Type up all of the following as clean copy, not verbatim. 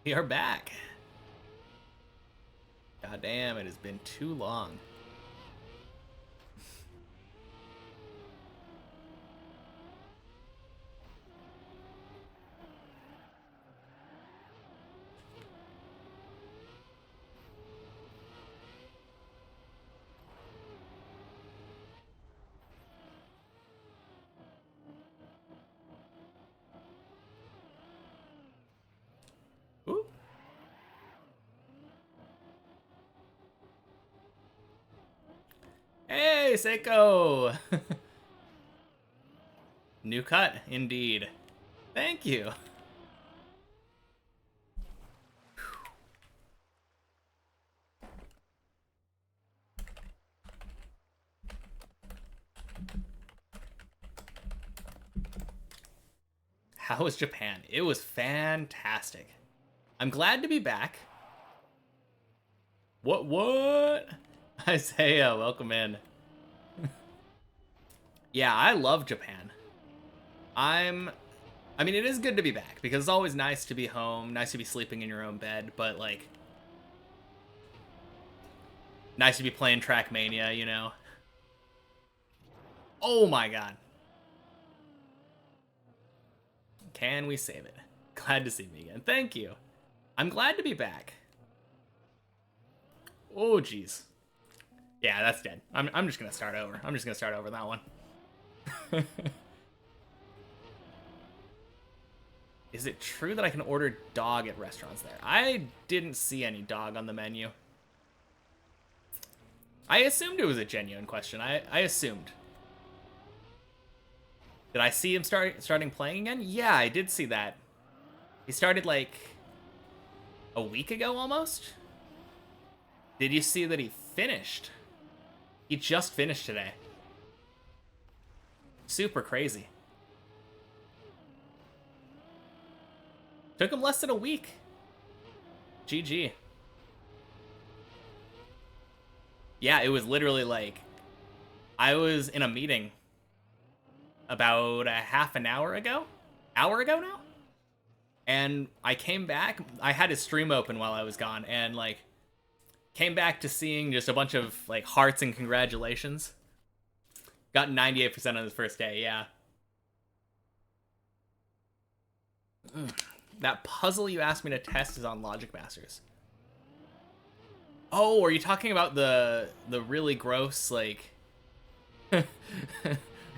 We are back. God damn, it has been too long. Ooh. Hey, Seiko! New cut, indeed. Thank you. How was Japan? It was fantastic. I'm glad to be back. What? Isaiah, welcome in. Yeah, I love Japan. I mean, it is good to be back because it's always nice to be home, nice to be sleeping in your own bed, but like nice to be playing Trackmania, you know. Oh my god. Can we save it? Glad to see me again. Thank you. I'm glad to be back. Oh jeez. Yeah, that's dead. I'm just gonna start over. I'm just gonna start over that one. Is it true that I can order dog at restaurants there? I didn't see any dog on the menu. I assumed it was a genuine question. I assumed. Did I see him starting playing again? Yeah, I did see that. He started like a week ago almost. Did you see that he finished? He just finished today. Super crazy. Took him less than a week. GG. Yeah, it was literally like I was in a meeting about a half an hour ago. Hour ago now? And I came back. I had his stream open while I was gone, and like came back to seeing just a bunch of like hearts and congratulations. Got 98% on his first day, yeah. That puzzle you asked me to test is on Logic Masters. Oh, are you talking about the really gross, like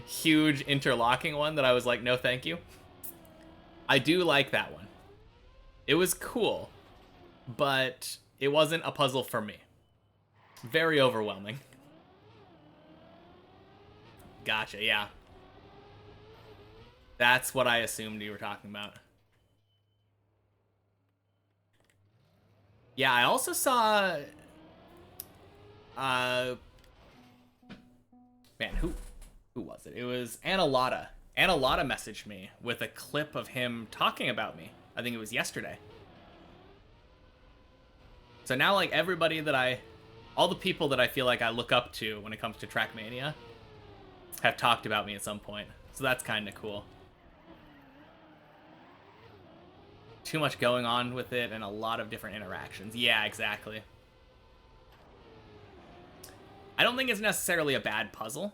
huge interlocking one that I was like, no thank you? I do like that one. It was cool, but it wasn't a puzzle for me. Very overwhelming. Gotcha, yeah. That's what I assumed you were talking about. Yeah, I also saw man, who was it? It was Analotta. Analotta messaged me with a clip of him talking about me. I think it was yesterday. So now like everybody that all the people that I feel like I look up to when it comes to Trackmania have talked about me at some point. So that's kind of cool. Too much going on with it and a lot of different interactions. Yeah, exactly. I don't think it's necessarily a bad puzzle.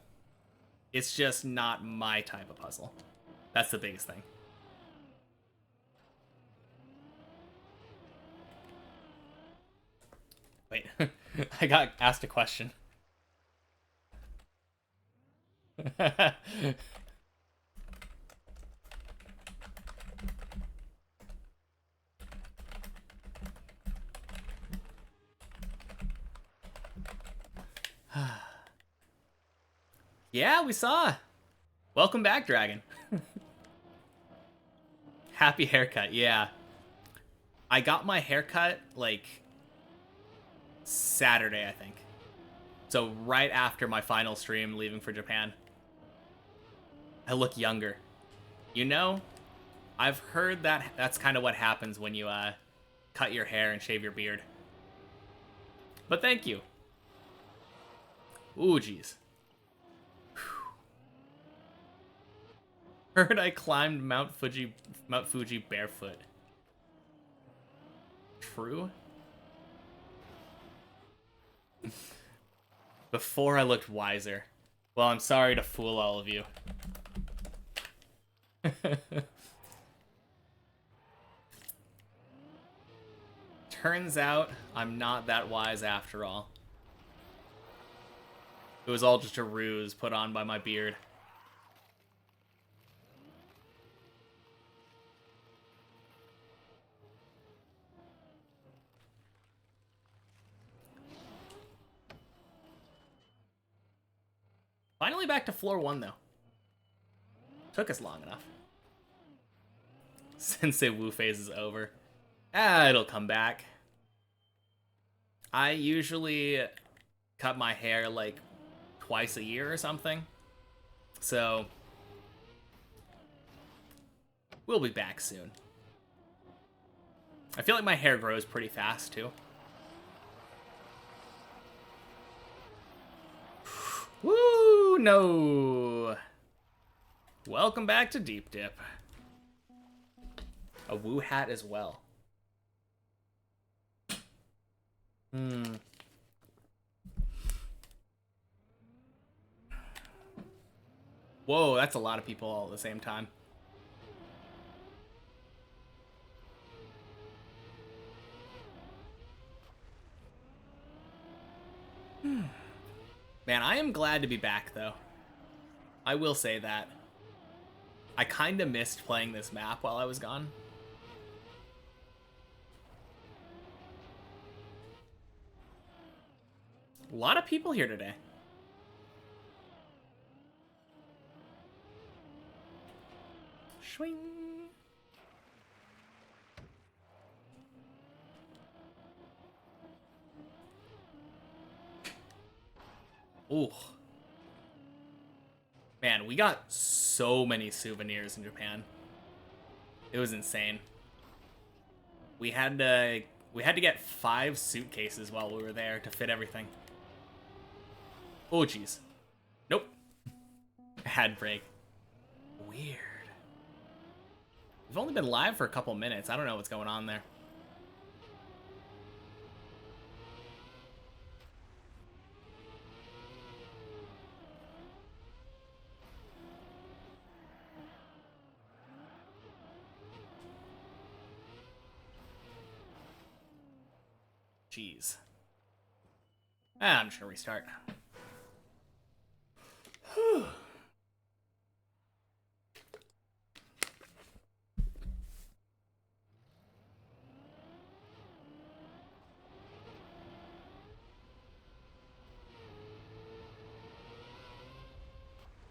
It's just not my type of puzzle. That's the biggest thing. Wait, I got asked a question. Yeah, we saw. Welcome back, Dragon. Happy haircut, yeah. I got my haircut like Saturday, I think. So right after my final stream leaving for Japan. I look younger. You know, I've heard that that's kind of what happens when you cut your hair and shave your beard. But thank you. Ooh, jeez. Heard I climbed Mount Fuji barefoot. true. Before I looked wiser. Well, I'm sorry to fool all of you. Turns out I'm not that wise after all. It was all just a ruse put on by my beard. Finally back to floor 1, though. Took us long enough. Sensei Wu phase is over. It'll come back. I usually cut my hair like twice a year or something. So, we'll be back soon. I feel like my hair grows pretty fast, too. Woo, no. Welcome back to Deep Dip. A Woo hat as well. Whoa, that's a lot of people all at the same time. Man, I am glad to be back, though. I will say that. I kind of missed playing this map while I was gone. A lot of people here today. Swing. Ooh. Man, we got so many souvenirs in Japan. It was insane. We had to get 5 suitcases while we were there to fit everything. Oh, jeez. Nope. Ad break. Weird. We've only been live for a couple minutes. I don't know what's going on there. Jeez. I'm just gonna restart. Whew.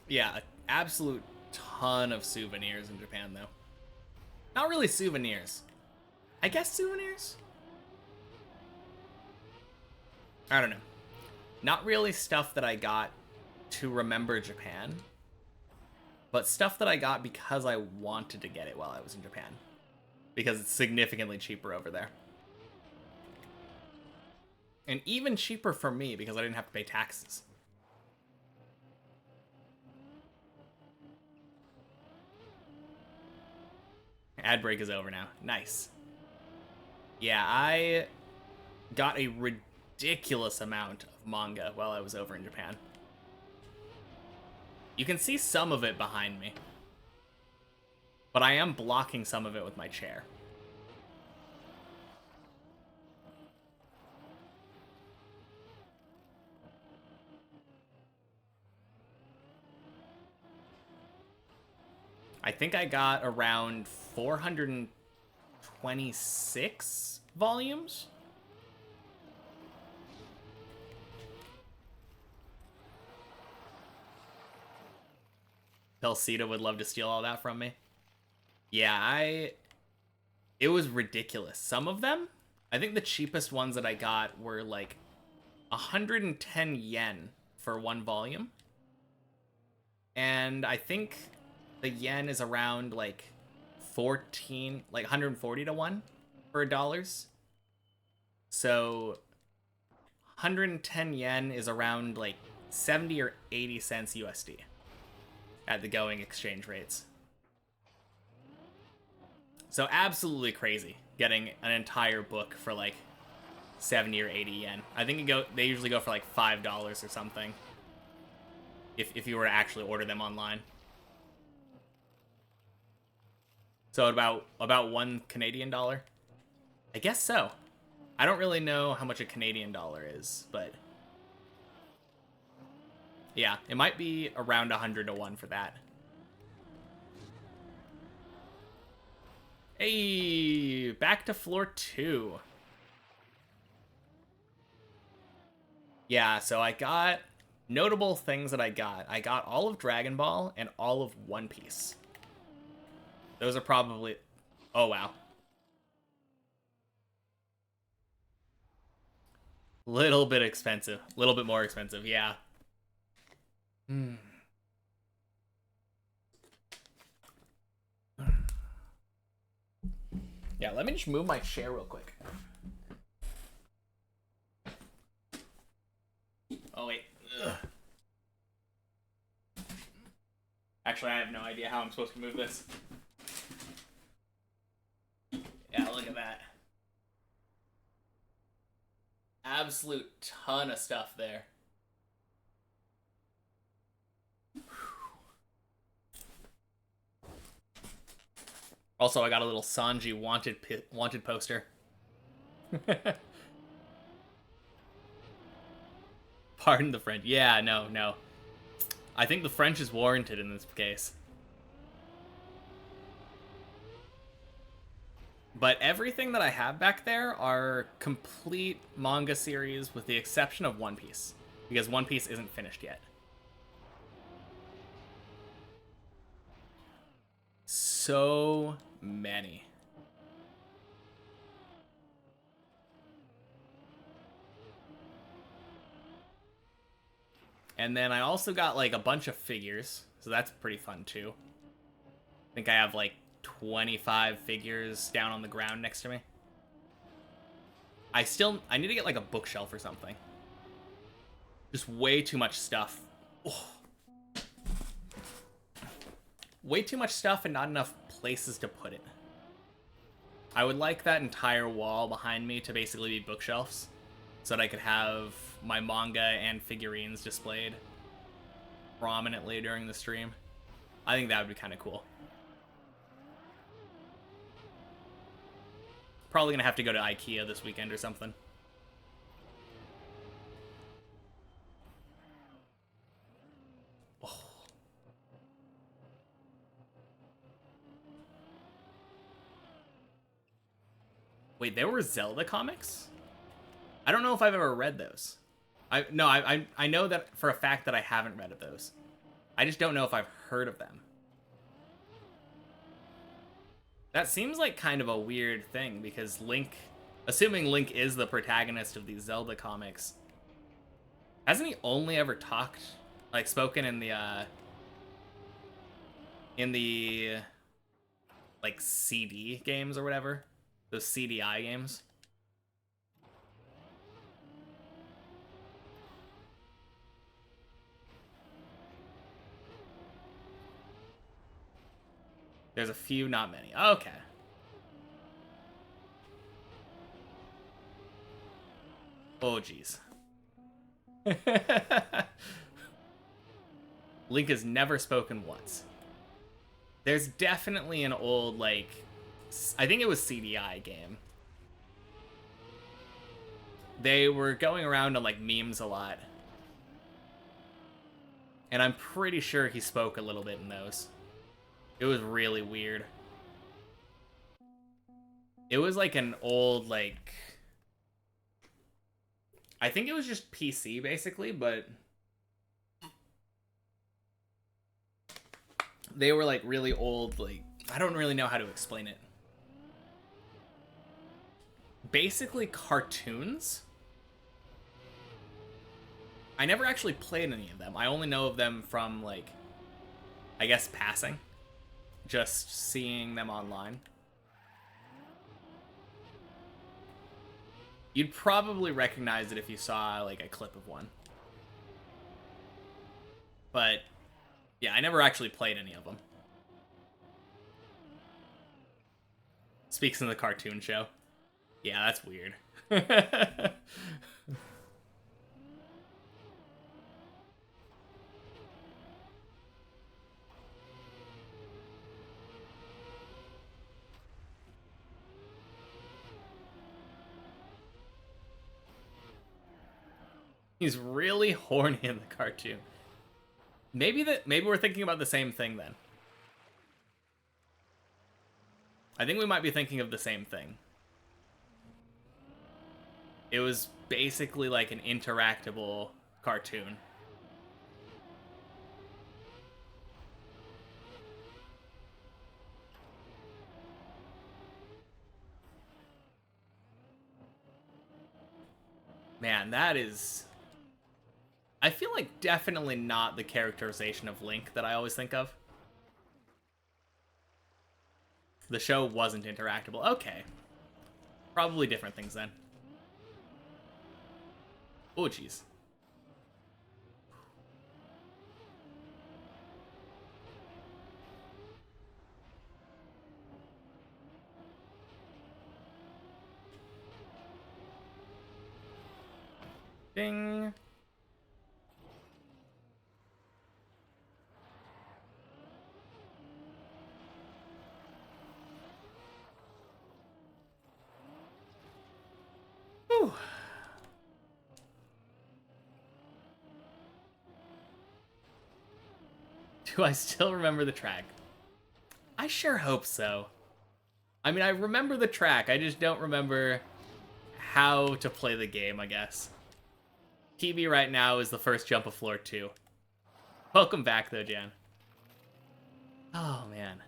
Yeah, an absolute ton of souvenirs in Japan, though. Not really souvenirs. I guess souvenirs? I don't know. Not really stuff that I got to remember Japan, but stuff that I got because I wanted to get it while I was in Japan. Because it's significantly cheaper over there. And even cheaper for me because I didn't have to pay taxes. Ad break is over now. Nice. Yeah, I got a ridiculous amount of manga while I was over in Japan. You can see some of it behind me, but I am blocking some of it with my chair. I think I got around 426 volumes. Pelsita would love to steal all that from me. Yeah, it was ridiculous. Some of them, I think the cheapest ones that I got were like 110 yen for 1 volume. And I think the yen is around like 140 to 1 for dollars. So 110 yen is around like 70 or 80 cents USD at the going exchange rates. So absolutely crazy getting an entire book for like 70 or 80 yen. I think they usually go for like $5 or something if you were to actually order them online. So about $1 Canadian. I guess so. I don't really know how much a Canadian dollar is, but yeah, it might be around 100 to 1 for that. Hey, back to floor 2. Yeah, so I got notable things that I got. I got all of Dragon Ball and all of One Piece. Those are probably... Oh, wow. Little bit expensive. Little bit more expensive, yeah. Hmm. Yeah, let me just move my chair real quick. Oh, wait. Ugh. Actually, I have no idea how I'm supposed to move this. Yeah, look at that. Absolute ton of stuff there. Also, I got a little Sanji wanted poster. Pardon the French. Yeah, no. I think the French is warranted in this case. But everything that I have back there are complete manga series with the exception of One Piece. Because One Piece isn't finished yet. So many. And then I also got like a bunch of figures, so that's pretty fun too. I think I have like 25 figures down on the ground next to me. I need to get like a bookshelf or something. Just way too much stuff. Oh. Way too much stuff and not enough places to put it. I would like that entire wall behind me to basically be bookshelves, so that I could have my manga and figurines displayed prominently during the stream. I think that would be kind of cool. Probably gonna have to go to IKEA this weekend or something. Oh. Wait, there were Zelda comics? I don't know if I've ever read those. I know that for a fact that I haven't read of those. I just don't know if I've heard of them. That seems like kind of a weird thing because Link, assuming Link is the protagonist of these Zelda comics, hasn't he only ever talked, like spoken in the like CD games or whatever? Those CDI games? There's a few, not many. Okay. Oh, jeez. Link has never spoken once. There's definitely an old, like, I think it was CDI game. They were going around on, like, memes a lot. And I'm pretty sure he spoke a little bit in those. It was really weird. It was like an old, like... I think it was just PC, basically, but... They were, like, really old, like... I don't really know how to explain it. Basically cartoons. I never actually played any of them. I only know of them from, like... I guess passing. Just seeing them online. You'd probably recognize it if you saw, like, a clip of one. But, yeah, I never actually played any of them. Speaks in the cartoon show. Yeah, that's weird. He's really horny in the cartoon. Maybe we're thinking about the same thing then. I think we might be thinking of the same thing. It was basically like an interactable cartoon. Man, that is... I feel like definitely not the characterization of Link that I always think of. The show wasn't interactable. Okay. Probably different things then. Oh, jeez. Ding. Whew. Do I still remember the track? I sure hope so. I mean, I remember the track. I just don't remember how to play the game, I guess. TV right now is the first jump of floor 2. Welcome back, though, Jan. Oh, man.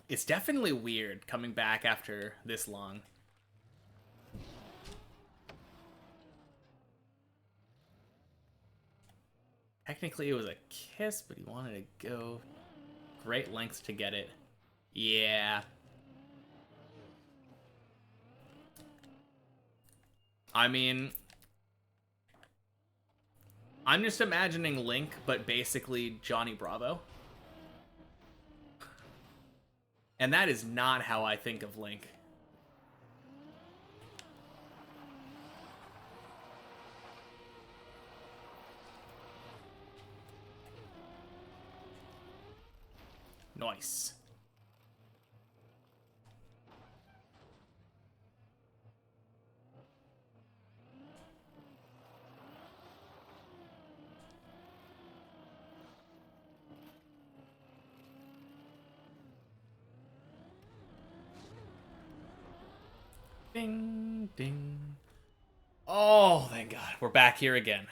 It's definitely weird coming back after this long. Technically, it was a kiss, but he wanted to go great lengths to get it. Yeah. I mean, I'm just imagining Link, but basically Johnny Bravo. And that is not how I think of Link. Nice. Ding, ding. Oh, thank God. We're back here again.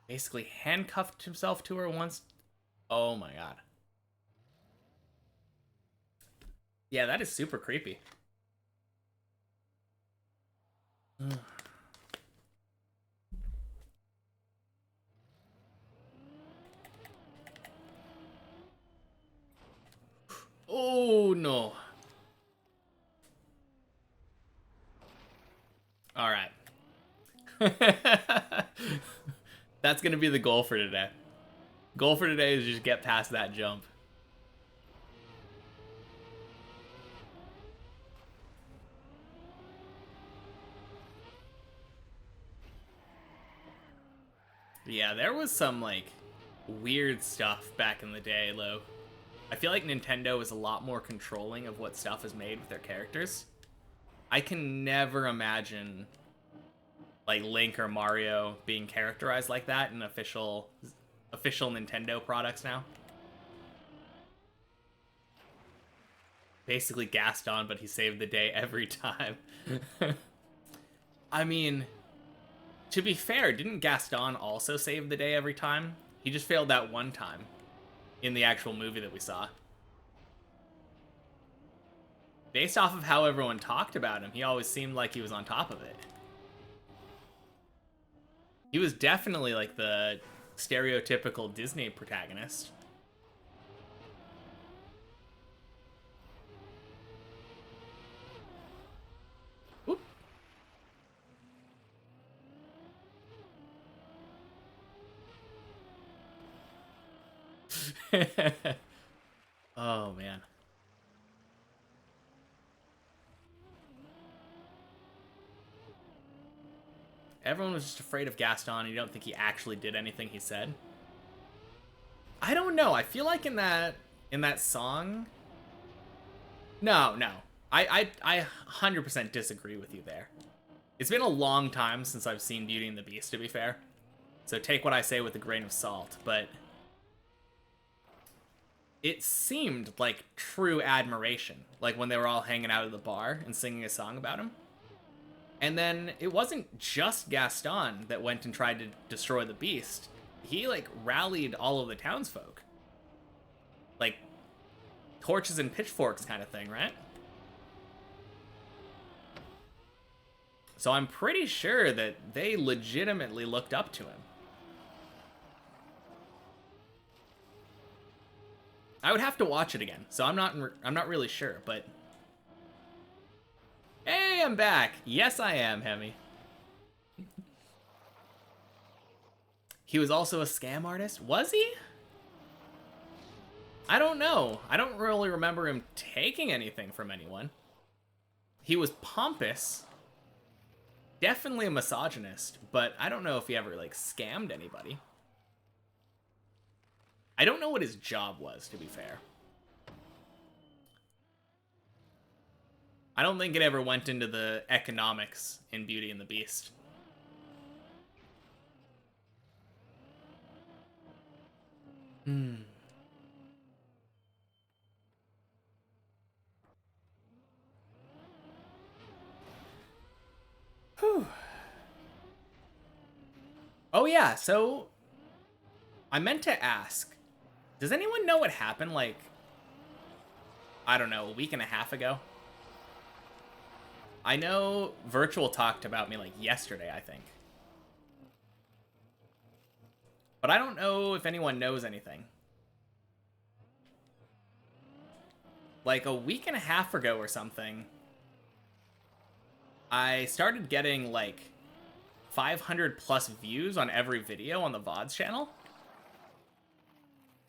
Basically handcuffed himself to her once. Oh my God. Yeah, that is super creepy. Oh, no. All right. That's going to be the goal for today. Goal for today is just get past that jump. Yeah, there was some, like, weird stuff back in the day, though. I feel like Nintendo is a lot more controlling of what stuff is made with their characters. I can never imagine, like, Link or Mario being characterized like that in official Nintendo products now. Basically Gaston, but he saved the day every time. I mean, to be fair, didn't Gaston also save the day every time? He just failed that one time in the actual movie that we saw. Based off of how everyone talked about him, he always seemed like he was on top of it. He was definitely like the stereotypical Disney protagonist. Whoop. Oh, man. Everyone was just afraid of Gaston, and you don't think he actually did anything he said? I don't know. I feel like in that song. No, no. I 100% disagree with you there. It's been a long time since I've seen Beauty and the Beast, to be fair. So take what I say with a grain of salt, but it seemed like true admiration, like when they were all hanging out at the bar and singing a song about him. And then it wasn't just Gaston that went and tried to destroy the beast. He, like, rallied all of the townsfolk. Like, torches and pitchforks kind of thing, right? So I'm pretty sure that they legitimately looked up to him. I would have to watch it again, so I'm not really sure, but hey, I'm back. Yes, I am, Hemi. He was also a scam artist? Was he? I don't know. I don't really remember him taking anything from anyone. He was pompous. Definitely a misogynist, but I don't know if he ever, like, scammed anybody. I don't know what his job was, to be fair. I don't think it ever went into the economics in Beauty and the Beast. Hmm. Whew. Oh yeah, so I meant to ask, does anyone know what happened, like, I don't know, a week and a half ago? I know Virtual talked about me, like, yesterday, I think. But I don't know if anyone knows anything. Like, a week and a half ago or something, I started getting, like, 500 plus views on every video on the VODs channel.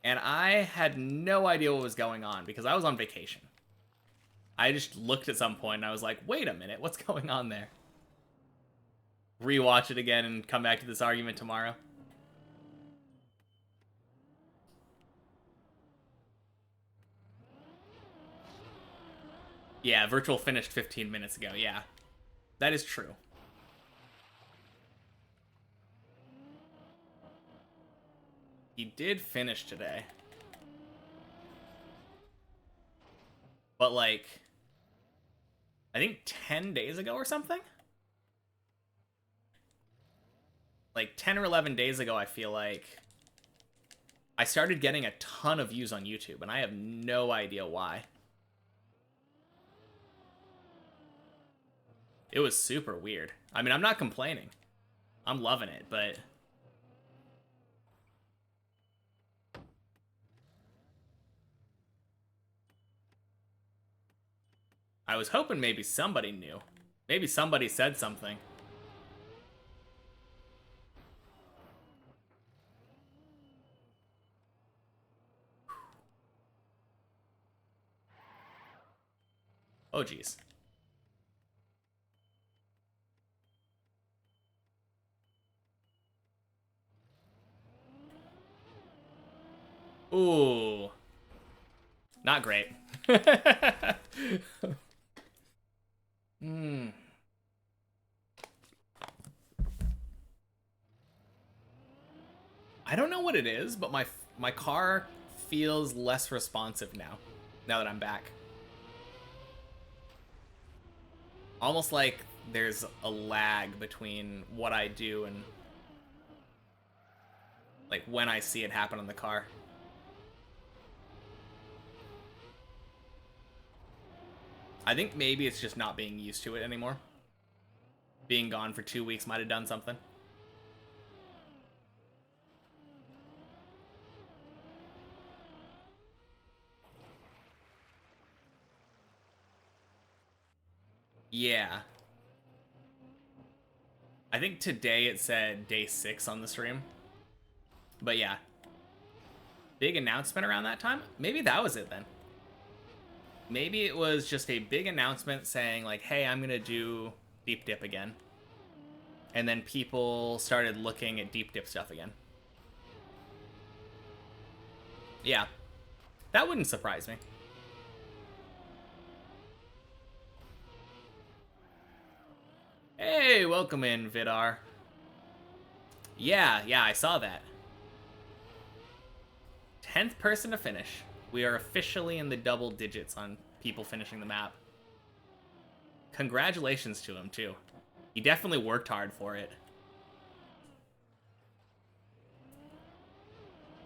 And I had no idea what was going on because I was on vacation. I just looked at some point and I was like, wait a minute, what's going on there? Rewatch it again and come back to this argument tomorrow. Yeah, Virtual finished 15 minutes ago, yeah. That is true. He did finish today. But, like, I think 10 days ago or something? Like, 10 or 11 days ago, I feel like, I started getting a ton of views on YouTube, and I have no idea why. It was super weird. I mean, I'm not complaining. I'm loving it, but I was hoping maybe somebody knew. Maybe somebody said something. Oh, geez. Ooh. Not great. Hmm. I don't know what it is, but my car feels less responsive now that I'm back. Almost like there's a lag between what I do and, like, when I see it happen on the car. I think maybe it's just not being used to it anymore. Being gone for 2 weeks might have done something. Yeah. I think today it said day 6 on the stream. But yeah. big announcement around that time. Maybe that was it then. Maybe it was just a big announcement saying like, hey, I'm gonna do deep dip again. And then people started looking at deep dip stuff again. Yeah, that wouldn't surprise me. Hey, welcome in, Vidar. Yeah, I saw that. 10th person to finish. We are officially in the double digits on people finishing the map. Congratulations to him, too. He definitely worked hard for it.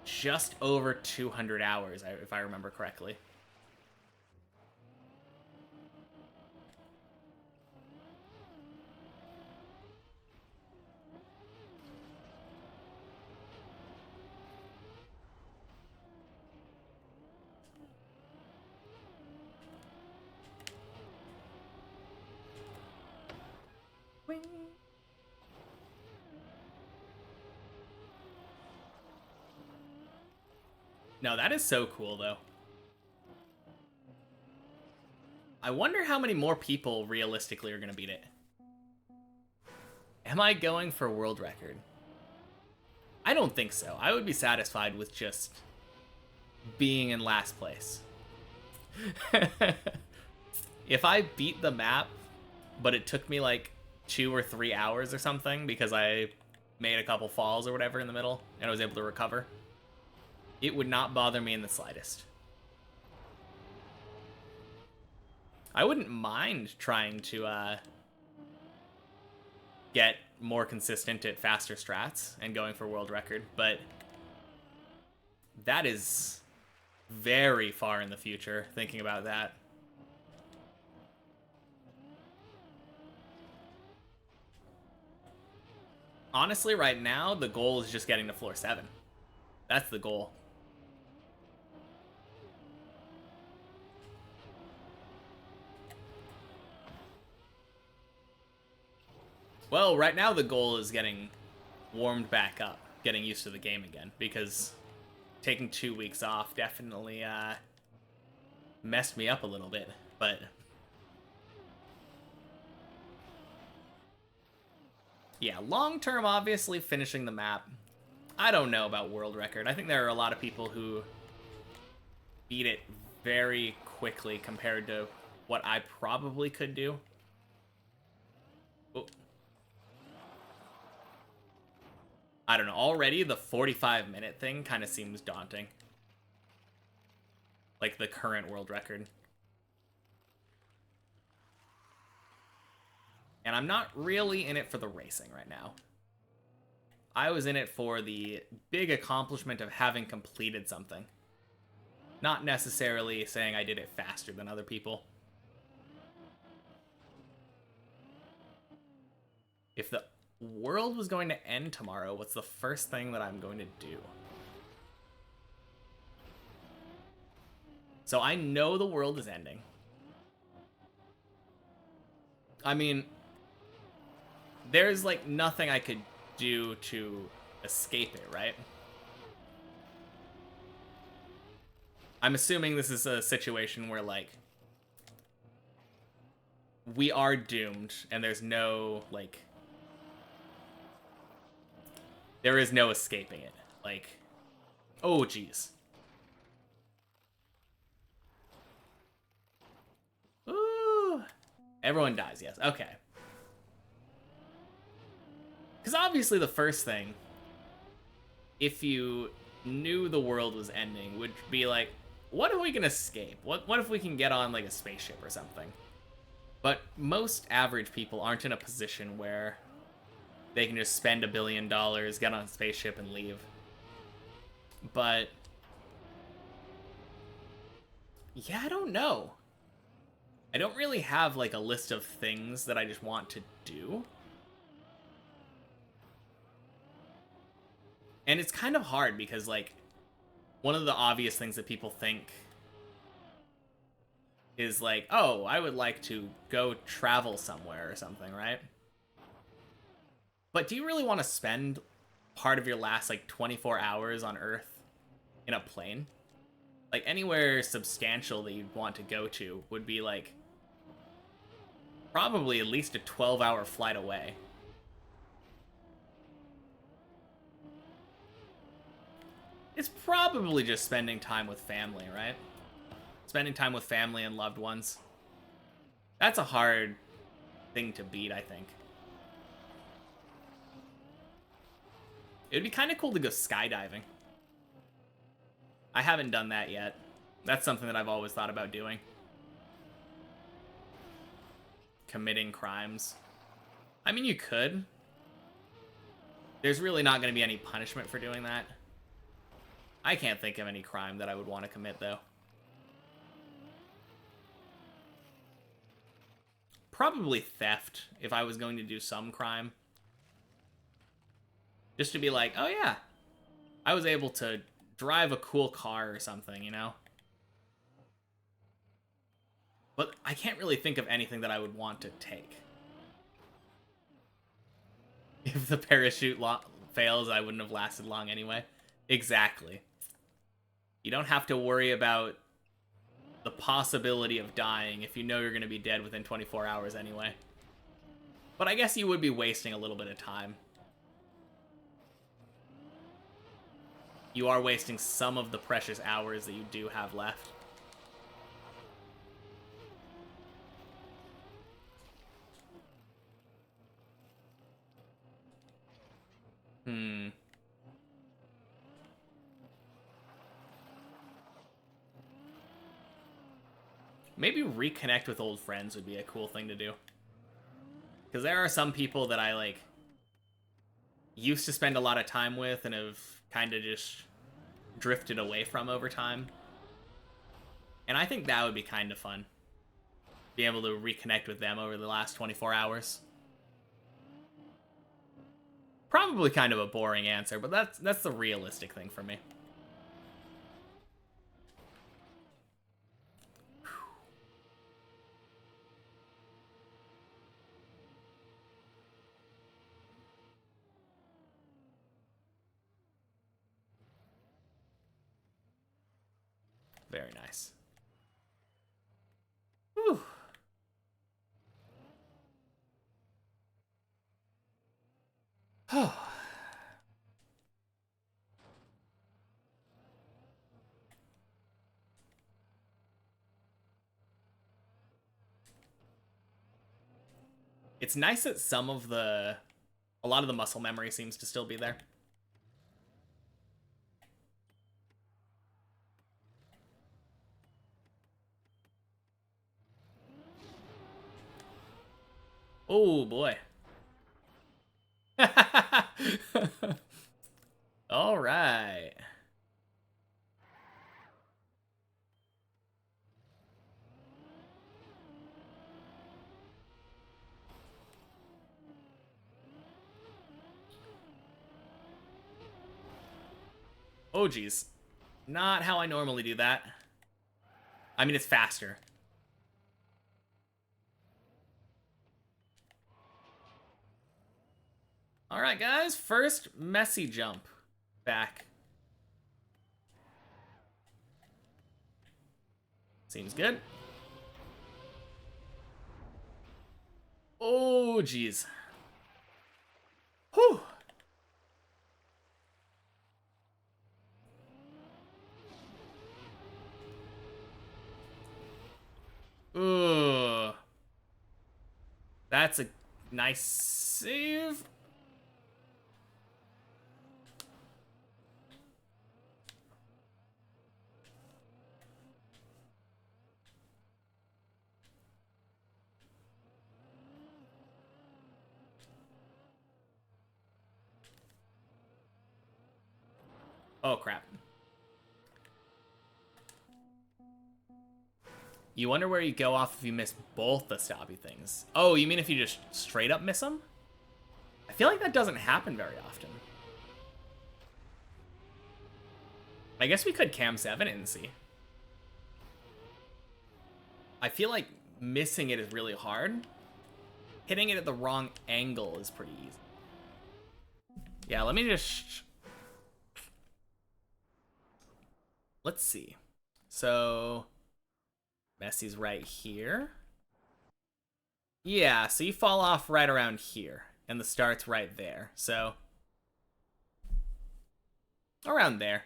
Just over 200 hours, if I remember correctly. No, that is so cool, though. I wonder how many more people realistically are going to beat it. Am I going for world record? I don't think so. I would be satisfied with just being in last place. If I beat the map, but it took me like 2 or 3 hours or something because I made a couple falls or whatever in the middle and I was able to recover, it would not bother me in the slightest. I wouldn't mind trying to get more consistent at faster strats and going for world record, but that is very far in the future, thinking about that. Honestly, right now, the goal is just getting to floor 7. That's the goal. Well, right now the goal is getting warmed back up, getting used to the game again, because taking 2 weeks off definitely messed me up a little bit, but yeah, long term, obviously, finishing the map. I don't know about world record. I think there are a lot of people who beat it very quickly compared to what I probably could do. Oh. I don't know. Already, the 45-minute thing kind of seems daunting. Like the current world record. And I'm not really in it for the racing right now. I was in it for the big accomplishment of having completed something. Not necessarily saying I did it faster than other people. If the world was going to end tomorrow, what's the first thing that I'm going to do? So I know the world is ending. I mean, there's like nothing I could do to escape it, right? I'm assuming this is a situation where like we are doomed and there's no like there is no escaping it. Like, oh geez. Ooh. Everyone dies, yes. Okay. Because obviously the first thing, if you knew the world was ending, would be like, what if we can escape? What if we can get on like a spaceship or something? But most average people aren't in a position where they can just spend $1 billion, get on a spaceship, and leave. But yeah, I don't know. I don't really have like a list of things that I just want to do. And it's kind of hard because like one of the obvious things that people think is like, oh, I would like to go travel somewhere or something, right? But do you really want to spend part of your last like 24 hours on Earth in a plane. Like, anywhere substantial that you'd want to go to would be, like, probably at least a 12-hour flight away. It's probably just spending time with family, right? Spending time with family and loved ones. That's a hard thing to beat, I think. It would be kind of cool to go skydiving. I haven't done that yet. That's something that I've always thought about doing. Committing crimes. I mean, you could. There's really not going to be any punishment for doing that. I can't think of any crime that I would want to commit, though. Probably theft, if I was going to do some crime. Just to be like, oh yeah, I was able to drive a cool car or something, you know? But I can't really think of anything that I would want to take. If the parachute fails, I wouldn't have lasted long anyway. Exactly. You don't have to worry about the possibility of dying if you know you're going to be dead within 24 hours anyway. But I guess you would be wasting a little bit of time. You are wasting some of the precious hours that you do have left. Maybe reconnect with old friends would be a cool thing to do. Because there are some people that I, like, used to spend a lot of time with and have kind of just drifted away from over time. And I think that would be kind of fun. Be able to reconnect with them over the last 24 hours. Probably kind of a boring answer, but that's the realistic thing for me. Very nice. Whew. It's nice that a lot of the muscle memory seems to still be there. Oh boy. All right. Oh geez. Not how I normally do that. I mean, it's faster. All right, guys. First messy jump back. Seems good. Oh, geez. Whew. Ugh. That's a nice save. Oh, crap. You wonder where you go off if you miss both the stoppy things. Oh, you mean if you just straight up miss them? I feel like that doesn't happen very often. I guess we could cam 7 it and see. I feel like missing it is really hard. Hitting it at the wrong angle is pretty easy. Yeah, let me just... let's see. So Messi's right here. Yeah, so you fall off right around here, and the start's right there. So around there.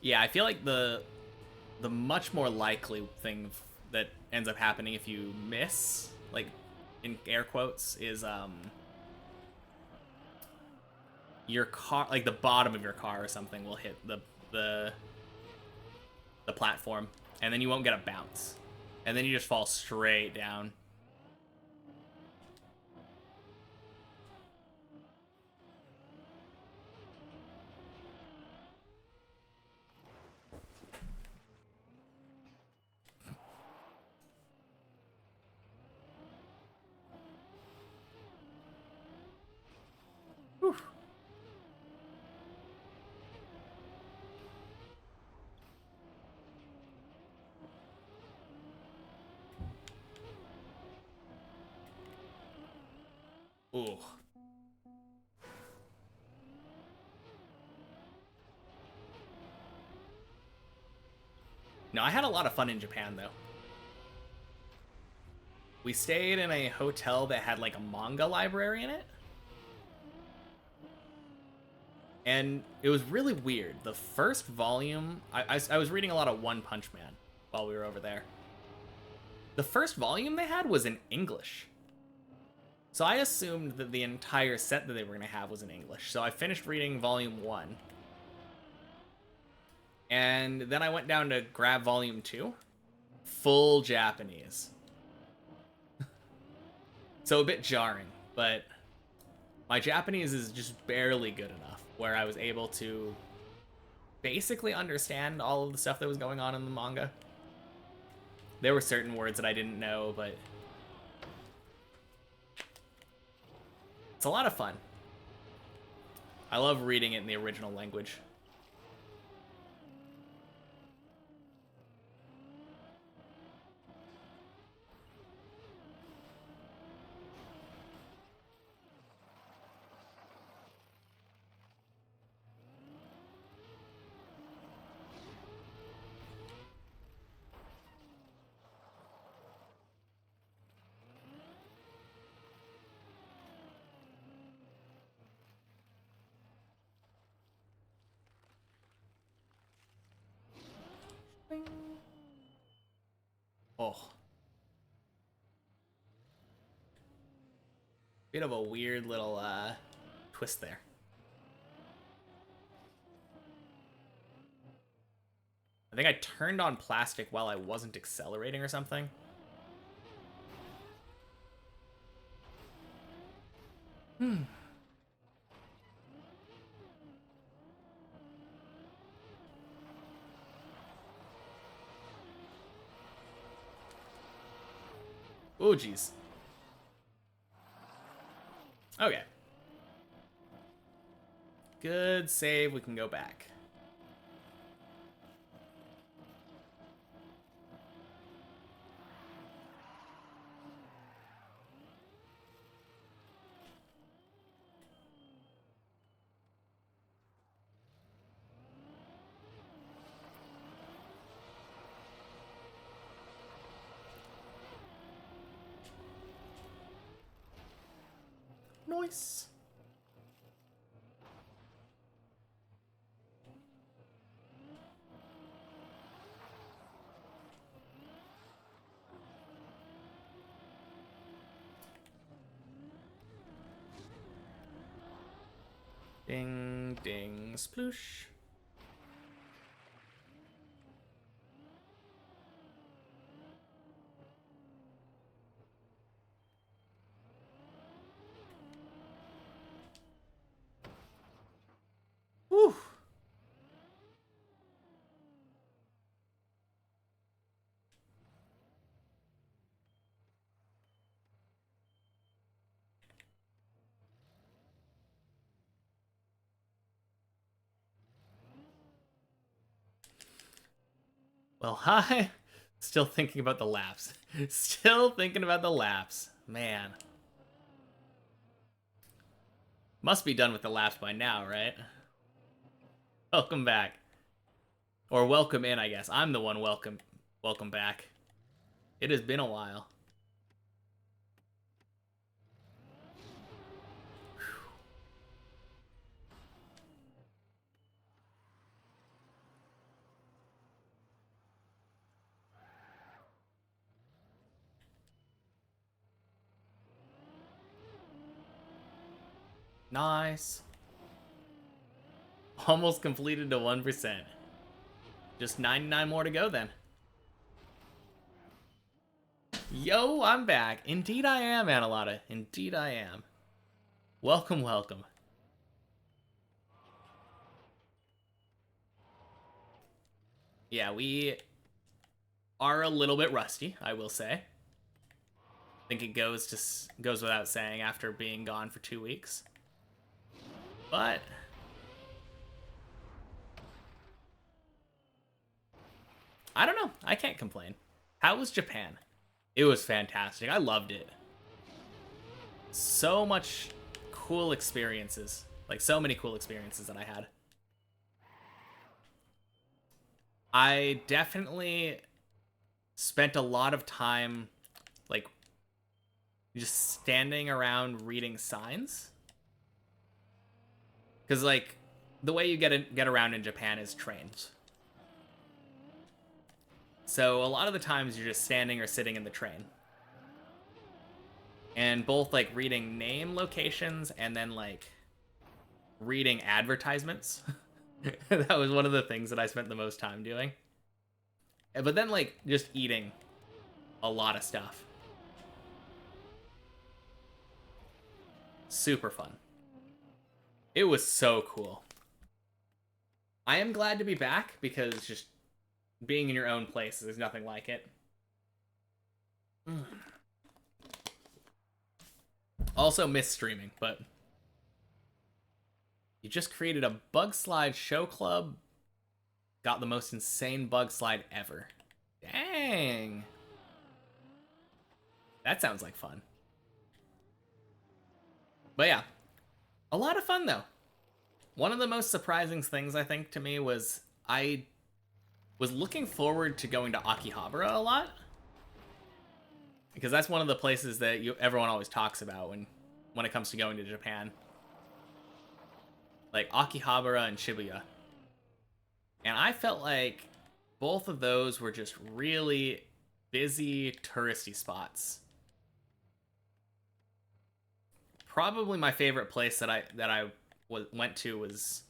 Yeah, I feel like the much more likely thing that ends up happening if you miss, like in air quotes, is your car, like the bottom of your car or something, will hit the the platform, and then you won't get a bounce, and then you just fall straight down. Whew. Ooh. No, I had a lot of fun in Japan though. We stayed in a hotel that had like a manga library in it. And it was really weird. The first volume, I was reading a lot of One Punch Man while we were over there. The first volume they had was in English. So I assumed that the entire set that they were going to have was in English. So I finished reading volume 1. And then I went down to grab volume 2. Full Japanese. So a bit jarring, but my Japanese is just barely good enough where I was able to basically understand all of the stuff that was going on in the manga. There were certain words that I didn't know, but it's a lot of fun. I love reading it in the original language. Oh. Bit of a weird little twist there. I think I turned on plastic while I wasn't accelerating or something. Oh, jeez. Okay. Good save. We can go back. Nice. Ding, ding, sploosh. Whew. Well, hi. Still thinking about the laps. Still thinking about the laps. Man. Must be done with the laps by now, right? Welcome back. Or welcome in, I guess. I'm the one welcome back. It has been a while. Nice. Almost completed to 1%. Just 99 more to go then. Yo, I'm back. Indeed I am, Analotta. Indeed I am. Welcome, welcome. Yeah, we are a little bit rusty, I will say. I think it goes without saying after being gone for 2 weeks. But I don't know. I can't complain. How was Japan? It was fantastic. I loved it. So much cool experiences. Like, so many cool experiences that I had. I definitely spent a lot of time, like, just standing around reading signs. Because, like, the way you get around in Japan is trains. So a lot of the times you're just standing or sitting in the train. And both, like, reading name locations and then, like, reading advertisements. That was one of the things that I spent the most time doing. But then, like, just eating a lot of stuff. Super fun. It was so cool. I am glad to be back because just being in your own place, there's nothing like it. Also miss streaming, but you just created a bug slide show club. Got the most insane bug slide ever. Dang. That sounds like fun. But yeah, a lot of fun though. One of the most surprising things I think to me was I was looking forward to going to Akihabara a lot. Because that's one of the places that everyone always talks about when it comes to going to Japan. Like Akihabara and Shibuya. And I felt like both of those were just really busy touristy spots. Probably my favorite place that I went to was,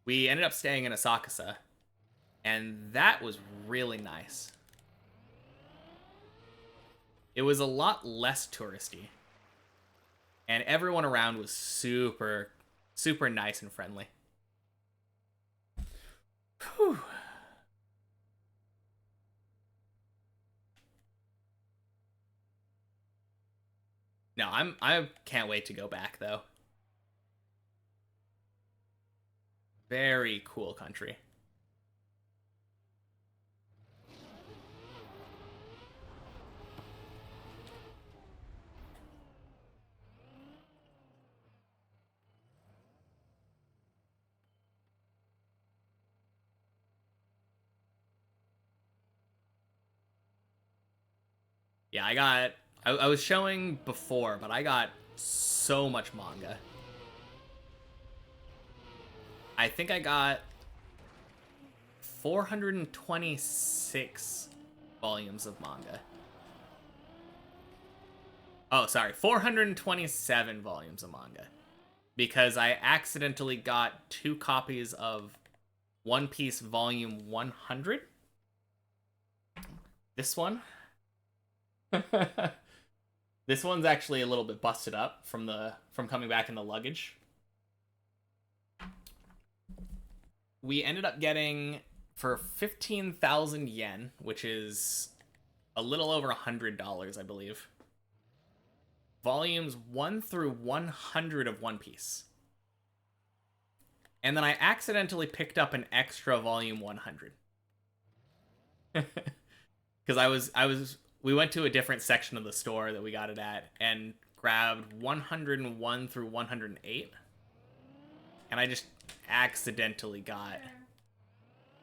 we ended up staying in Asakusa, and that was really nice. It was a lot less touristy, and everyone around was super nice and friendly. Whew. No, I can't wait to go back though. Very cool country. Yeah, I was showing before, but I got so much manga. I think I got 426 volumes of manga. Oh, sorry, 427 volumes of manga. Because I accidentally got 2 copies of One Piece Volume 100. This one. This one's actually a little bit busted up from coming back in the luggage. We ended up getting, for 15,000 yen, which is a little over $100, I believe, volumes 1 through 100 of One Piece. And then I accidentally picked up an extra volume 100. Because we went to a different section of the store that we got it at and grabbed 101 through 108. And I just accidentally got...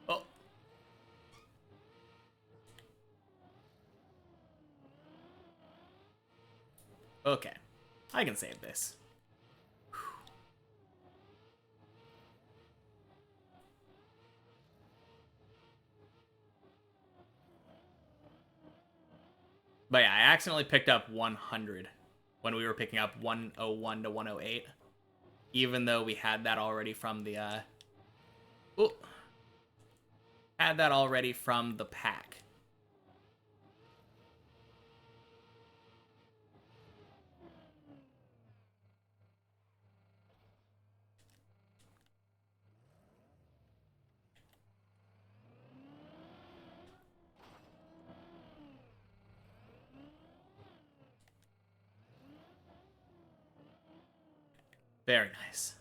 Oh. Okay. I can save this. But yeah, I accidentally picked up 100 when we were picking up 101 to 108. Even though we had that already from the, had that already from the pack. Very nice.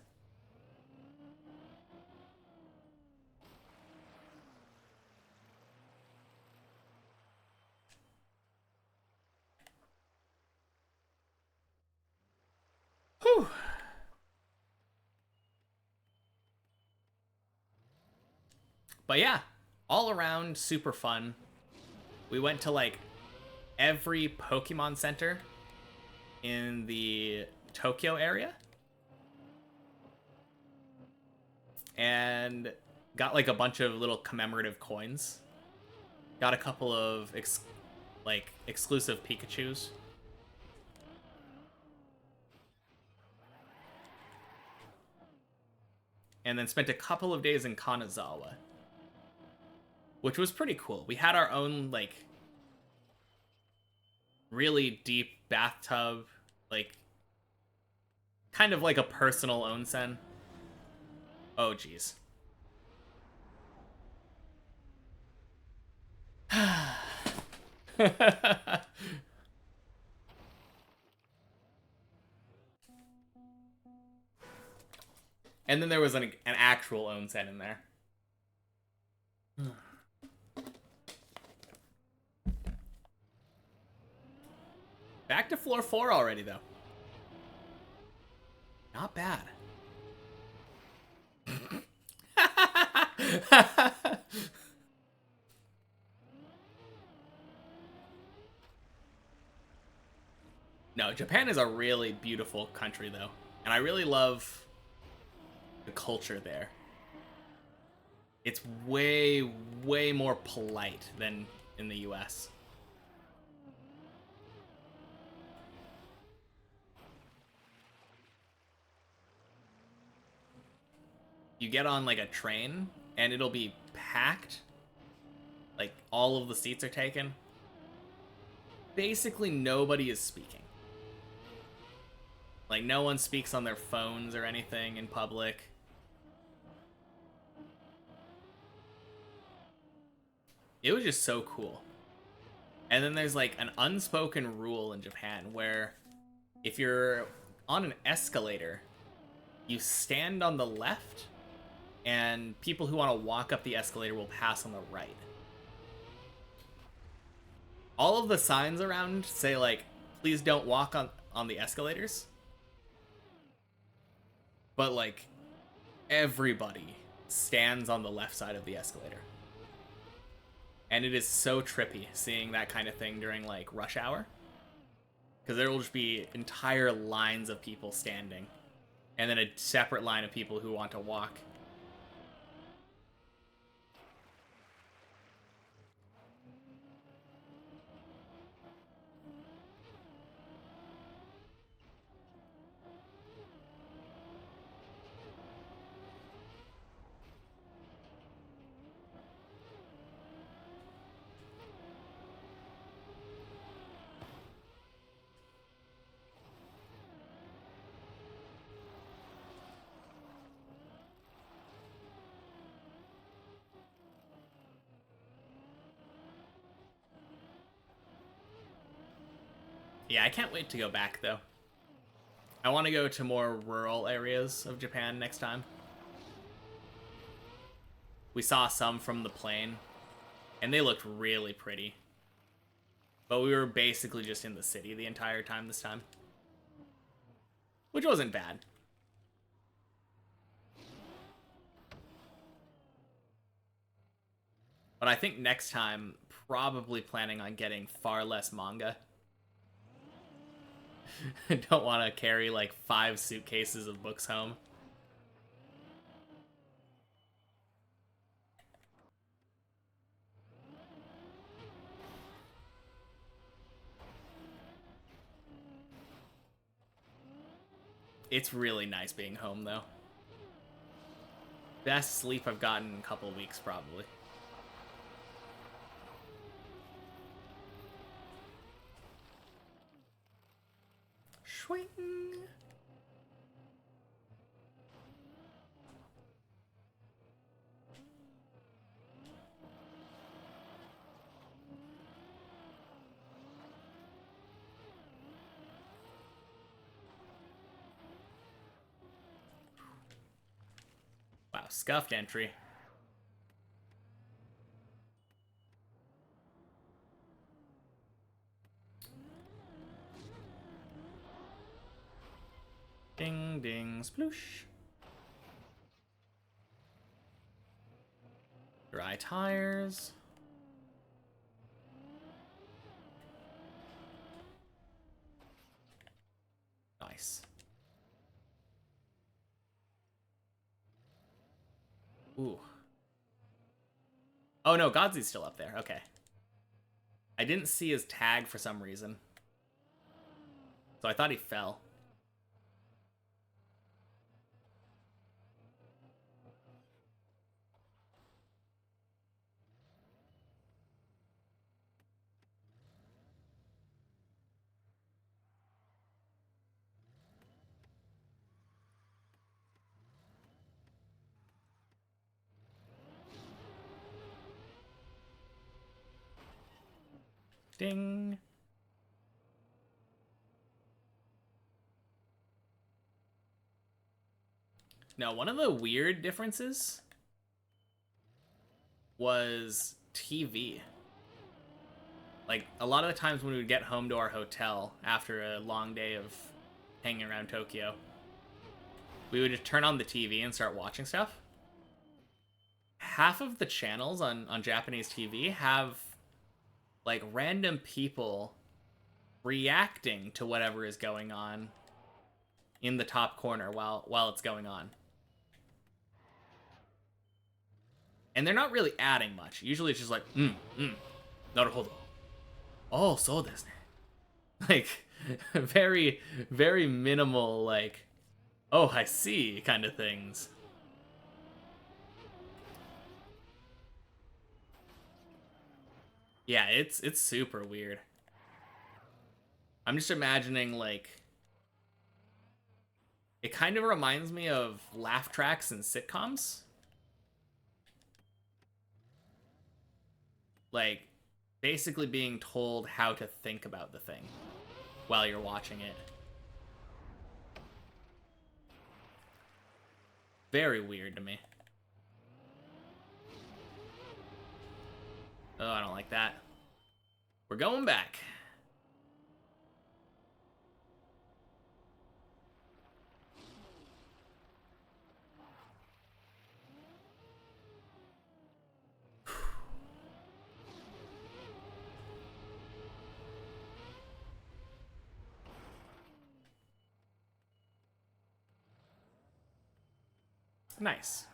Whew. But yeah, all around super fun. We went to like every Pokemon Center in the Tokyo area. And got like a bunch of little commemorative coins. Got a couple of exclusive Pikachus. And then spent a couple of days in Kanazawa, which was pretty cool. We had our own like really deep bathtub, like kind of like a personal onsen. Oh geez. And then there was an actual onsen in there. Back to floor 4 already, though. Not bad. No, Japan is a really beautiful country, though. And I really love the culture there. It's way, way more polite than in the US. You get on like a train and it'll be packed. Like all of the seats are taken. Basically nobody is speaking. Like no one speaks on their phones or anything in public. It was just so cool. And then there's like an unspoken rule in Japan where if you're on an escalator, you stand on the left and people who want to walk up the escalator will pass on the right. All of the signs around say like, please don't walk on the escalators. But like, everybody stands on the left side of the escalator. And it is so trippy seeing that kind of thing during like rush hour. Because there will just be entire lines of people standing. And then a separate line of people who want to walk. Yeah, I can't wait to go back, though. I want to go to more rural areas of Japan next time. We saw some from the plane, and they looked really pretty. But we were basically just in the city the entire time this time. which wasn't bad. But I think next time, probably planning on getting far less manga. Don't want to carry like 5 suitcases of books home. It's really nice being home, though. Best sleep I've gotten in a couple weeks, probably. Swing. Wow, scuffed entry. Ding, ding, sploosh. Dry tires. Nice. Ooh. Oh no, Godsy's still up there. Okay. I didn't see his tag for some reason. So I thought he fell. Ding. Now, one of the weird differences was TV. Like, a lot of the times when we would get home to our hotel after a long day of hanging around Tokyo, we would just turn on the TV and start watching stuff. Half of the channels on Japanese TV have, like, random people reacting to whatever is going on in the top corner while it's going on. And they're not really adding much. Usually it's just like, naruhodo. Oh, so desu ne. Like, very, very minimal, like, oh, I see kind of things. Yeah, it's super weird. I'm just imagining, like, it kind of reminds me of laugh tracks and sitcoms. Like, basically being told how to think about the thing while you're watching it. Very weird to me. Oh, I don't like that. We're going back. Nice.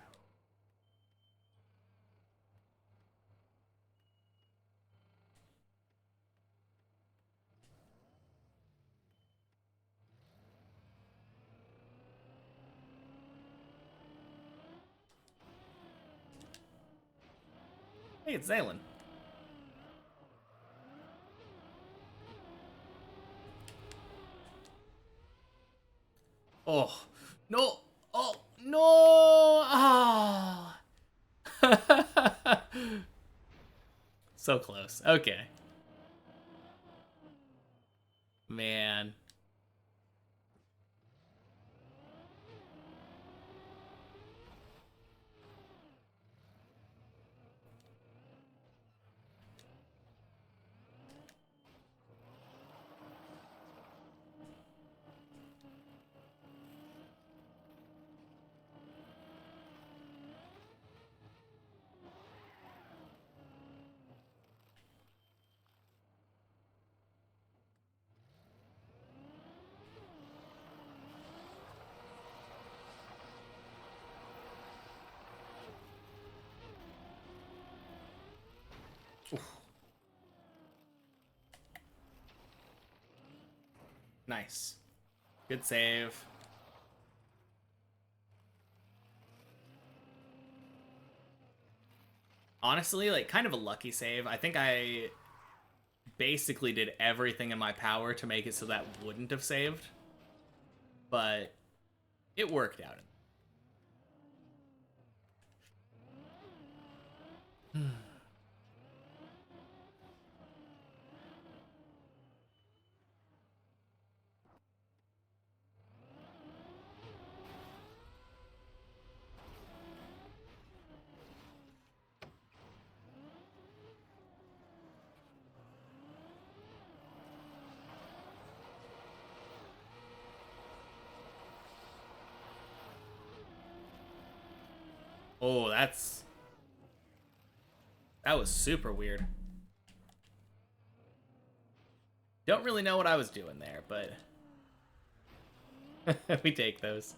Hey, it's Zaylin. Oh, no. Oh, no. Ah. So close. Okay. Man. Nice. Good save. Honestly, like, kind of a lucky save. I think I basically did everything in my power to make it so that wouldn't have saved. But it worked out. Oh, that was super weird. Don't really know what I was doing there, but we take those.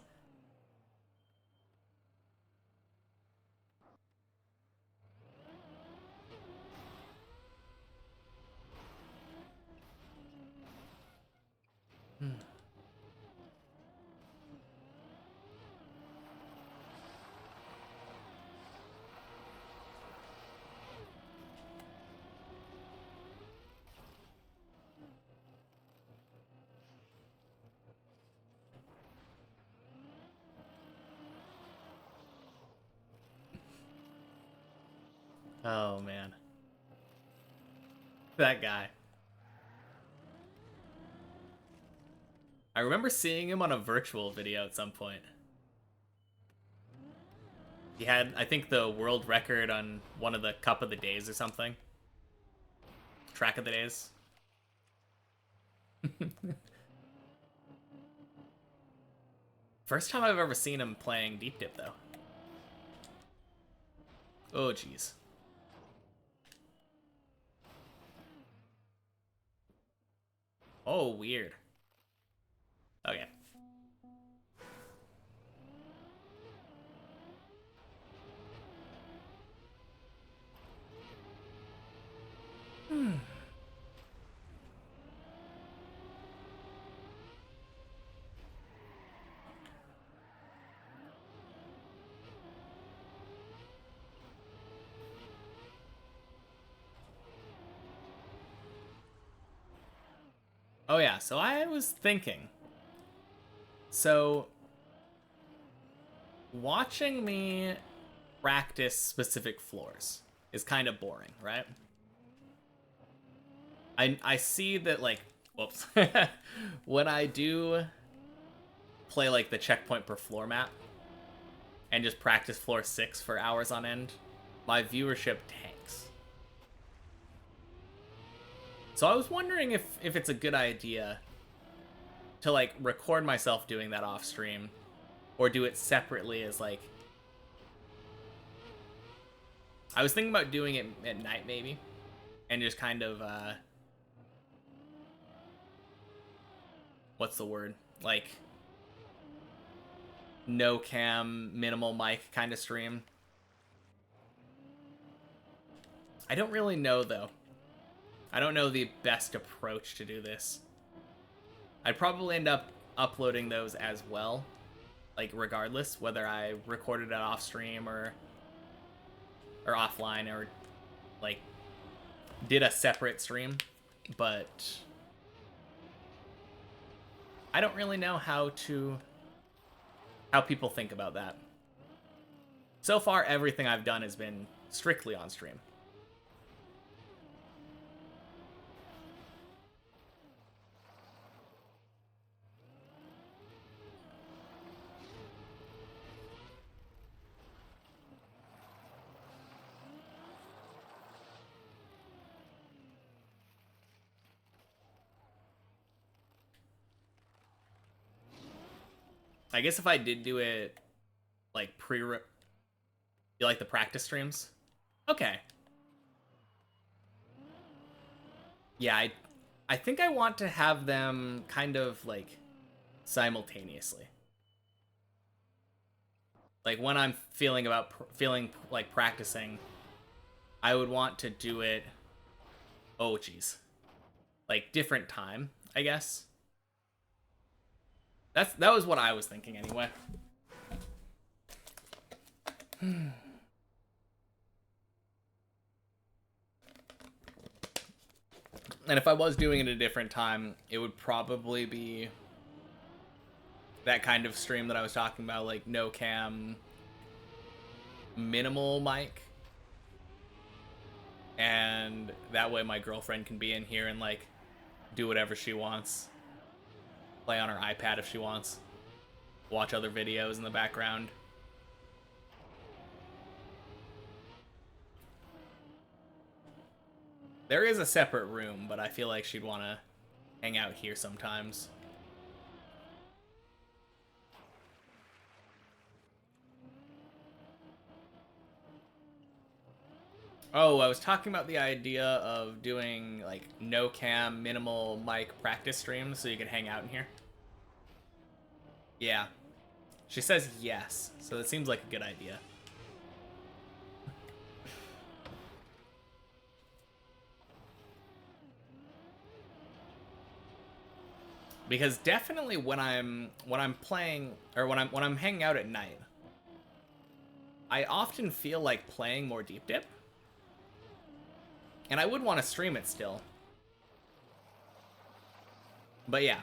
Oh man, that guy. I remember seeing him on a virtual video at some point. He had, I think, the world record on one of the Cup of the Days or something. Track of the Days. First time I've ever seen him playing Deep Dip, though. Oh, jeez. Oh, weird. Okay. Oh yeah, so I was thinking. So, watching me practice specific floors is kind of boring, right? I see that, like, whoops. When I do play, like, the checkpoint per floor map and just practice floor 6 for hours on end, my viewership tanks. So I was wondering if it's a good idea to, like, record myself doing that off stream, or do it separately as, like, I was thinking about doing it at night maybe, and just kind of what's the word, like, no cam, minimal mic kind of stream. I don't really know though. I don't know the best approach to do this. I'd probably end up uploading those as well, like, regardless whether I recorded it off stream or offline, or, like, did a separate stream. But I don't really know how people think about that. So far, everything I've done has been strictly on stream. I guess if I did do it, like, you like the practice streams? Okay. Yeah, I think I want to have them kind of, like, simultaneously. Like, when I'm feeling like practicing, I would want to do it, oh geez, like, different time, I guess. That was what I was thinking anyway. And if I was doing it at a different time, it would probably be that kind of stream that I was talking about, like no cam, minimal mic. And that way my girlfriend can be in here and like do whatever she wants. Play on her iPad if she wants. Watch other videos in the background. There is a separate room, but I feel like she'd want to hang out here sometimes. Oh, I was talking about the idea of doing like no cam, minimal mic practice streams so you can hang out in here. Yeah. She says yes, so it seems like a good idea. Because definitely when I'm playing or when I'm hanging out at night, I often feel like playing more deep dip. And I would want to stream it still. But yeah.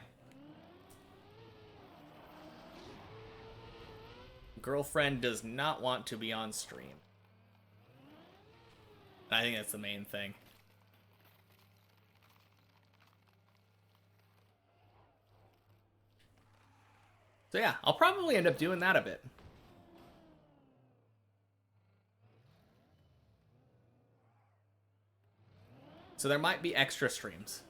Girlfriend does not want to be on stream. I think that's the main thing. So yeah, I'll probably end up doing that a bit. So there might be extra streams.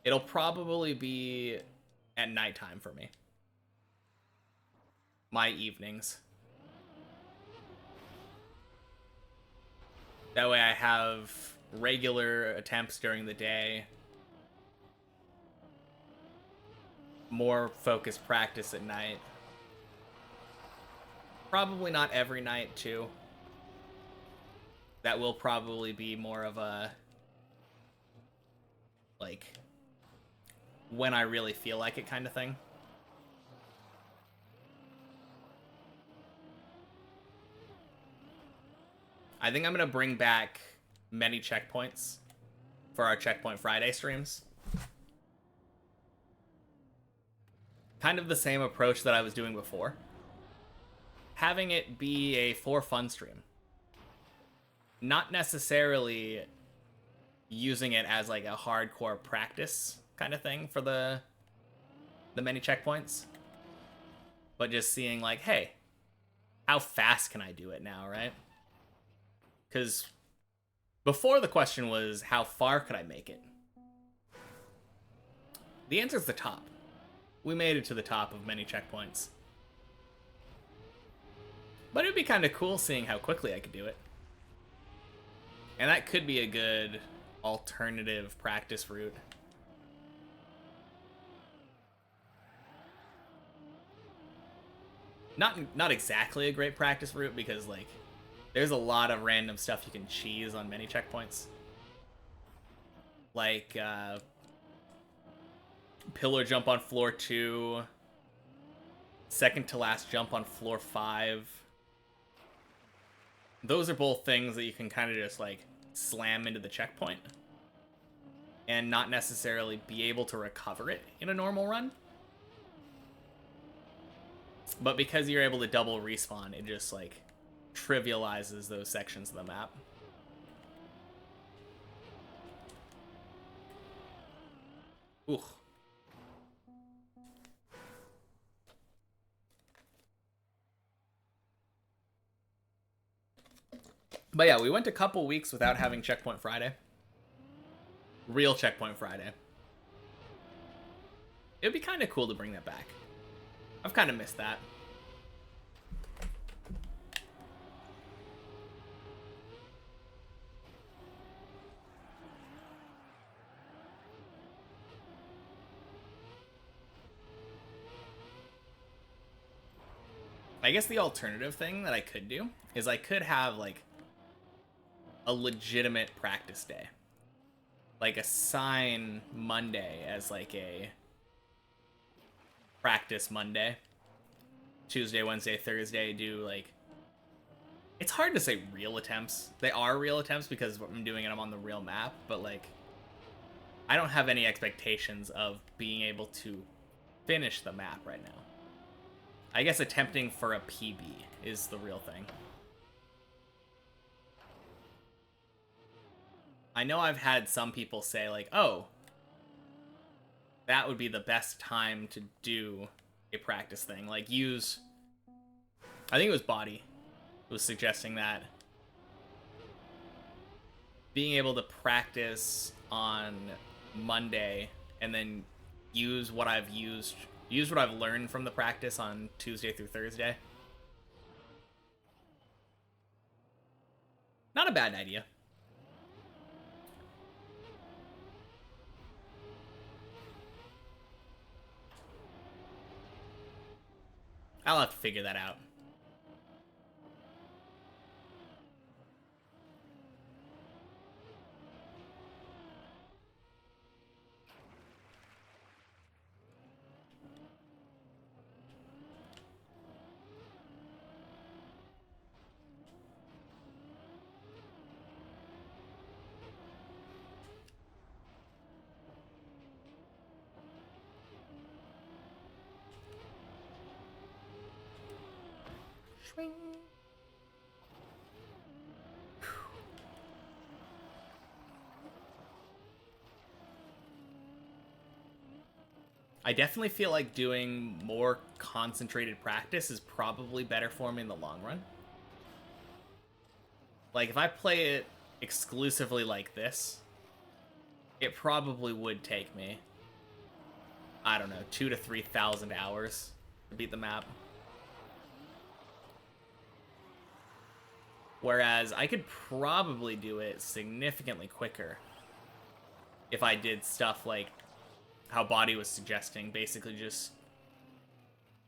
It'll probably be at nighttime for me. My evenings. That way I have regular attempts during the day. More focused practice at night. Probably not every night, too. That will probably be more of a, like, when I really feel like it kind of thing. I think I'm going to bring back many checkpoints for our Checkpoint Friday streams. Kind of the same approach that I was doing before. Having it be a for fun stream. Not necessarily using it as like a hardcore practice kind of thing for the many checkpoints. But just seeing like, hey, how fast can I do it now, right? Because before the question was, how far could I make it? The answer is the top. We made it to the top of many checkpoints. But it'd be kind of cool seeing how quickly I could do it. And that could be a good alternative practice route. Not exactly a great practice route because, like, there's a lot of random stuff you can cheese on many checkpoints. Like, pillar jump on floor 2, second to last jump on floor 5. Those are both things that you can kind of just, like, slam into the checkpoint and not necessarily be able to recover it in a normal run. But because you're able to double respawn, it just, like, trivializes those sections of the map. Ooh. But yeah, we went a couple weeks without having Checkpoint Friday. Real Checkpoint Friday. It would be kind of cool to bring that back. I've kind of missed that. I guess the alternative thing that I could do is I could have, like, a legitimate practice day. Like, assign Monday as, like, a practice Monday, Tuesday, Wednesday, Thursday, do like, it's hard to say real attempts. They are real attempts because I'm doing it, I'm on the real map, but like, I don't have any expectations of being able to finish the map right now. I guess attempting for a PB is the real thing. I know I've had some people say like, oh, that would be the best time to do a practice thing. Like use, I think it was Body was suggesting that being able to practice on Monday and then use what I've learned from the practice on Tuesday through Thursday. Not a bad idea. I'll have to figure that out. Swing. I definitely feel like doing more concentrated practice is probably better for me in the long run. Like, if I play it exclusively like this, it probably would take me, I don't know, 2,000 to 3,000 hours to beat the map. Whereas I could probably do it significantly quicker if I did stuff like how Body was suggesting, basically just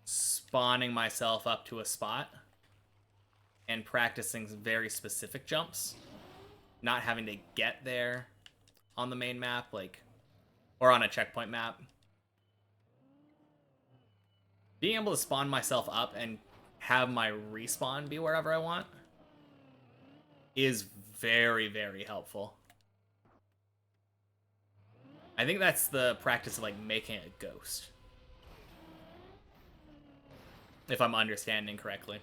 spawning myself up to a spot and practicing very specific jumps, not having to get there on the main map, like, or on a checkpoint map. Being able to spawn myself up and have my respawn be wherever I want is very, very helpful. I think that's the practice of, like, making a ghost, if I'm understanding correctly.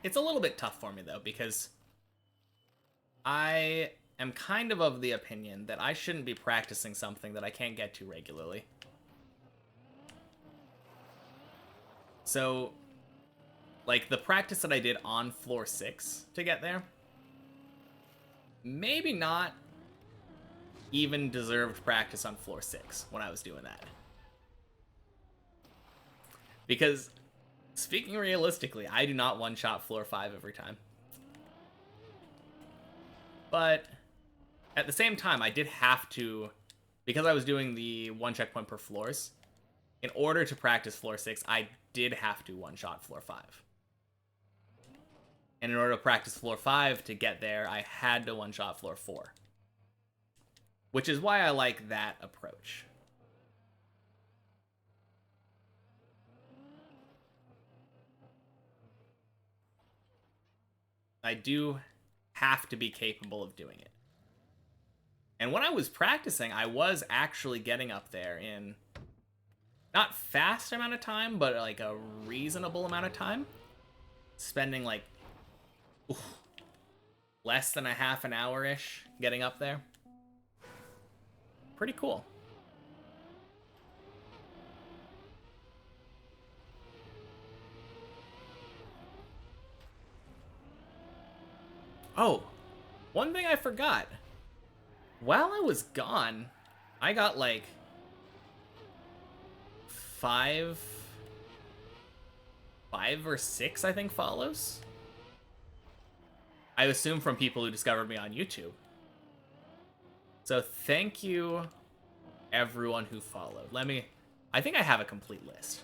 It's a little bit tough for me, though, because I am kind of the opinion that I shouldn't be practicing something that I can't get to regularly. So, like, the practice that I did on floor 6 to get there, maybe not even deserved practice on floor 6 when I was doing that. Because, speaking realistically, I do not one-shot floor 5 every time. But, at the same time, I did have to, because I was doing the one checkpoint per floors, in order to practice floor 6, I did have to one-shot floor 5. And in order to practice floor 5 to get there, I had to one-shot floor 4. Which is why I like that approach. I do have to be capable of doing it. And when I was practicing, I was actually getting up there in not fast amount of time, but like a reasonable amount of time. Spending like less than a half an hour-ish getting up there. Pretty cool. Oh, one thing I forgot. While I was gone, I got like 5 or 6, I think, follows. I assume from people who discovered me on YouTube. So thank you, everyone who followed. I think I have a complete list.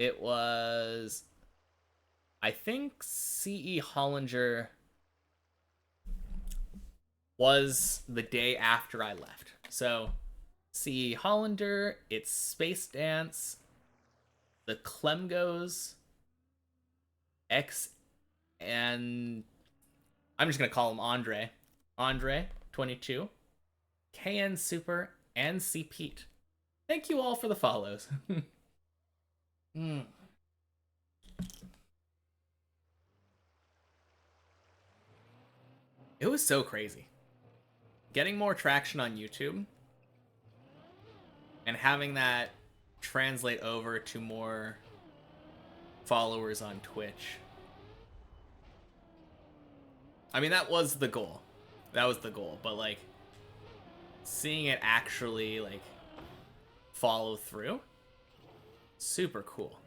It was, I think CE Hollinger was the day after I left. So CE Hollander, it's Space Dance, the Clemgos, X, and I'm just gonna call him Andre. Andre, 22, KN Super, and C Pete. Thank you all for the follows. mm. It was so crazy. Getting more traction on YouTube and having that translate over to more followers on Twitch. I mean, that was the goal. That was the goal. But, like, seeing it actually, like, follow through, super cool.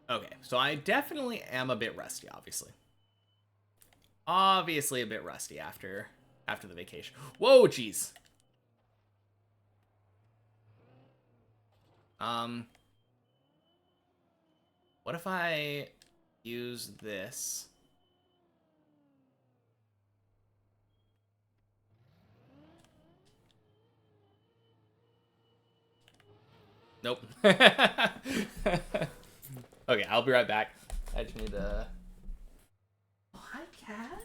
Okay, so I definitely am a bit rusty, obviously. Obviously a bit rusty after the vacation. Whoa, jeez. What if I use this? Nope. Okay, I'll be right back. I just need to... Oh, hi, cat.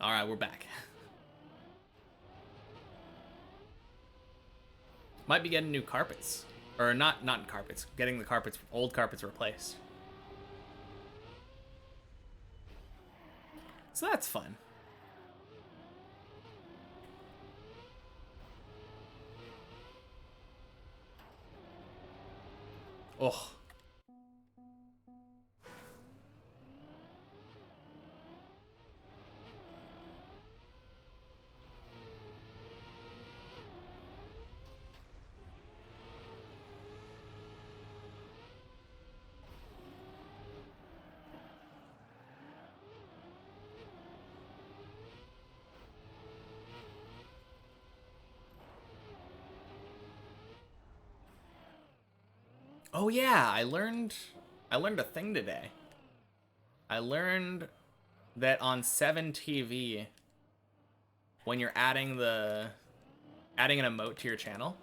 All right, we're back. Might be getting new carpets, or not carpets. Getting the old carpets replaced. So that's fun. Oh. Oh yeah, I learned a thing today. I learned that on 7TV, when you're adding an emote to your channel,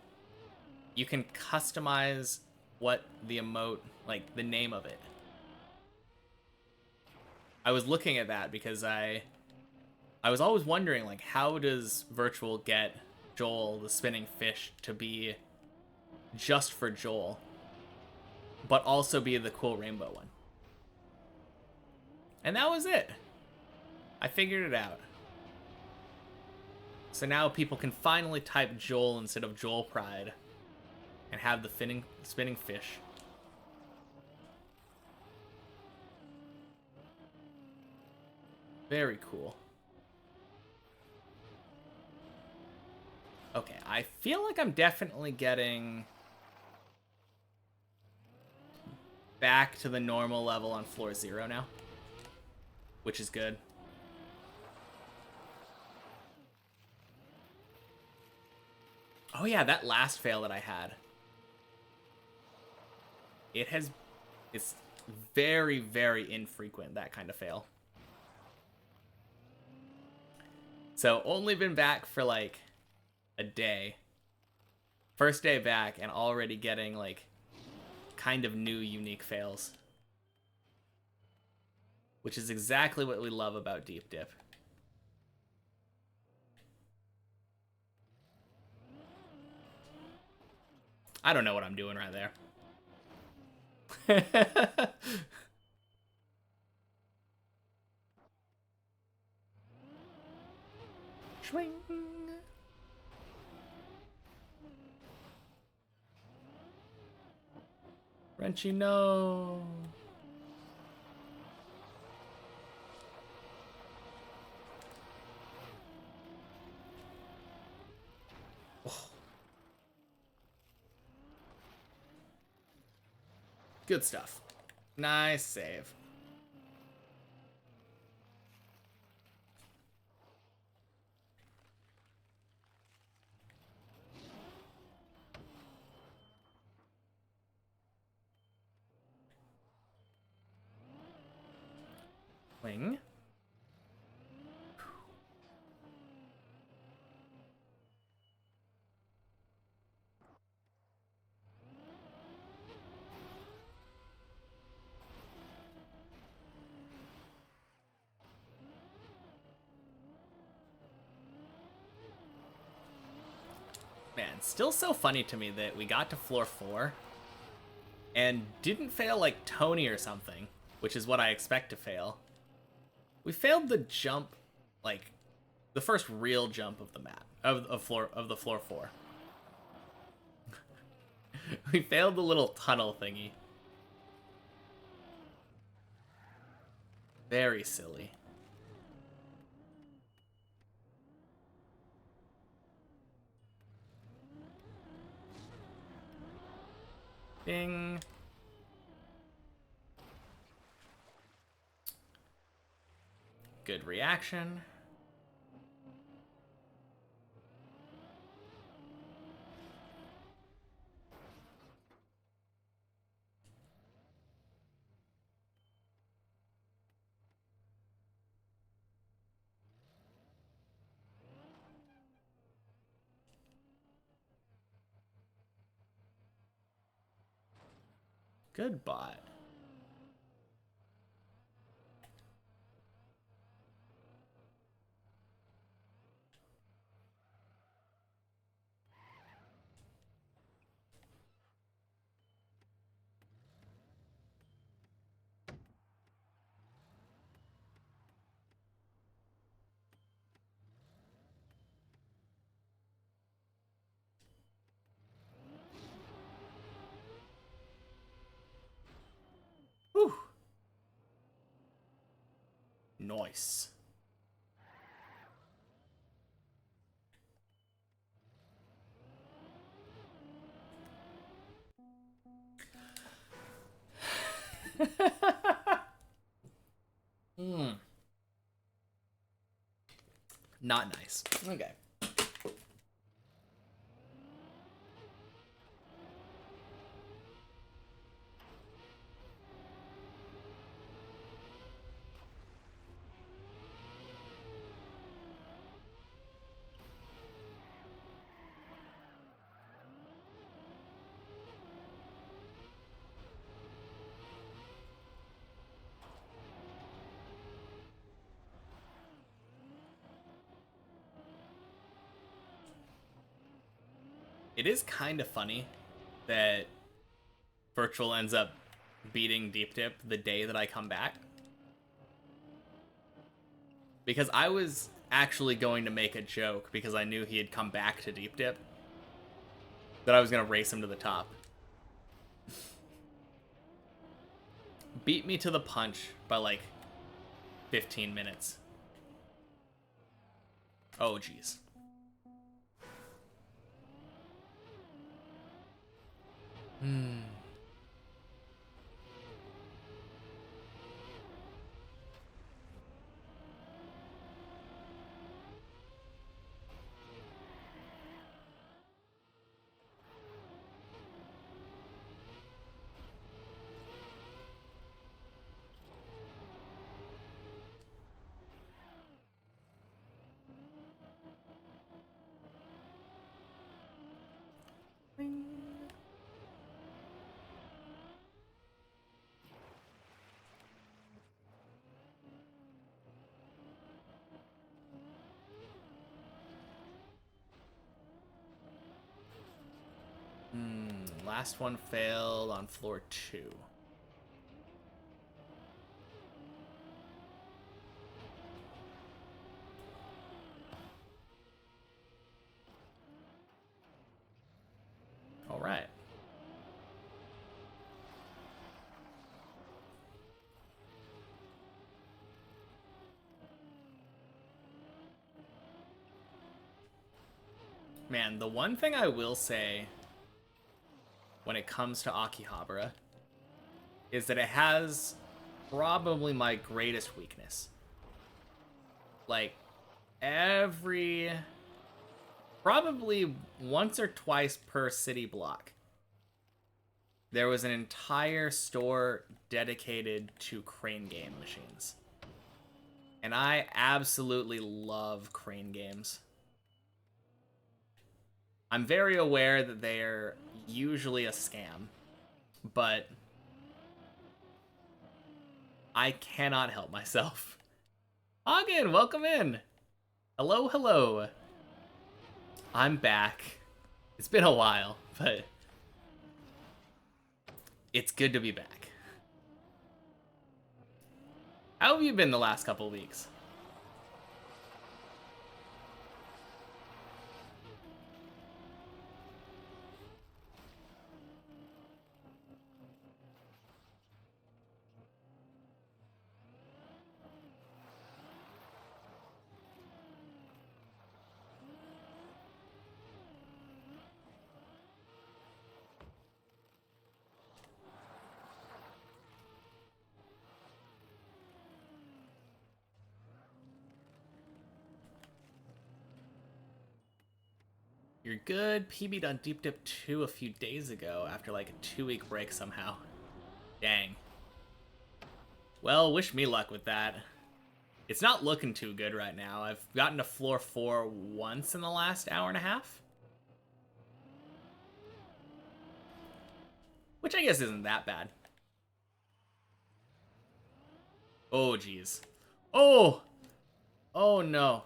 you can customize what the emote, like the name of it. I was looking at that because I was always wondering, like, how does Virtual get Joel the spinning fish to be just for Joel, but also be the cool rainbow one? And that was it. I figured it out. So now people can finally type Joel instead of Joel Pride and have the spinning fish. Very cool. Okay, I feel like I'm definitely getting back to the normal level on floor 0 now, which is good. Oh yeah, that last fail that I had. It's very, very infrequent, that kind of fail. So only been back for like a day. First day back and already getting like kind of new unique fails. Which is exactly what we love about Deep Dip. I don't know what I'm doing right there. Swing. Wrenchy, no. Oh. Good stuff. Nice save. Wing. Man, still so funny to me that we got to floor 4 and didn't fail like Tony or something, which is what I expect to fail. We failed the jump, like the first real jump of the map of the floor 4. We failed the little tunnel thingy. Very silly. Ding. Good reaction. Good bot. Whew. Nice. Not nice. Okay. It is kind of funny that Virtual ends up beating Deep Dip the day that I come back. Because I was actually going to make a joke because I knew he had come back to Deep Dip. That I was going to race him to the top. Beat me to the punch by like 15 minutes. Oh, jeez. Last one failed on floor 2. All right. Man, the one thing I will say when it comes to Akihabara is that it has probably my greatest weakness. Like, probably once or twice per city block, there was an entire store dedicated to crane game machines. And I absolutely love crane games. I'm very aware that they're usually a scam, but I cannot help myself. Hagen, welcome in. Hello, hello. I'm back. It's been a while, but it's good to be back. How have you been the last couple weeks? You're good. PB'd on Deep Dip 2 a few days ago after like a 2-week break somehow. Dang. Well, wish me luck with that. It's not looking too good right now. I've gotten to floor 4 once in the last hour and a half. Which I guess isn't that bad. Oh, jeez. Oh! Oh, no.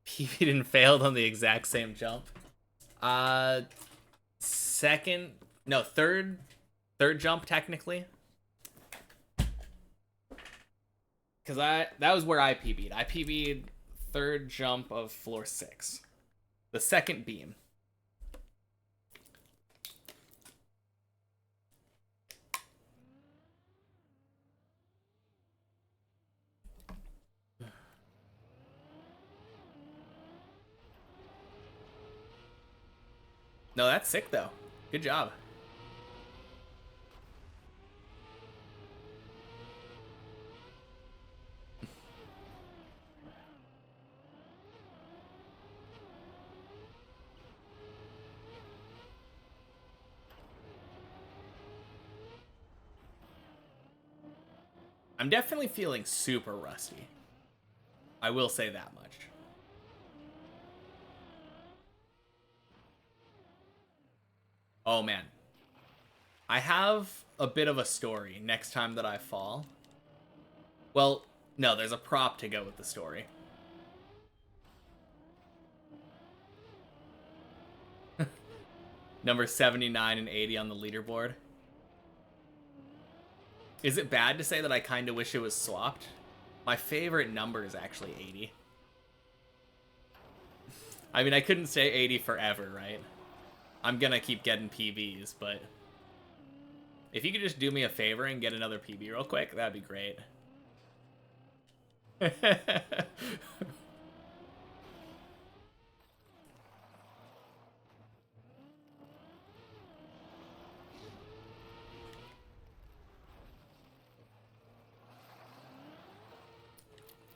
PV didn't failed on the exact same jump. Third jump technically. Cause that was where I PB'd. I PB'd third jump of floor 6. The second beam. No, that's sick though. Good job. I'm definitely feeling super rusty. I will say that much. Oh man. I have a bit of a story next time that I fall. Well, no, there's a prop to go with the story. Number 79 and 80 on the leaderboard. Is it bad to say that I kind of wish it was swapped? My favorite number is actually 80. I mean, I couldn't say 80 forever, right? I'm gonna keep getting PBs, but if you could just do me a favor and get another PB real quick, that'd be great.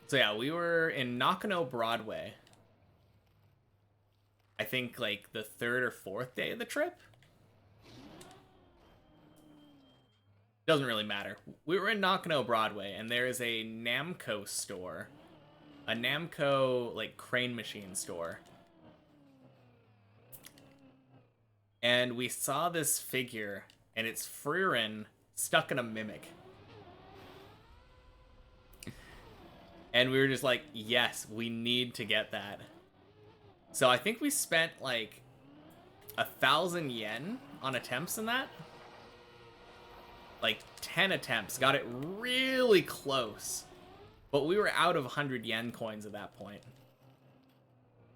So yeah, we were in Nakano Broadway. I think like the third or fourth day of the trip. Doesn't really matter. We were in Nakano Broadway, and there is a Namco store, a Namco like crane machine store, and we saw this figure, and it's Frieren stuck in a mimic, and we were just like, yes, we need to get that. So I think we spent like 1,000 yen on attempts in that. Like 10 attempts, got it really close, but we were out of 100 yen coins at that point.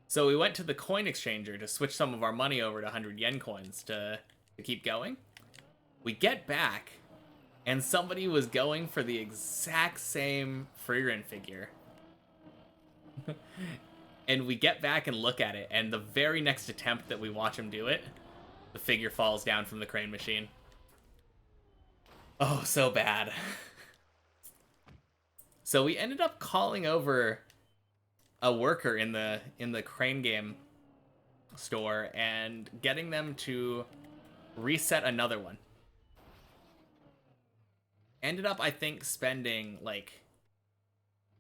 So we went to the coin exchanger to switch some of our money over to 100 yen coins to keep going. We get back, and somebody was going for the exact same Frieren figure. And we get back and look at it, and the very next attempt that we watch him do it, the figure falls down from the crane machine. Oh, so bad. So we ended up calling over a worker in the crane game store and getting them to reset another one. Ended up, I think, spending like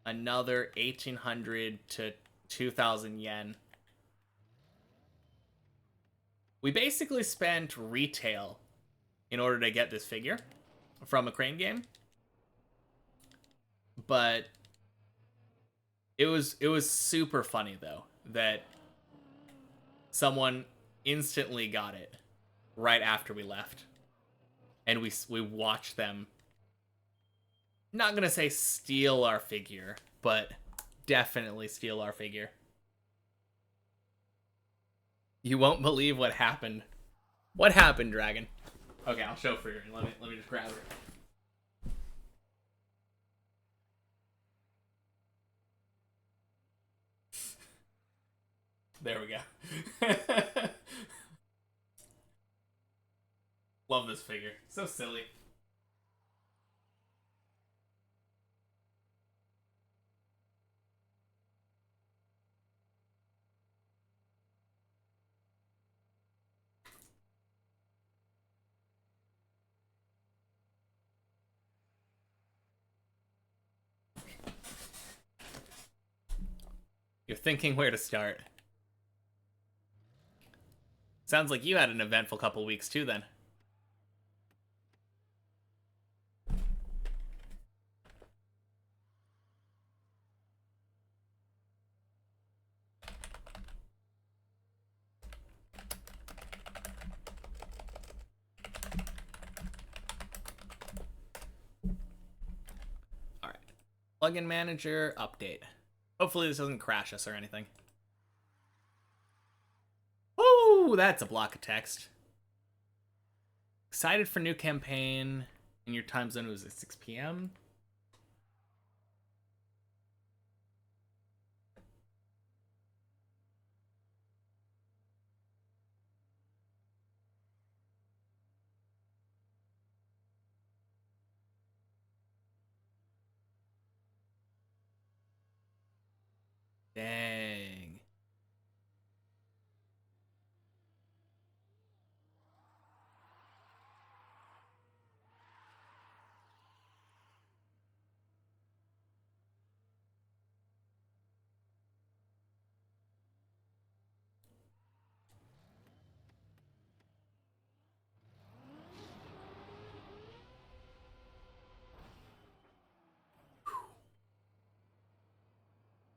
another 1,800 to 2,000 yen. We basically spent retail in order to get this figure from a crane game, but it was super funny though that someone instantly got it right after we left, and we watched them, not gonna say steal our figure, but definitely steal our figure. You won't believe what happened. What happened, Dragon? Okay, I'll show for you. Let me just grab it. There we go. Love this figure. So silly. You're thinking where to start. Sounds like you had an eventful couple weeks too then. Alright. Plugin manager update. Hopefully this doesn't crash us or anything. Woo! That's a block of text. Excited for new campaign. In your time zone, it was at 6 p.m. Dang.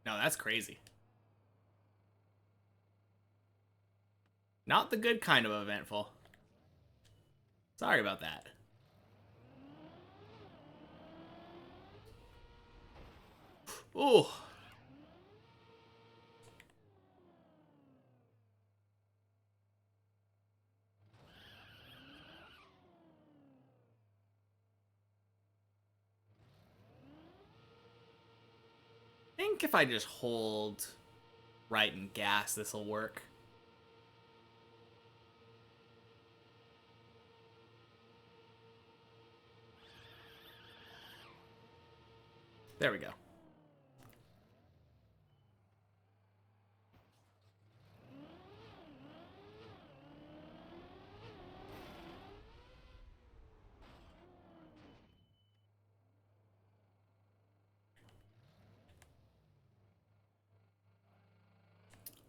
No, that's crazy. Not the good kind of eventful. Sorry about that. Ooh. I think if I just hold right and gas, this will work. There we go.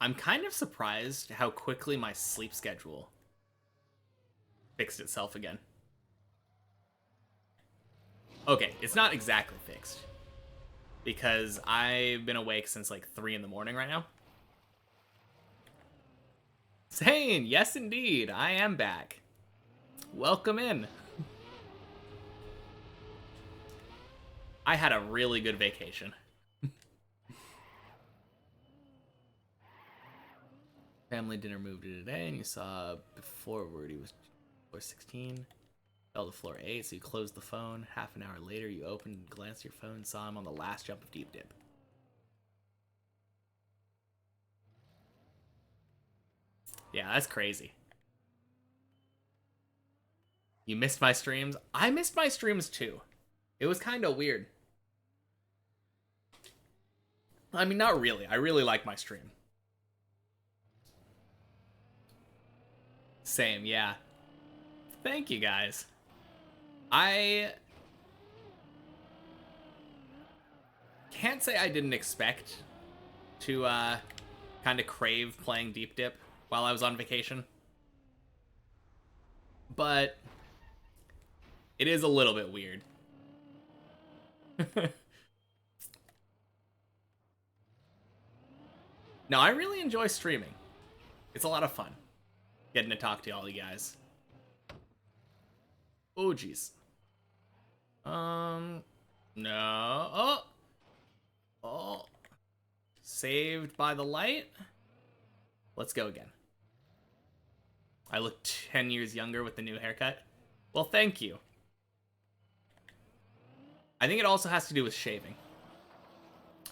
I'm kind of surprised how quickly my sleep schedule fixed itself again. Okay, it's not exactly fixed, because I've been awake since like 3 in the morning right now. Zane, yes indeed, I am back. Welcome in. I had a really good vacation. Family dinner moved to today, and you saw beforeward he was floor 16. Fell to floor 8, so you closed the phone. Half an hour later, you opened and glanced at your phone, saw him on the last jump of Deep Dip. Yeah, that's crazy. You missed my streams? I missed my streams too. It was kind of weird. I mean, not really. I really like my stream. Same, yeah. Thank you, guys. I can't say I didn't expect to kind of crave playing Deep Dip while I was on vacation. But it is a little bit weird. No, I really enjoy streaming. It's a lot of fun getting to talk to all you guys. Oh, jeez. No. Oh. Oh. Saved by the light. Let's go again. I look 10 years younger with the new haircut. Well, thank you. I think it also has to do with shaving.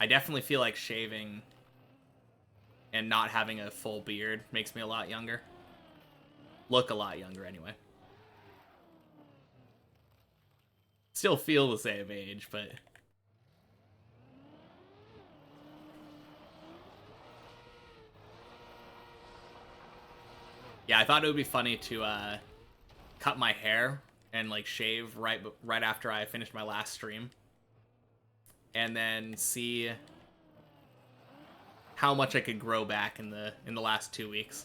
I definitely feel like shaving and not having a full beard makes me a lot younger. Look a lot younger, anyway. Still feel the same age, but... Yeah, I thought it would be funny to cut my hair and like shave right after I finished my last stream, and then see how much I could grow back in the last 2 weeks.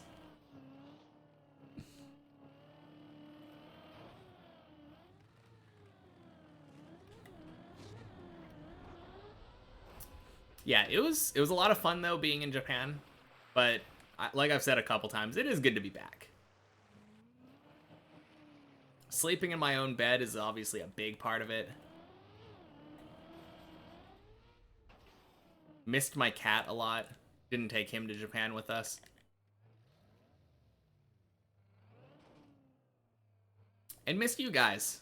Yeah, it was a lot of fun though being in Japan, but like I've said a couple times, it is good to be back. Sleeping in my own bed is obviously a big part of it. Missed my cat a lot. Didn't take him to Japan with us. And missed you guys.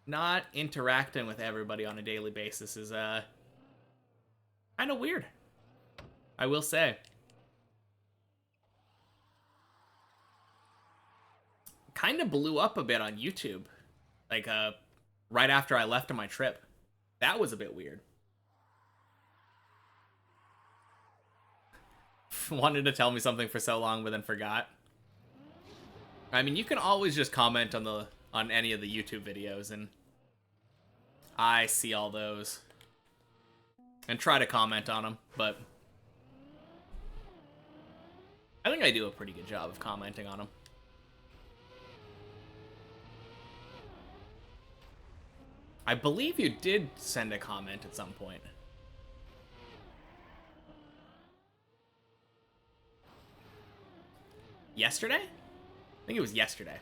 Not interacting with everybody on a daily basis is kind of weird, I will say. Kind of blew up a bit on YouTube, like right after I left on my trip. That was a bit weird. Wanted to tell me something for so long, but then forgot. I mean, you can always just comment on any of the YouTube videos, and I see all those and try to comment on them, but I think I do a pretty good job of commenting on them. I believe you did send a comment at some point. Yesterday? I think it was yesterday.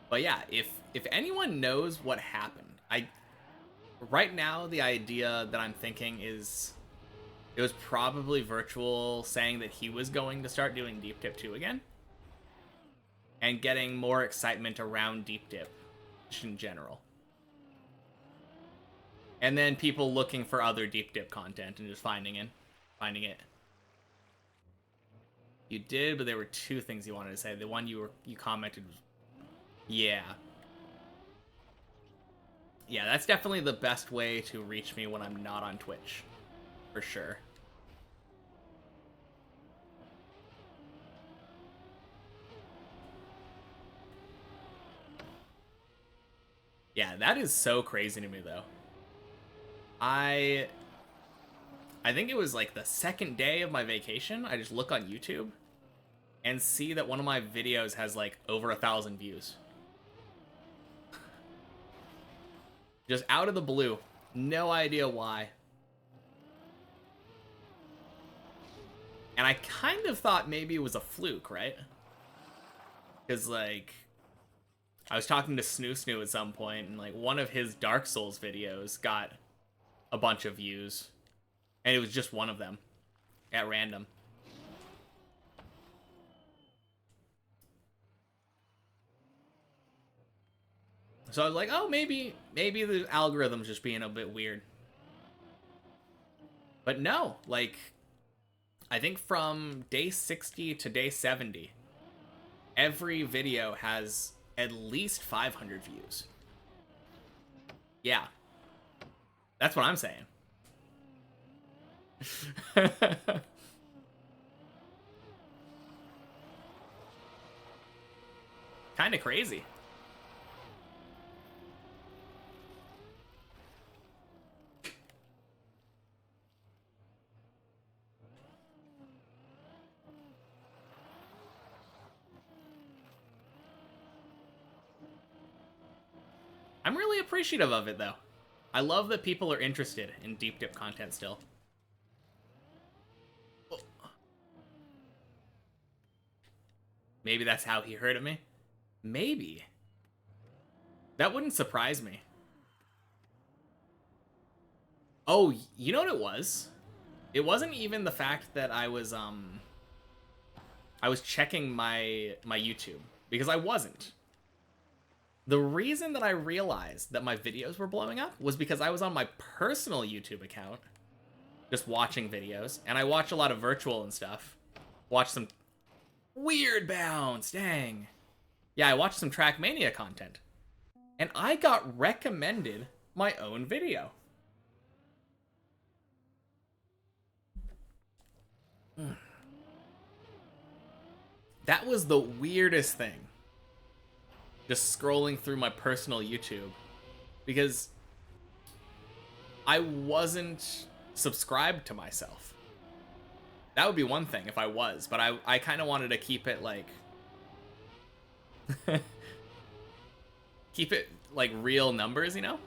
But yeah, if anyone knows what happened, I right now the idea that I'm thinking is it was probably Virtual saying that he was going to start doing Deep Dip 2 again and getting more excitement around Deep Dip in general. And then people looking for other Deep Dip content and just finding it. You did, but there were two things you wanted to say. The one you commented was, yeah. Yeah, that's definitely the best way to reach me when I'm not on Twitch. For sure. Yeah, that is so crazy to me, though. I think it was like the second day of my vacation. I just look on YouTube and see that one of my videos has like over 1,000 views. Just out of the blue. No idea why. And I kind of thought maybe it was a fluke, right? Because, like, I was talking to Snoo at some point, and, like, one of his Dark Souls videos got a bunch of views. And it was just one of them. At random. So I was like, oh, maybe the algorithm's just being a bit weird. But no, like, I think from day 60 to day 70, every video has at least 500 views. Yeah. That's what I'm saying. Kind of crazy. I'm really appreciative of it, though. I love that people are interested in Deep Dip content still. Maybe that's how he heard of me. Maybe. That wouldn't surprise me. Oh, you know what it was? It wasn't even the fact that I was checking my YouTube, because I wasn't. The reason that I realized that my videos were blowing up was because I was on my personal YouTube account just watching videos, and I watch a lot of Virtual and stuff. Watch some weird bounce, dang. Yeah, I watched some Trackmania content. And I got recommended my own video. That was the weirdest thing. Just scrolling through my personal YouTube. Because I wasn't subscribed to myself. That would be one thing if I was, but I kind of wanted to keep it like... keep it like real numbers, you know?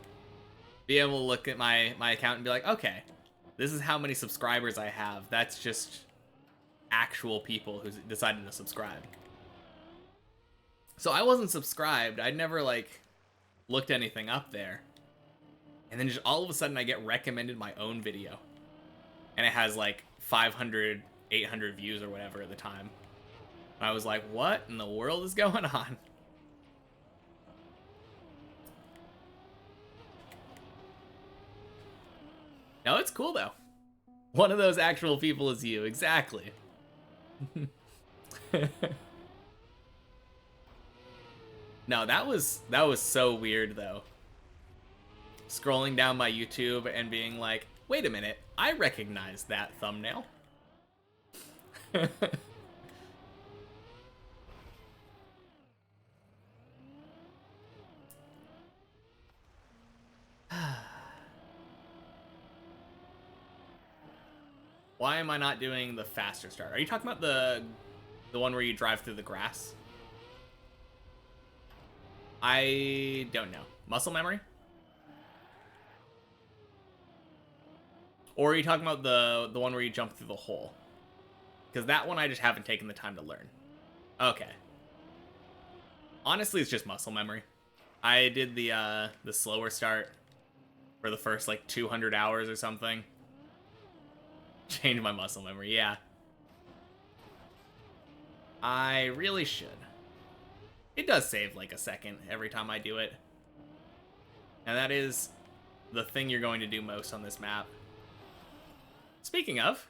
Be able to look at my account and be like, okay, this is how many subscribers I have. That's just actual people who decided to subscribe. So I wasn't subscribed. I'd never like looked anything up there. And then just all of a sudden I get recommended my own video. And it has like 500, 800 views or whatever at the time. And I was like, what in the world is going on? No, it's cool though. One of those actual people is you, exactly. No, that was so weird though. Scrolling down my YouTube and being like, wait a minute, I recognize that thumbnail. Why am I not doing the faster start? Are you talking about the one where you drive through the grass? I don't know. Muscle memory? Or are you talking about the one where you jump through the hole? Because that one I just haven't taken the time to learn. Okay. Honestly, it's just muscle memory. I did the slower start for the first like 200 hours or something. Changed my muscle memory, yeah. I really should. It does save like a second every time I do it. And that is the thing you're going to do most on this map. Speaking of...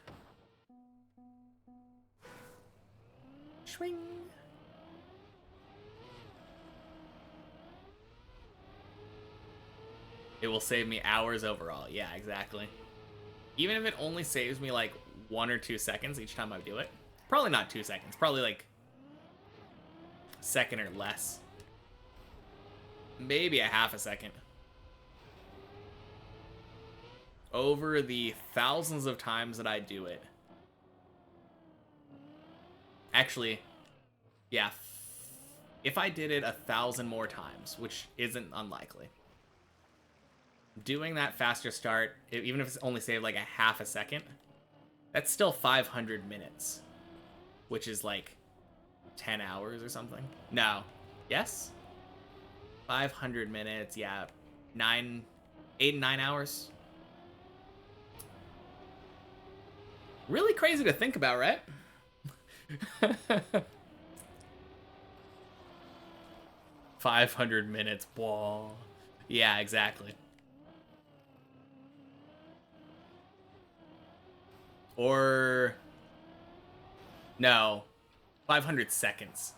Swing. It will save me hours overall. Yeah, exactly. Even if it only saves me like 1 or 2 seconds each time I do it. Probably not 2 seconds. Probably like a second or less. Maybe a half a second. Over the thousands of times that I do it. Actually, yeah. If I did it 1,000 more times, which isn't unlikely. Doing that faster start, even if it's only saved like a half a second, that's still 500 minutes. Which is like 10 hours or something. No. Yes? 500 minutes, yeah. 8 and 9 hours. Really crazy to think about, right? 500 minutes, whoa. Yeah, exactly. Or... No. 500 seconds.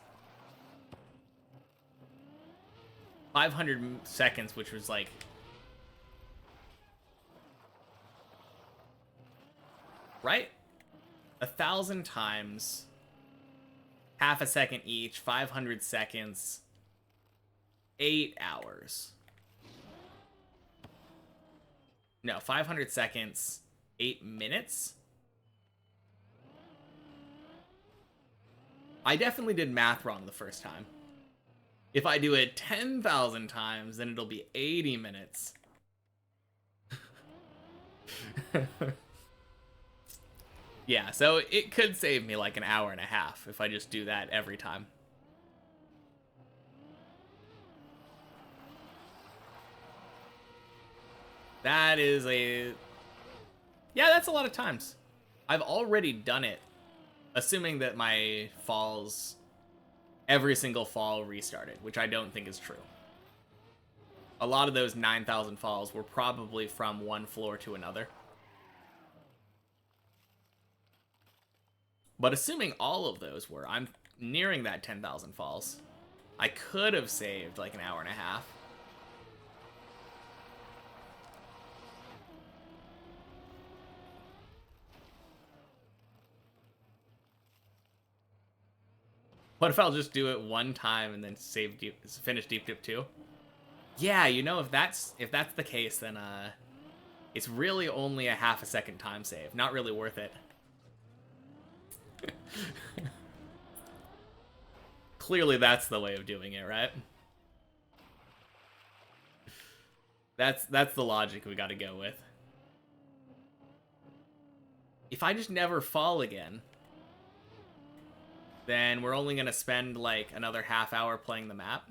500 seconds, which was like... Right? 1,000 times. Half a second each. 500 seconds. 8 hours. No, 500 seconds. 8 minutes? I definitely did math wrong the first time. If I do it 10,000 times, then it'll be 80 minutes. Yeah, so it could save me like an hour and a half if I just do that every time. That is a... Yeah, that's a lot of times. I've already done it, assuming that my falls, every single fall restarted, which I don't think is true. A lot of those 9,000 falls were probably from one floor to another. But assuming all of those were, I'm nearing that 10,000 falls. I could have saved like an hour and a half. What if I'll just do it one time and then finish Deep Dip 2? Yeah, you know, if that's the case, then it's really only a half a second time save. Not really worth it. Clearly that's the way of doing it, right? That's the logic we gotta go with. If I just never fall again, then we're only gonna spend like another half hour playing the map.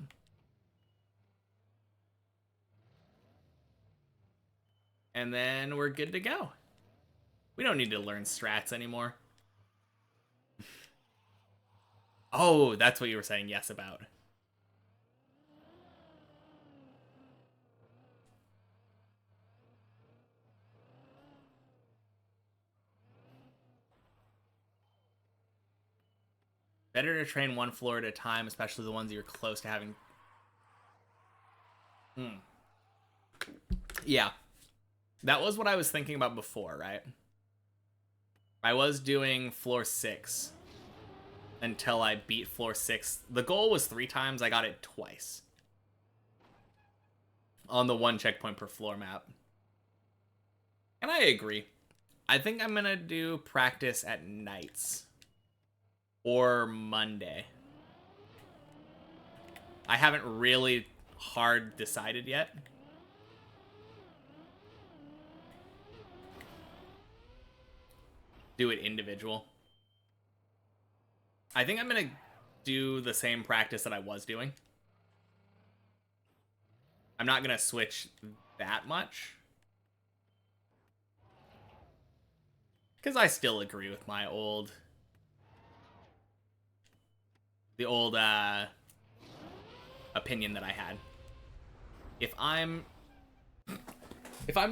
And then we're good to go. We don't need to learn strats anymore. Oh, that's what you were saying yes about. Better to train one floor at a time, especially the ones you're close to having. Yeah. That was what I was thinking about before, right? I was doing floor 6 until I beat floor 6. The goal was 3 times. I got it twice. On the 1 checkpoint per floor map. And I agree. I think I'm going to do practice at nights. Or Monday. I haven't really hard decided yet. Do it individual. I think I'm gonna do the same practice that I was doing. I'm not going to switch that much. Because I still agree with my the old opinion that I had. If I'm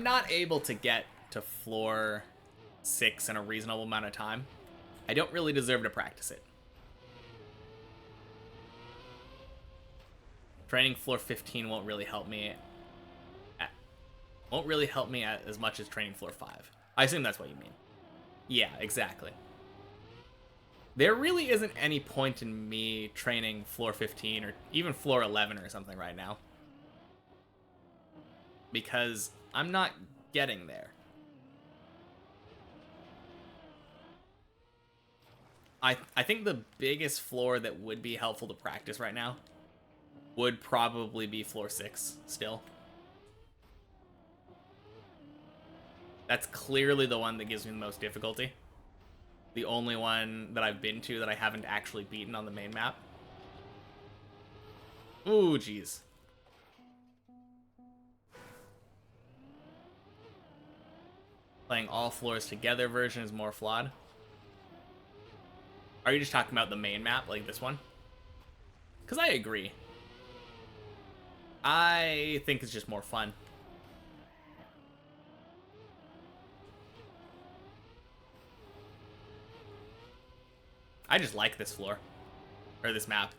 not able to get to floor 6 in a reasonable amount of time, I don't really deserve to practice it. Training floor 15 won't really help me as much as training floor 5. I assume that's what you mean. Yeah, exactly. There really isn't any point in me training floor 15 or even floor 11 or something right now. Because I'm not getting there. I think the biggest floor that would be helpful to practice right now would probably be floor 6 still. That's clearly the one that gives me the most difficulty. The only one that I've been to that I haven't actually beaten on the main map. Ooh, jeez. Playing all floors together version is more flawed. Are you just talking about the main map, like this one? Because I agree. I think it's just more fun. I just like this floor. Or this map.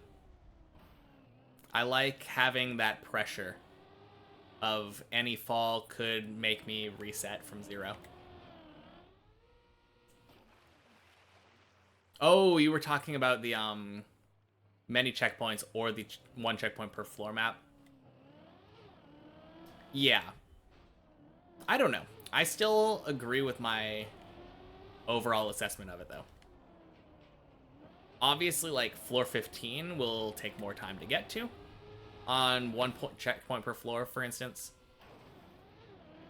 I like having that pressure of any fall could make me reset from 0. Oh, you were talking about the many checkpoints or the one checkpoint per floor map. Yeah. I don't know. I still agree with my overall assessment of it, though. Obviously, like, floor 15 will take more time to get to. On one checkpoint per floor, for instance.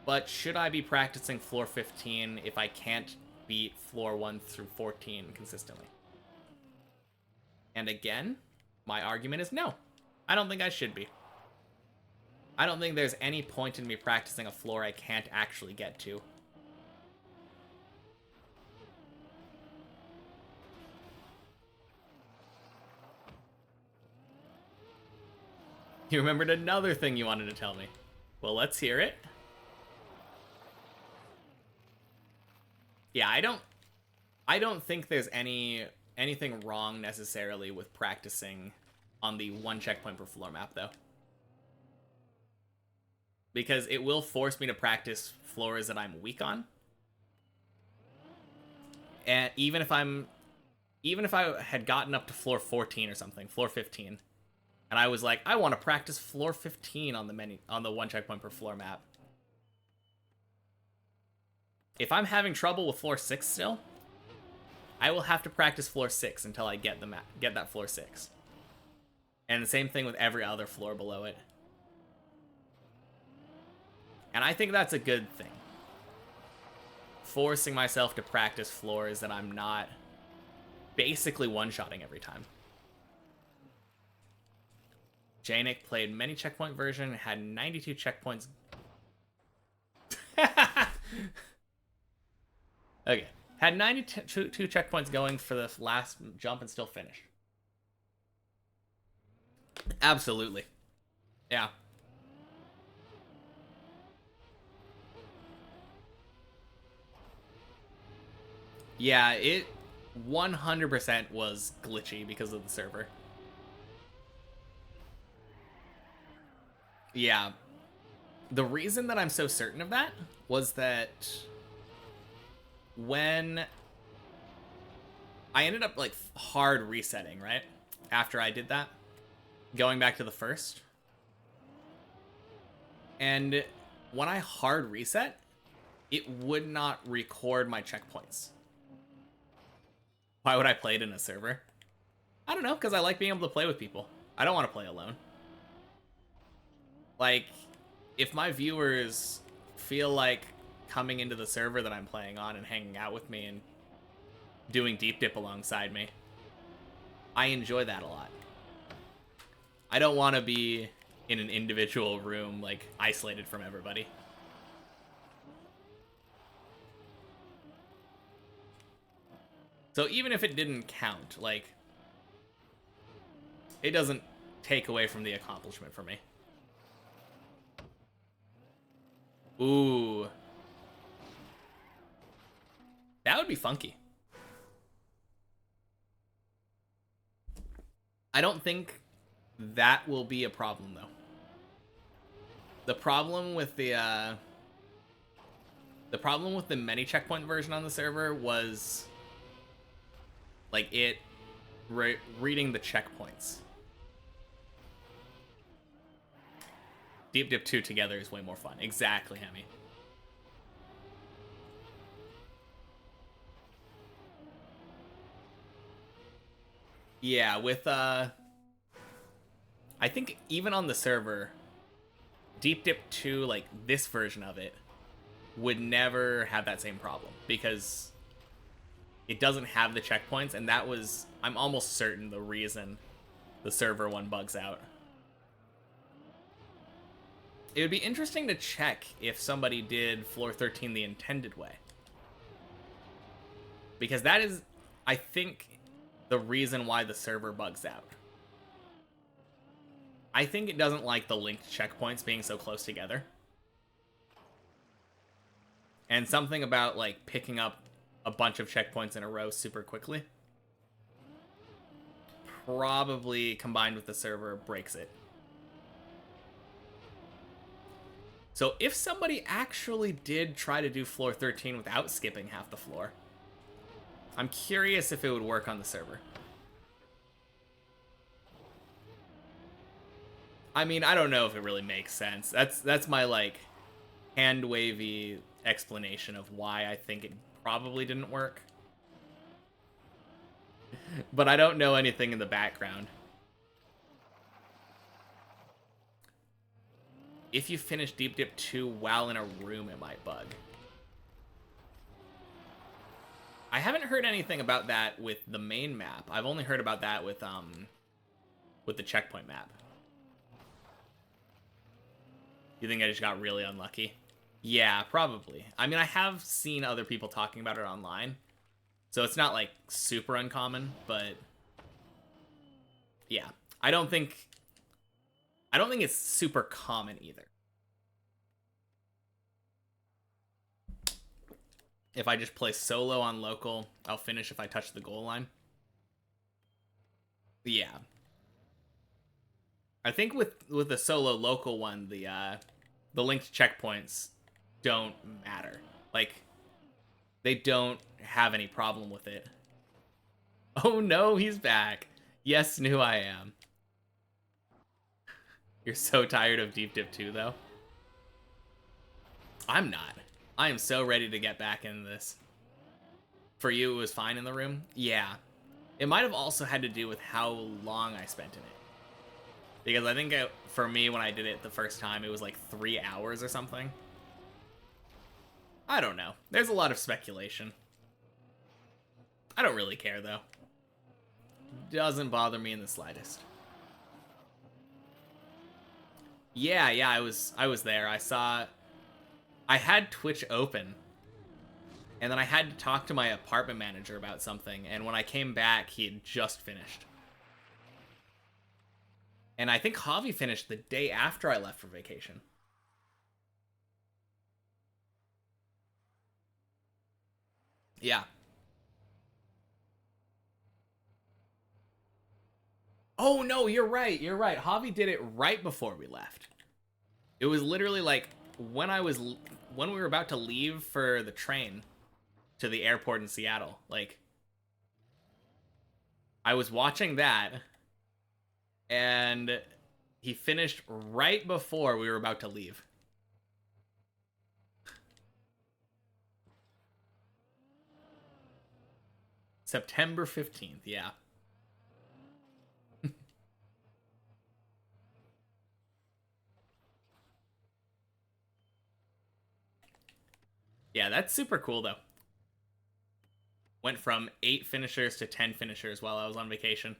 But should I be practicing floor 15 if I can't beat floor 1 through 14 consistently? And again, my argument is no. I don't think I should be. I don't think there's any point in me practicing a floor I can't actually get to. You remembered another thing you wanted to tell me. Well, let's hear it. Yeah, I don't think there's anything wrong necessarily with practicing on the one checkpoint per floor map, though. Because it will force me to practice floors that I'm weak on. And even if I had gotten up to floor 14 or something, floor 15, and I was like, I want to practice floor 15 on the one checkpoint per floor map. If I'm having trouble with floor 6 still, I will have to practice floor 6 until I get that floor 6. And the same thing with every other floor below it. And I think that's a good thing. Forcing myself to practice floors that I'm not basically one-shotting every time. Janik played many checkpoint version, had 92 checkpoints. Okay. Had 92 checkpoints going for the last jump and still finished. Absolutely. Yeah. Yeah, it 100% was glitchy because of the server. Yeah. The reason that I'm so certain of that was that when I ended up like hard resetting, right? After I did that, going back to the first. And when I hard reset, it would not record my checkpoints. Why would I play it in a server? I don't know, because I like being able to play with people. I don't want to play alone. Like, if my viewers feel like coming into the server that I'm playing on and hanging out with me and doing deep dip alongside me, I enjoy that a lot. I don't want to be in an individual room, like, isolated from everybody. So even if it didn't count, like, it doesn't take away from the accomplishment for me. Ooh. That would be funky. I don't think that will be a problem, though. The problem with the many checkpoint version on the server was, like, it reading the checkpoints. Deep Dip 2 together is way more fun. Exactly, Hemi. Yeah, with, I think even on the server, Deep Dip 2, like, this version of it, would never have that same problem, because it doesn't have the checkpoints, and that was, I'm almost certain, the reason the server one bugs out. It would be interesting to check if somebody did Floor 13 the intended way. Because that is, I think, the reason why the server bugs out. I think it doesn't like the linked checkpoints being so close together. And something about, like, picking up a bunch of checkpoints in a row super quickly probably, combined with the server, breaks it. So if somebody actually did try to do Floor 13 without skipping half the floor, I'm curious if it would work on the server. I mean, I don't know if it really makes sense. That's my, like, hand-wavy explanation of why I think it probably didn't work. But I don't know anything in the background. If you finish Deep Dip 2 while in a room, it might bug. I haven't heard anything about that with the main map. I've only heard about that with the checkpoint map. You think I just got really unlucky? Yeah, probably. I mean, I have seen other people talking about it online, so it's not, like, super uncommon, but yeah. I don't think it's super common either. If I just play solo on local, I'll finish if I touch the goal line. Yeah. I think with the solo local one, the linked checkpoints don't matter. Like, they don't have any problem with it. Oh no, he's back. Yes, knew I am. You're so tired of Deep Dip 2, though. I'm not. I am so ready to get back into this. For you, it was fine in the room? Yeah. It might have also had to do with how long I spent in it. Because I think for me, when I did it the first time, it was like 3 hours or something. I don't know. There's a lot of speculation. I don't really care, though. Doesn't bother me in the slightest. Yeah, I was there. I had Twitch open, and then I had to talk to my apartment manager about something, and when I came back, he had just finished. And I think Javi finished the day after I left for vacation. Yeah. Oh, no, you're right. Javi did it right before we left. It was literally like when we were about to leave for the train to the airport in Seattle. Like, I was watching that, and he finished right before we were about to leave. September 15th, yeah. Yeah, that's super cool, though. Went from 8 finishers to 10 finishers while I was on vacation.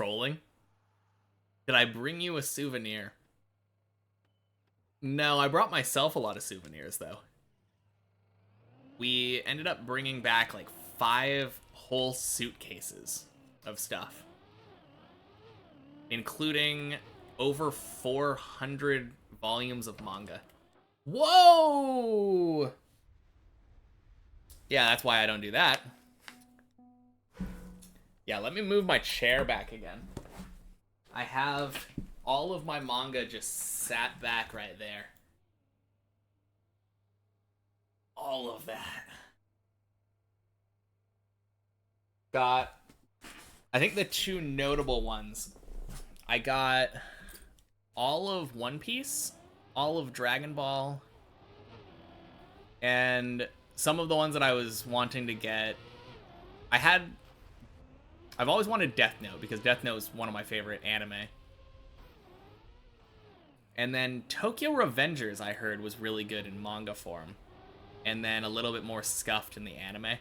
trolling? Did I bring you a souvenir? No, I brought myself a lot of souvenirs, though. We ended up bringing back like 5 whole suitcases of stuff, including over 400 volumes of manga. Whoa! Yeah, that's why I don't do that. Yeah, let me move my chair back again. I have all of my manga just sat back right there. All of that. Got, I think the 2 notable ones. I got all of One Piece, all of Dragon Ball, and some of the ones that I was wanting to get. I've always wanted Death Note because Death Note is one of my favorite anime. And then Tokyo Revengers, I heard, was really good in manga form. And then a little bit more scuffed in the anime.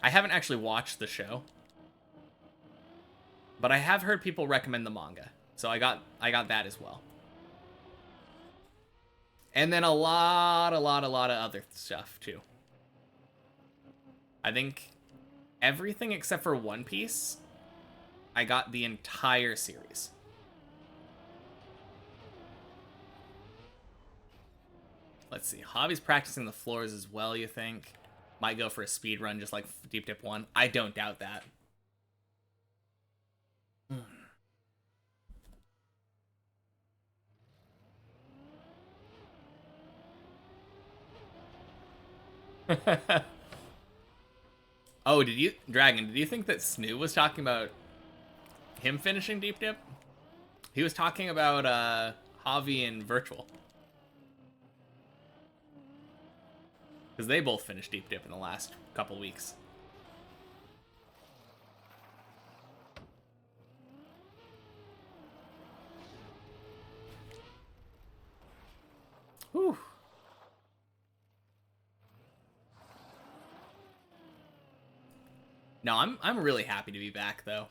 I haven't actually watched the show, but I have heard people recommend the manga. So I got that as well. And then a lot of other stuff too. I think everything except for One Piece, I got the entire series. Let's see. Hobby's practicing the floors as well, you think? Might go for a speed run just like Deep Dip 1. I don't doubt that. Oh, Dragon, did you think that Snoo was talking about him finishing Deep Dip? He was talking about Javi and Virtual. Because they both finished Deep Dip in the last couple weeks. Whew. No, I'm really happy to be back though.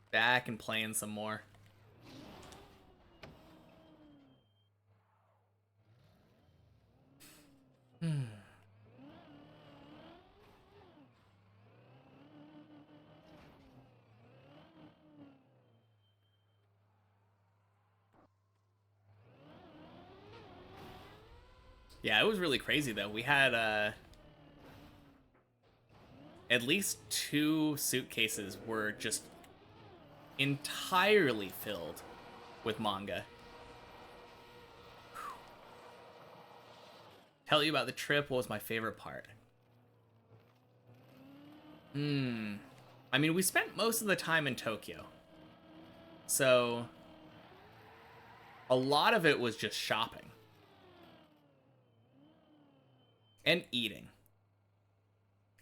Back and playing some more. Yeah, it was really crazy though. We had at least 2 suitcases were just entirely filled with manga. Tell you about the trip. What was my favorite part? I mean, we spent most of the time in Tokyo. So a lot of it was just shopping. And eating.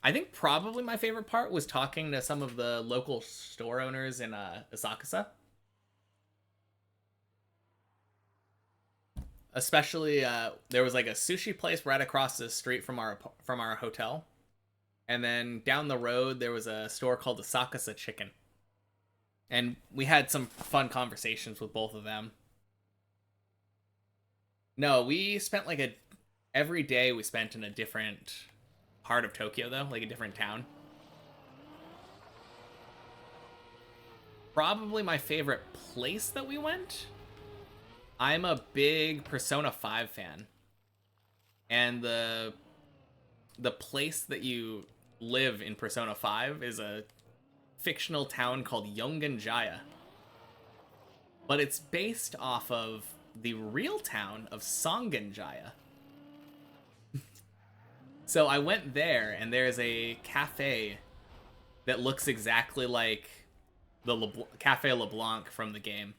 I think probably my favorite part was talking to some of the local store owners in Asakusa. Especially, there was like a sushi place right across the street from our hotel. And then down the road, there was a store called Asakusa Chicken. And we had some fun conversations with both of them. No, we spent like every day we spent in a different part of Tokyo, though, like a different town. Probably my favorite place that we went. I'm a big Persona 5 fan. And the place that you live in Persona 5 is a fictional town called Yongan-Jaya. But it's based off of the real town of Sangan-Jaya. So I went there, and there's a cafe that looks exactly like the Cafe LeBlanc from the game.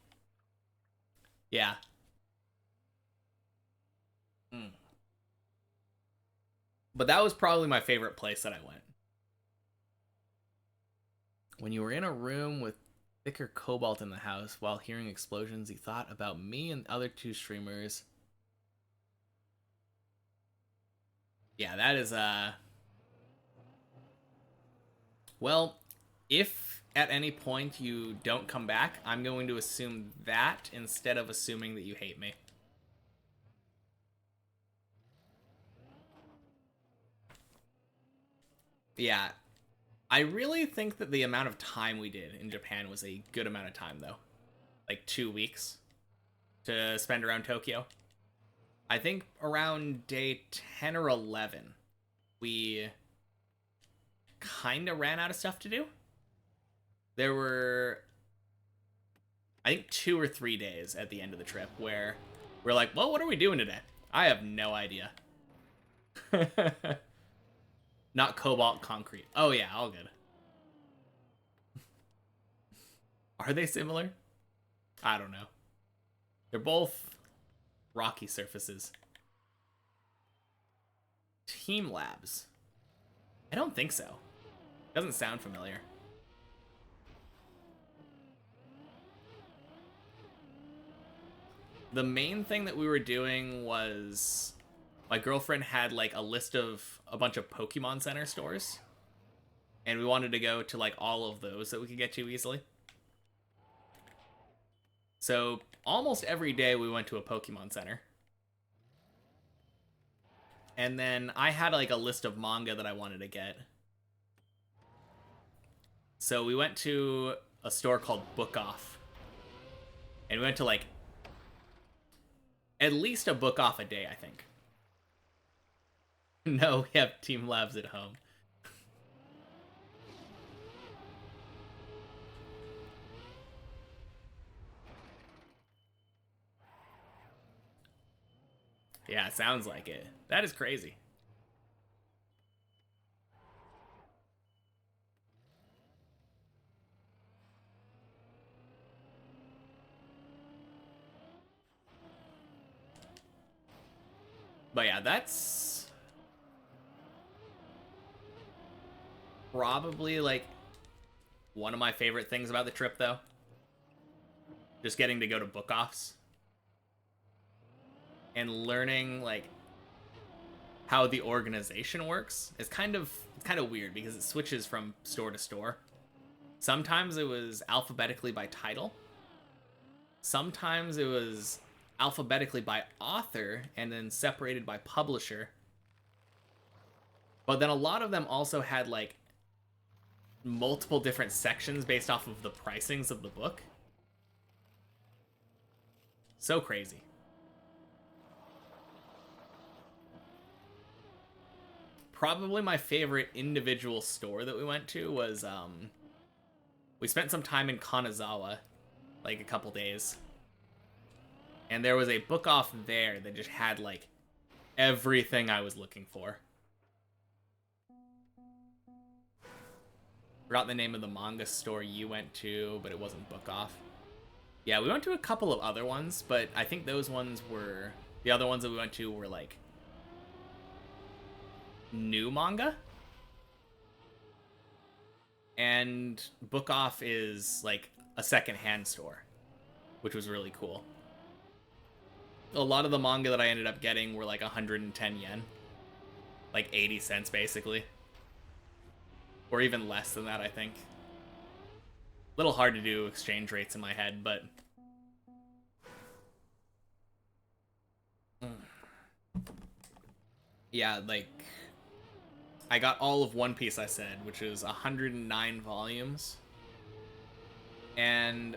Yeah. But that was probably my favorite place that I went. When you were in a room with thicker cobalt in the house while hearing explosions, you thought about me and the other 2 streamers. Yeah, that is Well, if at any point you don't come back, I'm going to assume that instead of assuming that you hate me. Yeah, I really think that the amount of time we did in Japan was a good amount of time, though. Like 2 weeks to spend around Tokyo. I think around day 10 or 11, we kind of ran out of stuff to do. There were, I think, 2 or 3 days at the end of the trip where we're like, well, what are we doing today? I have no idea. Not cobalt concrete. Oh, yeah, all good. Are they similar? I don't know. They're both rocky surfaces. Team Labs. I don't think so. Doesn't sound familiar. The main thing that we were doing was my girlfriend had like a list of a bunch of Pokemon Center stores. And we wanted to go to like all of those that we could get to easily. So almost every day we went to a Pokemon Center. And then I had like a list of manga that I wanted to get. So we went to a store called Book Off. And we went to like at least a book off a day, I think. No, we have Team Labs at home. Yeah, sounds like it. That is crazy. But yeah, that's probably like one of my favorite things about the trip, though. Just getting to go to book offs and learning like how the organization works. It's kind of weird because it switches from store to store. Sometimes it was alphabetically by title. Sometimes it was alphabetically by author and then separated by publisher. But then a lot of them also had like multiple different sections based off of the pricings of the book. So crazy. Probably my favorite individual store that we went to was we spent some time in Kanazawa, like a couple days. And there was a book off there that just had like everything I was looking for. Forgot the name of the manga store you went to, but it wasn't book off. Yeah, we went to a couple of other ones, but I think those ones were... The other ones that we went to were like new manga. And book off is like a secondhand store, which was really cool. A lot of the manga that I ended up getting were like 110 yen. Like 80 cents, basically. Or even less than that, I think. A little hard to do exchange rates in my head, but... Yeah, like... I got all of One Piece, I said, which is 109 volumes. And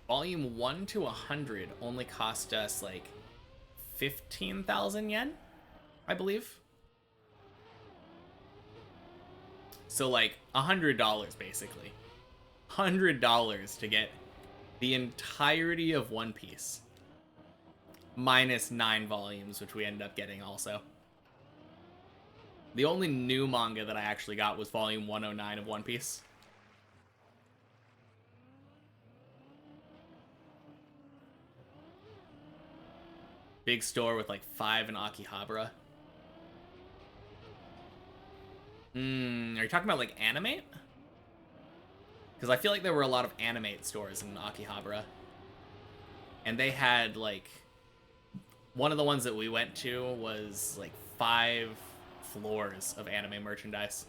volume 1 to 100 only cost us like 15,000 yen, I believe. So like $100 basically. $100 to get the entirety of One Piece. Minus 9 volumes, which we ended up getting also. The only new manga that I actually got was volume 109 of One Piece. Big store with like 5 in Akihabara. Are you talking about like Animate? Because I feel like there were a lot of Animate stores in Akihabara. And they had like... One of the ones that we went to was like 5 floors of anime merchandise.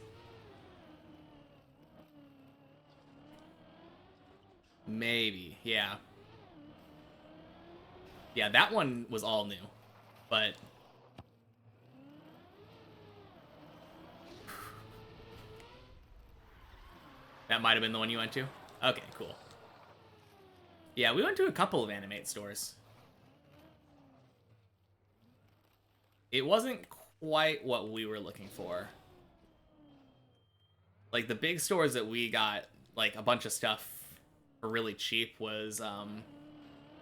Maybe, yeah. Yeah, that one was all new, but that might have been the one you went to. Okay, cool. Yeah, we went to a couple of Animate stores. It wasn't quite what we were looking for. Like, the big stores that we got, like, a bunch of stuff for really cheap was,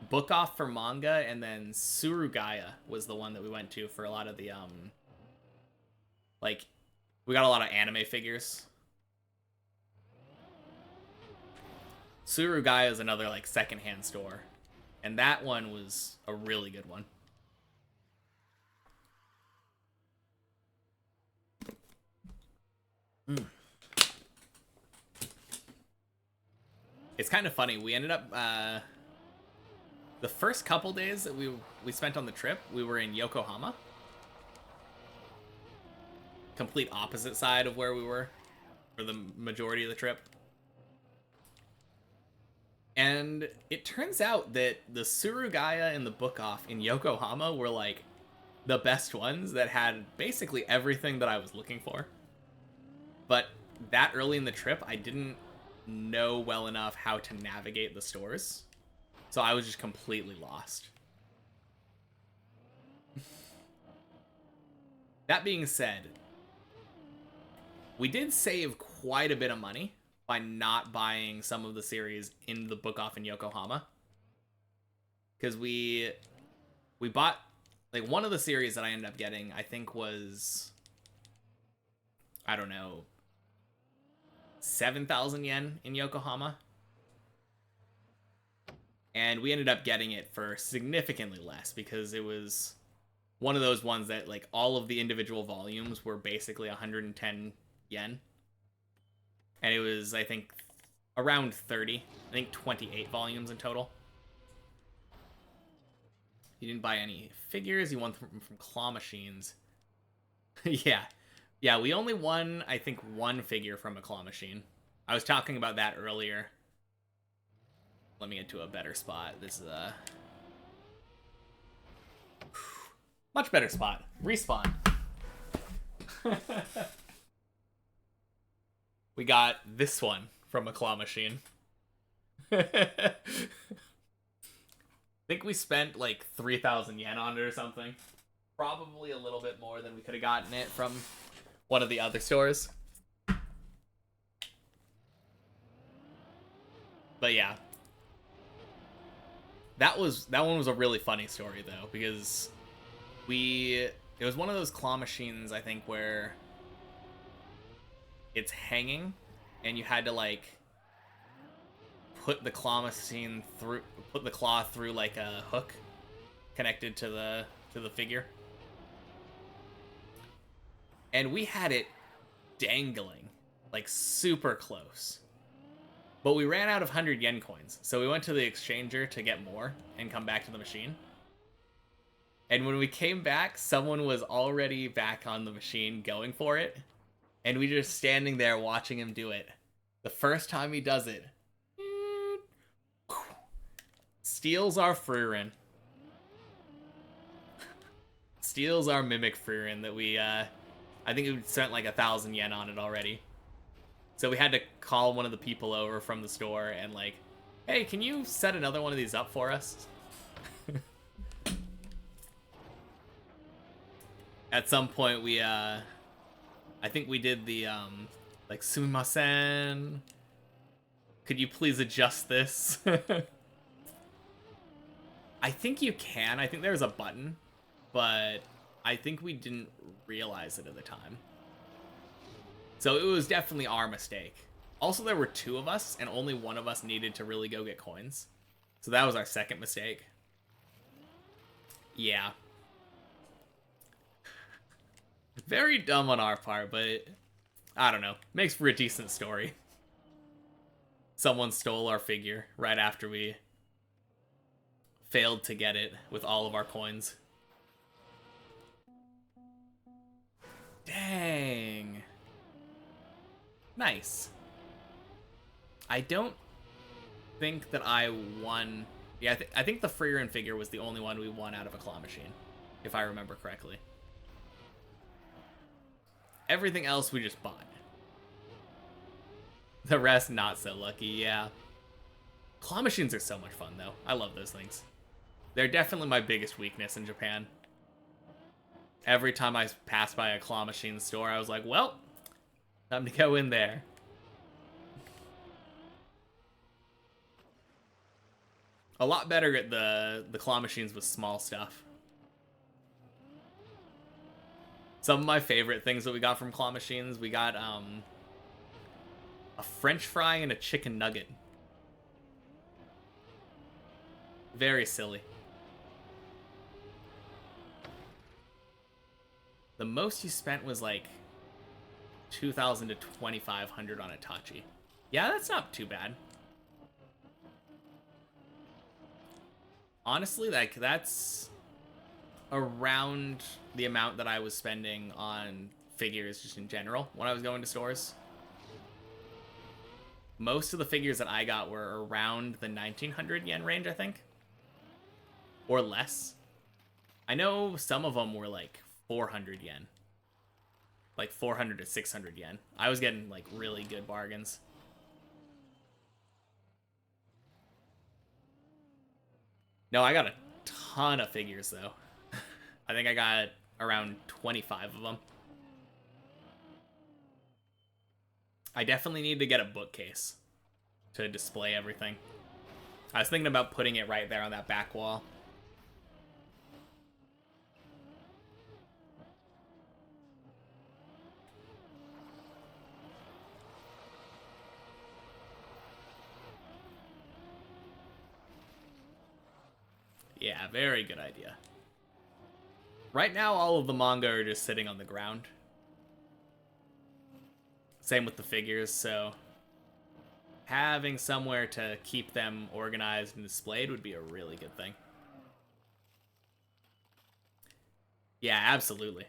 Book Off for manga, and then Surugaya was the one that we went to for a lot of the, like, we got a lot of anime figures. Surugaya is another, like, secondhand store. And that one was a really good one. Mm. It's kind of funny. We ended up, the first couple days that we spent on the trip, we were in Yokohama. Complete opposite side of where we were for the majority of the trip. And it turns out that the Surugaya and the Book Off in Yokohama were like the best ones that had basically everything that I was looking for. But that early in the trip, I didn't know well enough how to navigate the stores. So I was just completely lost. That being said, we did save quite a bit of money by not buying some of the series in the Book Off in Yokohama. Because we bought, like, one of the series that I ended up getting, I think was, I don't know, 7,000 yen in Yokohama. And we ended up getting it for significantly less because it was one of those ones that, like, all of the individual volumes were basically 110 yen. And it was, I think, around 30. I think 28 volumes in total. You didn't buy any figures. You won from claw machines. Yeah. Yeah, we only won, I think, one figure from a claw machine. I was talking about that earlier. Let me get to a better spot. This is a much better spot. Respawn. We got this one from a claw machine. I think we spent like 3,000 yen on it or something. Probably a little bit more than we could have gotten it from one of the other stores. But yeah. That one was a really funny story though, because it was one of those claw machines, I think, where it's hanging and you had to like put the claw through like a hook connected to the figure. And we had it dangling like super close. But we ran out of 100 yen coins, so we went to the exchanger to get more and come back to the machine. And when we came back, someone was already back on the machine going for it, and we were just standing there watching him do it. The first time he does it, steals our Frurin. Steals our Mimic Frurin that we, I think we spent like 1,000 yen on it already. So we had to call one of the people over from the store and like, hey, can you set another one of these up for us? At some point we, I think we did the, like, sumimasen, could you please adjust this? I think you can. I think there's a button, but I think we didn't realize it at the time. So it was definitely our mistake. Also, there were two of us, and only one of us needed to really go get coins. So that was our second mistake. Yeah. Very dumb on our part, but I don't know. Makes for a decent story. Someone stole our figure right after we failed to get it with all of our coins. Dang. Nice. I don't think that I won. Yeah, I think the Freerin figure was the only one we won out of a claw machine, if I remember correctly. Everything else we just bought. The rest not so lucky, yeah. Claw machines are so much fun, though. I love those things. They're definitely my biggest weakness in Japan. Every time I passed by a claw machine store, I was like, well, time to go in there. A lot better at the claw machines with small stuff. Some of my favorite things that we got from claw machines, we got a French fry and a chicken nugget. Very silly. The most you spent was like 2,000 to 2,500 on a Tachi. Yeah, that's not too bad. Honestly, like that's around the amount that I was spending on figures just in general when I was going to stores. Most of the figures that I got were around the 1,900 yen range, I think. Or less. I know some of them were like 400 yen. Like 400 to 600 yen. I was getting like really good bargains. No, I got a ton of figures though. I think I got around 25 of them. I definitely need to get a bookcase to display everything. I was thinking about putting it right there on that back wall. Yeah, very good idea. Right now, all of the manga are just sitting on the ground. Same with the figures, so having somewhere to keep them organized and displayed would be a really good thing. Yeah, absolutely.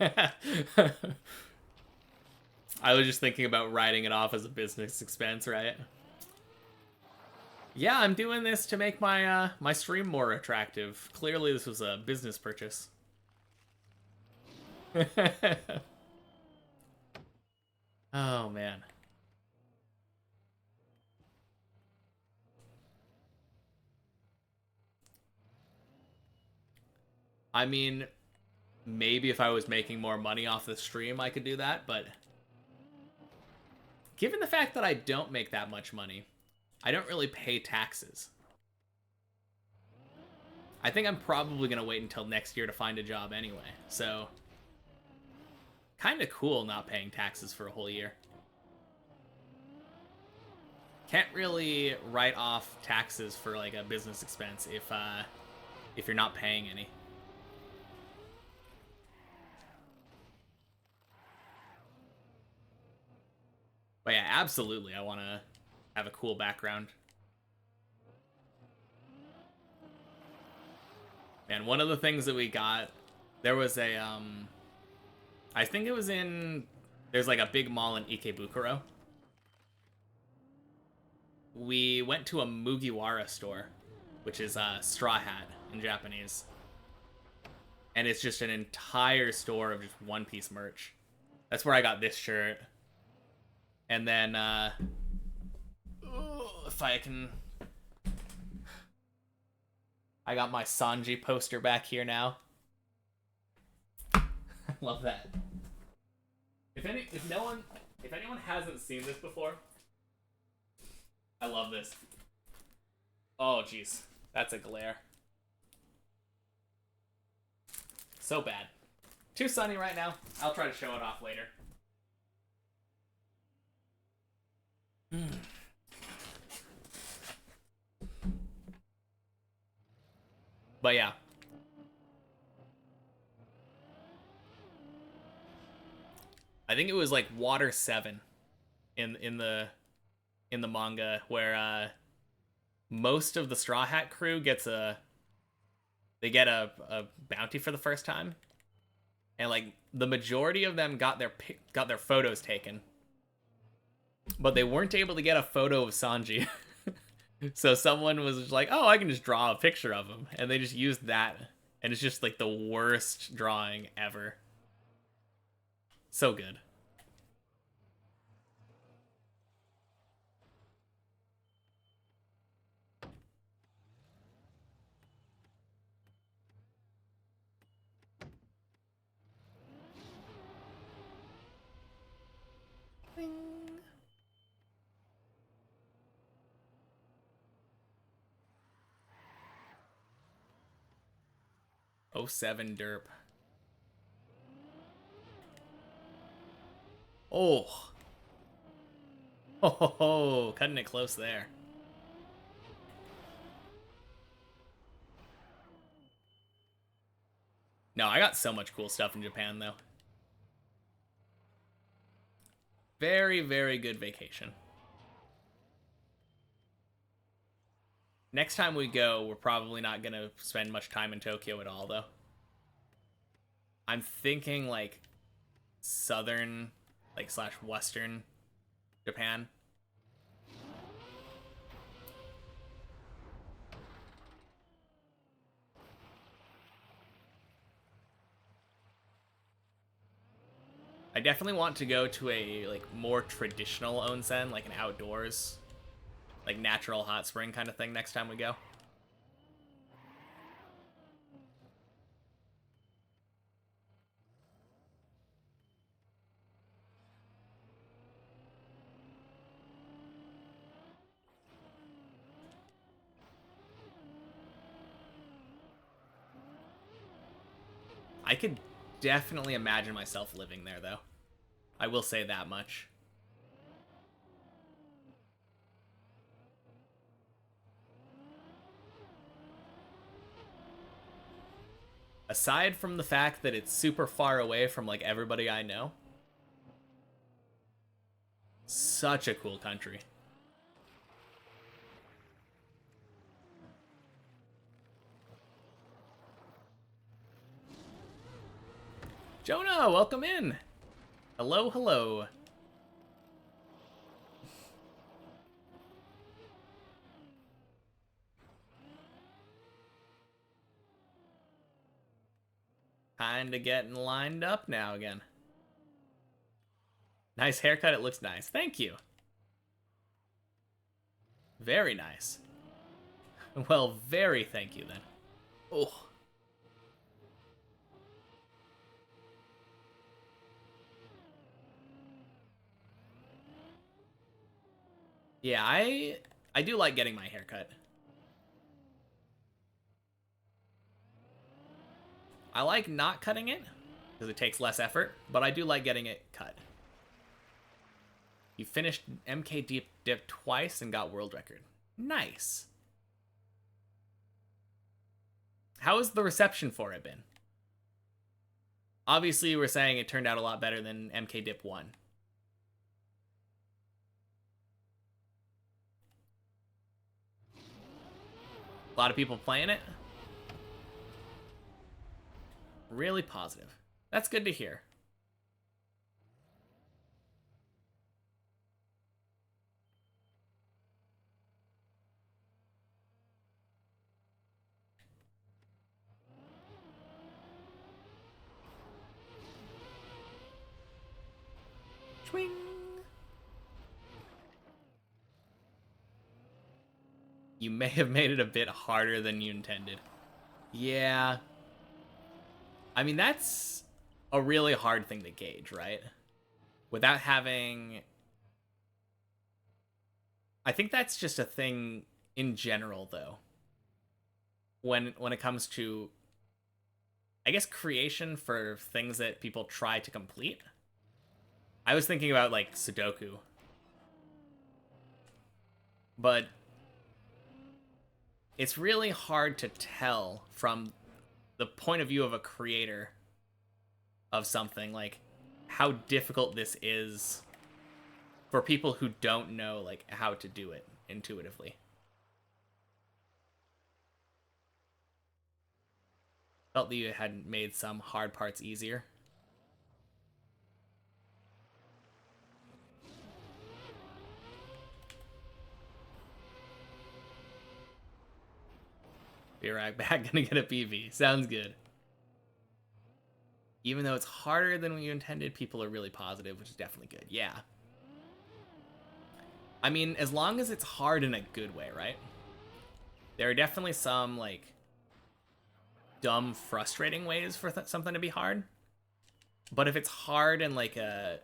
I was just thinking about writing it off as a business expense, right? Yeah, I'm doing this to make my my stream more attractive. Clearly, this was a business purchase. Oh man. I mean, maybe if I was making more money off the stream, I could do that, but given the fact that I don't make that much money, I don't really pay taxes. I think I'm probably going to wait until next year to find a job anyway, so kind of cool not paying taxes for a whole year. Can't really write off taxes for like a business expense if you're not paying any. But yeah, absolutely, I want to have a cool background. And one of the things that we got, there was a, I think it was in, there's like a big mall in Ikebukuro. We went to a Mugiwara store, which is a straw hat in Japanese. And it's just an entire store of just one-piece merch. That's where I got this shirt. And then, if I can... I got my Sanji poster back here now. I love that. If anyone hasn't seen this before, I love this. Oh, jeez. That's a glare. So bad. Too sunny right now. I'll try to show it off later. But yeah. I think it was like Water 7 in the manga where most of the Straw Hat crew gets a They get a bounty for the first time, and like the majority of them got their photos taken, but they weren't able to get a photo of Sanji. So someone was just like, "Oh, I can just draw a picture of him," and they just used that, and it's just like the worst drawing ever. So good. Bing. 07 derp. Oh. Ho ho ho. Cutting it close there. No, I got so much cool stuff in Japan, though. Very, very good vacation. Next time we go, we're probably not going to spend much time in Tokyo at all, though. I'm thinking, like, southern, like, slash western Japan. I definitely want to go to a, like, more traditional onsen, like an outdoors, like, natural hot spring kind of thing next time we go. I could definitely imagine myself living there, though. I will say that much. Aside from the fact that it's super far away from, like, everybody I know, such a cool country. Jonah, welcome in. Hello, hello. Kinda getting lined up now again. Nice haircut, it looks nice. Thank you. Very nice. Well, very thank you then. Oh. Yeah, I do like getting my haircut. I like not cutting it because it takes less effort, but I do like getting it cut. You finished MK Dip twice and got world record. Nice. How has the reception for it been? Obviously, you were saying it turned out a lot better than MK Dip 1. A lot of people playing it. Really positive. That's good to hear. Swing. You may have made it a bit harder than you intended. Yeah. I mean, that's a really hard thing to gauge, right? Without having... I think that's just a thing in general, though. When it comes to, I guess, creation for things that people try to complete. I was thinking about, like, Sudoku. But it's really hard to tell from the point of view of a creator of something, like, how difficult this is for people who don't know, like, how to do it intuitively. Felt that you had made some hard parts easier. Be right back. Gonna get a PV. Sounds good. Even though it's harder than we intended, people are really positive, which is definitely good. Yeah. I mean, as long as it's hard in a good way, right? There are definitely some, like, dumb, frustrating ways for something to be hard. But if it's hard in, like, a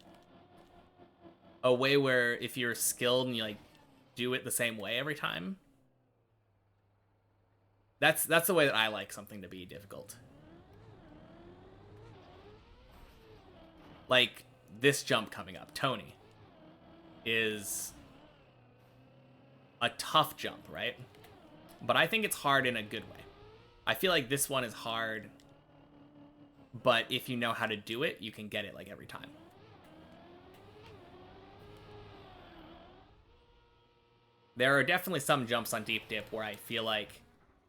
way where if you're skilled and you, like, do it the same way every time, that's the way that I like something to be difficult. Like, this jump coming up, Tony, is a tough jump, right? But I think it's hard in a good way. I feel like this one is hard, but if you know how to do it, you can get it, like, every time. There are definitely some jumps on Deep Dip where I feel like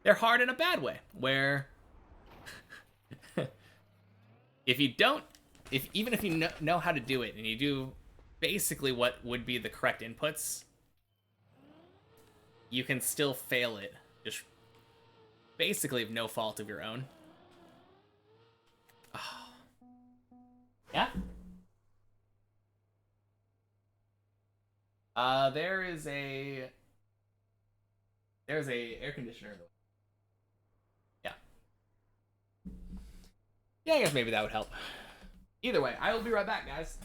they're hard in a bad way, where if you don't, even if you know how to do it and you do basically what would be the correct inputs, you can still fail it, just basically of no fault of your own. Oh. Yeah? There's a air conditioner in the way. Yeah. Yeah, I guess maybe that would help. Either way, I will be right back, guys.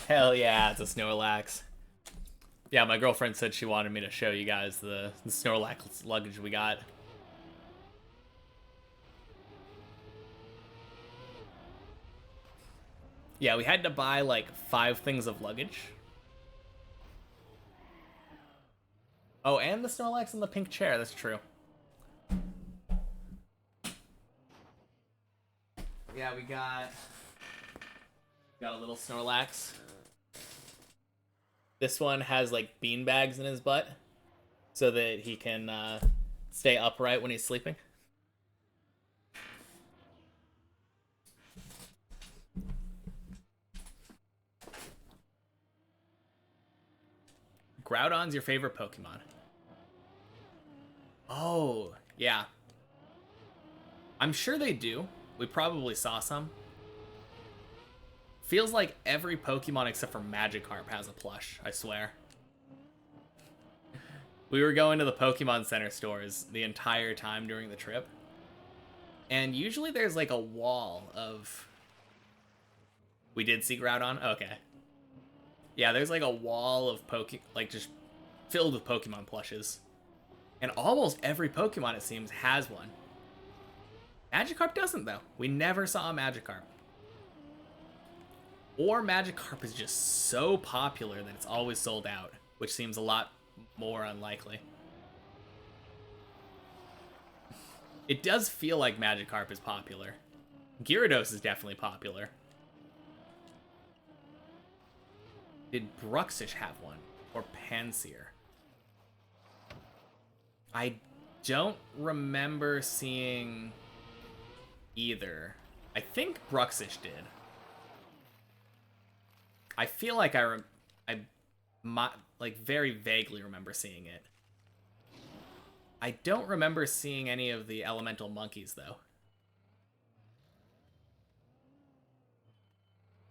Hell yeah, it's a Snorlax. Yeah, my girlfriend said she wanted me to show you guys the Snorlax luggage we got. Yeah, we had to buy like 5 things of luggage. Oh, and the Snorlax in the pink chair, that's true. Yeah, we got a little Snorlax. This one has like bean bags in his butt so that he can stay upright when he's sleeping. Groudon's your favorite Pokemon. Oh, yeah. I'm sure they do. We probably saw some. Feels like every Pokemon except for Magikarp has a plush, I swear. We were going to the Pokemon Center stores the entire time during the trip. And usually there's like a wall of... We did see Groudon? Okay. Yeah, there's like a wall of like just filled with Pokemon plushes. And almost every Pokemon, it seems, has one. Magikarp doesn't, though. We never saw a Magikarp. Or Magikarp is just so popular that it's always sold out, which seems a lot more unlikely. It does feel like Magikarp is popular. Gyarados is definitely popular. Did Bruxish have one? Or Pansear? I don't remember seeing either. I think Bruxish did. I feel like like very vaguely remember seeing it. I don't remember seeing any of the elemental monkeys though.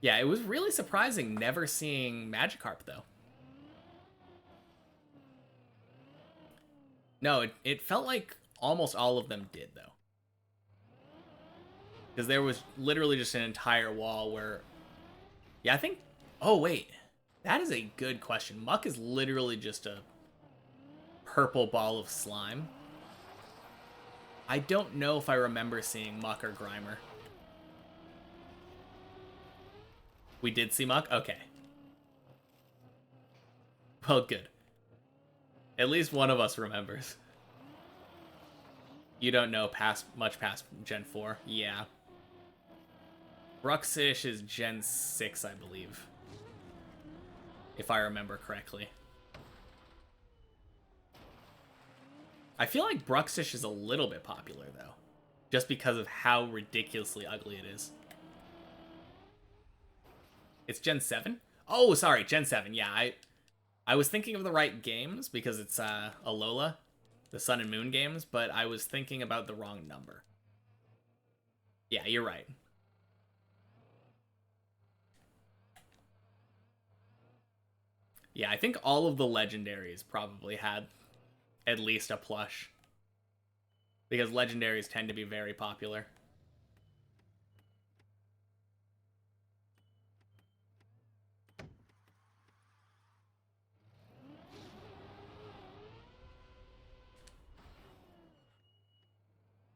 Yeah, it was really surprising never seeing Magikarp though. No, it felt like almost all of them did though. Because there was literally just an entire wall where... Yeah, I think... Oh, wait. That is a good question. Muck is literally just a purple ball of slime. I don't know if I remember seeing Muck or Grimer. We did see Muck? Okay. Well, good. At least one of us remembers. You don't know much past Gen 4. Yeah. Bruxish is Gen 6, I believe. If I remember correctly. I feel like Bruxish is a little bit popular, though. Just because of how ridiculously ugly it is. It's Gen 7? Oh, sorry, Gen 7. Yeah, I was thinking of the right games because it's Alola, the Sun and Moon games, but I was thinking about the wrong number. Yeah, you're right. Yeah, I think all of the legendaries probably had at least a plush. Because legendaries tend to be very popular.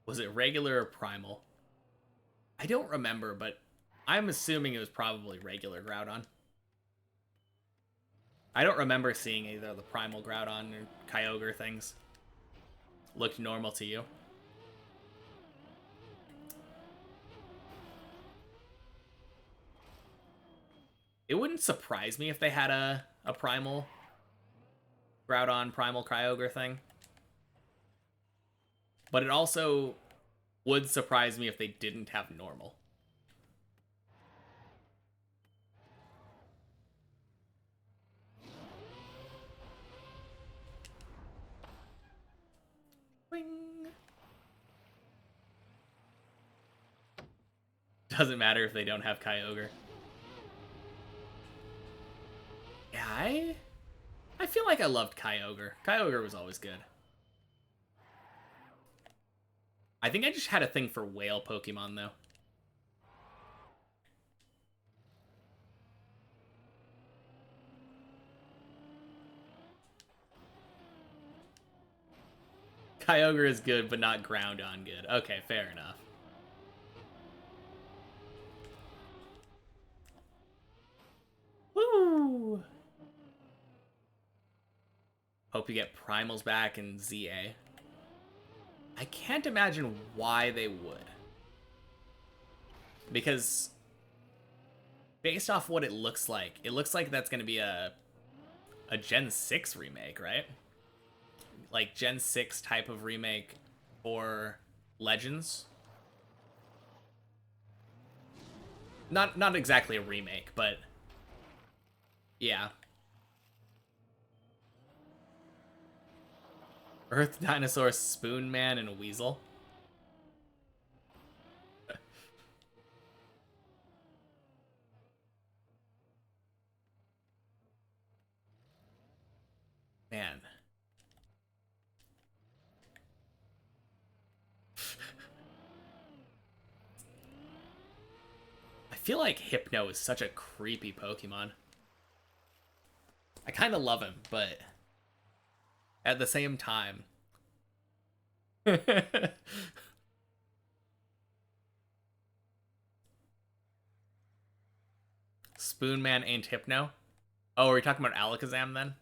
Was it regular or primal? I don't remember, but I'm assuming it was probably regular Groudon. I don't remember seeing either the primal Groudon or Kyogre things. Looked normal to you. It wouldn't surprise me if they had a primal Groudon, primal Kyogre thing. But it also would surprise me if they didn't have normal. Ring. Doesn't matter if they don't have Kyogre. Yeah, I feel like I loved Kyogre. Kyogre was always good. I think I just had a thing for whale Pokemon, though. Kyogre is good, but not Groudon good. Okay, fair enough. Woo! Hope you get Primals back in ZA. I can't imagine why they would. Because based off what it looks like that's going to be a Gen 6 remake, right? Like Gen 6 type of remake for Legends. Not exactly a remake, but yeah. Earth Dinosaur, Spoon Man, and a Weasel. Man. I feel like Hypno is such a creepy Pokemon. I kind of love him, but at the same time... Spoon Man ain't Hypno? Oh, are we talking about Alakazam then?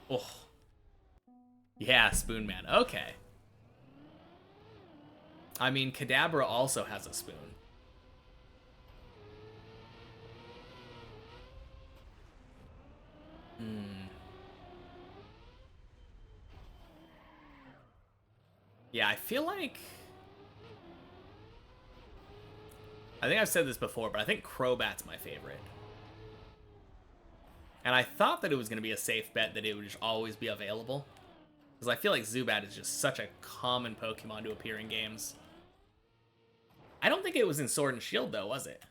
Oh. Yeah, Spoon Man. Okay. I mean, Kadabra also has a spoon. Hmm. Yeah, I feel like... I think I've said this before, but I think Crobat's my favorite. And I thought that it was going to be a safe bet that it would just always be available. Because I feel like Zubat is just such a common Pokemon to appear in games. I don't think it was in Sword and Shield, though, was it?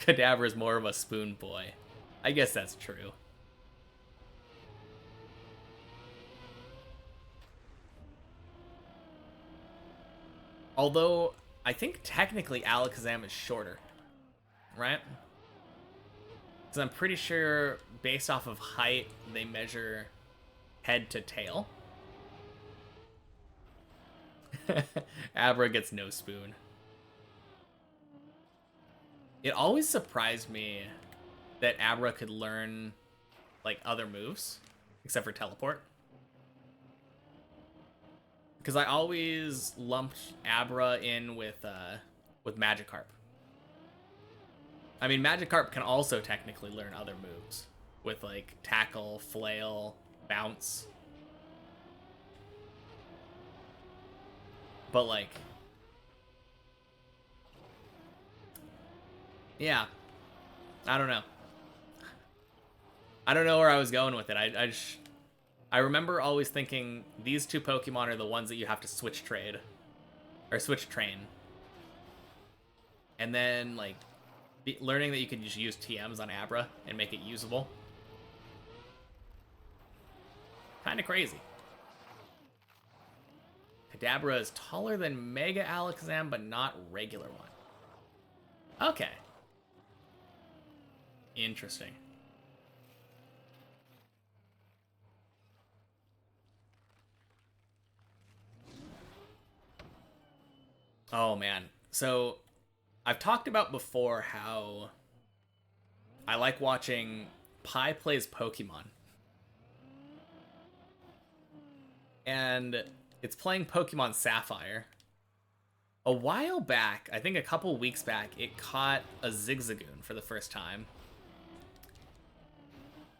Kadabra is more of a spoon boy. I guess that's true. Although, I think technically Alakazam is shorter, right? Because I'm pretty sure, based off of height, they measure head to tail. Abra gets no spoon. It always surprised me that Abra could learn, like, other moves, except for teleport. Because I always lumped Abra in with Magikarp. I mean, Magikarp can also technically learn other moves with, like, Tackle, Flail, Bounce. But, like... yeah. I don't know. I don't know where I was going with it. I remember always thinking these two Pokemon are the ones that you have to switch trade. Or switch train. And then, like, learning that you could just use TMs on Abra and make it usable. Kind of crazy. Kadabra is taller than Mega Alakazam, but not regular one. Okay. Interesting. Oh, man. So, I've talked about before how I like watching Pi Plays Pokemon. And it's playing Pokemon Sapphire. A while back, I think a couple weeks back, it caught a Zigzagoon for the first time.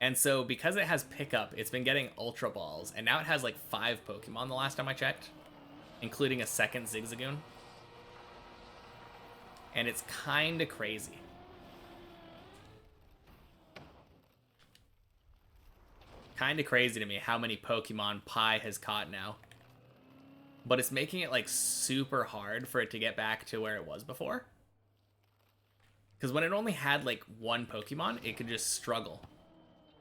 And so, because it has pickup, it's been getting Ultra Balls, and now it has like 5 Pokemon the last time I checked, including a second Zigzagoon. And it's kinda crazy. Kinda crazy to me how many Pokemon Pi has caught now. But it's making it, like, super hard for it to get back to where it was before. Because when it only had, like, one Pokemon, it could just struggle.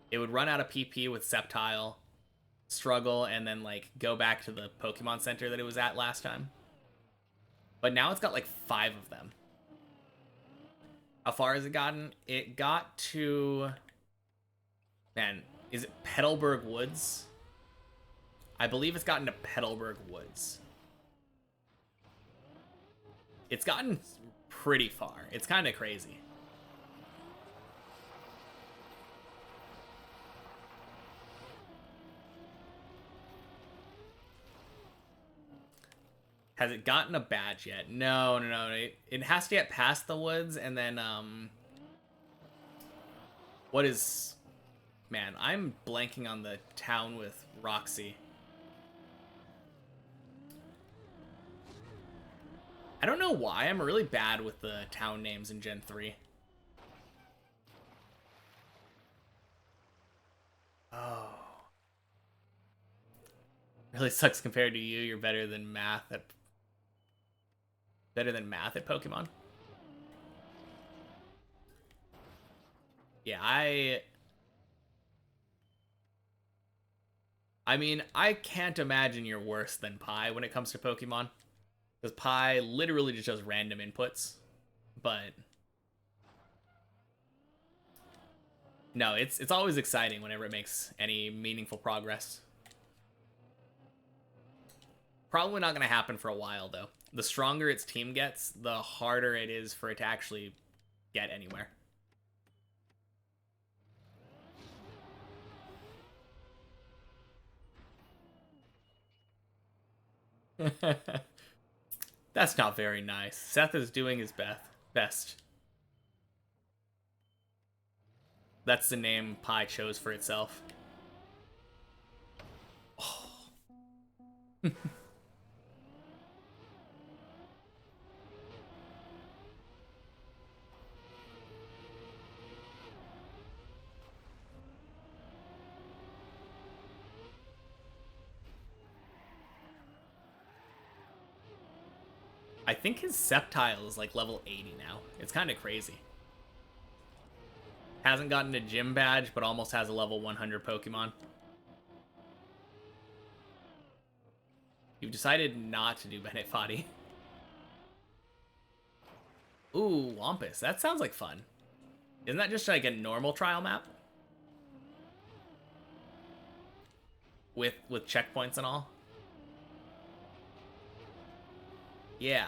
It would run out of PP with Sceptile, struggle, and then, like, go back to the Pokemon Center that it was at last time. But now it's got, like, 5 of them. How far has it gotten? It got to... man, is it Petalburg Woods? I believe it's gotten to Petalburg Woods. It's gotten pretty far. It's kind of crazy. Has it gotten a badge yet? No. It has to get past the woods, and then, what is... man, I'm blanking on the town with Roxy. I don't know why. I'm really bad with the town names in Gen 3. Oh. Really sucks compared to you. You're better than math at Pokemon. Yeah, I mean, I can't imagine you're worse than Pi when it comes to Pokemon. Because Pi literally just does random inputs. But no, it's always exciting whenever it makes any meaningful progress. Probably not going to happen for a while, though. The stronger its team gets, the harder it is for it to actually get anywhere. That's not very nice. Seth is doing his best. That's the name Pi chose for itself. I think his Sceptile is like level 80 now. It's kind of crazy. Hasn't gotten a gym badge, but almost has a level 100 Pokemon. You've decided not to do Bennett Foddy. Ooh, Wampus. That sounds like fun. Isn't that just like a normal trial map? With checkpoints and all? Yeah.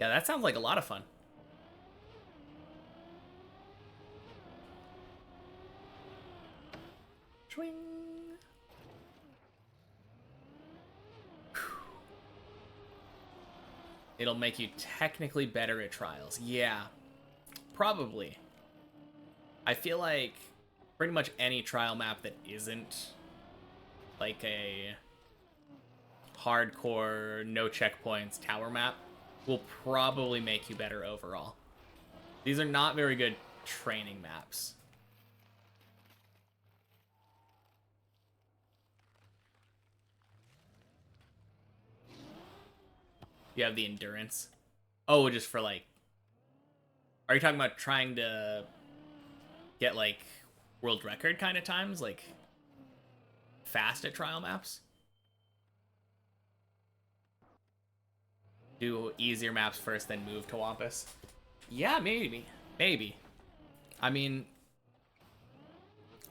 Yeah, that sounds like a lot of fun. Swing. It'll make you technically better at trials. Yeah, probably. I feel like pretty much any trial map that isn't like a hardcore, no checkpoints tower map will probably make you better overall. These are not very good training maps. You have the endurance. Oh, just for like... Are you talking about trying to get like world record kind of times? Like fast at trial maps? Do easier maps first, then move to Wampus? Yeah, maybe. Maybe. I mean,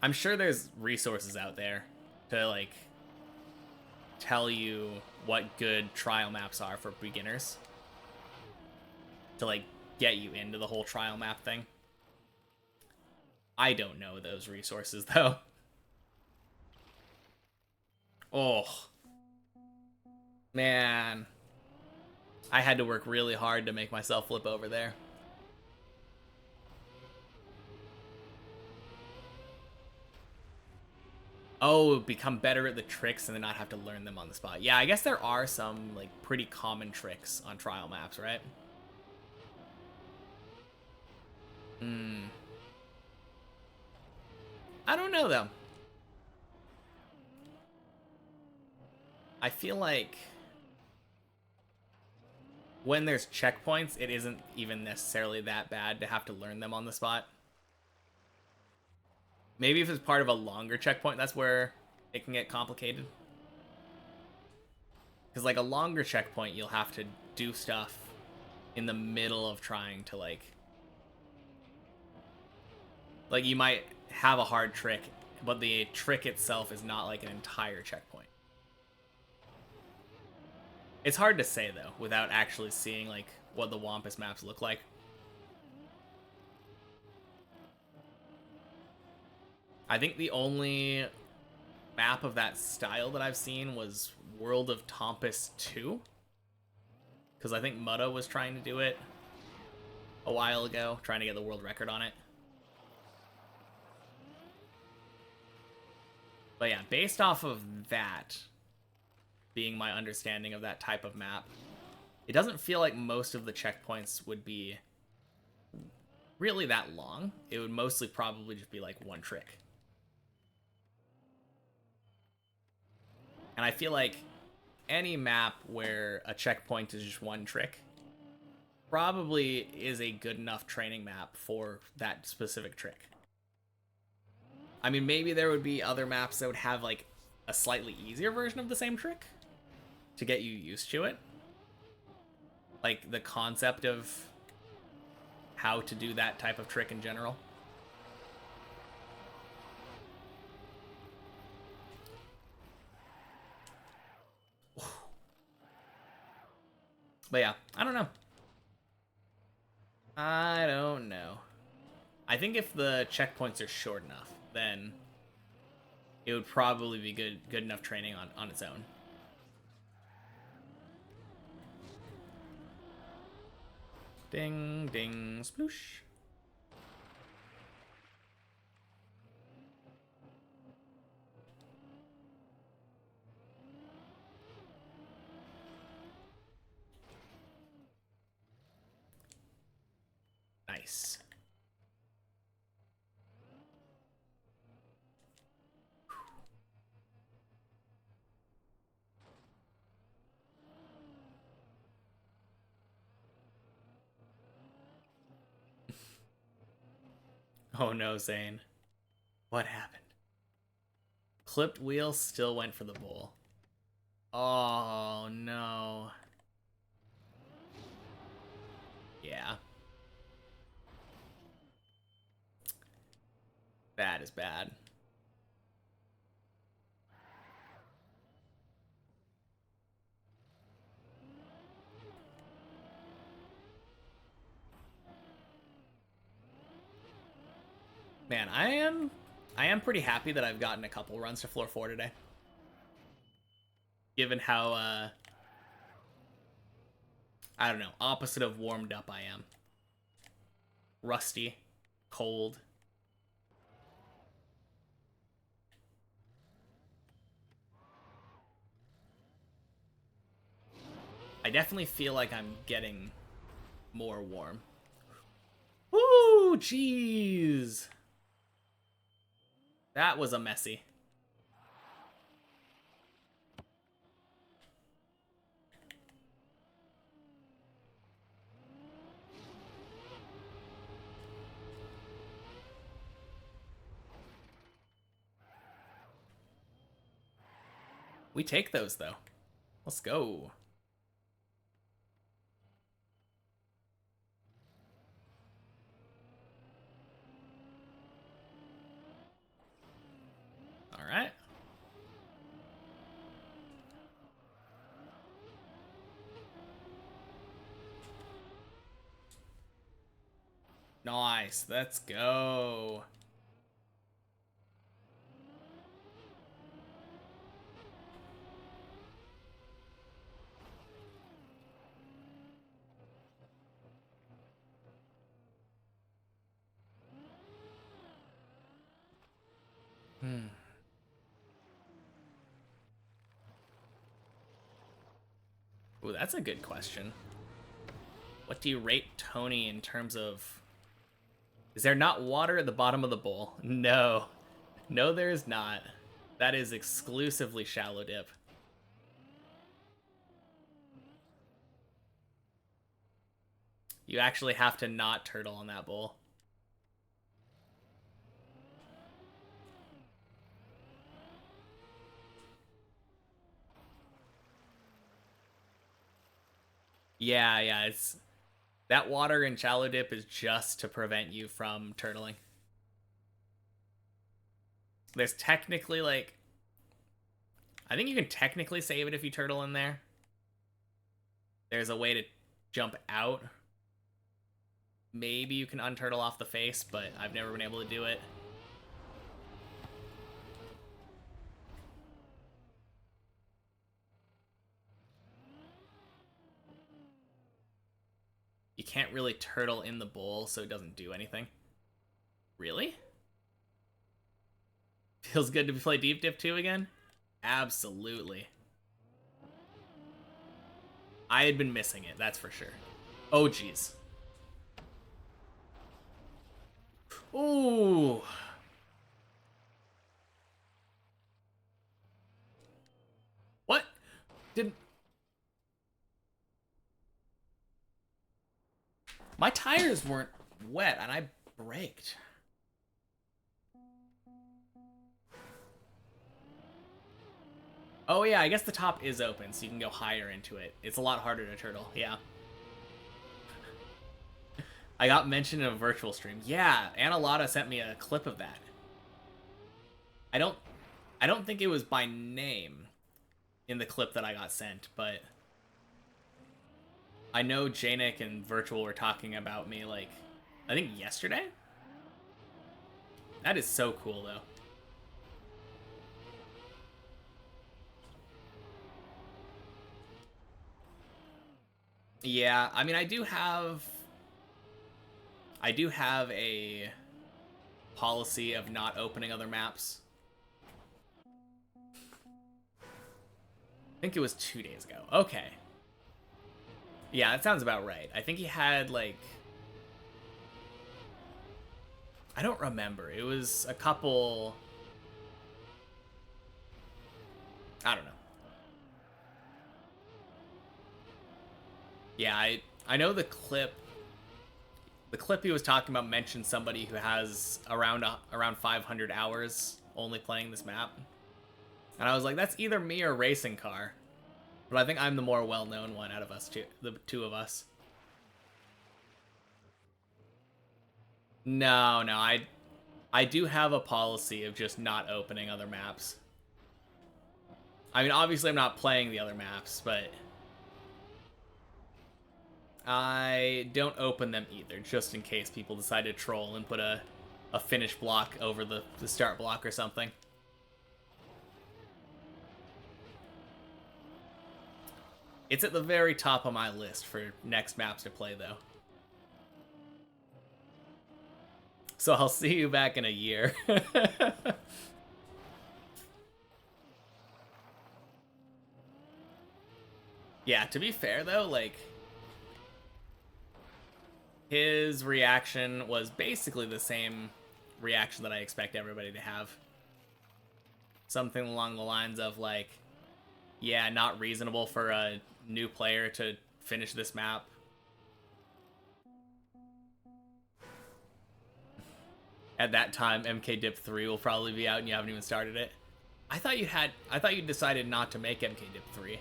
I'm sure there's resources out there to like tell you what good trial maps are for beginners. To like get you into the whole trial map thing. I don't know those resources though. Oh. Man. I had to work really hard to make myself flip over there. Oh, become better at the tricks and then not have to learn them on the spot. Yeah, I guess there are some like pretty common tricks on trial maps, right? I don't know though. I feel like when there's checkpoints, it isn't even necessarily that bad to have to learn them on the spot. Maybe if it's part of a longer checkpoint, that's where it can get complicated. Because like a longer checkpoint, you'll have to do stuff in the middle of trying to like you might have a hard trick, but the trick itself is not like an entire checkpoint. It's hard to say though without actually seeing like what the Wampus maps look like. I think the only map of that style that I've seen was World of Tompus 2. Because I think Mutta was trying to do it a while ago, trying to get the world record on it. But yeah, based off of that being my understanding of that type of map, it doesn't feel like most of the checkpoints would be really that long. It would mostly probably just be like one trick. And I feel like any map where a checkpoint is just one trick probably is a good enough training map for that specific trick. I mean, maybe there would be other maps that would have like a slightly easier version of the same trick to get you used to it. Like the concept of how to do that type of trick in general. But yeah, I don't know. I don't know. I think if the checkpoints are short enough, then it would probably be good enough training on its own. Ding, ding, sploosh. Oh no, Zane. What happened? Clipped wheel still went for the bull. Oh no. Yeah. That is bad. Man, I am pretty happy that I've gotten a couple runs to floor 4 today. Given how I don't know, opposite of warmed up I am. Rusty, cold. I definitely feel like I'm getting more warm. Woo, jeez. That was a messy. We take those though. Let's go. All right. Nice. Let's go. Ooh, that's a good question. What do you rate Tony in terms of... Is there not water at the bottom of the bowl? No. No, there is not. That is exclusively shallow dip. You actually have to not turtle on that bowl. Yeah, it's... That water in shallow dip is just to prevent you from turtling. There's technically, like... I think you can technically save it if you turtle in there. There's a way to jump out. Maybe you can unturtle off the face, but I've never been able to do it. You can't really turtle in the bowl, so it doesn't do anything. Really? Feels good to play Deep Dip 2 again? Absolutely. I had been missing it, that's for sure. Oh, jeez. Ooh. What? Did... My tires weren't wet, and I braked. Oh yeah, I guess the top is open, so you can go higher into it. It's a lot harder to turtle, yeah. I got mentioned in a virtual stream. Yeah, Analotta sent me a clip of that. I don't think it was by name in the clip that I got sent, but I know Janik and Virtual were talking about me, like, I think yesterday? That is so cool, though. Yeah, I mean, I do have a policy of not opening other maps. I think it was 2 days ago. Okay. Yeah, that sounds about right. I think he had, like... I don't remember. It was a couple... I don't know. Yeah, I know the clip... the clip he was talking about mentioned somebody who has around 500 hours only playing this map. And I was like, that's either me or Racing Car. But I think I'm the more well-known one out of us two, the two of us. No, I do have a policy of just not opening other maps. I mean, obviously I'm not playing the other maps, but I don't open them either, just in case people decide to troll and put a finish block over the start block or something. It's at the very top of my list for next maps to play, though. So I'll see you back in a year. Yeah, to be fair, though, like, his reaction was basically the same reaction that I expect everybody to have. Something along the lines of, like, yeah, not reasonable for a new player to finish this map. At that time, MK Dip 3 will probably be out and you haven't even started it. I thought you decided not to make MK Dip 3.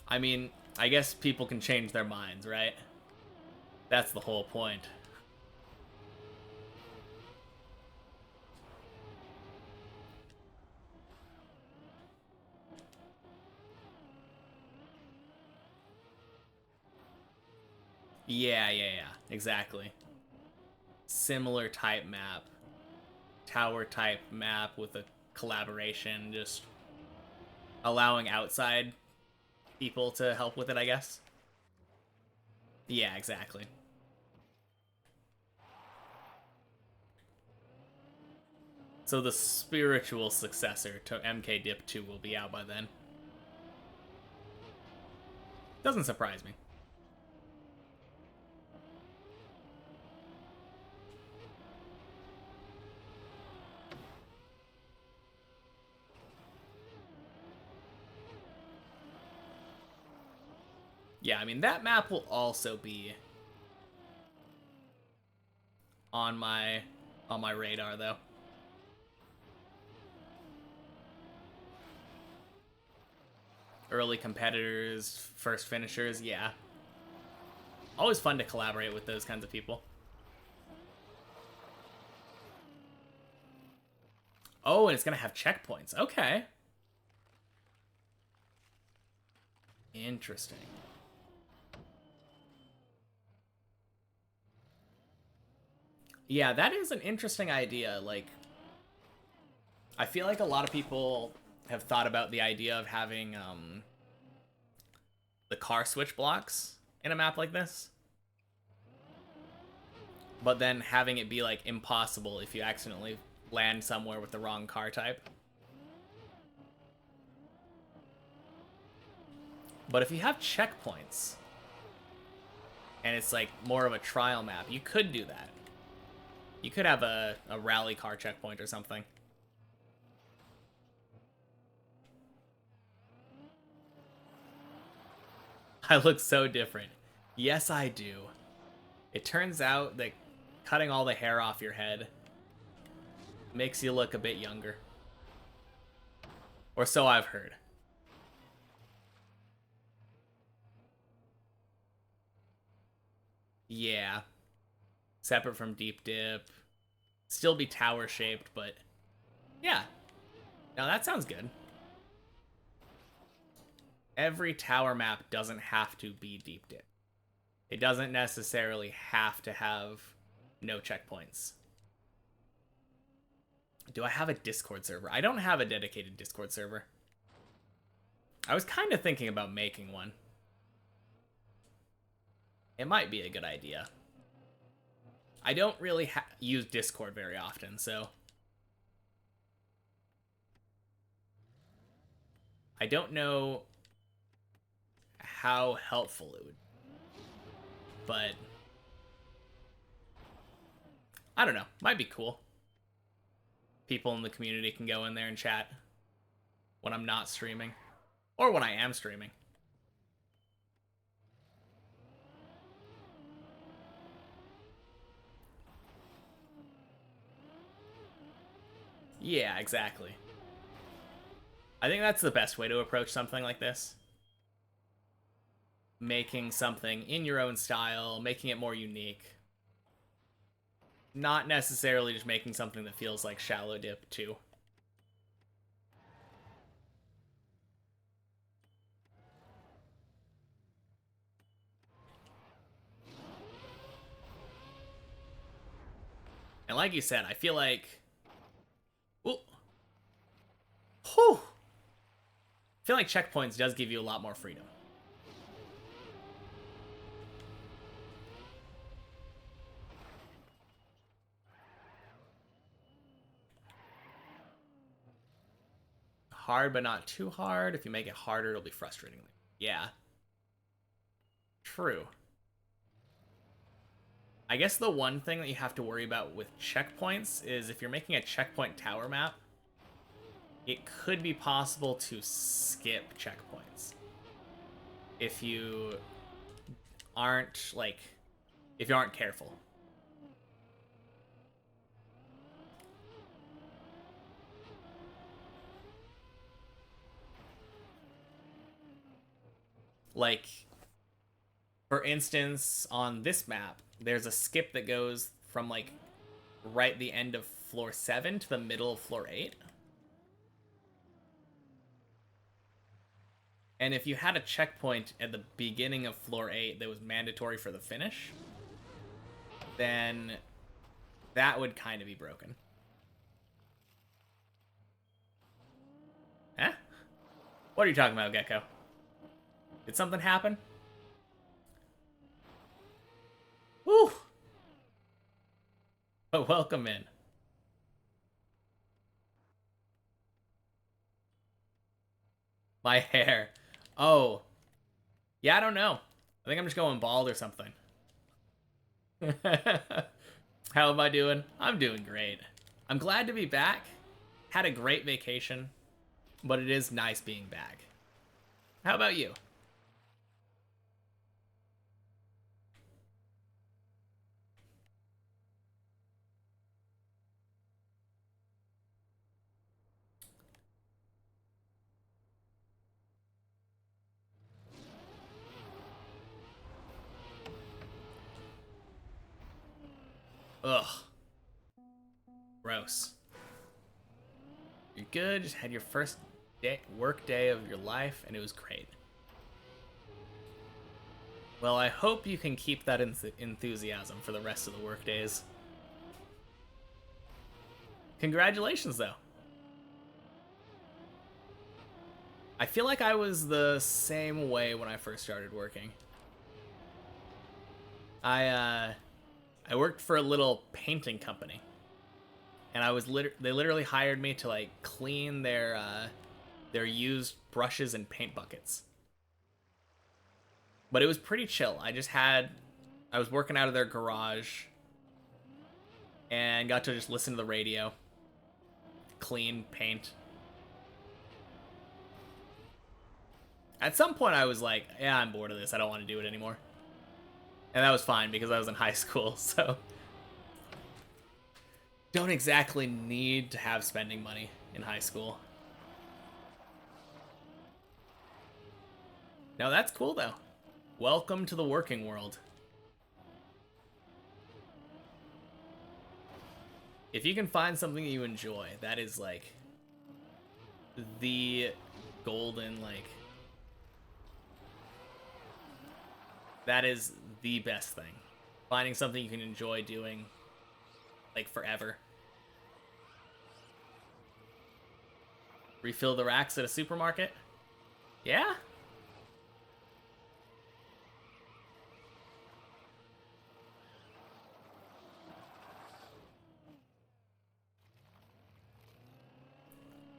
I mean, I guess people can change their minds, right? That's the whole point. Yeah, exactly. Similar type map. Tower type map with a collaboration, just allowing outside people to help with it, I guess. Yeah, exactly. So the spiritual successor to MK Dip 2 will be out by then. Doesn't surprise me. Yeah, I mean, that map will also be on my radar, though. Early competitors, first finishers, yeah. Always fun to collaborate with those kinds of people. Oh, and it's gonna have checkpoints. Okay. Interesting. Yeah, that is an interesting idea. Like, I feel like a lot of people have thought about the idea of having the car switch blocks in a map like this, but then having it be like impossible if you accidentally land somewhere with the wrong car type. But if you have checkpoints and it's like more of a trial map, you could do that. You could have a rally car checkpoint or something. I look so different. Yes, I do. It turns out that cutting all the hair off your head makes you look a bit younger. Or so I've heard. Yeah. Separate from Deep Dip. Still be tower shaped, but yeah. Now that sounds good. Every tower map doesn't have to be Deep Dip. It doesn't necessarily have to have no checkpoints. Do I have a Discord server? I don't have a dedicated Discord server. I was kind of thinking about making one. It might be a good idea. I don't really use Discord very often, so I don't know how helpful it would, but I don't know. Might be cool. People in the community can go in there and chat when I'm not streaming, or when I am streaming. Yeah, exactly. I think that's the best way to approach something like this. Making something in your own style, making it more unique. Not necessarily just making something that feels like Shallow Dip 2. And like you said, I feel like... Ooh. Whew. I feel like checkpoints does give you a lot more freedom. Hard, but not too hard. If you make it harder, it'll be frustrating. Yeah. True. I guess the one thing that you have to worry about with checkpoints is if you're making a checkpoint tower map, it could be possible to skip checkpoints. If you aren't, like, if you aren't careful. Like, for instance, on this map, there's a skip that goes from, like, right the end of floor 7 to the middle of floor 8. And if you had a checkpoint at the beginning of floor 8 that was mandatory for the finish, then that would kind of be broken. Huh? What are you talking about, Gecko? Did something happen? Woo! But welcome in. My hair. Oh. Yeah, I don't know. I think I'm just going bald or something. How am I doing? I'm doing great. I'm glad to be back. Had a great vacation, but it is nice being back. How about you? Ugh. Gross. You're good. Just had your first work day of your life, and it was great. Well, I hope you can keep that enthusiasm for the rest of the work days. Congratulations, though. I feel like I was the same way when I first started working. I worked for a little painting company, and they literally hired me to like clean their used brushes and paint buckets. But it was pretty chill. I was working out of their garage and got to just listen to the radio, clean, paint. At some point I was like, yeah, I'm bored of this. I don't want to do it anymore. And that was fine because I was in high school, so don't exactly need to have spending money in high school. No, that's cool though. Welcome to the working world. If you can find something you enjoy, that is like the golden, like, that is the best thing. Finding something you can enjoy doing, like, forever. Refill the racks at a supermarket? Yeah?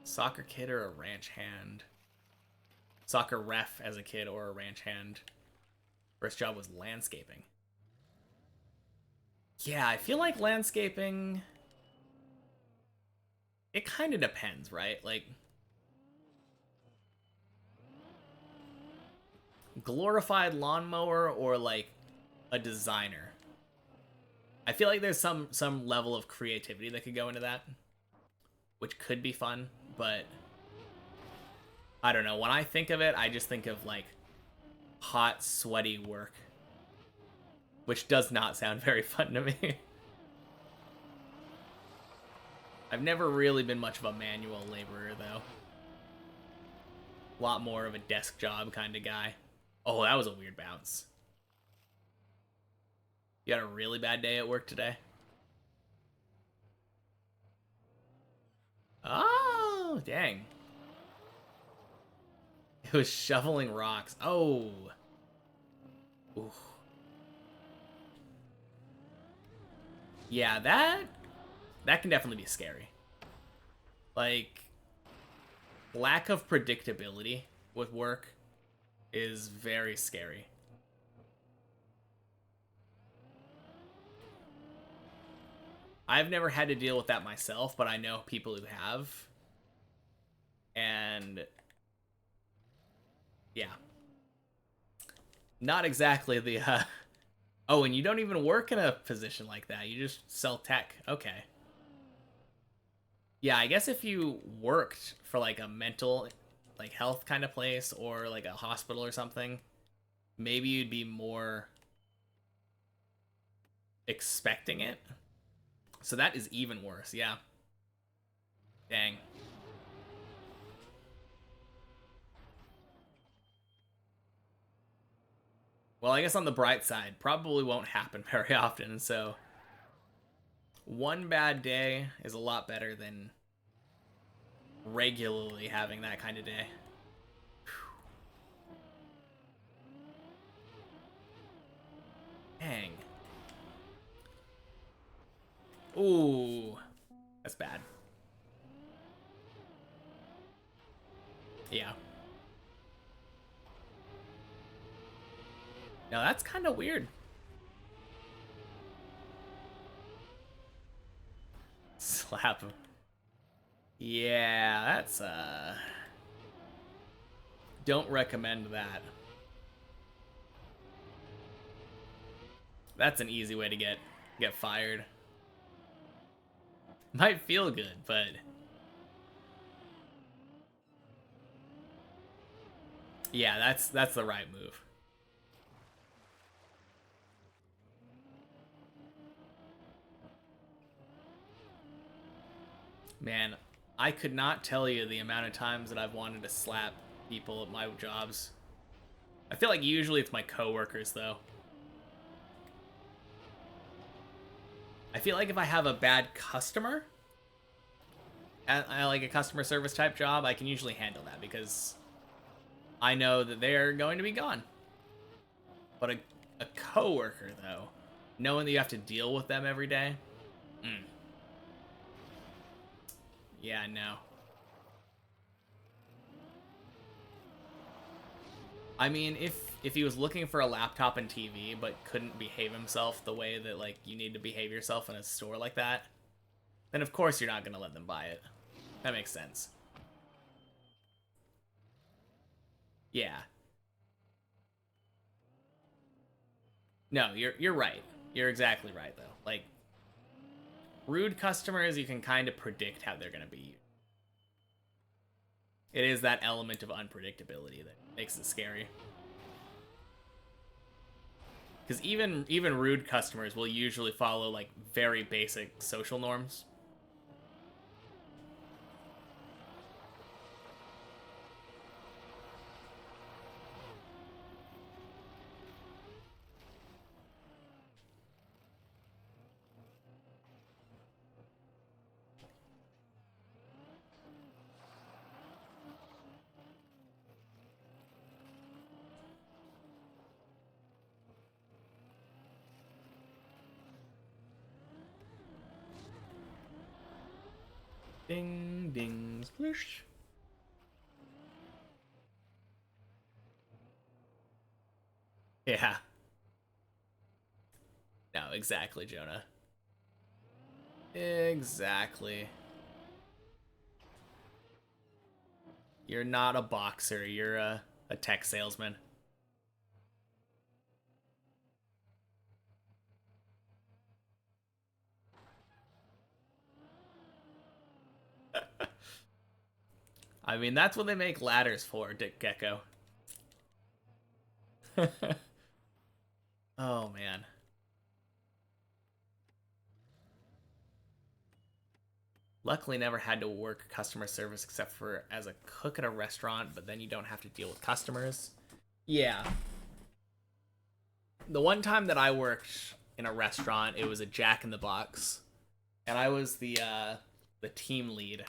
Soccer kid or a ranch hand? Soccer ref as a kid or a ranch hand? First job was landscaping. Yeah, I feel like landscaping... It kind of depends, right? Like... glorified lawnmower or, like, a designer. I feel like there's some level of creativity that could go into that. which could be fun, but I don't know. When I think of it, I just think of like hot, sweaty work, which does not sound very fun to me. I've never really been much of a manual laborer, though. A lot more of a desk job kind of guy. Oh, that was a weird bounce. You had a really bad day at work today? Oh, dang. It was shoveling rocks. Oh. Ooh. Yeah, that can definitely be scary. Like, lack of predictability with work is very scary. I've never had to deal with that myself, but I know people who have. And yeah. Not exactly the Oh, and you don't even work in a position like that. You just sell tech. Okay. Yeah, I guess if you worked for like a mental like health kind of place or like a hospital or something, maybe you'd be more expecting it. So that is even worse. Yeah. Dang. Well, I guess on the bright side, probably won't happen very often. So one bad day is a lot better than regularly having that kind of day. Dang. Ooh, that's bad. Yeah. Now that's kind of weird. Slap him. Yeah, that's don't recommend that. That's an easy way to get fired. Might feel good, but yeah, that's the right move. Man, I could not tell you the amount of times that I've wanted to slap people at my jobs. I feel like usually it's my coworkers though. I feel like if I have a bad customer, at like a customer service type job, I can usually handle that because I know that they're going to be gone. But a coworker though, knowing that you have to deal with them every day, yeah, no. I mean, if he was looking for a laptop and TV but couldn't behave himself the way that like you need to behave yourself in a store like that, then of course you're not gonna let them buy it. That makes sense. Yeah. No, you're right. You're exactly right though. Like rude customers, you can kind of predict how they're gonna be. It is that element of unpredictability that makes it scary. Because even rude customers will usually follow like very basic social norms. Ding ding sploosh. Yeah. No, exactly, Jonah. Exactly. You're not a boxer, you're a tech salesman. I mean, that's what they make ladders for, Dick Gecko. Oh, man. Luckily, never had to work customer service except for as a cook at a restaurant, but then you don't have to deal with customers. Yeah. The one time that I worked in a restaurant, it was a Jack in the Box, and I was the team lead.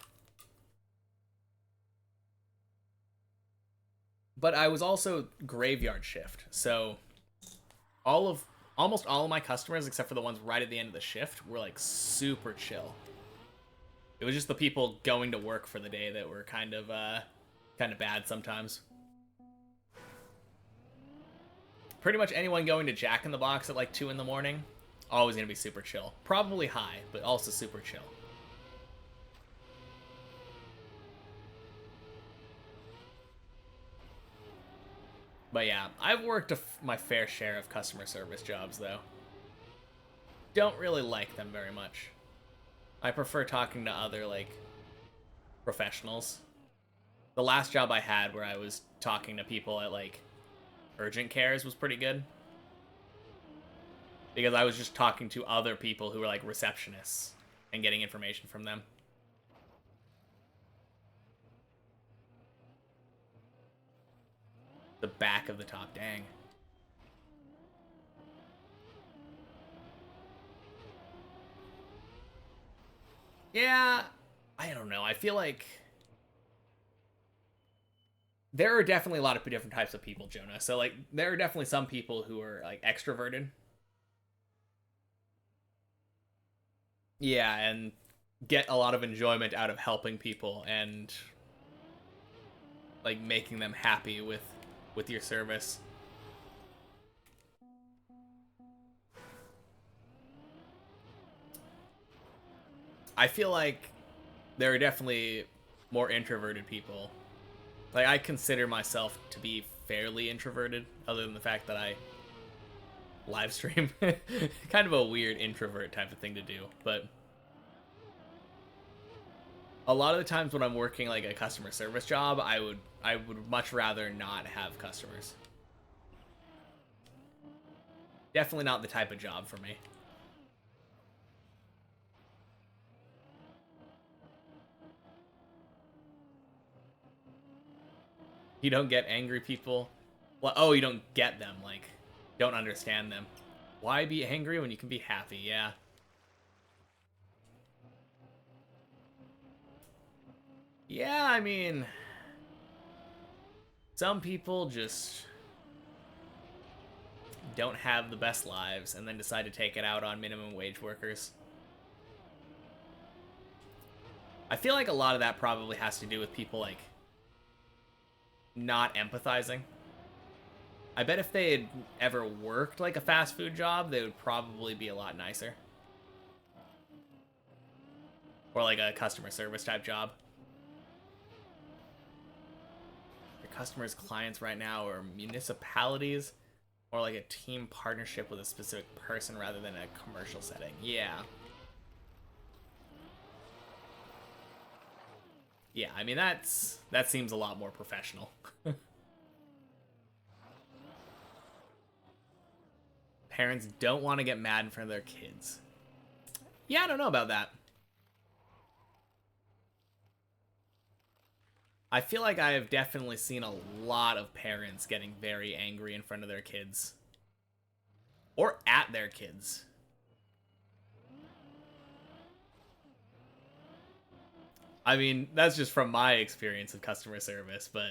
But I was also graveyard shift, so almost all of my customers, except for the ones right at the end of the shift, were like super chill. It was just the people going to work for the day that were kind of bad sometimes. Pretty much anyone going to Jack in the Box at like 2 in the morning, always gonna be super chill. Probably high, but also super chill. But yeah, I've worked my fair share of customer service jobs though. Don't really like them very much. I prefer talking to other like professionals. The last job I had where I was talking to people at like urgent cares was pretty good. Because I was just talking to other people who were like receptionists and getting information from them. The back of the top, dang. Yeah, I don't know. I feel like there are definitely a lot of different types of people, Jonah. So like there are definitely some people who are like extroverted. Yeah, and get a lot of enjoyment out of helping people and like making them happy with your service. I feel like there are definitely more introverted people. Like I consider myself to be fairly introverted, other than the fact that I live stream. Kind of a weird introvert type of thing to do, but a lot of the times when I'm working like a customer service job, I would much rather not have customers. Definitely not the type of job for me. You don't get angry people. Well, oh, you don't get them, like don't understand them. Why be angry when you can be happy? Yeah. Yeah, I mean, some people just don't have the best lives and then decide to take it out on minimum wage workers. I feel like a lot of that probably has to do with people like not empathizing. I bet if they had ever worked like a fast food job, they would probably be a lot nicer. Or like a customer service type job. Your customers, clients right now are municipalities or like a team partnership with a specific person rather than a commercial setting. Yeah. Yeah, I mean that seems a lot more professional. Parents don't want to get mad in front of their kids. Yeah, I don't know about that. I feel like I have definitely seen a lot of parents getting very angry in front of their kids. Or at their kids. I mean, that's just from my experience of customer service, but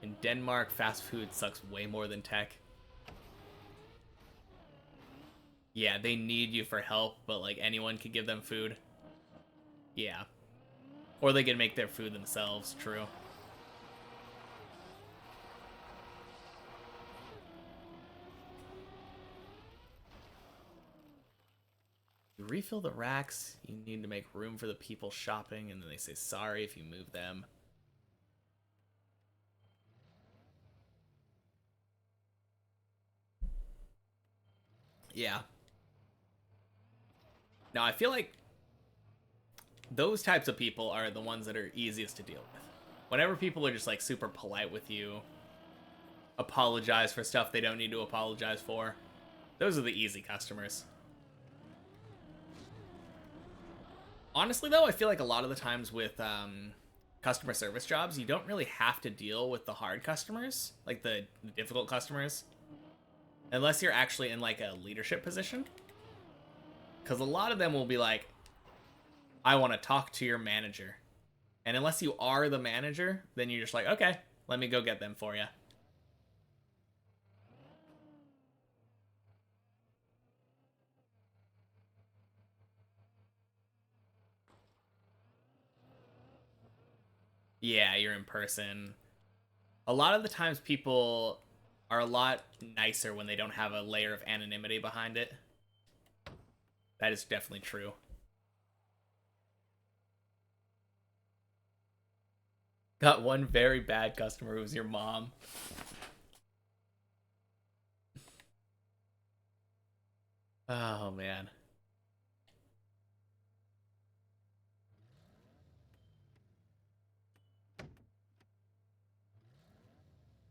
in Denmark, fast food sucks way more than tech. Yeah, they need you for help, but like anyone could give them food. Yeah. Or they can make their food themselves, true. You refill the racks, you need to make room for the people shopping, and then they say sorry if you move them. Yeah. Now, I feel like those types of people are the ones that are easiest to deal with. Whenever people are just like super polite with you, apologize for stuff they don't need to apologize for, those are the easy customers. Honestly, though, I feel like a lot of the times with customer service jobs, you don't really have to deal with the hard customers, like the difficult customers, unless you're actually in like a leadership position. Because a lot of them will be like, I want to talk to your manager. And unless you are the manager, then you're just like, okay, let me go get them for you. Yeah, you're in person. A lot of the times people are a lot nicer when they don't have a layer of anonymity behind it. That is definitely true. Got one very bad customer who was your mom. Oh, man.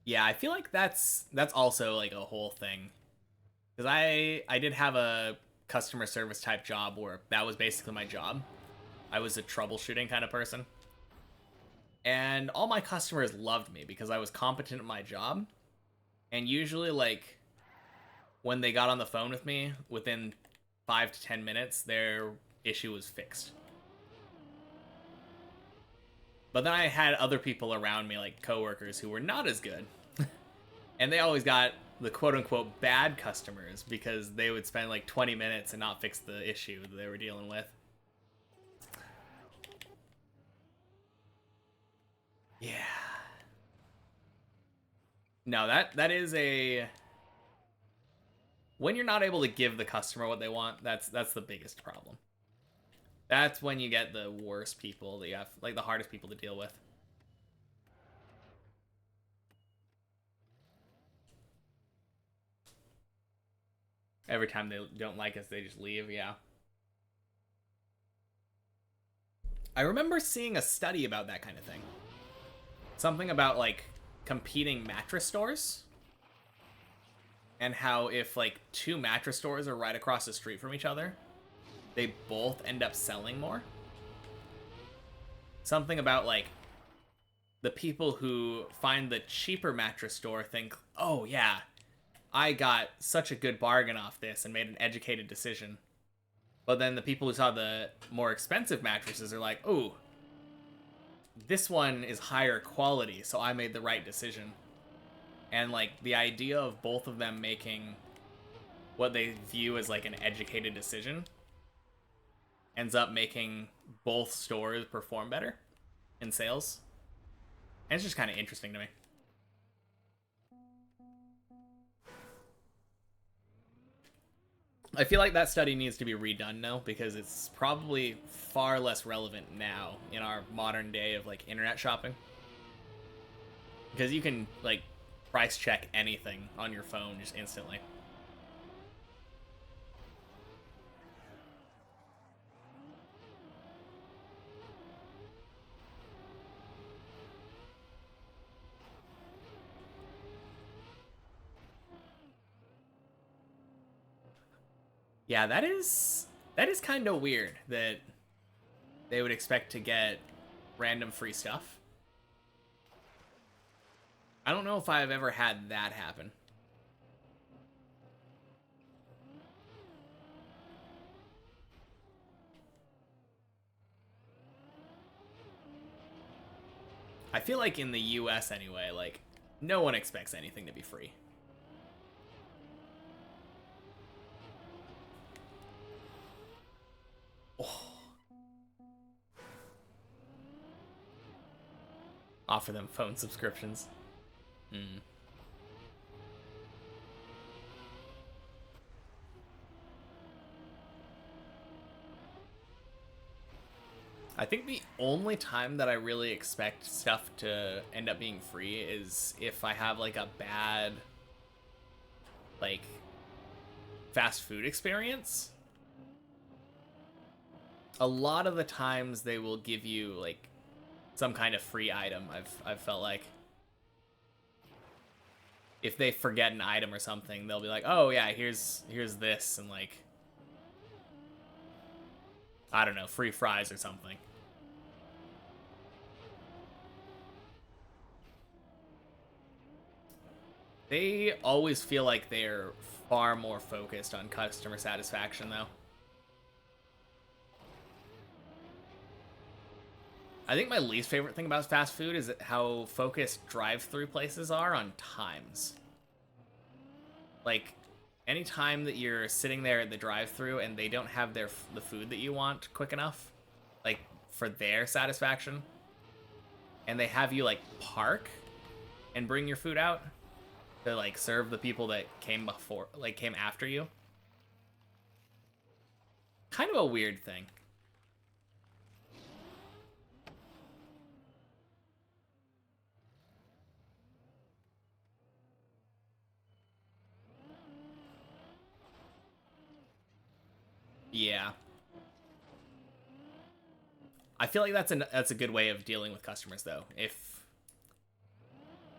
Yeah, I feel like that's also like a whole thing. Because I did have a customer service type job where that was basically my job. I was a troubleshooting kind of person. And all my customers loved me because I was competent at my job. And usually, like, when they got on the phone with me, within 5 to 10 minutes, their issue was fixed. But then I had other people around me, like coworkers, who were not as good. And they always got the quote-unquote bad customers because they would spend like 20 minutes and not fix the issue that they were dealing with. Yeah. No, that is a... When you're not able to give the customer what they want, that's the biggest problem. That's when you get the worst people that you have, like the hardest people to deal with. Every time they don't like us, they just leave, yeah. I remember seeing a study about that kind of thing. Something about, like, competing mattress stores. And how if, like, two mattress stores are right across the street from each other, they both end up selling more. Something about, like, the people who find the cheaper mattress store think, oh, yeah, I got such a good bargain off this and made an educated decision. But then the people who saw the more expensive mattresses are like, oh, this one is higher quality, so I made the right decision. And, like, the idea of both of them making what they view as, like, an educated decision ends up making both stores perform better in sales. And it's just kind of interesting to me. I feel like that study needs to be redone now because it's probably far less relevant now in our modern day of, like, internet shopping. Because you can, like, price check anything on your phone just instantly. Yeah, that is kind of weird that they would expect to get random free stuff. I don't know if I've ever had that happen. I feel like in the US anyway, like, no one expects anything to be free. Oh. Offer them phone subscriptions. Hmm. I think the only time that I really expect stuff to end up being free is if I have, like, a bad, like, fast food experience. a lot of the times they will give you like some kind of free item. I've felt like if they forget an item or something, they'll be like, "Oh yeah, here's this," and like I don't know, free fries or something. They always feel like they're far more focused on customer satisfaction, though. I think my least favorite thing about fast food is how focused drive-through places are on times. Like, anytime that you're sitting there at the drive-through and they don't have the food that you want quick enough, like for their satisfaction, and they have you like park and bring your food out to like serve the people that came before, like came after you. Kind of a weird thing. Yeah. I feel like that's a good way of dealing with customers though.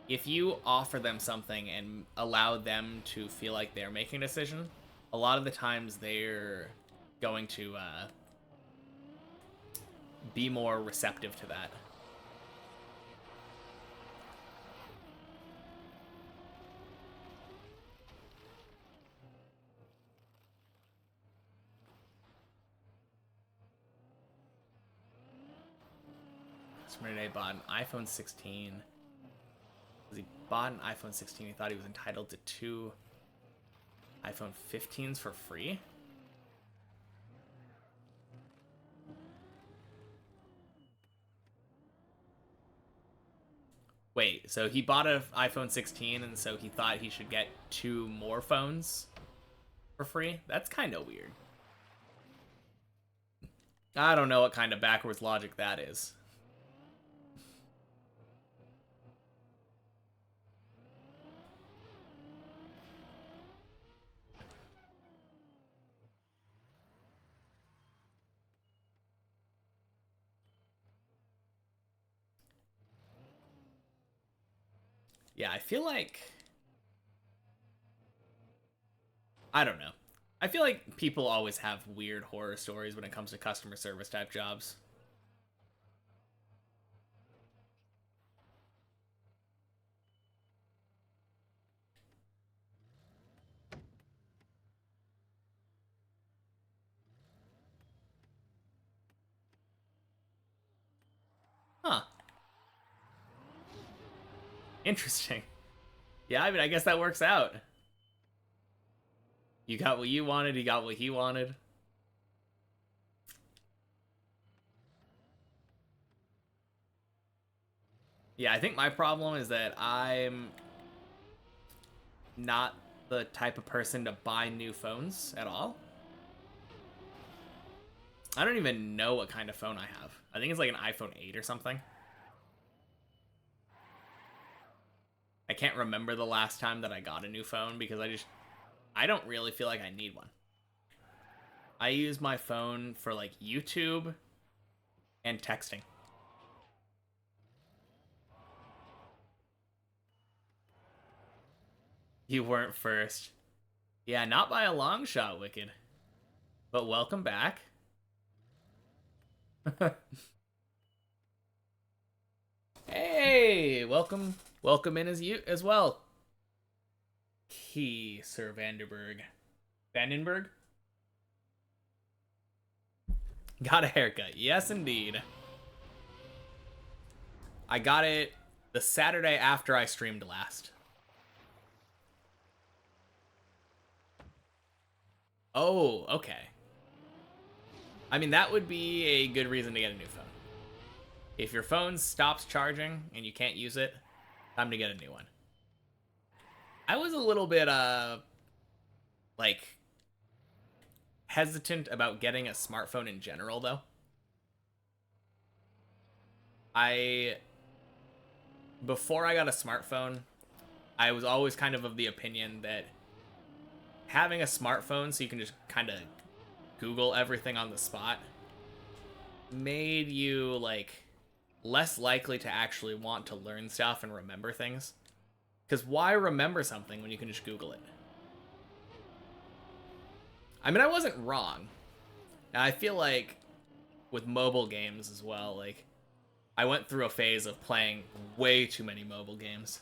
If you offer them something and allow them to feel like they're making a decision, a lot of the times they're going to be more receptive to that. Customer today bought an iPhone 16. He bought an iPhone 16. He thought he was entitled to 2 iPhone 15s for free. Wait, so he bought an iPhone 16 and so he thought he should get 2 more phones for free? That's kind of weird. I don't know what kind of backwards logic that is. Yeah, I feel like... I don't know. I feel like people always have weird horror stories when it comes to customer service type jobs. Huh. Interesting. Yeah, I mean, I guess that works out. You got what you wanted, he got what he wanted. Yeah, I think my problem is that I'm not the type of person to buy new phones at all. I don't even know what kind of phone I have. I think it's like an iPhone 8 or something. I can't remember the last time that I got a new phone because I don't really feel like I need one. I use my phone for like YouTube and texting. You weren't first. Yeah, not by a long shot, Wicked. But welcome back. Hey, welcome in as you as well. Key, Sir Vandenberg. Vandenberg? Got a haircut. Yes, indeed. I got it the Saturday after I streamed last. Oh, okay. I mean, that would be a good reason to get a new phone. If your phone stops charging and you can't use it, time to get a new one. I was a little bit, like, hesitant about getting a smartphone in general, though. Before I got a smartphone, I was always kind of the opinion that having a smartphone so you can just kind of Google everything on the spot made you like less likely to actually want to learn stuff and remember things. Because why remember something when you can just Google it? I mean, I wasn't wrong. Now, I feel like with mobile games as well, like, I went through a phase of playing way too many mobile games.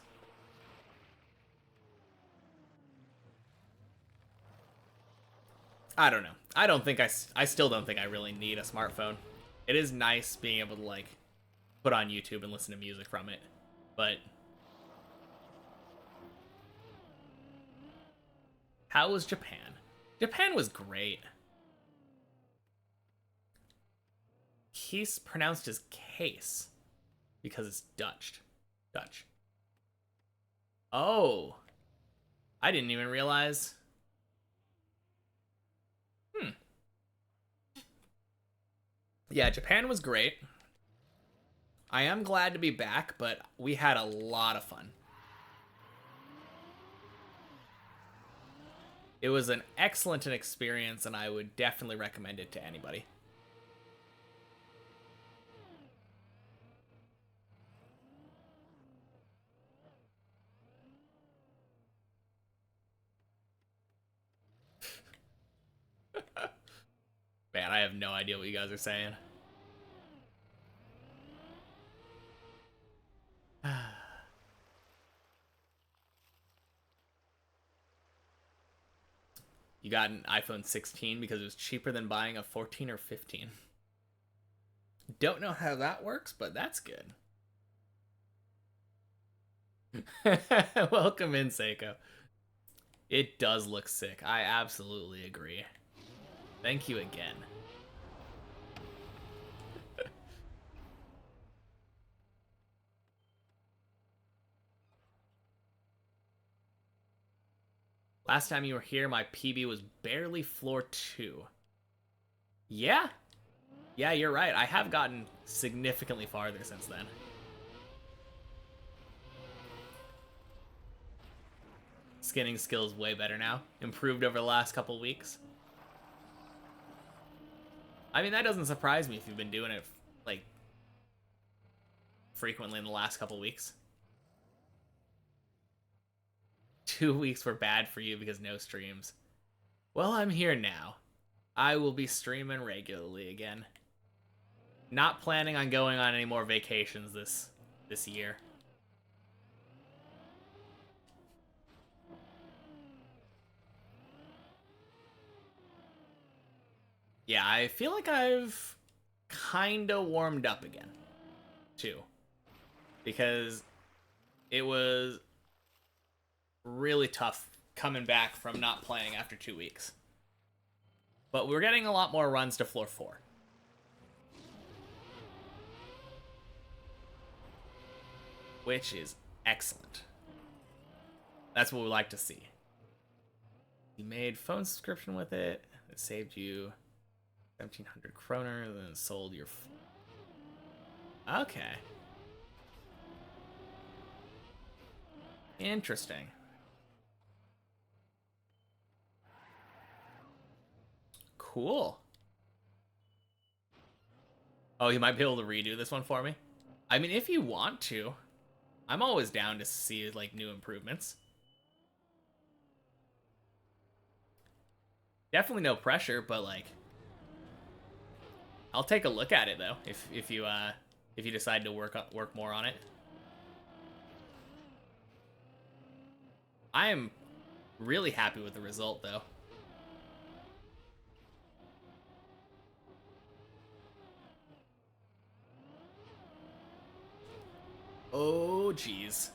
I don't know. I still don't think I really need a smartphone. It is nice being able to, like, put on YouTube and listen to music from it. But how was Japan? Japan was great. He's pronounced as case because it's Dutch. Dutch. Oh, I didn't even realize. Hmm. Yeah, Japan was great. I am glad to be back, but we had a lot of fun. It was an excellent experience, and I would definitely recommend it to anybody. Man, I have no idea what you guys are saying. You got an iPhone 16 because it was cheaper than buying a 14 or 15. Don't know how that works, but that's good. Welcome in, Seiko. It does look sick. I absolutely agree. Thank you again. Last time you were here, my PB was barely floor 2. Yeah. Yeah, you're right. I have gotten significantly farther since then. Skinning skills way better now. Improved over the last couple weeks. I mean, that doesn't surprise me if you've been doing it, like, frequently in the last couple weeks. 2 weeks were bad for you because no streams. Well, I'm here now. I will be streaming regularly again. Not planning on going on any more vacations this year. Yeah, I feel like I've kind of warmed up again, too. Because it was really tough coming back from not playing after 2 weeks. But we're getting a lot more runs to floor 4. Which is excellent. That's what we like to see. You made phone subscription with it. It saved you 1,700 kroner, then sold your... Okay. Interesting. Cool. Oh, you might be able to redo this one for me? I mean, if you want to. I'm always down to see, like, new improvements. Definitely no pressure, but, like... I'll take a look at it, though, if you decide to work more on it. I am really happy with the result, though. Oh, jeez.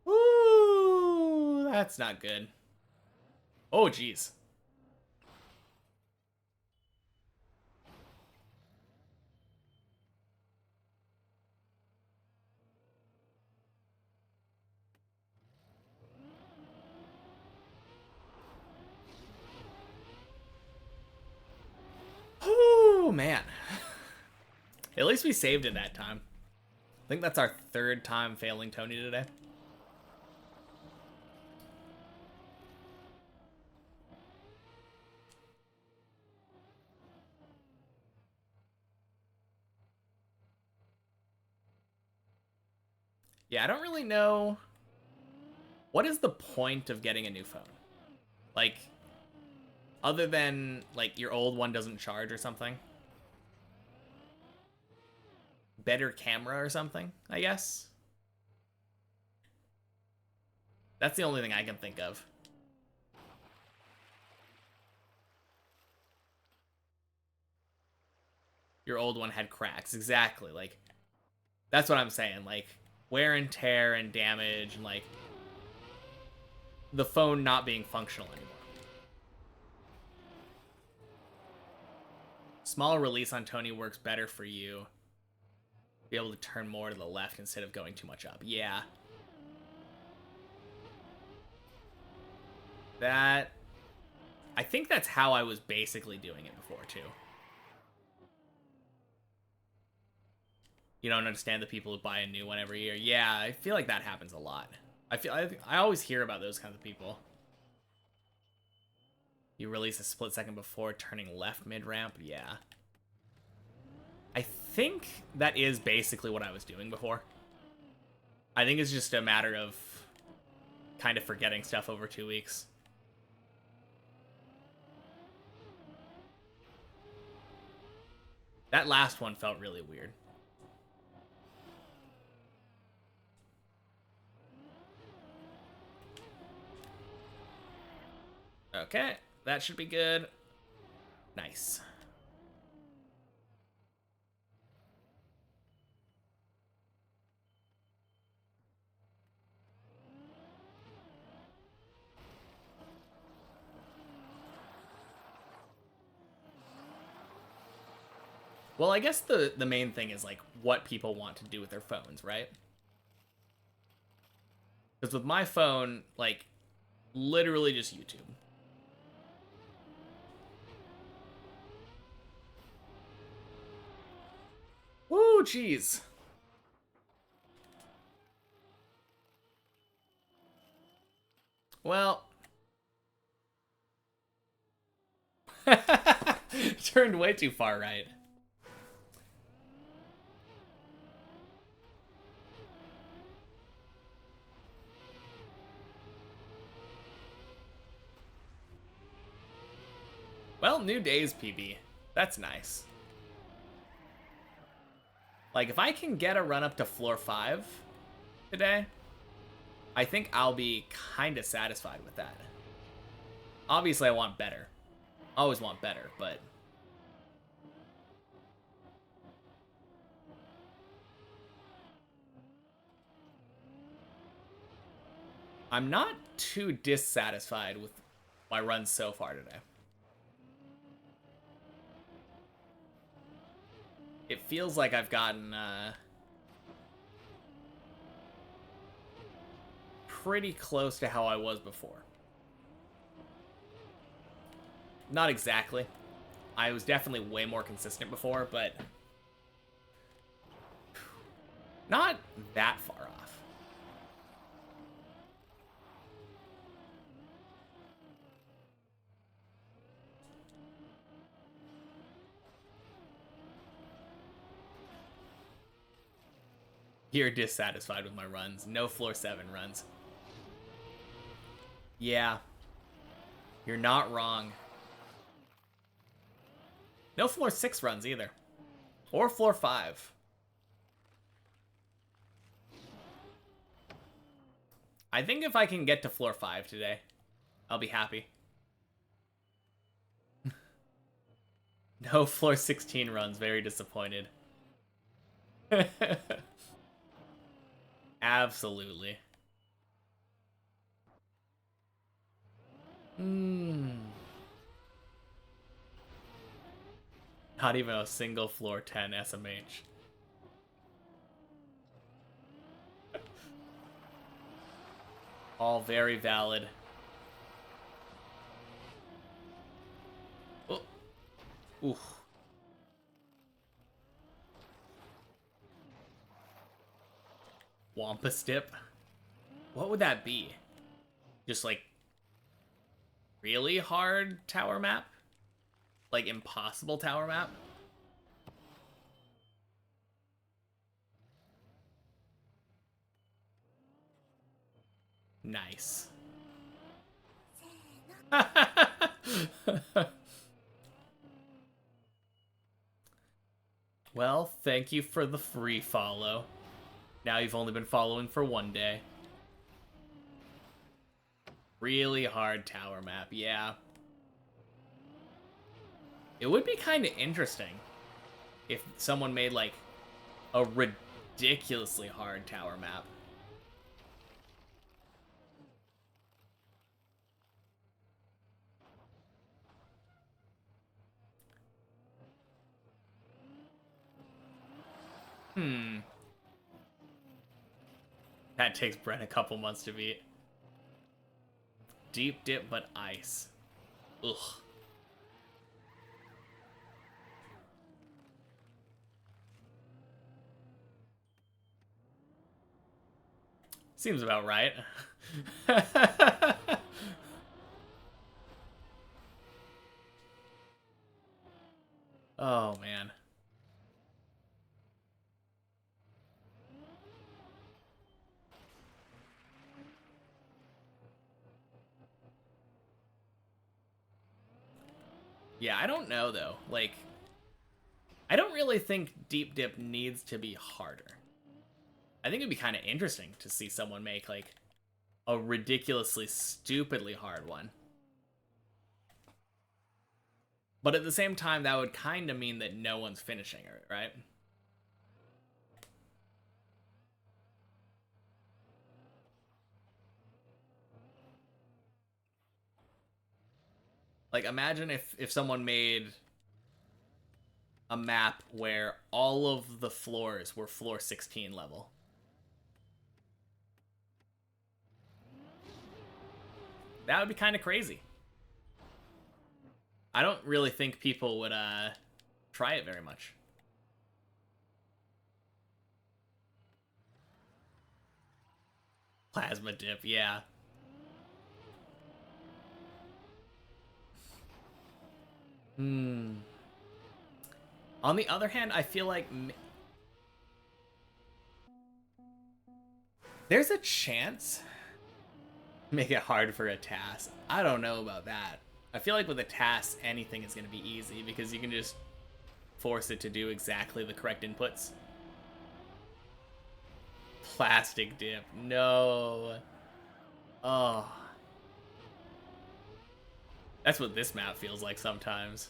Ooh, that's not good. Oh, jeez. Oh, man. At least we saved it that time. I think that's our 3rd time failing Tony today. Yeah, I don't really know. What is the point of getting a new phone? Like, other than, like, your old one doesn't charge or something? Better camera or something, I guess? That's the only thing I can think of. Your old one had cracks. Exactly. Like, that's what I'm saying. Like, wear and tear and damage and, like, the phone not being functional anymore. Small release on Tony works better for you. Be able to turn more to the left instead of going too much up. Yeah. That... I think that's how I was basically doing it before, too. You don't understand the people who buy a new one every year. Yeah, I feel like that happens a lot. I always hear about those kinds of people. You release a split second before turning left mid-ramp? Yeah. I think that is basically what I was doing before. I think it's just a matter of kind of forgetting stuff over 2 weeks. That last one felt really weird. Okay, that should be good. Nice. Well, I guess the main thing is, like, what people want to do with their phones, right? Because with my phone, like, literally just YouTube. Woo, jeez. Well. Turned way too far right. Well, new days, PB. That's nice. Like, if I can get a run up to floor 5 today, I think I'll be kind of satisfied with that. Obviously, I want better. Always want better, but... I'm not too dissatisfied with my runs so far today. It feels like I've gotten pretty close to how I was before. Not exactly. I was definitely way more consistent before, but not that far off. You're dissatisfied with my runs. No floor 7 runs. Yeah. You're not wrong. No floor 6 runs either. Or floor 5. I think if I can get to floor 5 today, I'll be happy. No floor 16 runs. Very disappointed. Absolutely. Not even a single floor 10 SMH. All very valid. Oh. Oof. Wampus dip? What would that be? Just like really hard tower map? Like impossible tower map? Nice. Well, thank you for the free follow. Now you've only been following for 1 day. Really hard tower map, yeah. It would be kind of interesting if someone made, like, a ridiculously hard tower map. That takes Brent a couple months to beat. Deep dip, but ice. Ugh. Seems about right. Oh, man. Yeah, I don't know, though. Like, I don't really think Deep Dip needs to be harder. I think it'd be kind of interesting to see someone make, like, a ridiculously, stupidly hard one. But at the same time, that would kind of mean that no one's finishing it, right? Like, imagine if someone made a map where all of the floors were floor 16 level. That would be kind of crazy. I don't really think people would try it very much. Plasma dip, yeah. On the other hand, I feel like there's a chance make it hard for a task. I don't know about that. I feel like with a task, anything is going to be easy because you can just force it to do exactly the correct inputs. Plastic dip. No. Oh. That's what this map feels like sometimes.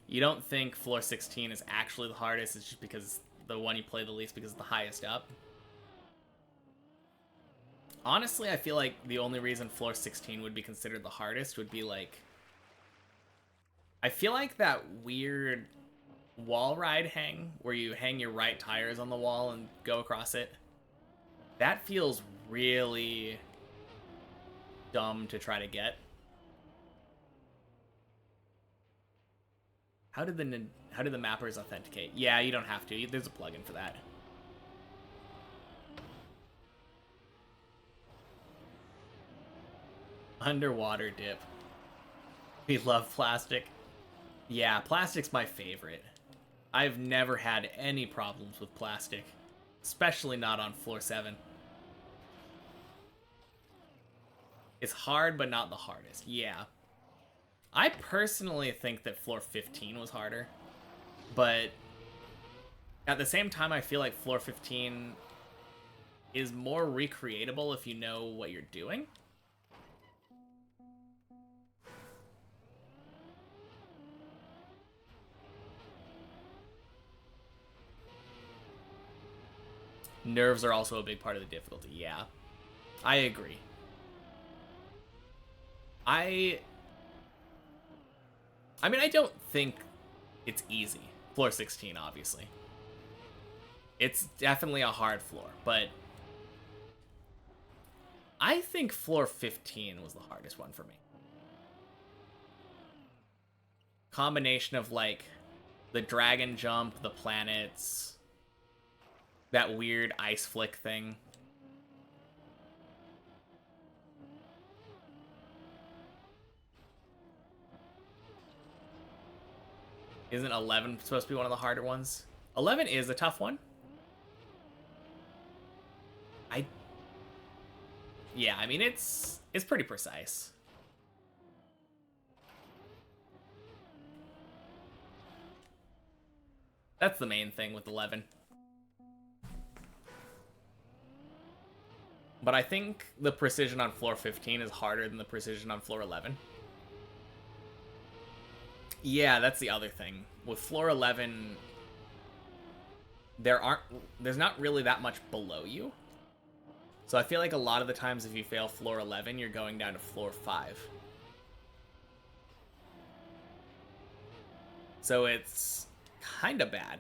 You don't think floor 16 is actually the hardest, it's just because the one you play the least because it's the highest up? Honestly, I feel like the only reason floor 16 would be considered the hardest would be like... I feel like that weird wall ride hang where you hang your right tires on the wall and go across it. That feels really dumb to try to get. How did the mappers authenticate? Yeah, you don't have to. There's a plugin for that. Underwater dip. We love plastic. Yeah, plastic's my favorite. I've never had any problems with plastic, especially not on floor 7. It's hard, but not the hardest. Yeah. I personally think that floor 15 was harder, but at the same time, I feel like floor 15 is more recreatable if you know what you're doing. Nerves are also a big part of the difficulty, yeah. I agree. I mean, I don't think it's easy. Floor 16, obviously. It's definitely a hard floor, but I think floor 15 was the hardest one for me. Combination of, like, the dragon jump, the planets, that weird ice flick thing. Isn't 11 supposed to be one of the harder ones? 11 is a tough one. Yeah, I mean, it's pretty precise. That's the main thing with 11. But I think the precision on floor 15 is harder than the precision on floor 11. Yeah, that's the other thing. With floor 11, there's not really that much below you. So I feel like a lot of the times if you fail floor 11, you're going down to floor 5. So it's kind of bad.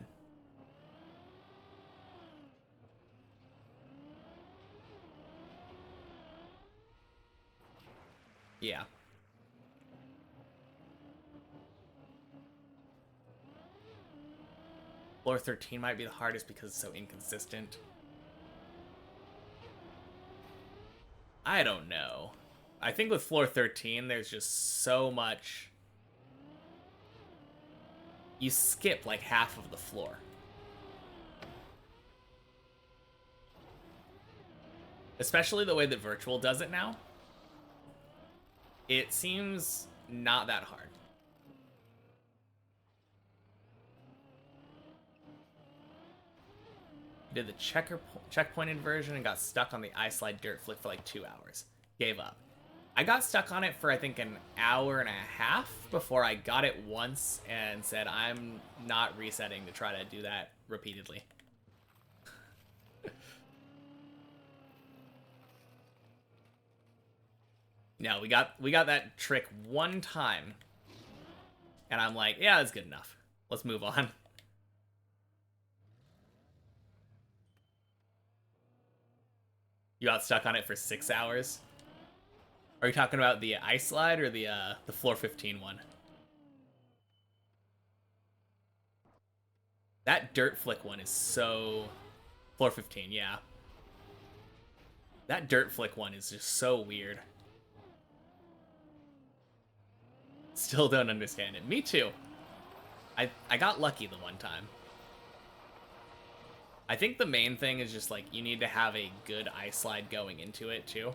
Yeah. Floor 13 might be the hardest because it's so inconsistent. I don't know. I think with floor 13, there's just so much. You skip like half of the floor. Especially the way that Virtual does it now. It seems not that hard. Did the checkpointed version and got stuck on the ice slide dirt flick for like 2 hours. Gave up. I got stuck on it for I think an hour and a half before I got it once and said I'm not resetting to try to do that repeatedly. No, we got that trick one time. And I'm like, yeah, that's good enough. Let's move on. You got stuck on it for 6 hours? Are you talking about the ice slide or the floor 15 one? That dirt flick one is so... Floor 15, yeah. That dirt flick one is just so weird. Still don't understand it. Me too. I got lucky the one time. I think the main thing is just, like, you need to have a good ice slide going into it, too.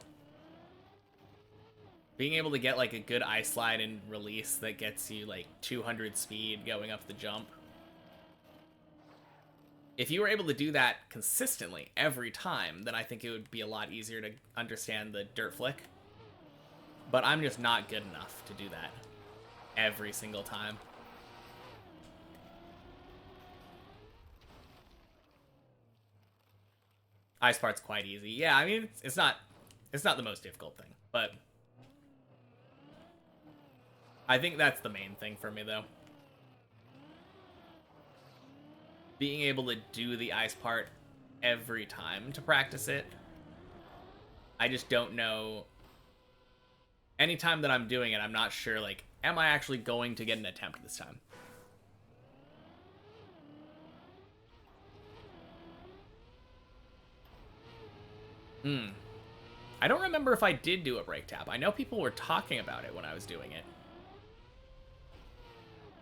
Being able to get, like, a good ice slide and release that gets you, like, 200 speed going up the jump. If you were able to do that consistently every time, then I think it would be a lot easier to understand the dirt flick. But I'm just not good enough to do that every single time. Ice part's quite easy. Yeah, I mean, it's not the most difficult thing, but I think that's the main thing for me, though. Being able to do the ice part every time to practice it. I just don't know. Anytime that I'm doing it, I'm not sure, like, am I actually going to get an attempt this time? I don't remember if I did do a break tap. I know people were talking about it when I was doing it.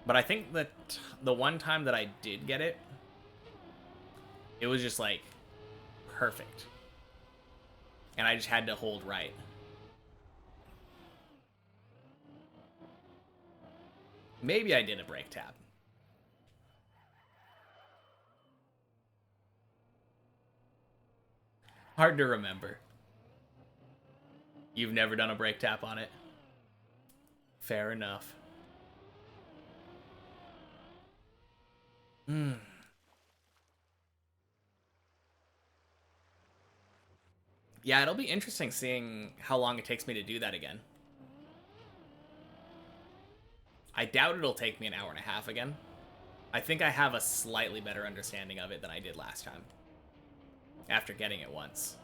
But I think that the one time that I did get it, it was just, like, perfect. And I just had to hold right. Maybe I did a break tap. Hard to remember. You've never done a break tap on it? Fair enough. Yeah, it'll be interesting seeing how long it takes me to do that again. I doubt it'll take me an hour and a half again. I think I have a slightly better understanding of it than I did last time. After getting it once.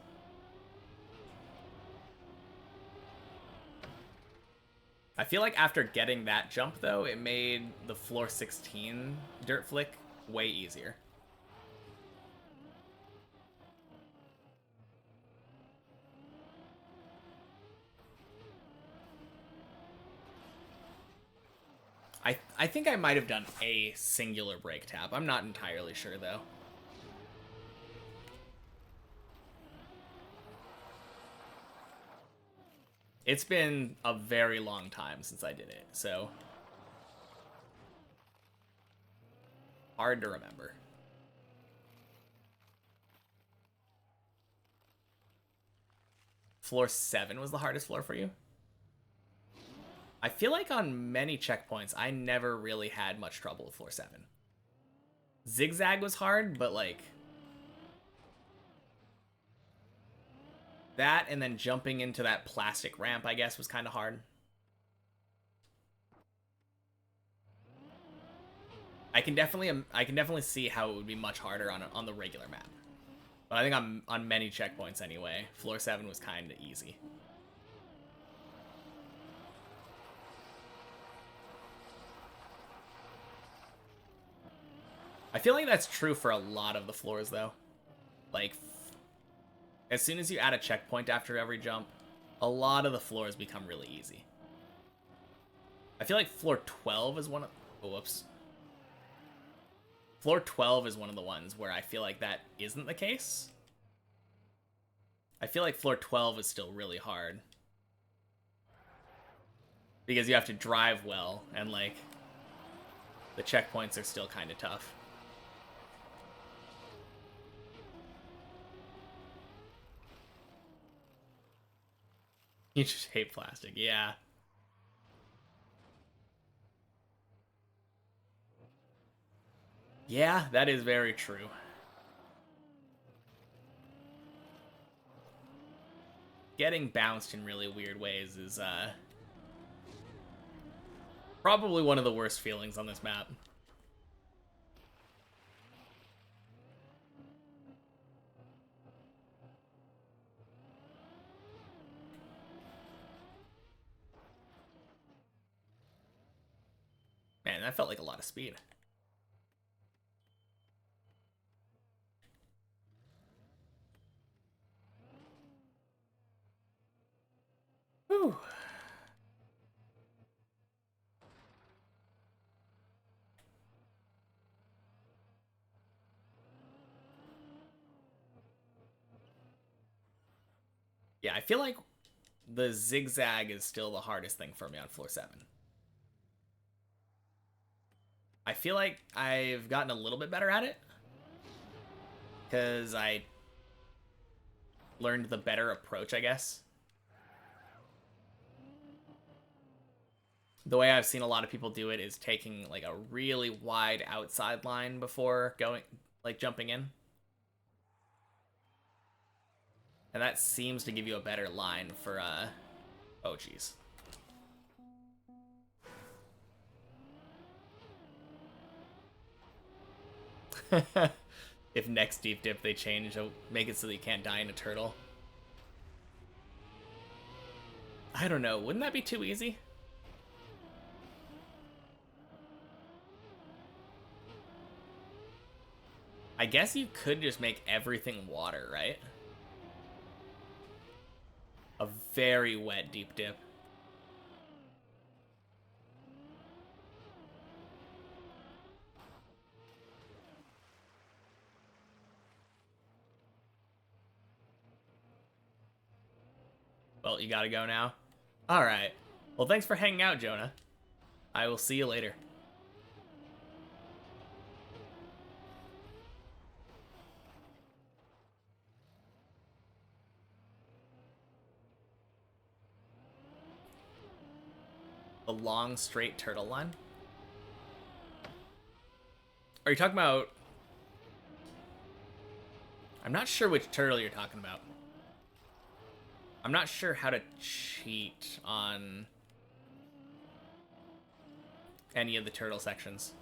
I feel like after getting that jump, though, it made the floor 16 dirt flick way easier. I think I might have done a singular brake tap. I'm not entirely sure, though. It's been a very long time since I did it, so hard to remember. Floor 7 was the hardest floor for you? I feel like on many checkpoints, I never really had much trouble with floor 7. Zigzag was hard, but like that and then jumping into that plastic ramp, I guess, was kind of hard. I can definitely see how it would be much harder on the regular map. But I think on many checkpoints anyway, floor 7 was kind of easy. I feel like that's true for a lot of the floors, though. Like, as soon as you add a checkpoint after every jump, a lot of the floors become really easy. I feel like floor 12 is one of... Oh, whoops. Floor 12 is one of the ones where I feel like that isn't the case. I feel like floor 12 is still really hard. Because you have to drive well, and, like, the checkpoints are still kind of tough. You just hate plastic, yeah. Yeah, that is very true. Getting bounced in really weird ways is, probably one of the worst feelings on this map. Man, that felt like a lot of speed. Whew. Yeah, I feel like the zigzag is still the hardest thing for me on floor 7. I feel like I've gotten a little bit better at it, because I learned the better approach, I guess. The way I've seen a lot of people do it is taking like a really wide outside line before going, like, jumping in. And that seems to give you a better line for, oh, jeez. If next deep dip they change, they'll make it so that you can't die in a turtle. I don't know. Wouldn't that be too easy? I guess you could just make everything water, right? A very wet deep dip. Well, you gotta go now? Alright. Well, thanks for hanging out, Jonah. I will see you later. The long, straight turtle line? Are you talking about... I'm not sure which turtle you're talking about. I'm not sure how to cheat on any of the turtle sections.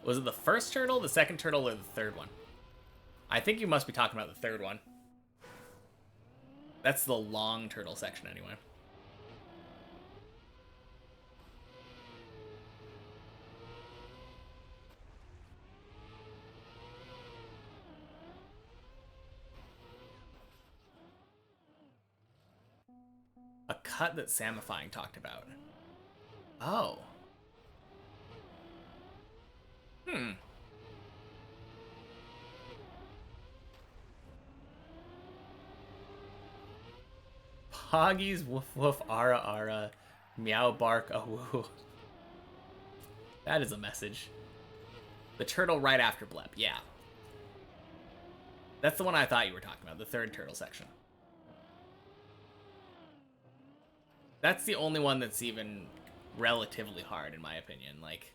Was it the first turtle, the second turtle, or the third one? I think you must be talking about the third one. That's the long turtle section anyway. cut that Samifying talked about. Oh. Poggies, woof woof, ara ara, meow bark, woo. That is a message. The turtle right after Blep, yeah. That's the one I thought you were talking about, the third turtle section. That's the only one that's even relatively hard, in my opinion. Like,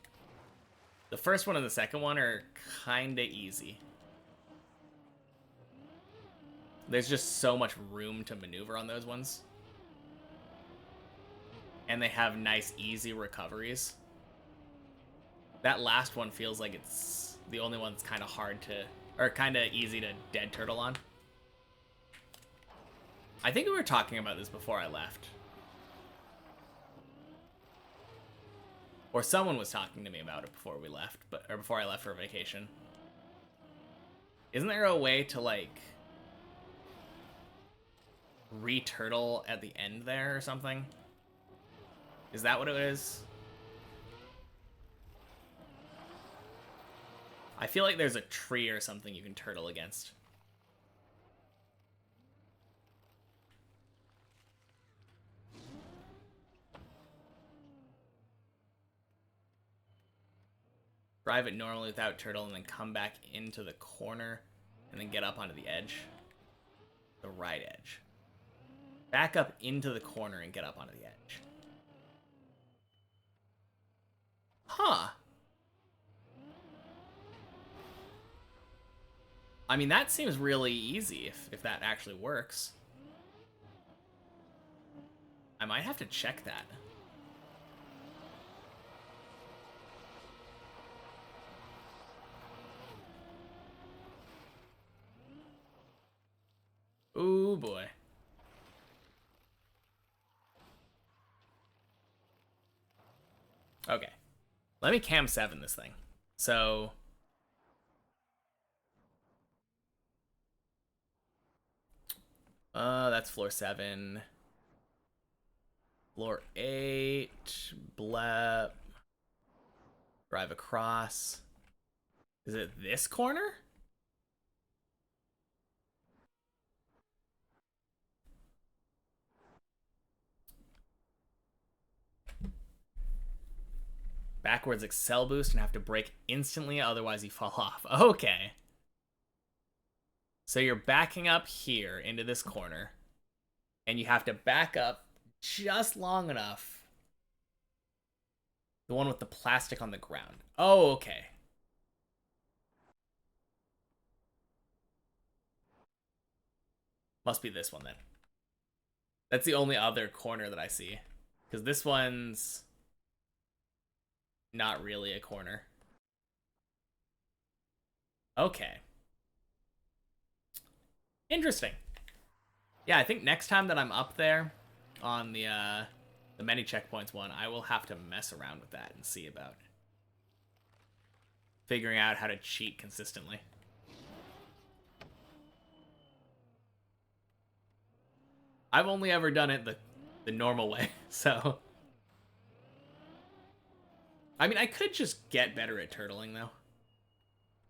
the first one and the second one are kinda easy. There's just so much room to maneuver on those ones. And they have nice, easy recoveries. That last one feels like it's the only one that's kind of hard to, or kind of easy to dead turtle on. I think we were talking about this before I left. Or someone was talking to me about it before we left, or before I left for vacation. Isn't there a way to, like, re-turtle at the end there or something? Is that what it is? I feel like there's a tree or something you can turtle against. Drive it normally without turtle and then come back into the corner and then get up onto the edge. The right edge. Back up into the corner and get up onto the edge. Huh. I mean, that seems really easy if that actually works. I might have to check that. Ooh, boy. Okay. Let me cam 7 this thing. So... that's floor 7. Floor 8. Blep. Drive across. Is it this corner? Backwards excel boost and have to brake instantly, otherwise you fall off. Okay. So you're backing up here into this corner, and you have to back up just long enough. The one with the plastic on the ground. Oh, okay. Must be this one then. That's the only other corner that I see. Because this one's not really a corner. Okay. Interesting. Yeah, I think next time that I'm up there on the many checkpoints one, I will have to mess around with that and see about figuring out how to cheat consistently. I've only ever done it the normal way, so... I mean, I could just get better at turtling, though.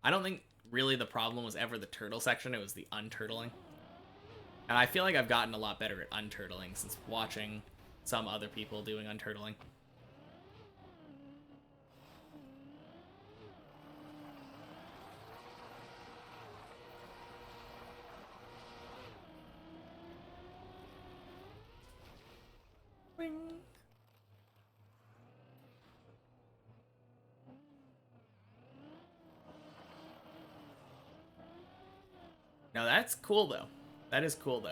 I don't think really the problem was ever the turtle section, it was the unturtling. And I feel like I've gotten a lot better at unturtling since watching some other people doing unturtling. Ring. Now that's cool, though. That is cool, though.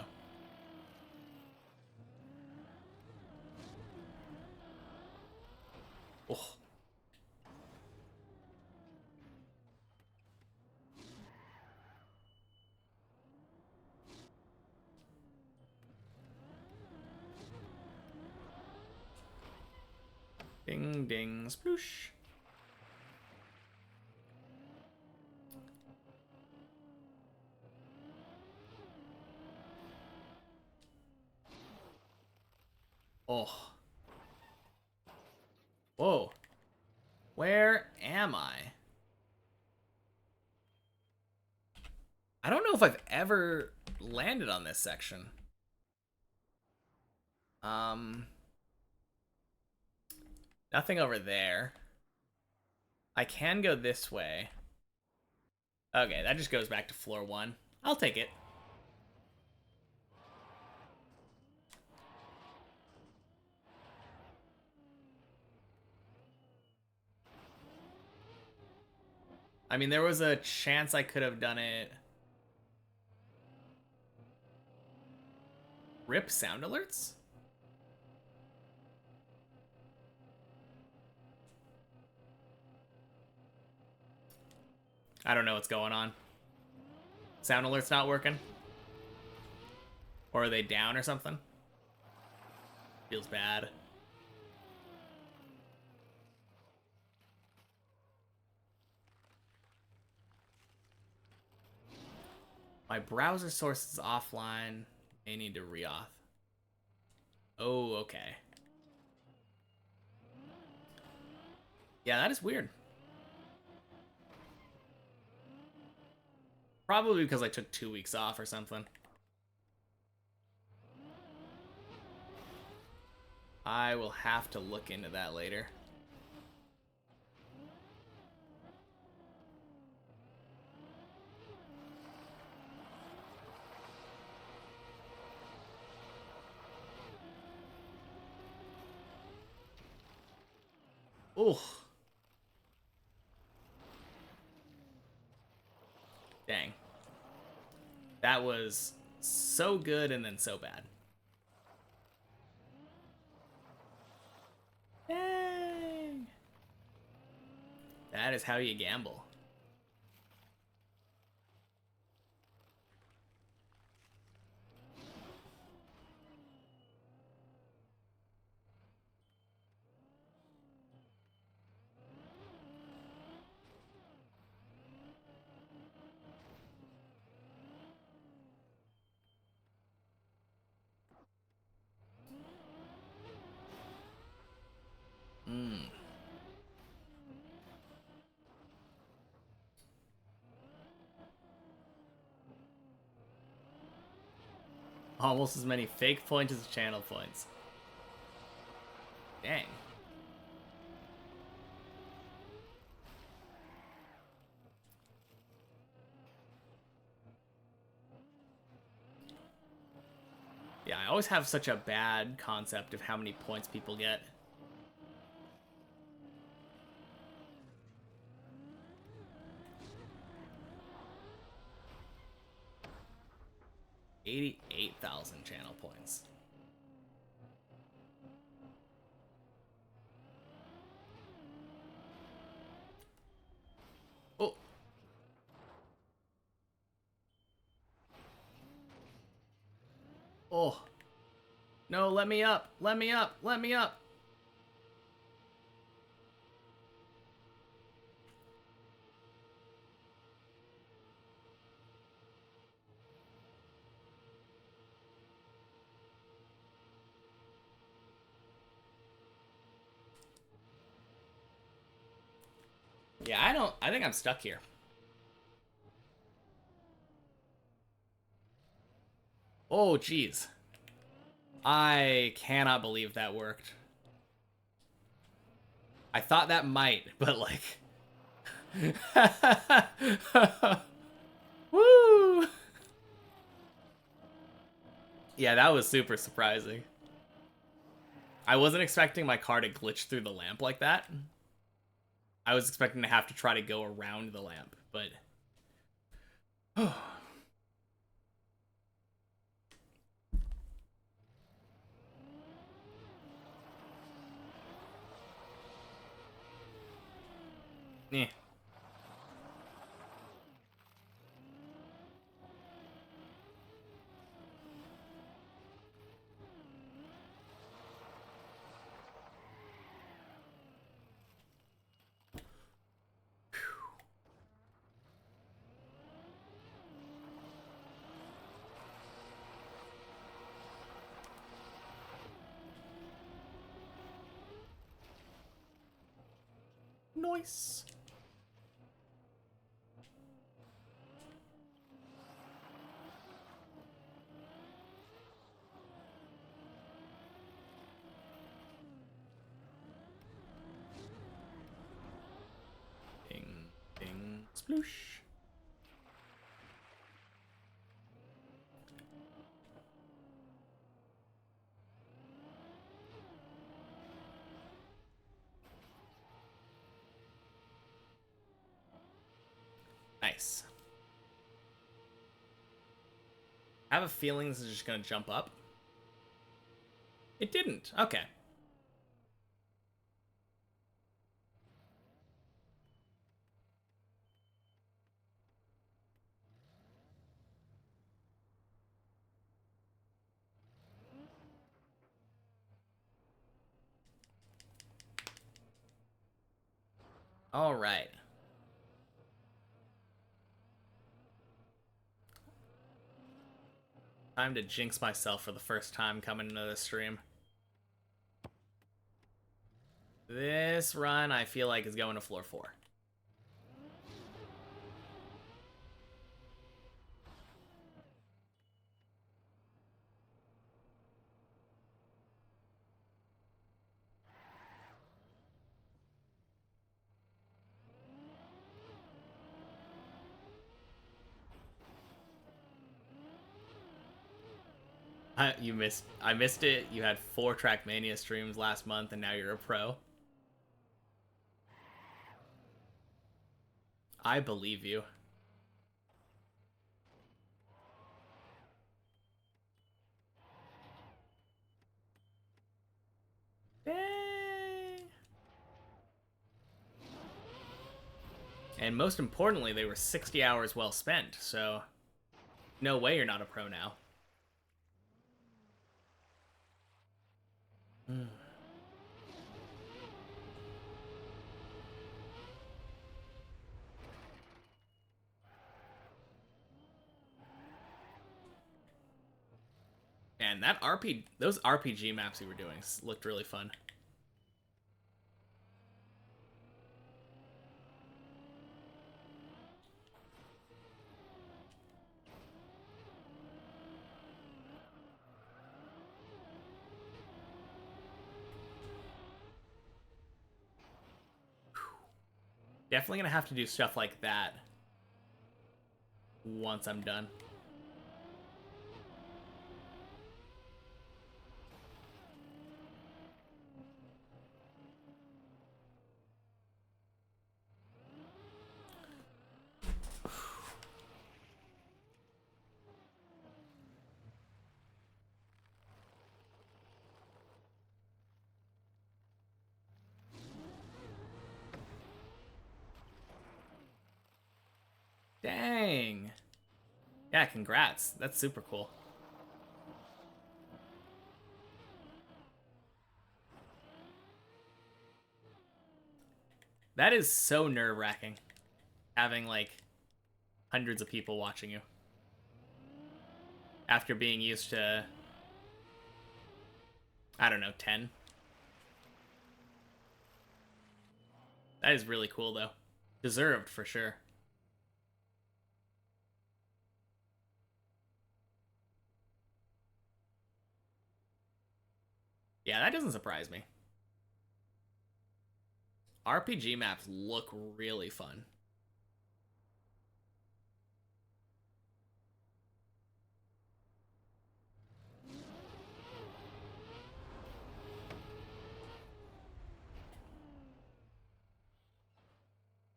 Oh. Ding, ding, sploosh. Oh. Whoa. Where am I? I don't know if I've ever landed on this section. Nothing over there. I can go this way. Okay, that just goes back to floor 1. I'll take it. I mean, there was a chance I could have done it. Rip sound alerts? I don't know what's going on. Sound alert's not working? Or are they down or something? Feels bad. My browser source is offline. May need to re-auth. Oh, okay. Yeah, that is weird. Probably because I took 2 weeks off or something. I will have to look into that later. Oh. Dang. That was so good and then so bad. Dang. That is how you gamble. Almost as many fake points as channel points. Dang. Yeah, I always have such a bad concept of how many points people get. $88,000 channel points. Oh. Oh. No, let me up. Let me up. Let me up. Yeah, I think I'm stuck here. Oh, jeez. I cannot believe that worked. I thought that might, but like... Woo! Yeah, that was super surprising. I wasn't expecting my car to glitch through the lamp like that. I was expecting to have to try to go around the lamp, but... Eh. Nice. Ding, ding, sploosh. Nice. I have a feeling this is just gonna jump up. It didn't. Okay. All right. Time to jinx myself for the first time coming into this stream. This run, I feel like, is going to floor 4. I missed it. You had 4 Trackmania streams last month, and now you're a pro. I believe you. Dang. And most importantly, they were 60 hours well spent, so no way you're not a pro now. And those RPG maps you were doing looked really fun. Definitely gonna have to do stuff like that once I'm done. Dang. Yeah, congrats. That's super cool. That is so nerve-wracking, having, like, hundreds of people watching you. After being used to, I don't know, 10. That is really cool, though. Deserved, for sure. Yeah, that doesn't surprise me. RPG maps look really fun.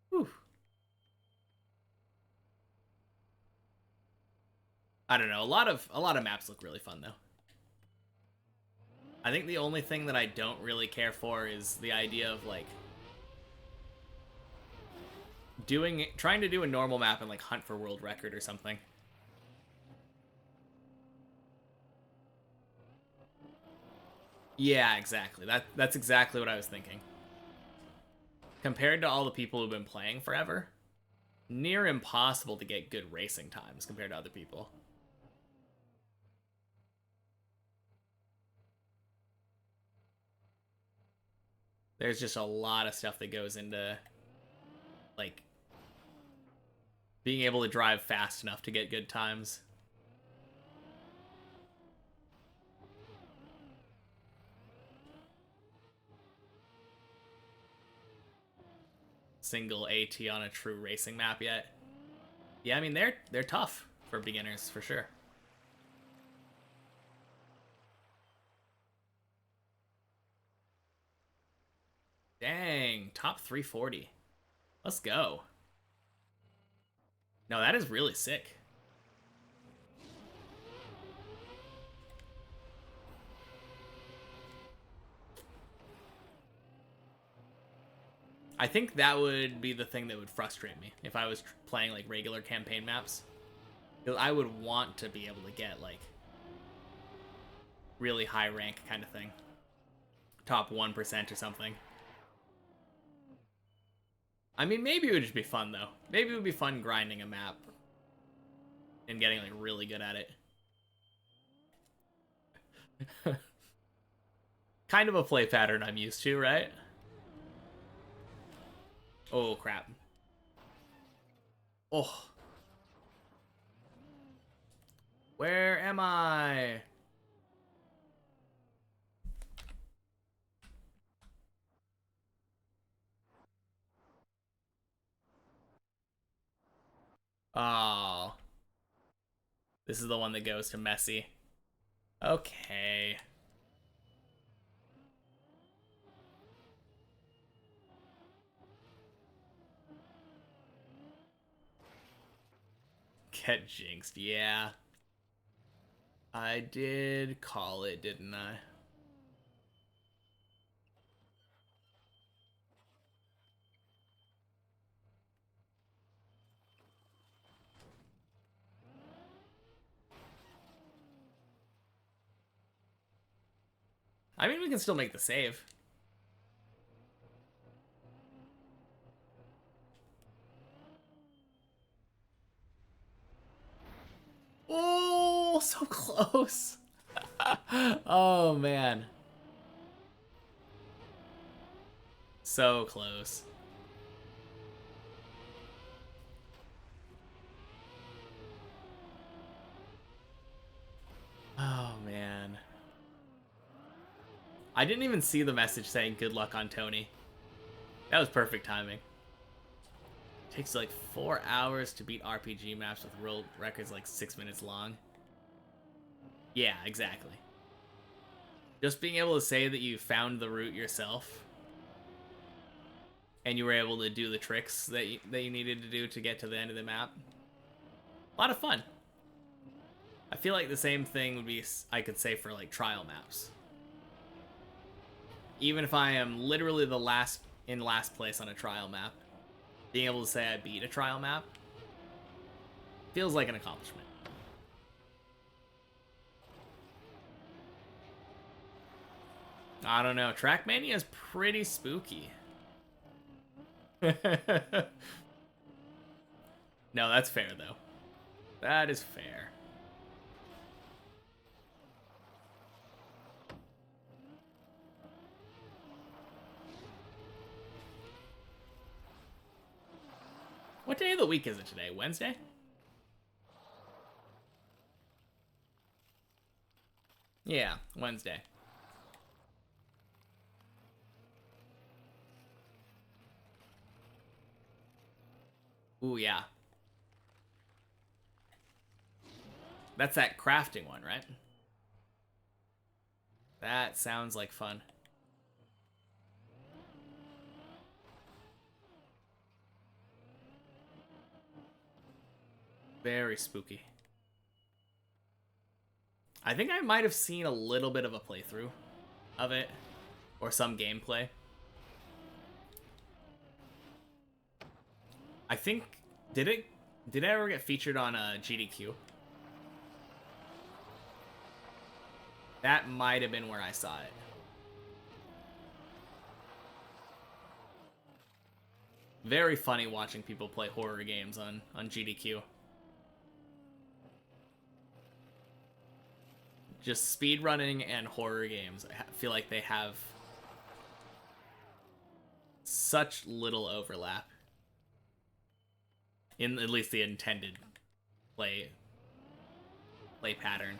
Whew. I don't know. A lot of maps look really fun though. I think the only thing that I don't really care for is the idea of like trying to do a normal map and like hunt for world record or something. Yeah, exactly. That's exactly what I was thinking. Compared to all the people who've been playing forever, near impossible to get good racing times compared to other people. There's just a lot of stuff that goes into, like, being able to drive fast enough to get good times. Single AT on a true racing map yet. Yeah, I mean, they're tough for beginners, for sure. Dang, top 340. Let's go. No, that is really sick. I think that would be the thing that would frustrate me if I was playing like regular campaign maps. Because I would want to be able to get like really high rank kind of thing. Top 1% or something. I mean, maybe it would just be fun though. Maybe it would be fun grinding a map and getting like really good at it. Kind of a play pattern I'm used to, right? Oh, crap. Oh. Where am I? Oh. This is the one that goes to Messi. Okay. Get jinxed, yeah. I did call it, didn't I? I mean, we can still make the save. Oh, so close. Oh, man. So close. Oh, man. I didn't even see the message saying good luck on Tony. That was perfect timing. It takes like 4 hours to beat RPG maps with world records like 6 minutes long. Yeah, exactly. Just being able to say that you found the route yourself and you were able to do the tricks that you needed to do to get to the end of the map. A lot of fun. I feel like the same thing would be I could say for like trial maps. Even if I am literally the last place on a trial map, being able to say I beat a trial map feels like an accomplishment. I don't know. Trackmania is pretty spooky. No, that's fair though. That is fair. What day of the week is it today? Wednesday? Yeah, Wednesday. Ooh, yeah. That's that crafting one, right? That sounds like fun. Very spooky. I think I might have seen a little bit of a playthrough of it, or some gameplay. I think, did it ever get featured on a GDQ? That might have been where I saw it. Very funny watching people play horror games on GDQ. Just speedrunning and horror games, I feel like they have such little overlap in at least the intended play pattern.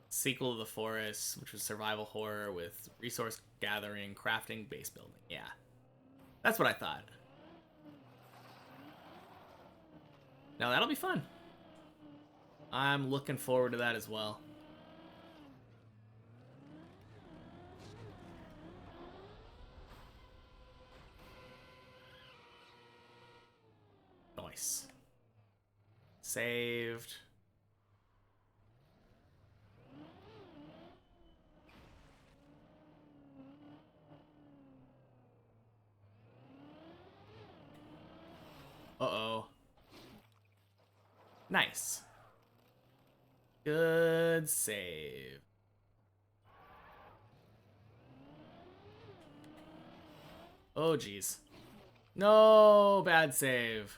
Sequel to The Forest, which was survival horror with resource gathering, crafting, base building. Yeah. That's what I thought. Now that'll be fun. I'm looking forward to that as well. Nice. Saved. Uh-oh. Nice. Good save. Oh, geez. No, bad save.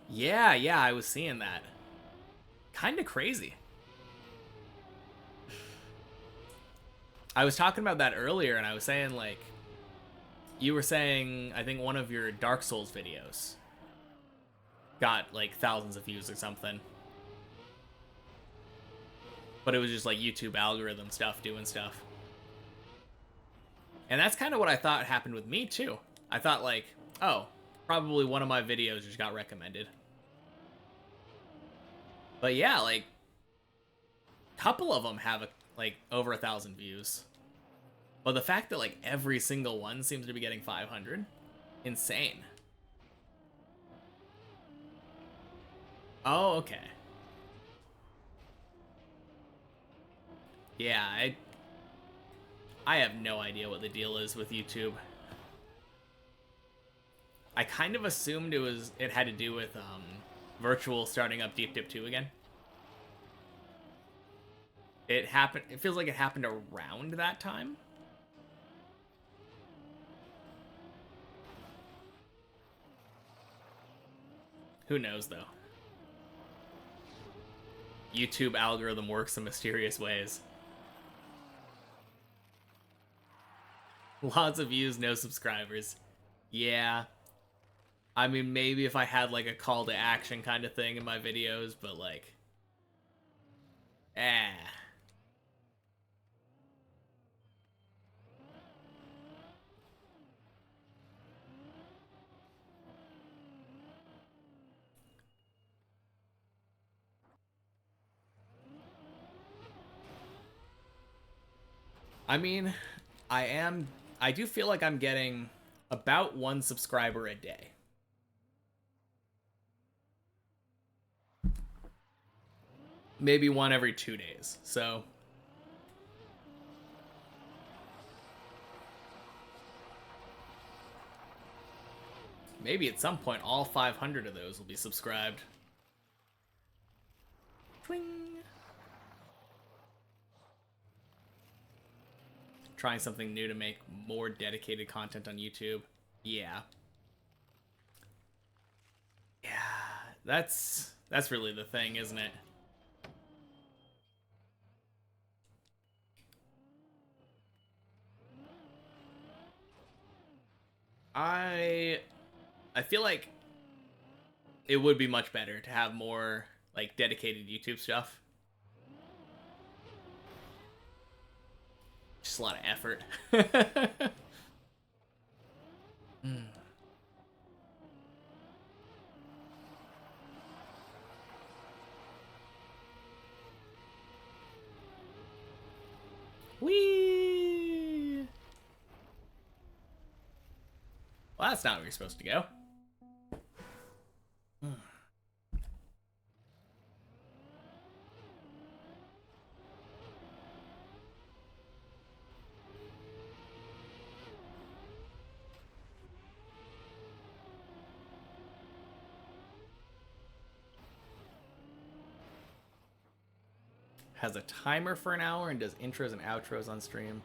Yeah, I was seeing that. Kind of crazy. I was talking about that earlier, and I was saying, like, you were saying, I think one of your Dark Souls videos got, like, thousands of views or something. But it was just, like, YouTube algorithm stuff doing stuff. And that's kind of what I thought happened with me, too. I thought, like, oh, probably one of my videos just got recommended. But yeah, like, a couple of them have, like, over 1,000 views. But the fact that, like, every single one seems to be getting 500, insane. Oh, okay. Yeah, I have no idea what the deal is with YouTube. I kind of assumed it had to do with Virtual starting up Deep Dip 2 again. It feels like it happened around that time. Who knows, though? YouTube algorithm works in mysterious ways. Lots of views, no subscribers. Yeah. I mean, maybe if I had, like, a call to action kind of thing in my videos, but, like... I mean, I do feel like I'm getting about 1 subscriber a day. Maybe 1 every 2 days, so... Maybe at some point all 500 of those will be subscribed. Twing! Trying something new to make more dedicated content on YouTube. Yeah. Yeah, that's really the thing, isn't it? I feel like it would be much better to have more, like, dedicated YouTube stuff. Just a lot of effort. Whee! Well, that's not where you're supposed to go. has a timer for an hour and does intros and outros on stream,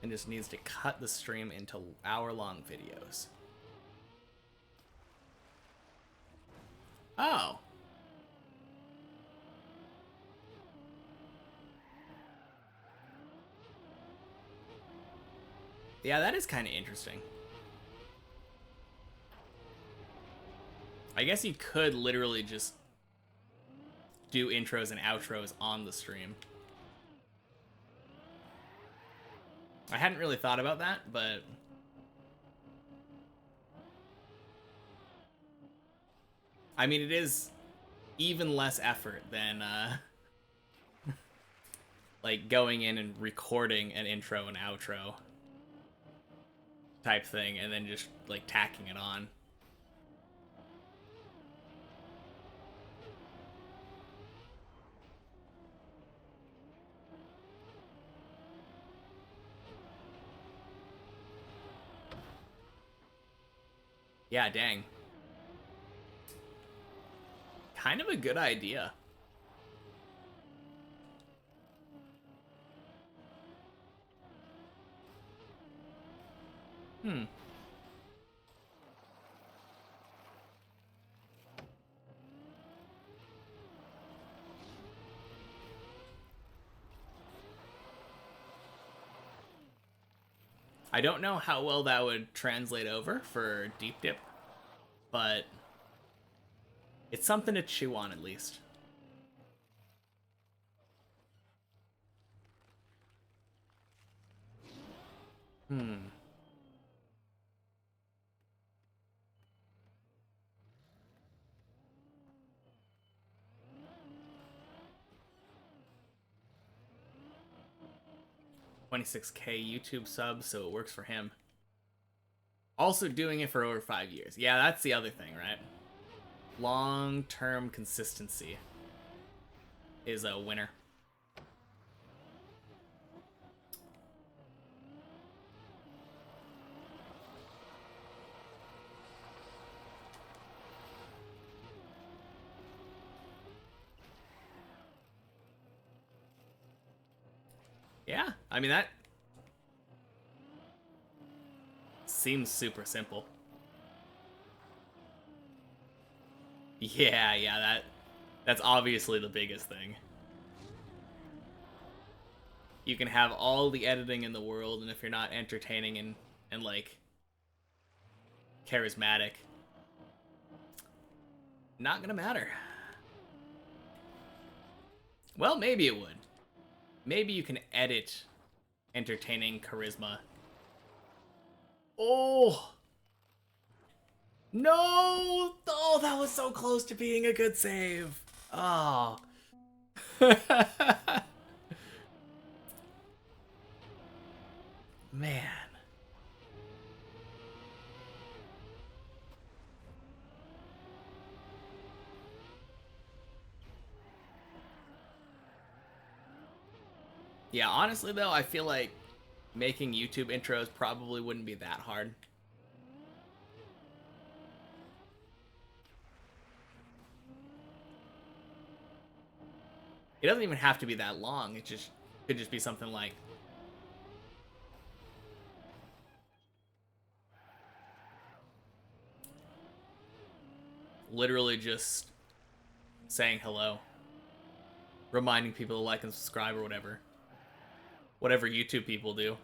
and just needs to cut the stream into hour-long videos. Oh. Yeah, that is kind of interesting. I guess you could literally just do intros and outros on the stream. I hadn't really thought about that, but I mean, it is even less effort than like going in and recording an intro and outro type thing and then just like tacking it on. Yeah, dang. Kind of a good idea. I don't know how well that would translate over for Deep Dip, but it's something to chew on at least. 26K YouTube subs, so it works for him. Also doing it for over 5 years. Yeah, that's the other thing, right? Long-term consistency is a winner. Yeah, I mean, that seems super simple. Yeah, that's obviously the biggest thing. You can have all the editing in the world, and if you're not entertaining and like charismatic, not gonna matter. Well, maybe it would. Maybe you can edit entertaining charisma. Oh! No! Oh, that was so close to being a good save. Oh. Man. Yeah, honestly though, I feel like making YouTube intros probably wouldn't be that hard. It doesn't even have to be that long. It just could just be something like literally just saying hello, reminding people to like and subscribe or whatever. Whatever YouTube people do.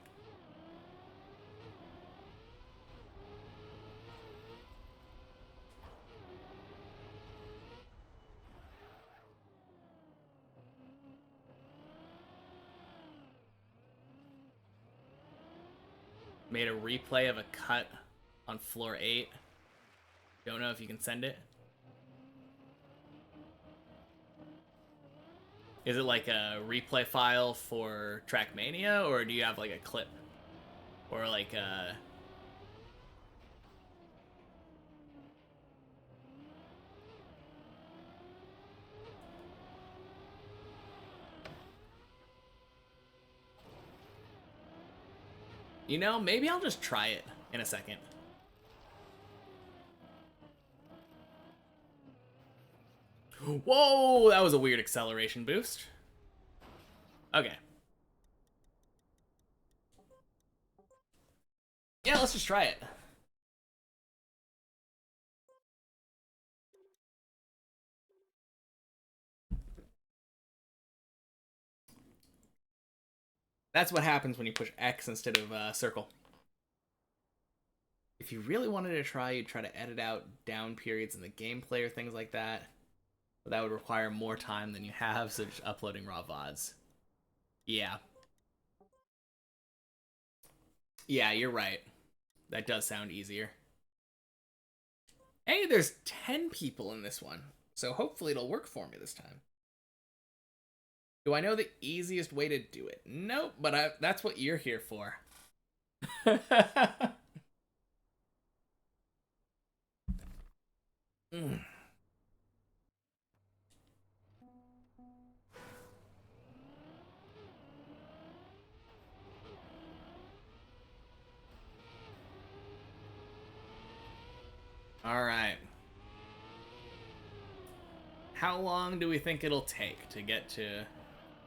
Made a replay of a cut on floor 8. Don't know if you can send it. Is it like a replay file for Trackmania, or do you have like a clip? Or like a... You know, maybe I'll just try it in a second. Whoa, that was a weird acceleration boost. Okay. Yeah, let's just try it. That's what happens when you push X instead of circle. If you really wanted to try, you'd try to edit out down periods in the gameplay or things like that. But that would require more time than you have, so just uploading raw VODs. Yeah. Yeah, you're right. That does sound easier. Hey, there's 10 people in this one, so hopefully it'll work for me this time. Do I know the easiest way to do it? Nope, but that's what you're here for. Mm. All right. How long do we think it'll take to get to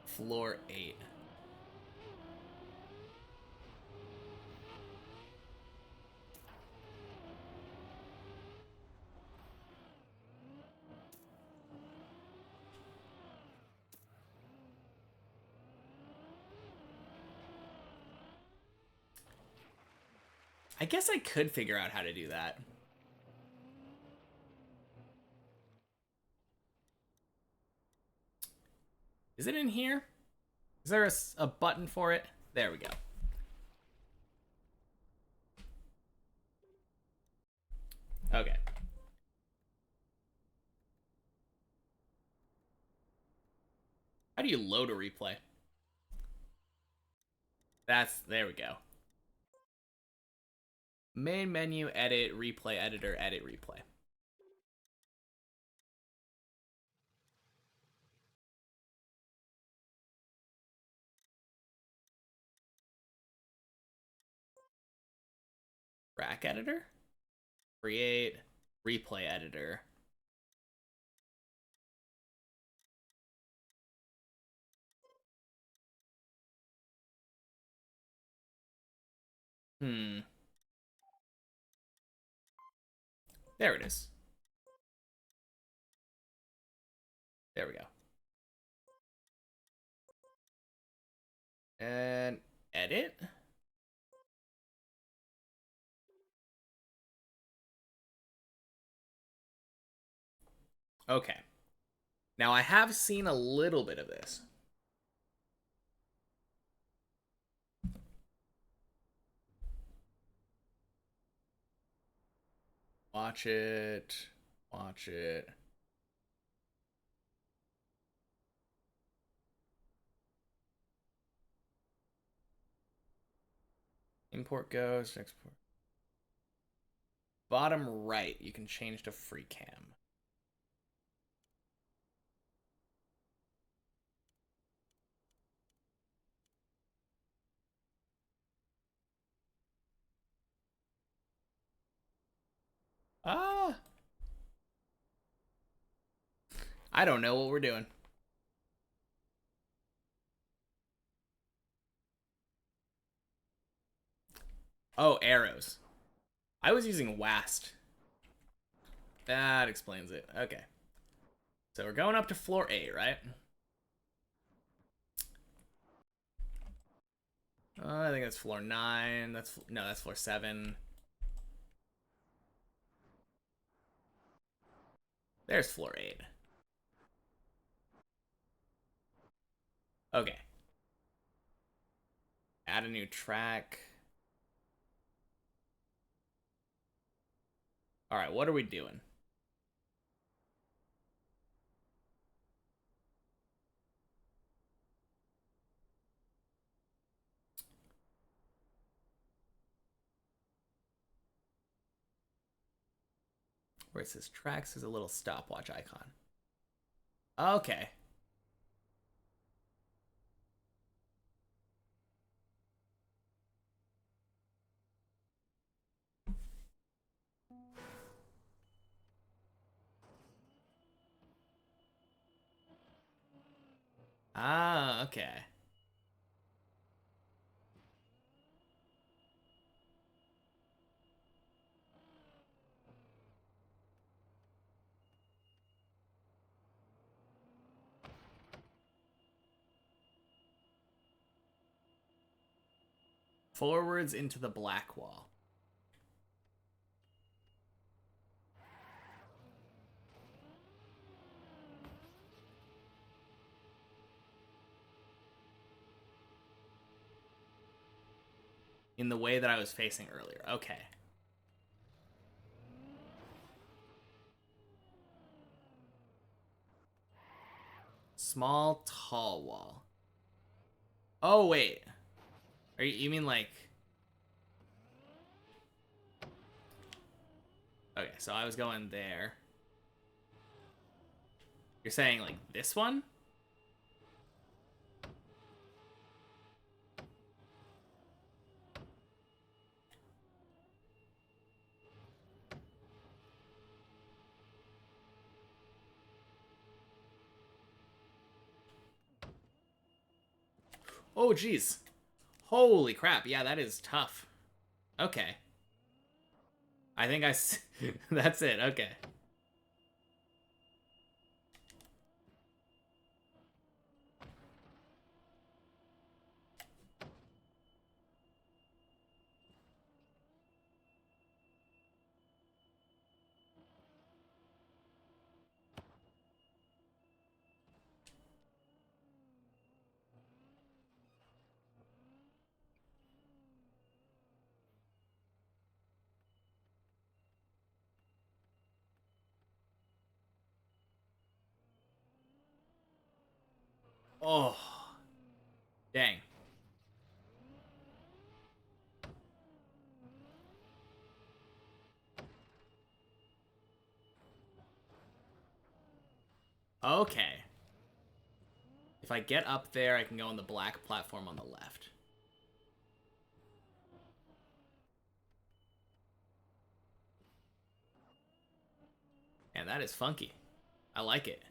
floor 8? I guess I could figure out how to do that. Is it in here? Is there a button for it? There we go. Okay. How do you load a replay? There we go. Main menu, edit, replay, editor, edit, replay. Track editor? Create, replay editor. There it is. There we go. And edit? Okay. Now I have seen a little bit of this. Watch it. Watch it. Import ghost, export. Bottom right, you can change to free cam. Ah! I don't know what we're doing. Oh, arrows. I was using WASD. That explains it. Okay. So we're going up to floor 8, right? I think that's floor 9. That's floor 7. There's floor 8. Okay. Add a new track. All right, what are we doing? Where it says tracks, there's a little stopwatch icon. Okay. Ah, okay. Forwards into the black wall. In the way that I was facing earlier. Okay. Small, tall wall. Oh, wait. You mean like... Okay, so I was going there. You're saying like this one? Oh, geez. Holy crap. Yeah, that is tough. Okay. I think that's it. Okay. Oh. Dang. Okay. If I get up there, I can go on the black platform on the left. And that is funky. I like it.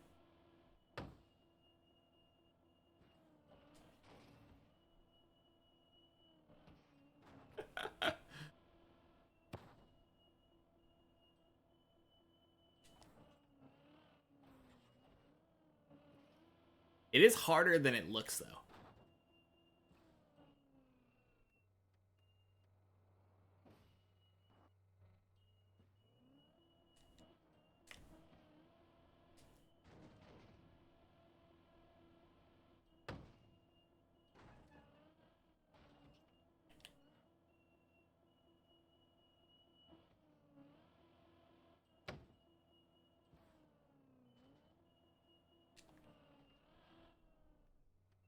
It is harder than it looks, though.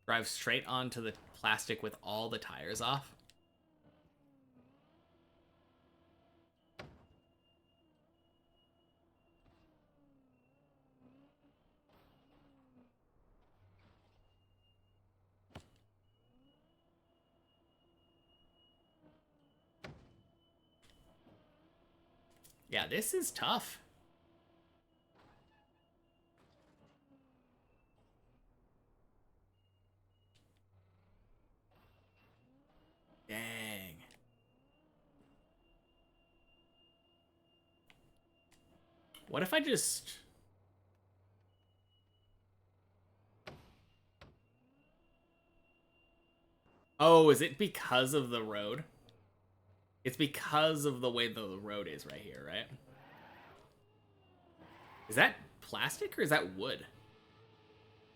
Drive straight onto the plastic with all the tires off. Yeah, this is tough. Dang. What if I just... Oh, is it because of the road? It's because of the way the road is right here, right? Is that plastic or is that wood?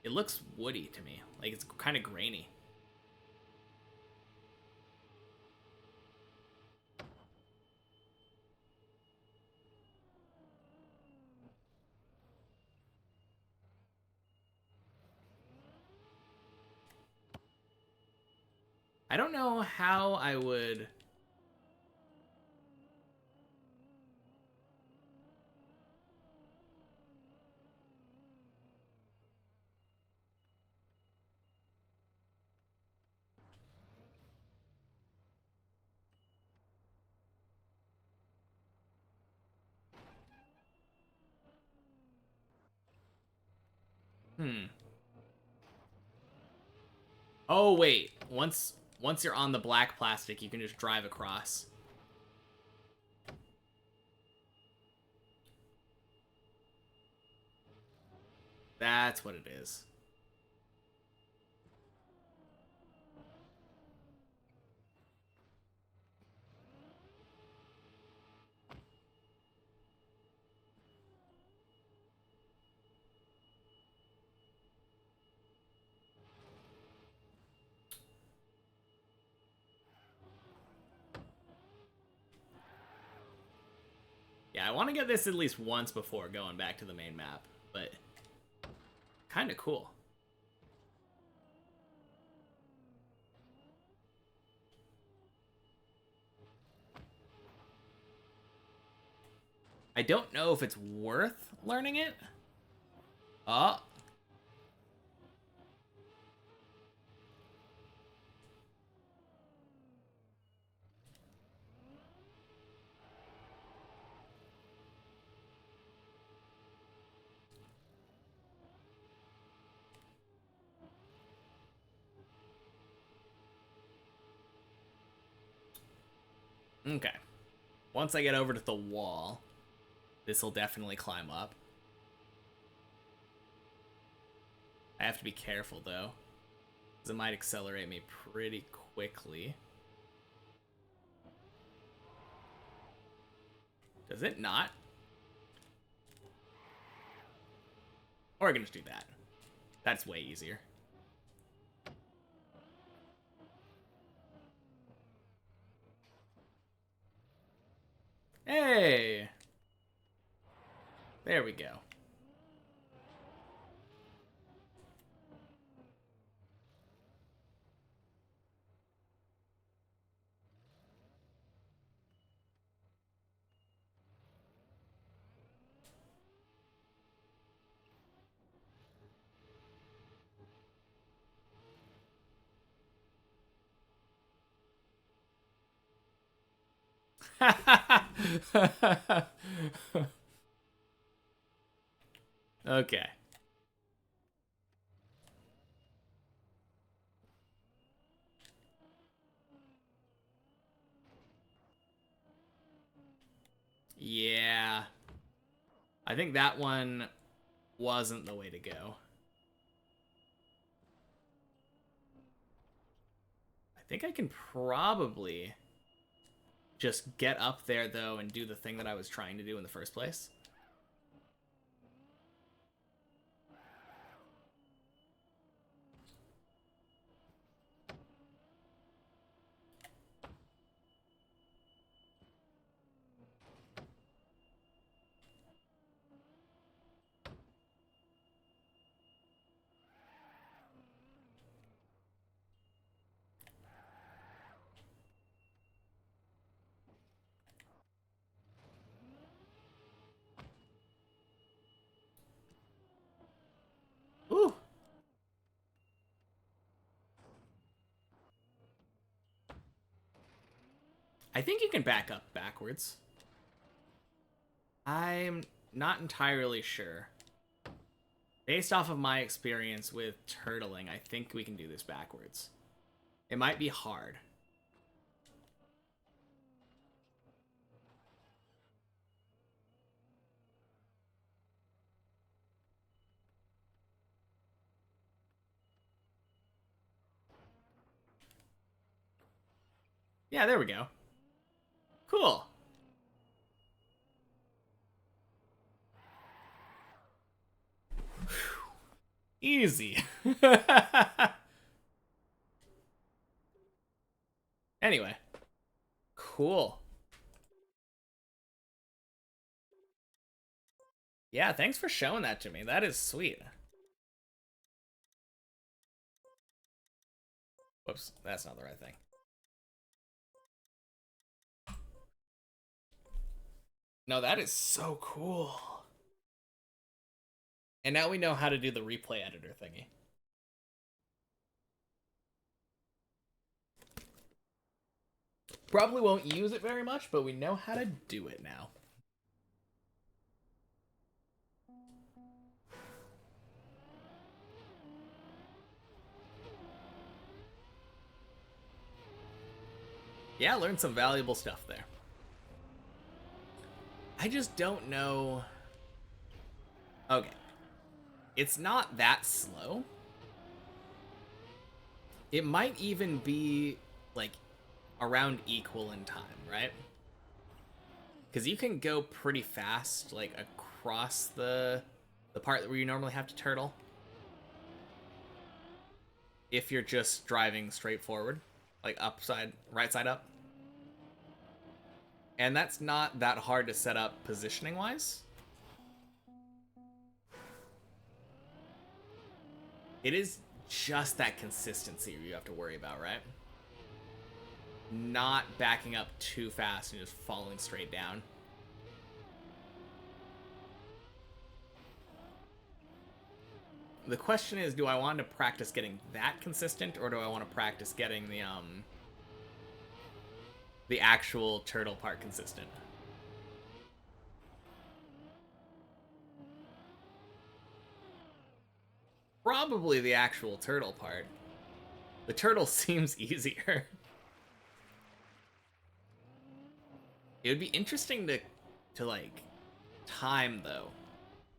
It looks woody to me. Like it's kind of grainy. I don't know how I would... Hmm. Oh, wait. Once you're on the black plastic, you can just drive across. That's what it is. Yeah, I want to get this at least once before going back to the main map, but kind of cool. I don't know if it's worth learning it. Oh. Okay. Once I get over to the wall, this will definitely climb up. I have to be careful, though, because it might accelerate me pretty quickly. Does it not? Or I can just do that. That's way easier. Hey! There we go. Okay. Yeah. I think that one wasn't the way to go. I think I can probably just get up there, though, and do the thing that I was trying to do in the first place. Ooh. I think you can back up backwards. I'm not entirely sure. Based off of my experience with turtling, I think we can do this backwards. It might be hard. Yeah, there we go. Cool. Easy. Anyway. Cool. Yeah, thanks for showing that to me. That is sweet. Whoops, that's not the right thing. No, that is so cool. And now we know how to do the replay editor thingy. Probably won't use it very much, but we know how to do it now. Yeah, learned some valuable stuff there. I just don't know. Okay. It's not that slow. It might even be, like, around equal in time, right? Because you can go pretty fast, like, across the part where you normally have to turtle. If you're just driving straight forward. Like, upside, right side up. And that's not that hard to set up positioning-wise. It is just that consistency you have to worry about, right? Not backing up too fast and just falling straight down. The question is, do I want to practice getting that consistent, or do I want to practice getting the actual turtle part consistent? Probably the actual turtle part. The turtle seems easier. It would be interesting to like time though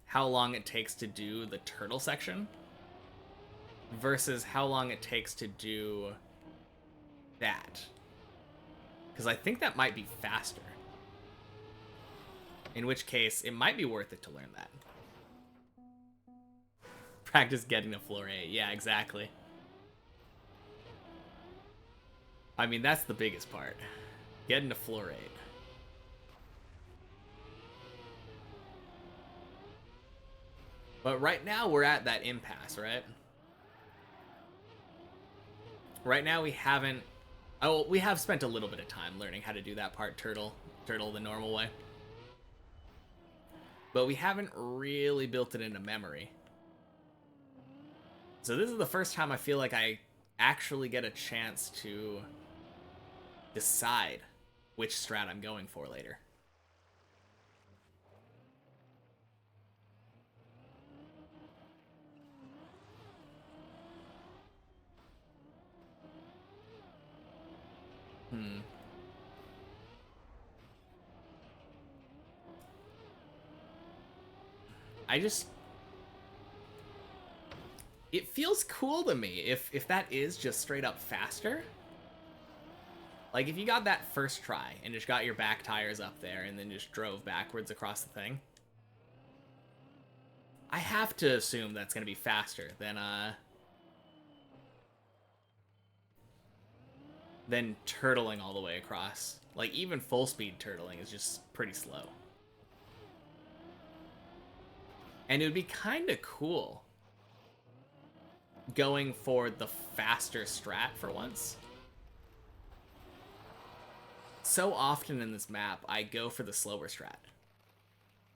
how long it takes to do the turtle section versus how long it takes to do that. Because I think that might be faster. In which case, it might be worth it to learn that. Practice getting to floor 8. Yeah, exactly. I mean, that's the biggest part. Getting to floor 8. But right now, we're at that impasse, right? Right now, we haven't... Oh, we have spent a little bit of time learning how to do that part turtle the normal way. But we haven't really built it into memory. So this is the first time I feel like I actually get a chance to decide which strat I'm going for later. I just... It feels cool to me if that is just straight up faster. Like, if you got that first try and just got your back tires up there and then just drove backwards across the thing, I have to assume that's going to be faster than turtling all the way across. Like, even full speed turtling is just pretty slow. And it would be kind of cool going for the faster strat for once. So often in this map, I go for the slower strat.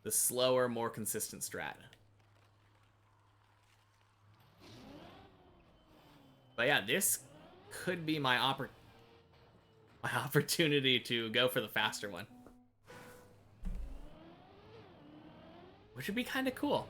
The slower, more consistent strat. But yeah, this could be my opportunity to go for the faster one. Which would be kind of cool.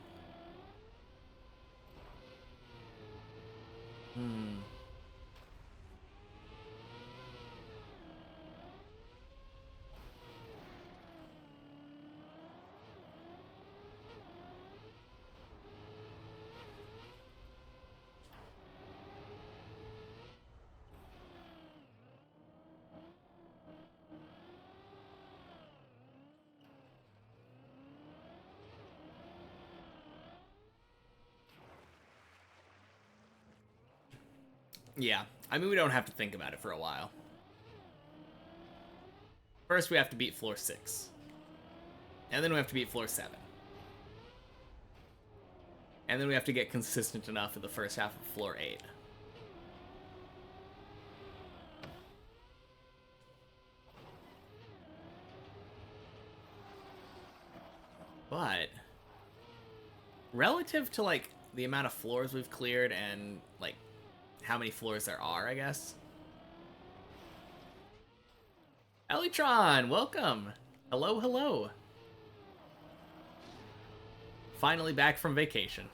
Yeah, I mean, we don't have to think about it for a while. First, we have to beat floor 6. And then we have to beat floor 7. And then we have to get consistent enough in the first half of floor 8. But relative to, like, the amount of floors we've cleared and, like, how many floors there are, I guess. Elytron, welcome! Hello, hello. Finally back from vacation.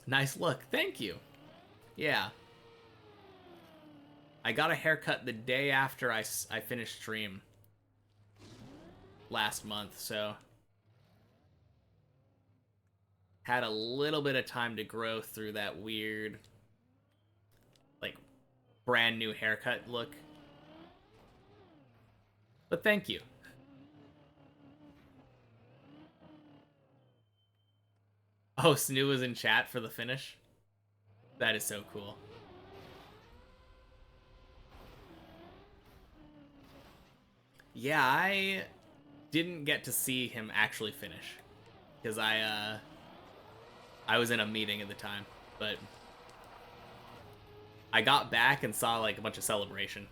Nice look, thank you. Yeah. I got a haircut the day after I finished stream last month, so had a little bit of time to grow through that weird, like, brand new haircut look. But thank you. Oh, Snoo was in chat for the finish? That is so cool. Yeah, I didn't get to see him actually finish because I was in a meeting at the time, but I got back and saw like a bunch of celebration.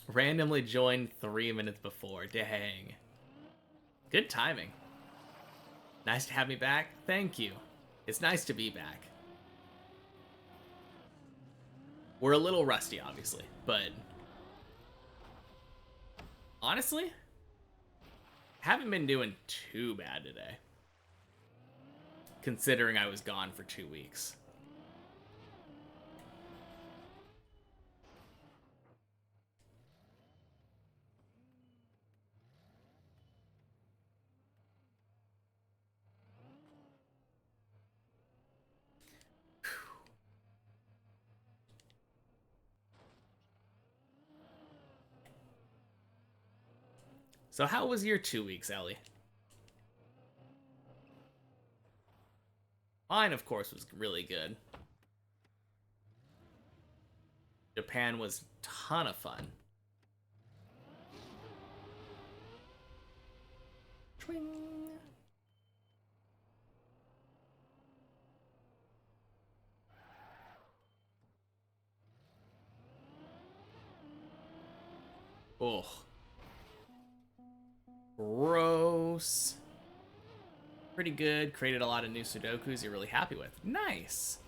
Randomly joined 3 minutes before. Dang. Good timing. Nice to have me back. Thank you. It's nice to be back. We're a little rusty, obviously, but honestly, haven't been doing too bad today, considering I was gone for 2 weeks. So how was your 2 weeks, Ellie? Mine, of course, was really good. Japan was a ton of fun. Twing. Ugh. Gross. Pretty good. Created a lot of new Sudokus you're really happy with. Nice.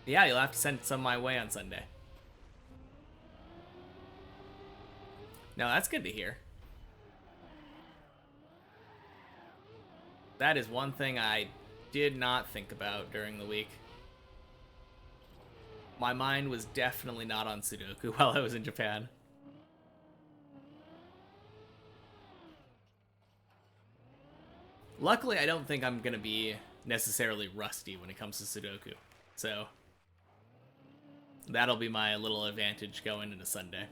Yeah, you'll have to send some my way on Sunday. No, that's good to hear. That is one thing I did not think about during the week. My mind was definitely not on Sudoku while I was in Japan. Luckily, I don't think I'm going to be necessarily rusty when it comes to Sudoku. So, that'll be my little advantage going into Sunday.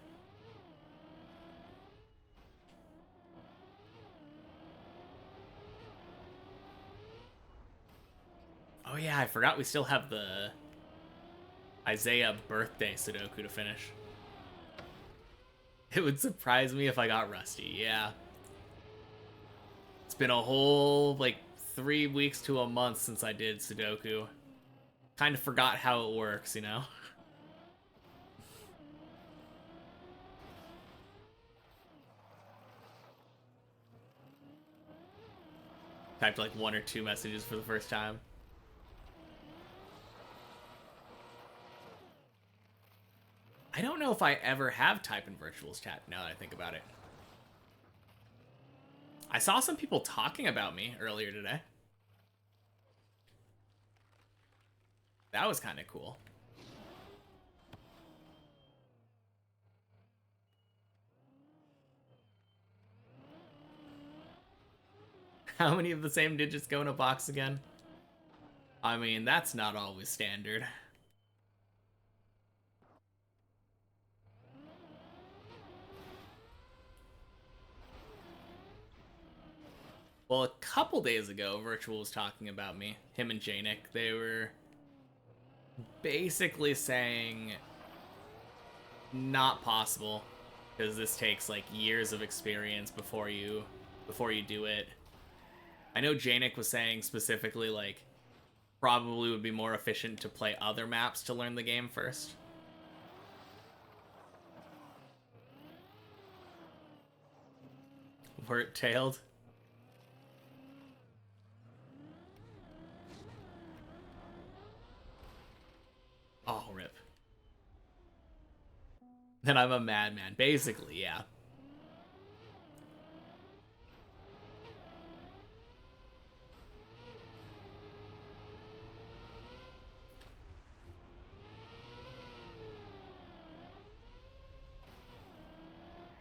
Oh yeah, I forgot we still have the Isaiah birthday Sudoku to finish. It would surprise me if I got rusty, yeah. It's been a whole, like, 3 weeks to a month since I did Sudoku. Kind of forgot how it works, you know? Typed like 1 or 2 messages for the first time. I don't know if I ever have type in virtuals chat now that I think about it. I saw some people talking about me earlier today. That was kind of cool. How many of the same digits go in a box again? I mean, that's not always standard. Well, a couple days ago, Virtual was talking about me. Him and Janik. They were basically saying not possible because this takes like years of experience before you do it. I know Janik was saying specifically like probably would be more efficient to play other maps to learn the game first. Wert tailed. Oh, rip. Then I'm a madman. Basically, yeah.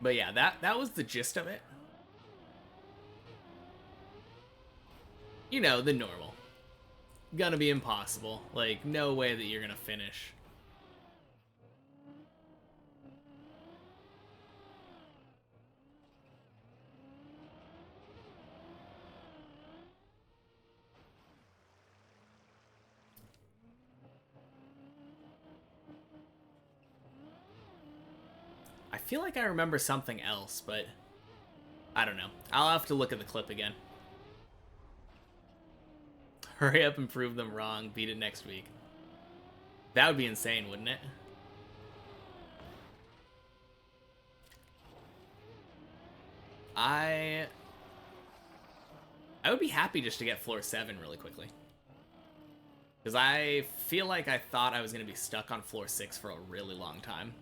But yeah, that was the gist of it. You know, the normal. Gonna be impossible. Like, no way that you're gonna finish. I feel like I remember something else, but I don't know. I'll have to look at the clip again. Hurry up and prove them wrong. Beat it next week. That would be insane, wouldn't it? I would be happy just to get floor 7 really quickly. Because I feel like I thought I was going to be stuck on floor 6 for a really long time.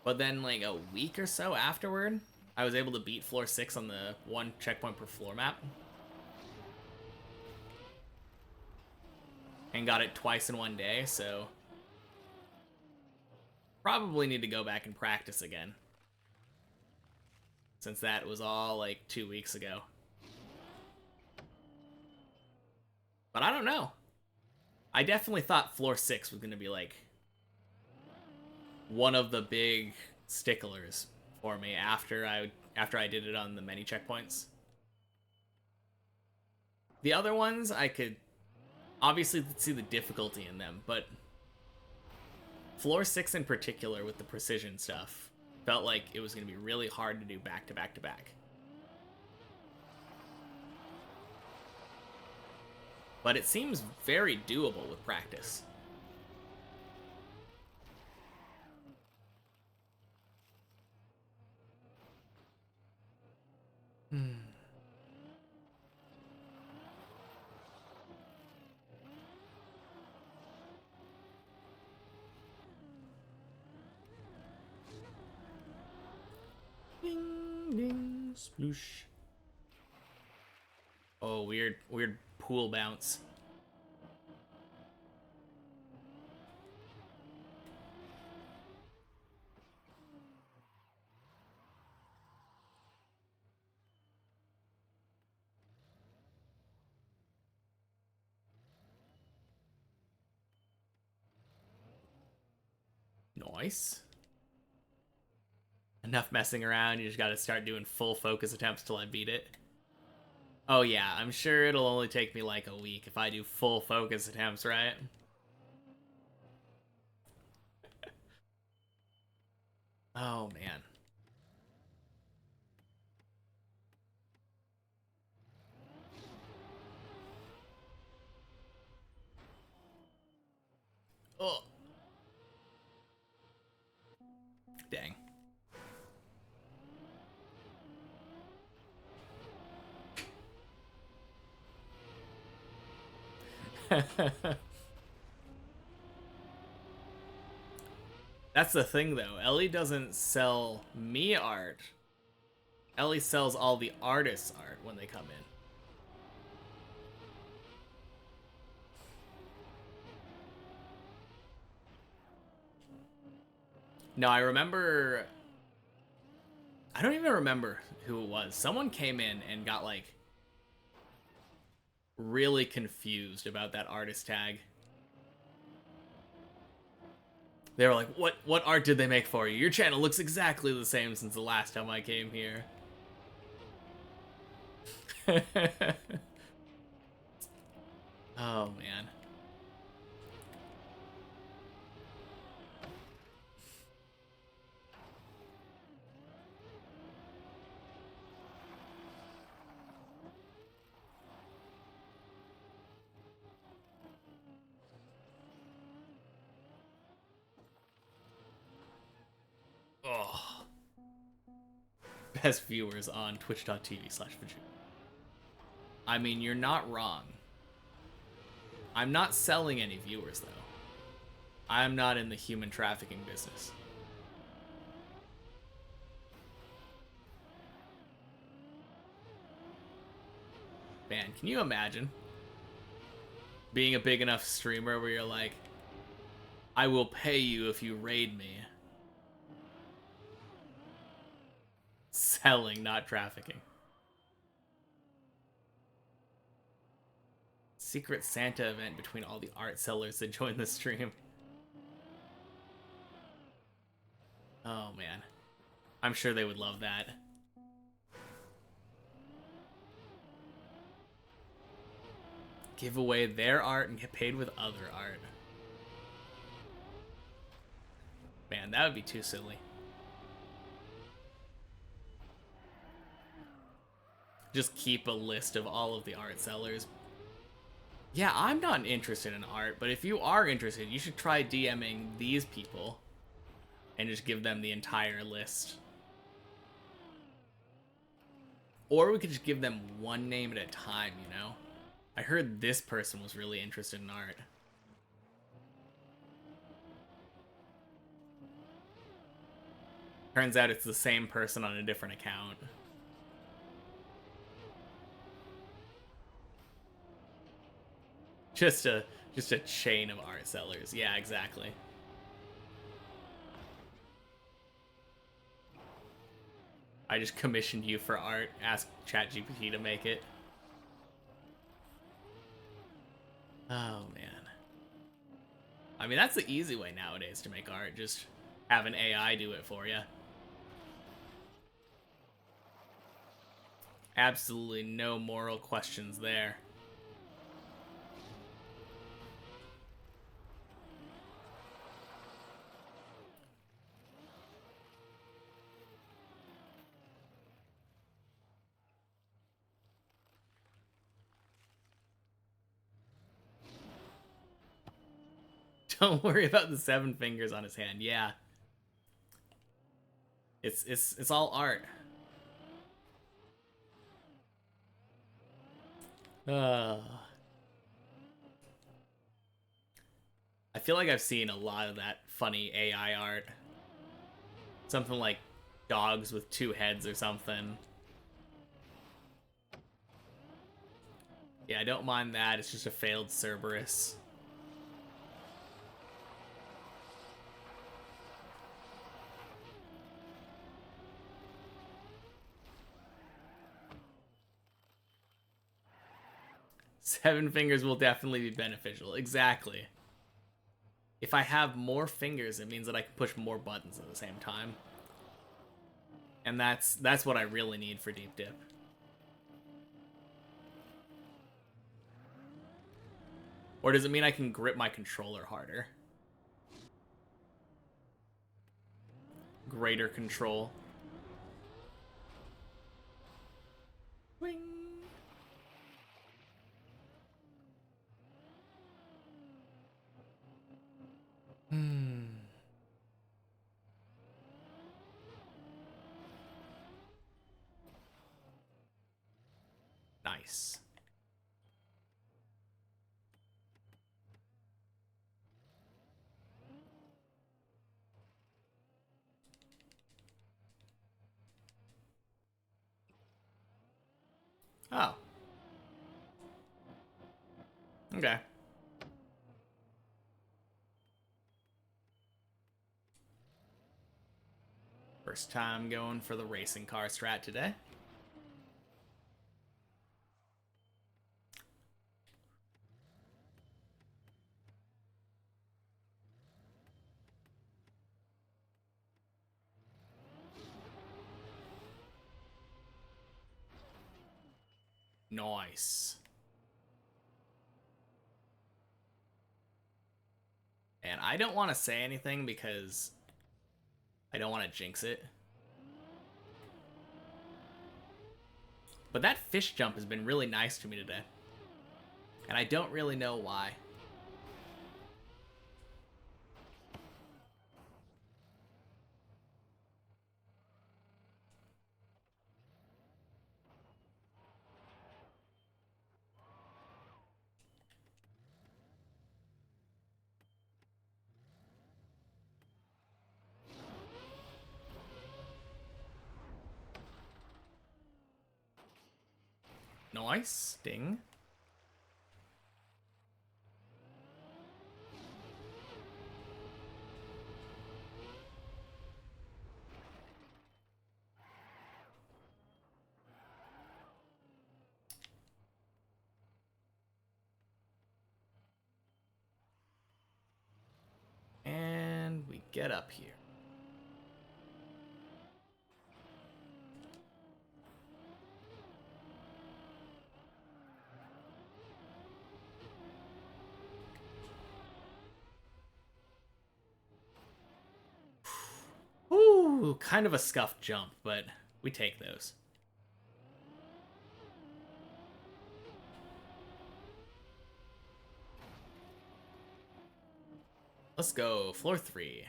But then, like, a week or so afterward, I was able to beat floor 6 on the 1 checkpoint per floor map. And got it twice in 1 day, so... probably need to go back and practice again. Since that was all, like, 2 weeks ago. But I don't know. I definitely thought floor 6 was going to be, like, one of the big sticklers for me after I did it on the many checkpoints. The other ones, I could obviously see the difficulty in them, but floor 6 in particular with the precision stuff felt like it was going to be really hard to do back to back to back. But it seems very doable with practice. Ding, ding, sploosh. Oh, weird pool bounce. Nice. Enough messing around, you just gotta start doing full focus attempts till I beat it. Oh yeah, I'm sure it'll only take me like a week if I do full focus attempts, right? Oh man. Oh. Dang. That's the thing though. Ellie doesn't sell me art. Ellie sells all the artists' art when they come in. No, I remember... I don't even remember who it was. Someone came in and got, like, really confused about that artist tag. They were like, what art did they make for you? Your channel looks exactly the same since the last time I came here. Oh, man. Oh. Best viewers on twitch.tv/Vegeta. I mean, you're not wrong. I'm not selling any viewers, though. I'm not in the human trafficking business. Man, can you imagine being a big enough streamer where you're like, I will pay you if you raid me. Selling, not trafficking. Secret Santa event between all the art sellers that join the stream. Oh, man. I'm sure they would love that. Give away their art and get paid with other art. Man, that would be too silly. Just keep a list of all of the art sellers. Yeah, I'm not interested in art, but if you are interested, you should try DMing these people and just give them the entire list. Or we could just give them one name at a time, you know? I heard this person was really interested in art. Turns out it's the same person on a different account. Just a chain of art sellers. Yeah, exactly. I just commissioned you for art. Ask ChatGPT to make it. Oh, man. I mean, that's the easy way nowadays to make art. Just have an AI do it for you. Absolutely no moral questions there. Don't worry about the 7 fingers on his hand. Yeah. It's all art. I feel like I've seen a lot of that funny AI art. Something like dogs with 2 heads or something. Yeah, I don't mind that. It's just a failed Cerberus. Seven fingers will definitely be beneficial. Exactly. If I have more fingers, it means that I can push more buttons at the same time. And that's what I really need for Deep Dip. Or does it mean I can grip my controller harder? Greater control. Wing. Nice. Oh. Okay. First time going for the racing car strat today. Nice. And I don't want to say anything because I don't want to jinx it. But that fish jump has been really nice to me today. And I don't really know why. Nice. Ding. And we get up here. Ooh, kind of a scuffed jump, but we take those. Let's go, floor 3.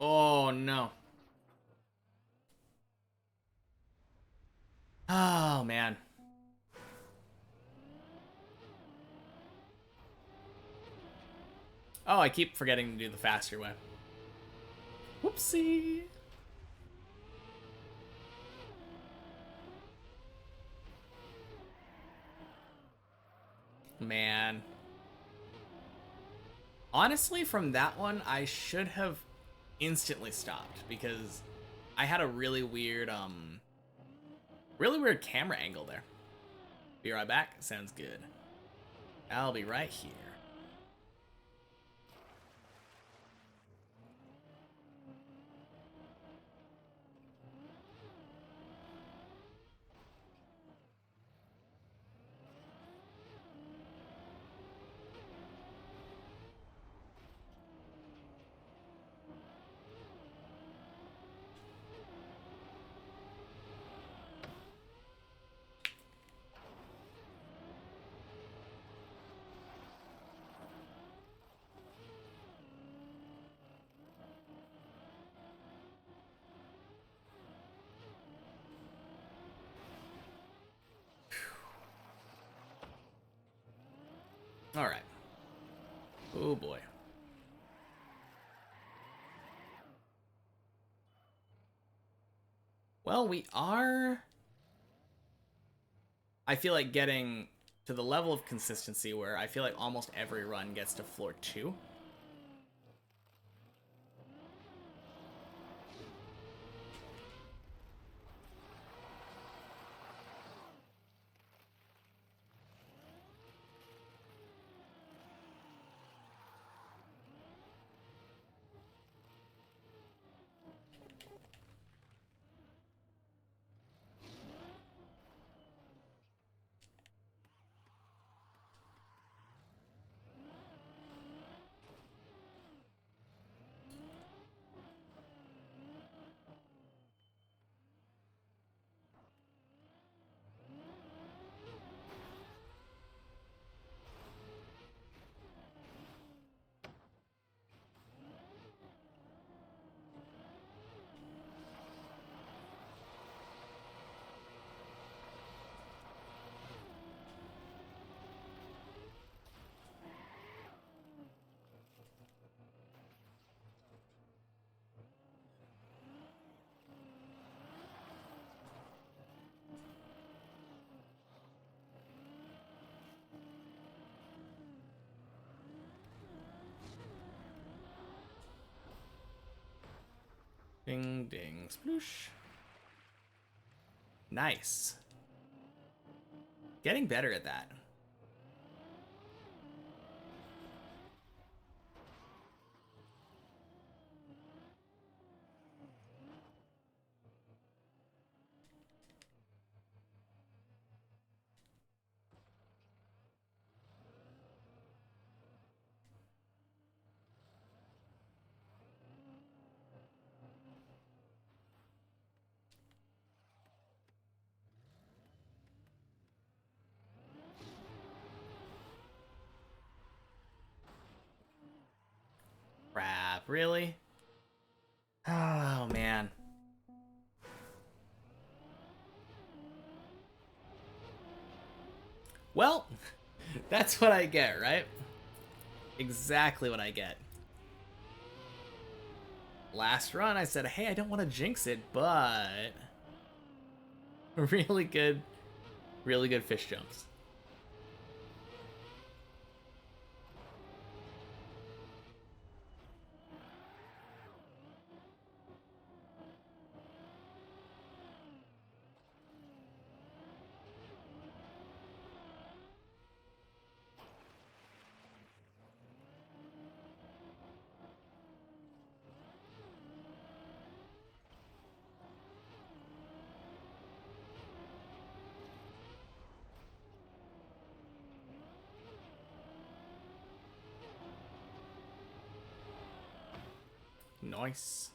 Oh, no. Oh, man. Oh, I keep forgetting to do the faster way. Whoopsie. Man. Honestly, from that one, I should have instantly stopped because I had a really weird camera angle there. Be right back. Sounds good. I'll be right here. All right. Oh boy. Well, we are, I feel like, getting to the level of consistency where I feel like almost every run gets to floor 2. Ding, ding, sploosh. Nice. Getting better at that. Crap, really? Oh, man. Well, that's what I get, right? Exactly what I get. Last run, I said, hey, I don't want to jinx it, but really good fish jumps. Nice.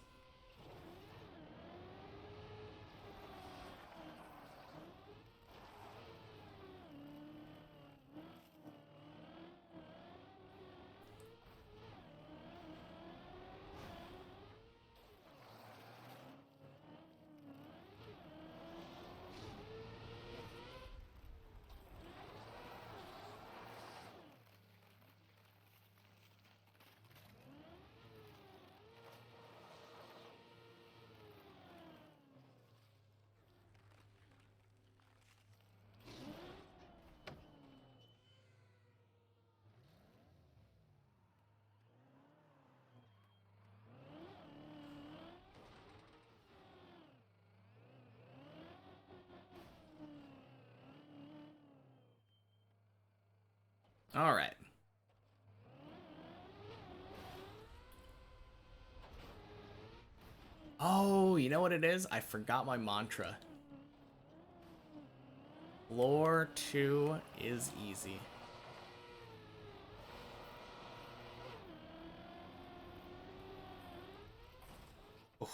All right. Oh, you know what it is? I forgot my mantra. Floor 2 is easy. Oh.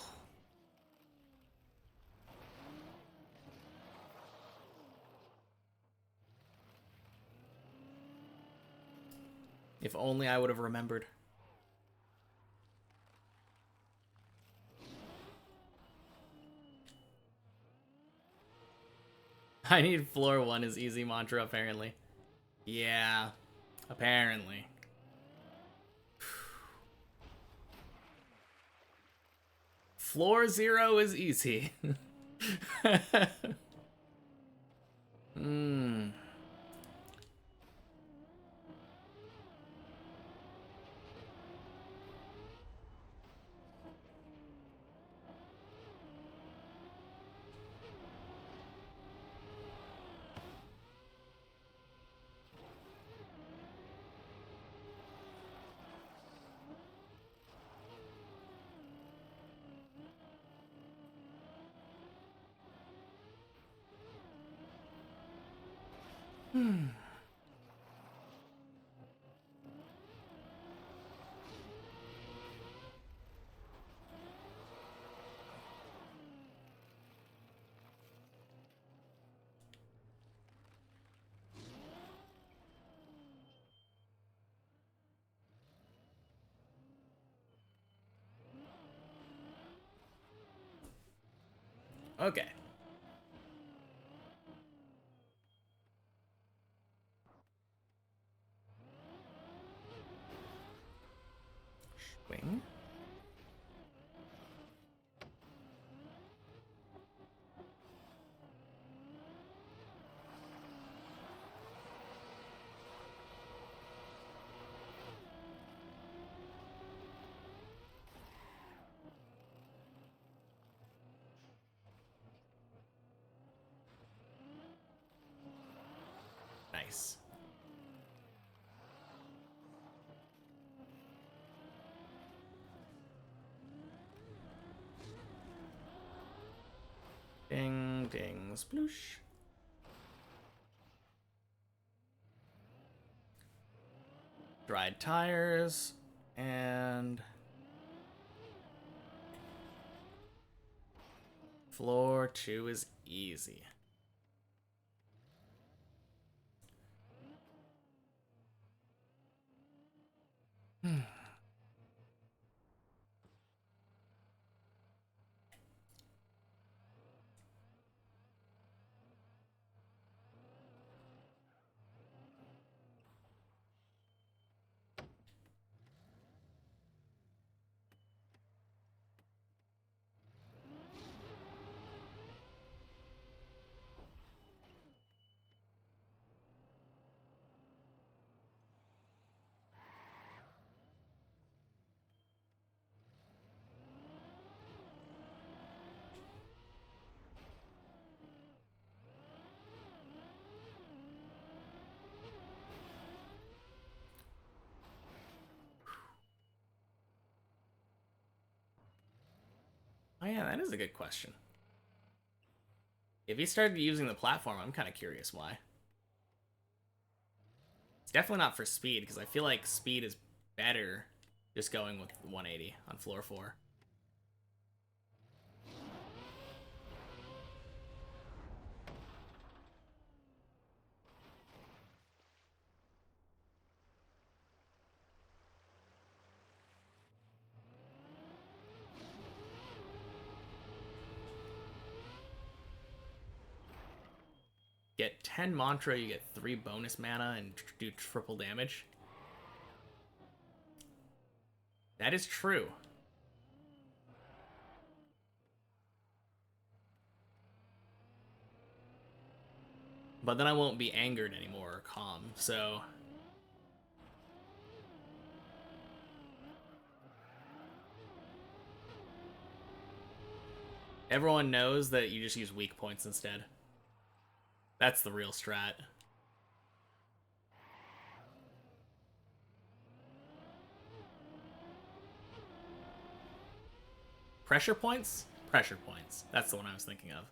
If only I would have remembered. I need floor 1 is easy mantra, apparently. Yeah, apparently. Floor 0 is easy. Hmm. Okay. Swing. Nice. Ding, ding, sploosh. Dried tires. And... floor 2 is easy. Oh yeah, that is a good question. If he started using the platform, I'm kind of curious why. It's definitely not for speed, because I feel like speed is better just going with 180 on floor 4. Get 10 mantra, you get 3 bonus mana and do triple damage. That is true. But then I won't be angered anymore or calm, so... Everyone knows that you just use weak points instead. That's the real strat. Pressure points? Pressure points. That's the one I was thinking of.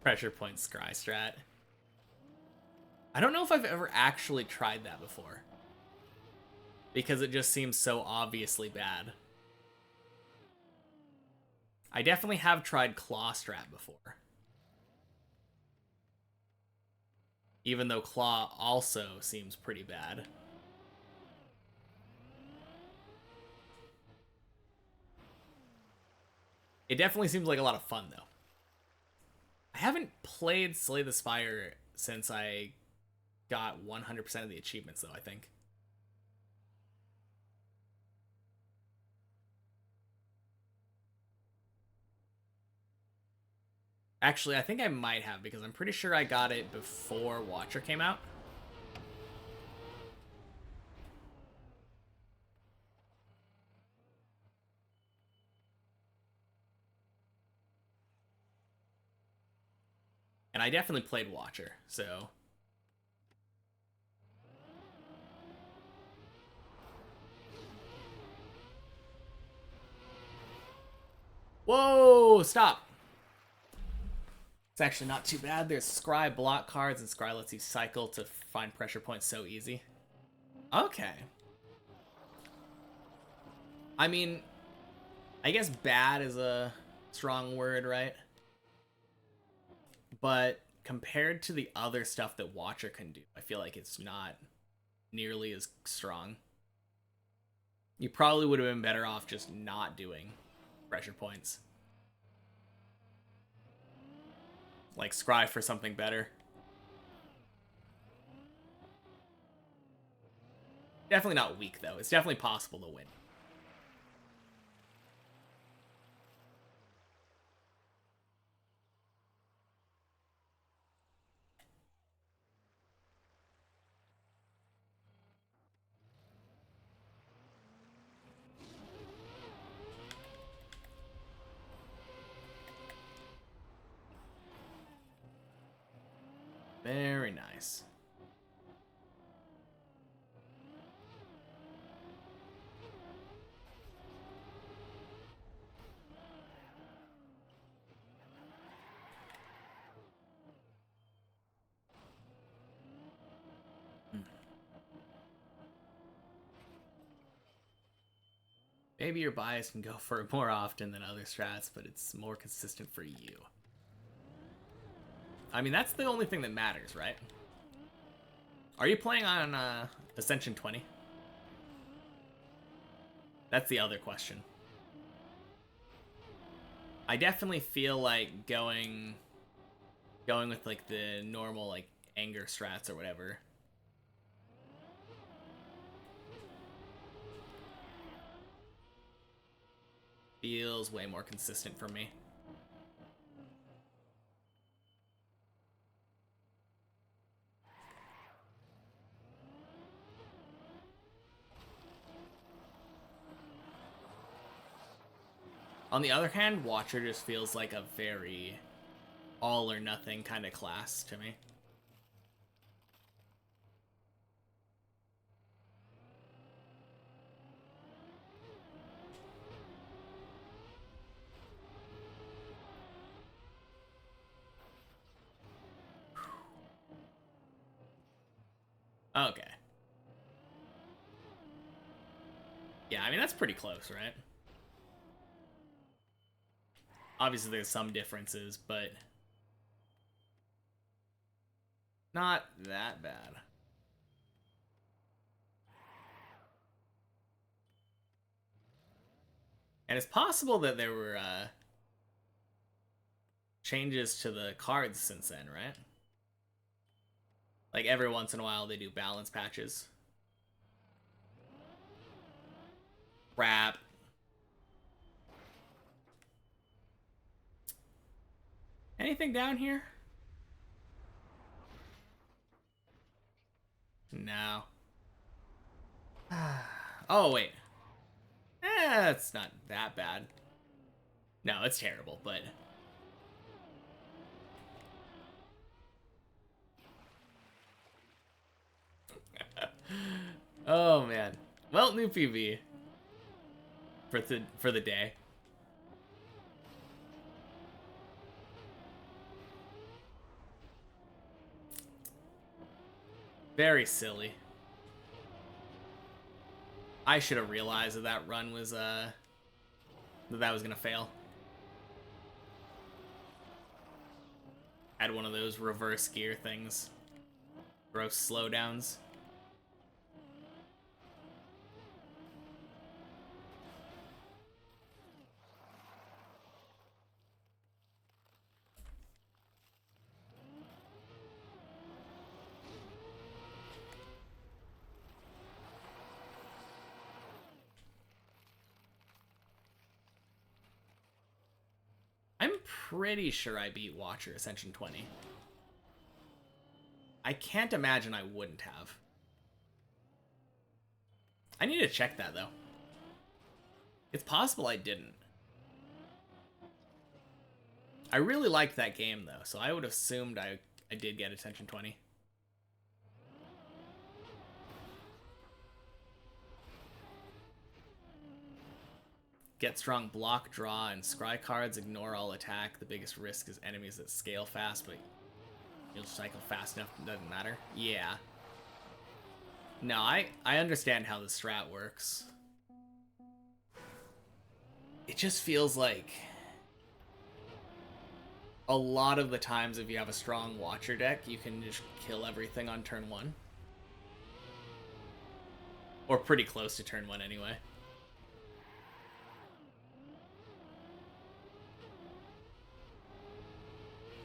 Pressure point scry strat. I don't know if I've ever actually tried that before. Because it just seems so obviously bad. I definitely have tried claw strat before. Even though claw also seems pretty bad. It definitely seems like a lot of fun, though. I haven't played Slay the Spire since I got 100% of the achievements, though, I think. Actually, I think I might have, because I'm pretty sure I got it before Watcher came out. And I definitely played Watcher, so... Whoa! Stop! It's actually not too bad. There's Scry block cards, and Scry lets you cycle to find pressure points so easy. Okay. I mean, I guess bad is a strong word, right? But compared to the other stuff that Watcher can do, I feel like it's not nearly as strong. You probably would have been better off just not doing pressure points. Like, scry for something better. Definitely not weak, though. It's definitely possible to win. Very nice. Maybe your bias can go for it more often than other strats, but it's more consistent for you. I mean, that's the only thing that matters, right? Are you playing on Ascension 20? That's the other question. I definitely feel like going with like the normal like anger strats or whatever. Feels way more consistent for me. On the other hand, Watcher just feels like a very all or nothing kind of class to me. Okay. Yeah, I mean, that's pretty close, right? Obviously, there's some differences, but... Not that bad. And it's possible that there were changes to the cards since then, right? Like every once in a while they do balance patches. Crap. Anything down here? No. Oh, wait. It's not that bad. No, it's terrible, but... Oh, man. Well, new PV. For the day. Very silly. I should have realized that that run was, that was gonna fail. Had one of those reverse gear things. Gross slowdowns. I'm pretty sure I beat Watcher Ascension 20. I can't imagine I wouldn't have. I need to check that, though. It's possible I didn't. I really liked that game, though, so I would have assumed I did get Ascension 20. Get strong block, draw, and scry cards. Ignore all attack. The biggest risk is enemies that scale fast, but you'll cycle fast enough, it doesn't matter. Yeah. No, I understand how the strat works. It just feels like a lot of the times if you have a strong Watcher deck, you can just kill everything on turn 1. Or pretty close to turn 1 anyway.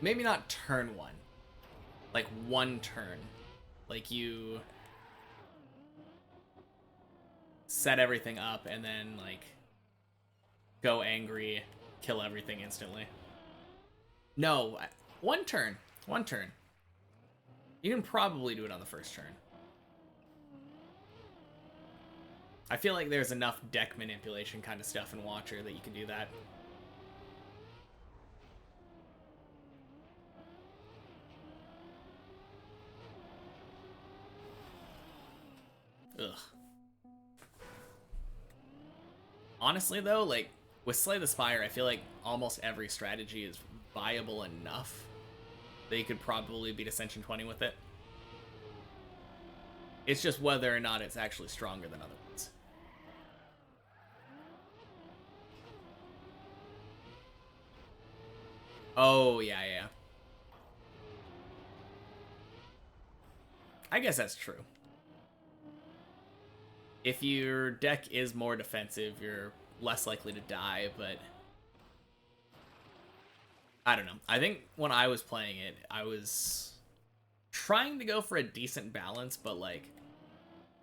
Maybe not turn 1. Like one turn. Like you set everything up and then like go angry, kill everything instantly. No, one turn. One turn. You can probably do it on the first turn. I feel like there's enough deck manipulation kind of stuff in Watcher that you can do that. Ugh. Honestly, though, like, with Slay the Spire, I feel like almost every strategy is viable enough that you could probably beat Ascension 20 with it. It's just whether or not it's actually stronger than other ones. Oh, yeah, yeah. I guess that's true. If your deck is more defensive, you're less likely to die, but I don't know. I think when I was playing it, I was trying to go for a decent balance, but like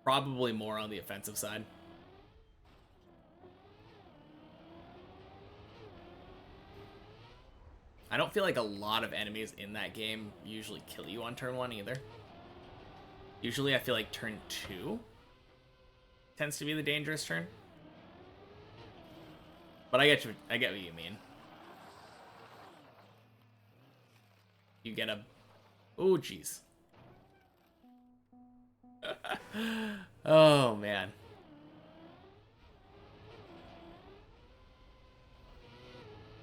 probably more on the offensive side. I don't feel like a lot of enemies in that game usually kill you on turn 1 either. Usually I feel like turn 2 tends to be the dangerous turn. But I get what you mean. You get a... Oh, jeez. Oh, man.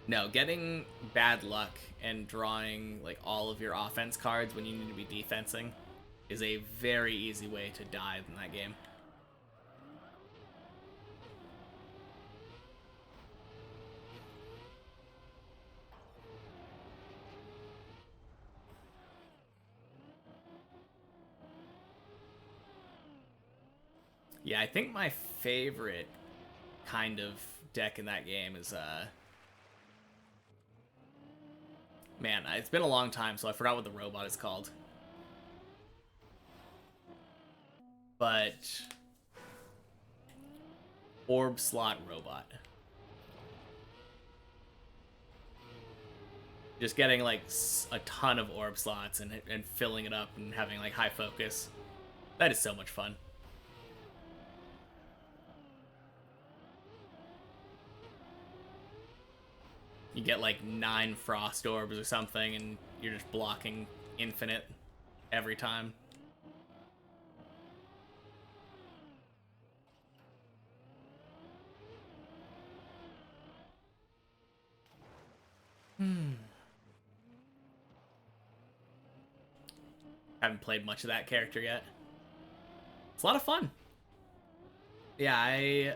No, getting bad luck and drawing like all of your offense cards when you need to be defensing is a very easy way to die in that game. Yeah, I think my favorite kind of deck in that game is man, it's been a long time, so I forgot what the robot is called. But orb slot robot. Just getting like a ton of orb slots and filling it up and having like high focus. That is so much fun. You get like 9 frost orbs or something and you're just blocking infinite every time. Haven't played much of that character yet. It's a lot of fun. Yeah, I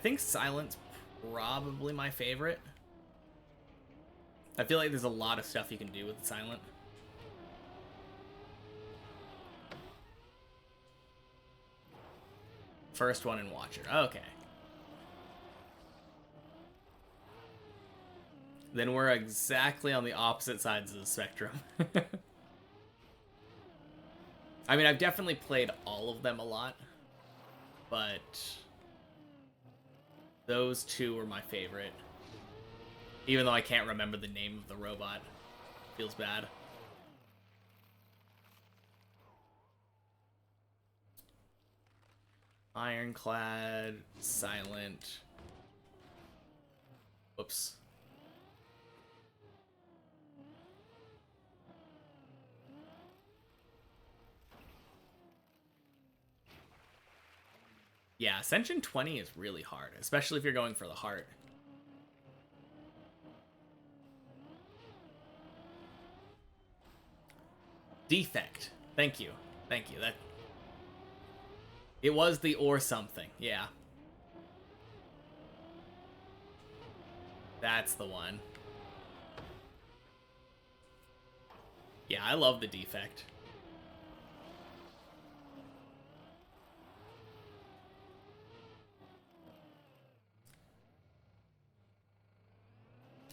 think Silent's probably my favorite. I feel like there's a lot of stuff you can do with Silent. First one in Watcher. Okay. Then we're exactly on the opposite sides of the spectrum. I mean, I've definitely played all of them a lot, but those two were my favorite. Even though I can't remember the name of the robot. Feels bad. Ironclad, Silent. Whoops. Yeah, Ascension 20 is really hard, especially if you're going for the heart. Defect. Thank you. Thank you. That it was the or something. Yeah. That's the one. Yeah, I love the defect.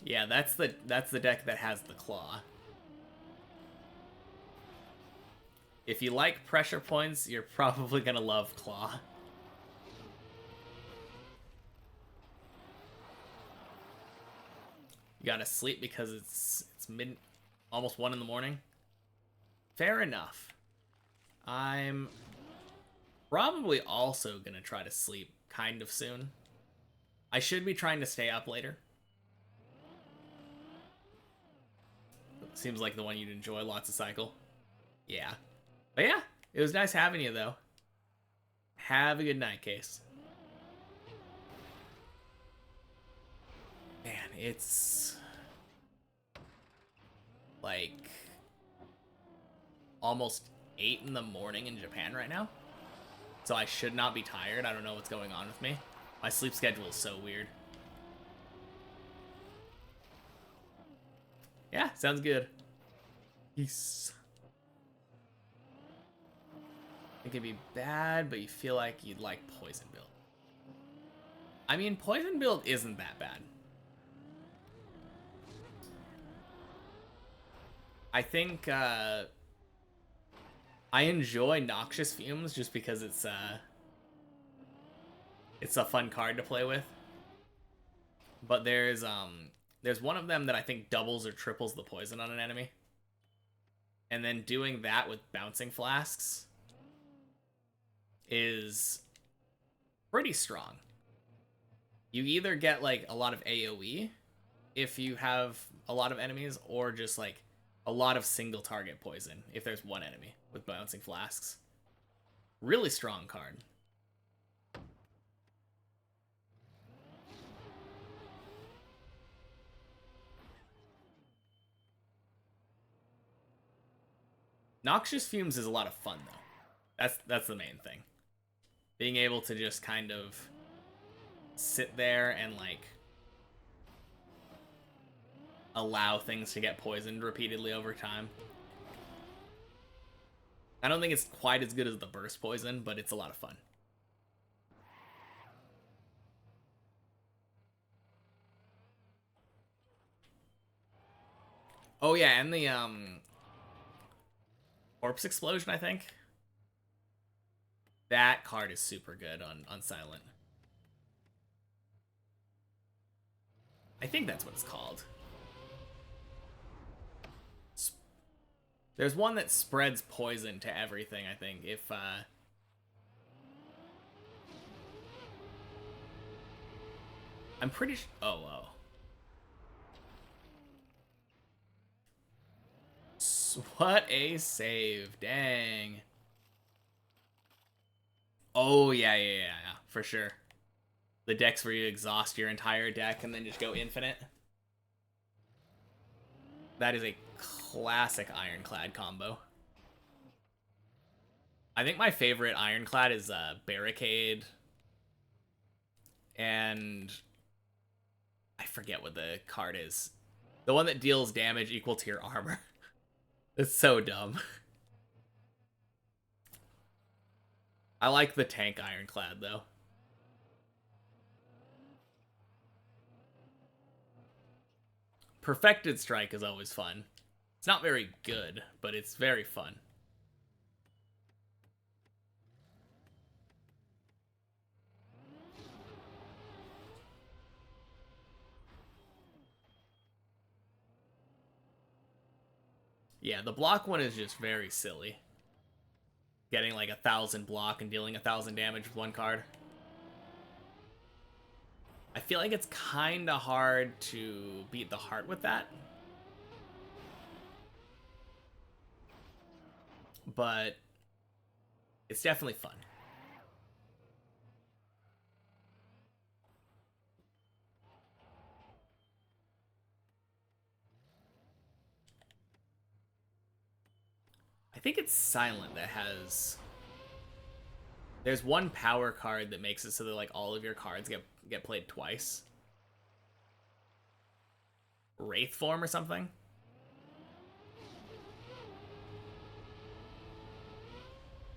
Yeah, that's the deck that has the claw. If you like pressure points, you're probably gonna love claw. You gotta sleep because it's almost 1 in the morning. Fair enough. I'm probably also gonna try to sleep kind of soon. I should be trying to stay up later. Seems like the one you'd enjoy, lots of cycle. Yeah. But yeah, it was nice having you, though. Have a good night, Case. Man, it's like almost 8 in the morning in Japan right now. So I should not be tired. I don't know what's going on with me. My sleep schedule is so weird. Yeah, sounds good. Peace. It can be bad, but you feel like you'd like Poison Build. I mean, Poison Build isn't that bad. I think I enjoy Noxious Fumes just because it's a fun card to play with. But there's one of them that I think doubles or triples the poison on an enemy. And then doing that with Bouncing Flasks is pretty strong. You either get like a lot of AoE if you have a lot of enemies, or just like a lot of single target poison if there's one enemy with Bouncing Flasks. Really strong card. Noxious Fumes is a lot of fun, though. That's the main thing. Being able to just kind of sit there and, like, allow things to get poisoned repeatedly over time. I don't think it's quite as good as the burst poison, but it's a lot of fun. Oh yeah, and the corpse explosion, I think. That card is super good on silent. I think that's what it's called. There's one that spreads poison to everything, I think. If I'm pretty sure. Oh, whoa. What a save. Dang. Oh, yeah, for sure. The decks where you exhaust your entire deck and then just go infinite. That is a classic Ironclad combo. I think my favorite Ironclad is Barricade. And I forget what the card is. The one that deals damage equal to your armor. It's so dumb. I like the tank Ironclad, though. Perfected Strike is always fun. It's not very good, but it's very fun. Yeah, the block one is just very silly. Getting like 1,000 block and dealing 1,000 damage with one card. I feel like it's kind of hard to beat the heart with that. But it's definitely fun. I think it's Silent that has... There's one power card that makes it so that like all of your cards get played twice. Wraith Form or something?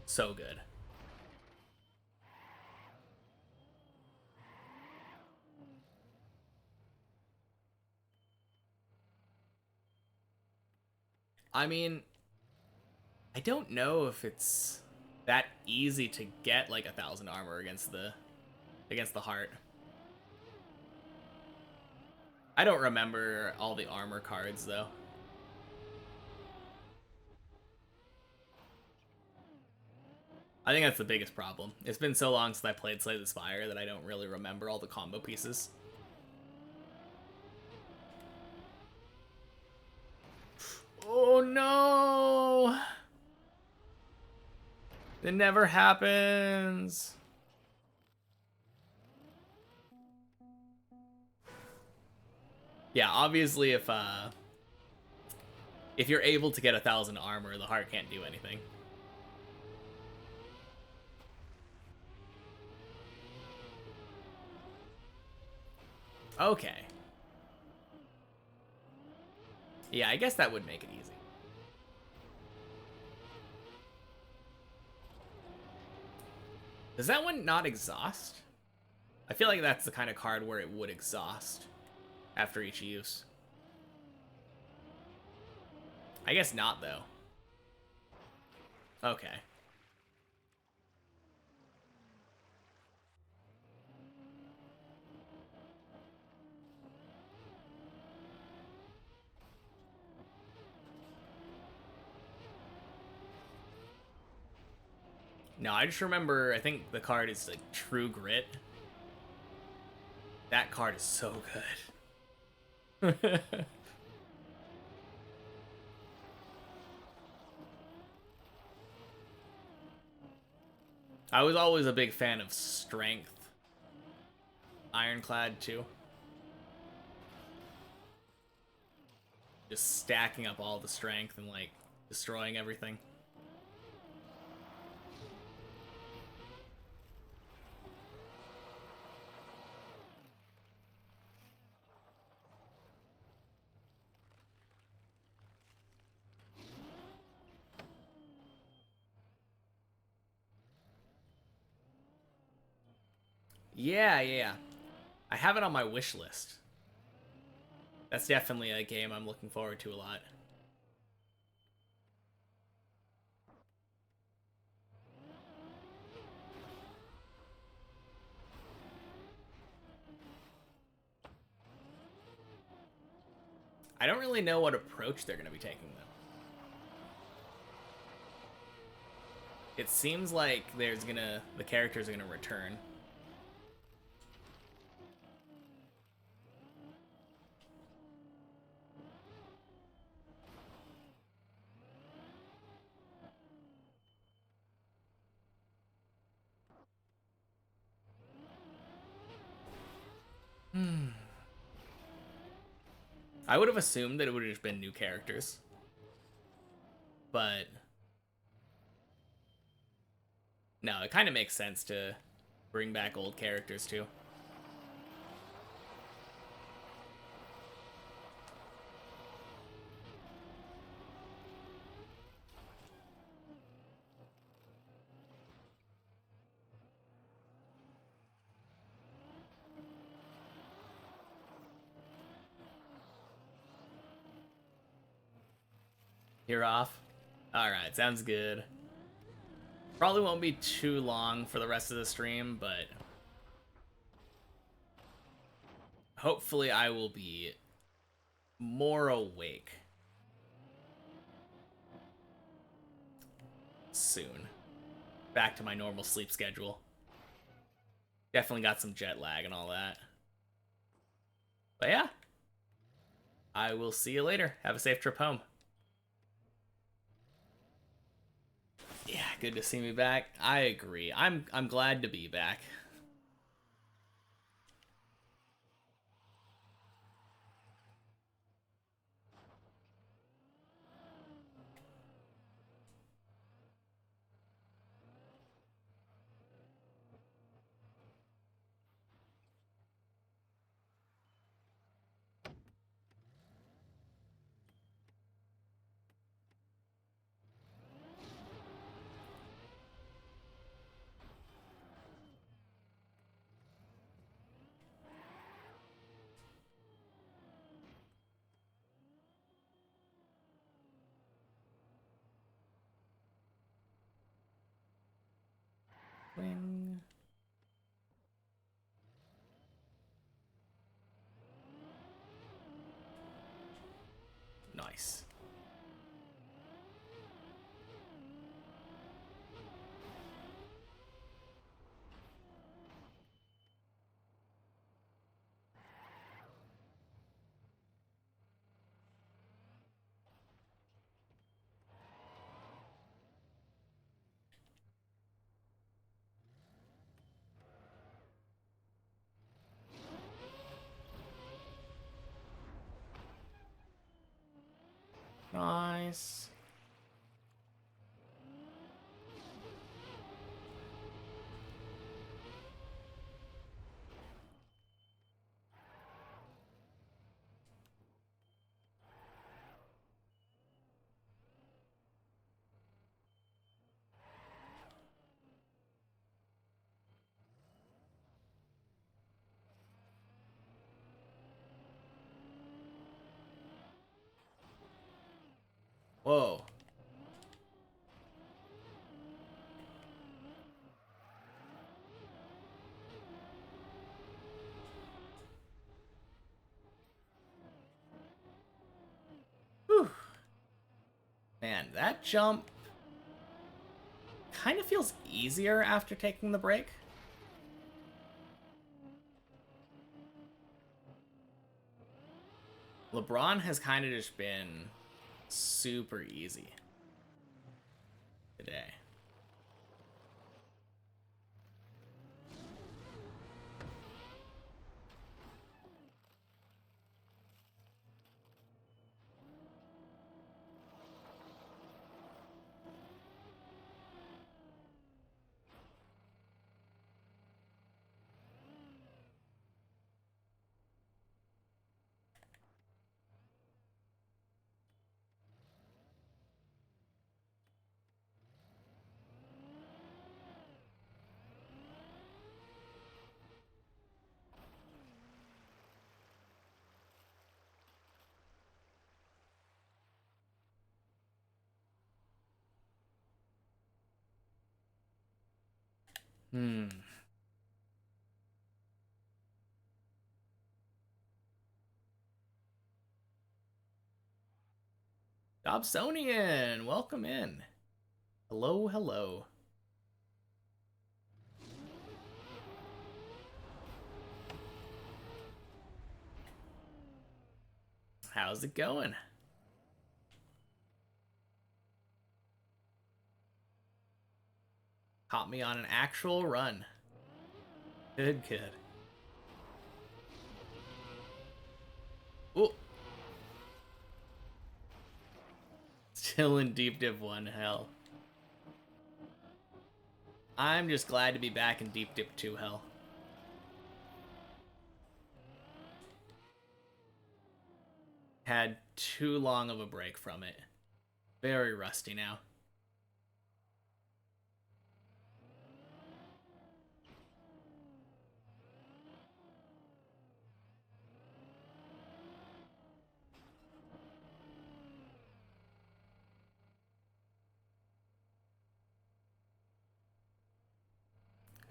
So good. I mean, I don't know if it's that easy to get like 1,000 armor against the heart. I don't remember all the armor cards though. I think that's the biggest problem. It's been so long since I played Slay the Spire that I don't really remember all the combo pieces. Oh no! It never happens. Yeah, obviously if you're able to get 1,000 armor, the heart can't do anything. Okay. Yeah, I guess that would make it easy. Does that one not exhaust? I feel like that's the kind of card where it would exhaust after each use. I guess not, though. Okay. No, I just remember, I think the card is like True Grit. That card is so good. I was always a big fan of Strength. Ironclad, too. Just stacking up all the strength and, like, destroying everything. Yeah. I have it on my wish list. That's definitely a game I'm looking forward to a lot. I don't really know what approach they're going to be taking, though. It seems like the characters are gonna return. I would have assumed that it would have just been new characters, but no, it kind of makes sense to bring back old characters too. You're off? Alright, sounds good. Probably won't be too long for the rest of the stream, but hopefully I will be more awake soon. Back to my normal sleep schedule. Definitely got some jet lag and all that. But yeah, I will see you later. Have a safe trip home. Yeah, good to see me back. I agree. I'm glad to be back. Wing. Nice. Nice. Whoa. Whew. Man, that jump kind of feels easier after taking the break. LeBron has kind of just been super easy today. Hmm. Dobsonian, welcome in. Hello, hello. How's it going? Caught me on an actual run. Good, good. Ooh. Still in Deep Dip 1, hell. I'm just glad to be back in Deep Dip 2, hell. Had too long of a break from it. Very rusty now.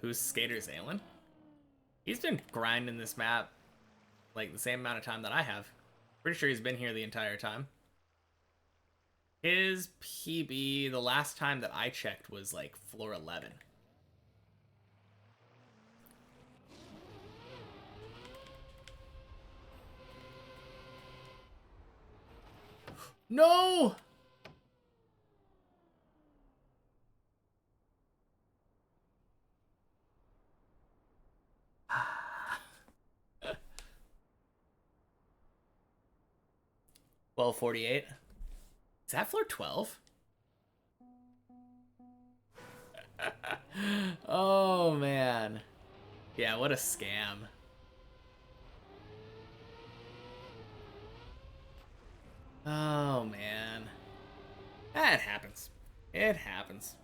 Who's Skater Zalen? He's been grinding this map like the same amount of time that I have. Pretty sure he's been here the entire time. His PB, the last time that I checked, was like floor 11. No! Well, 48. Is that floor 12? Oh, man. Yeah, what a scam. Oh, man. That happens. It happens.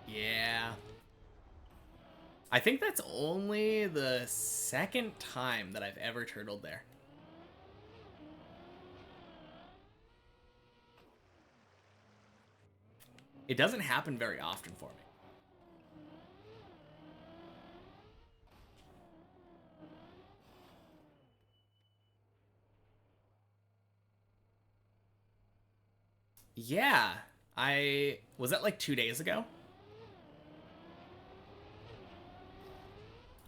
Yeah. I think that's only the second time that I've ever turtled there. It doesn't happen very often for me. Yeah, was that like 2 days ago?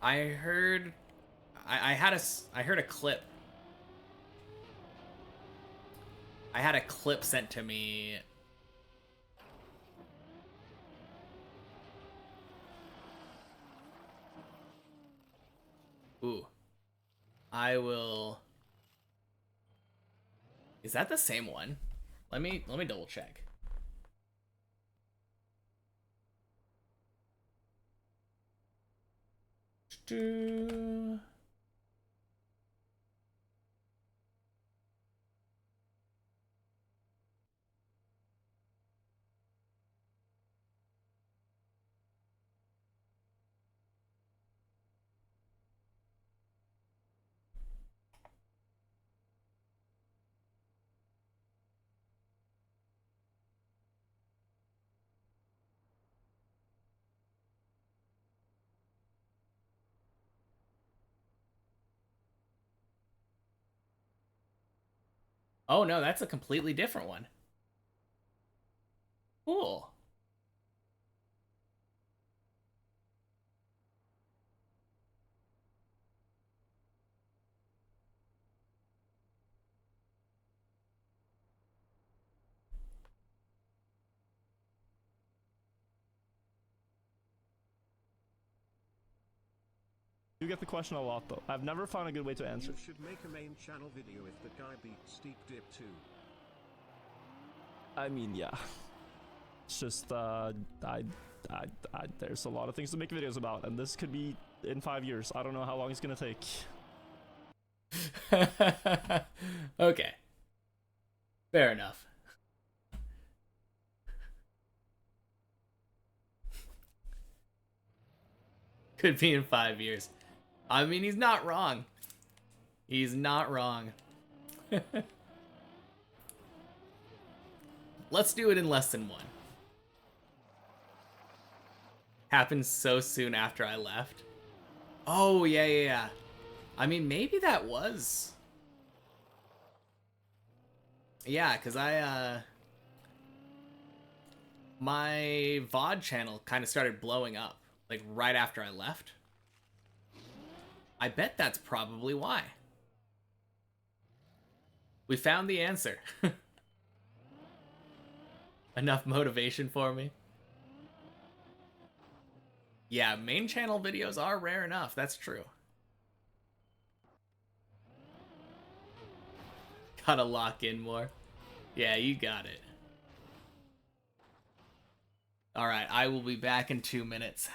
I heard, I heard a clip. I had a clip sent to me. Ooh, I will. Is that the same one? Let me double check. Oh no, that's a completely different one. Cool. You get the question a lot though. I've never found a good way to answer. You should make a main channel video if the guy beats Deep Dip 2. I mean, yeah. It's just, there's a lot of things to make videos about, and this could be in 5 years. I don't know how long it's gonna take. Okay. Fair enough. Could be in 5 years. I mean, he's not wrong. He's not wrong. Let's do it in less than one. Happened so soon after I left. Oh, yeah, yeah, yeah. I mean, maybe that was... Yeah, because my VOD channel kind of started blowing up, like, right after I left. I bet that's probably why. We found the answer. Enough motivation for me. Yeah, main channel videos are rare enough, that's true. Gotta lock in more. Yeah, you got it. Alright, I will be back in 2 minutes.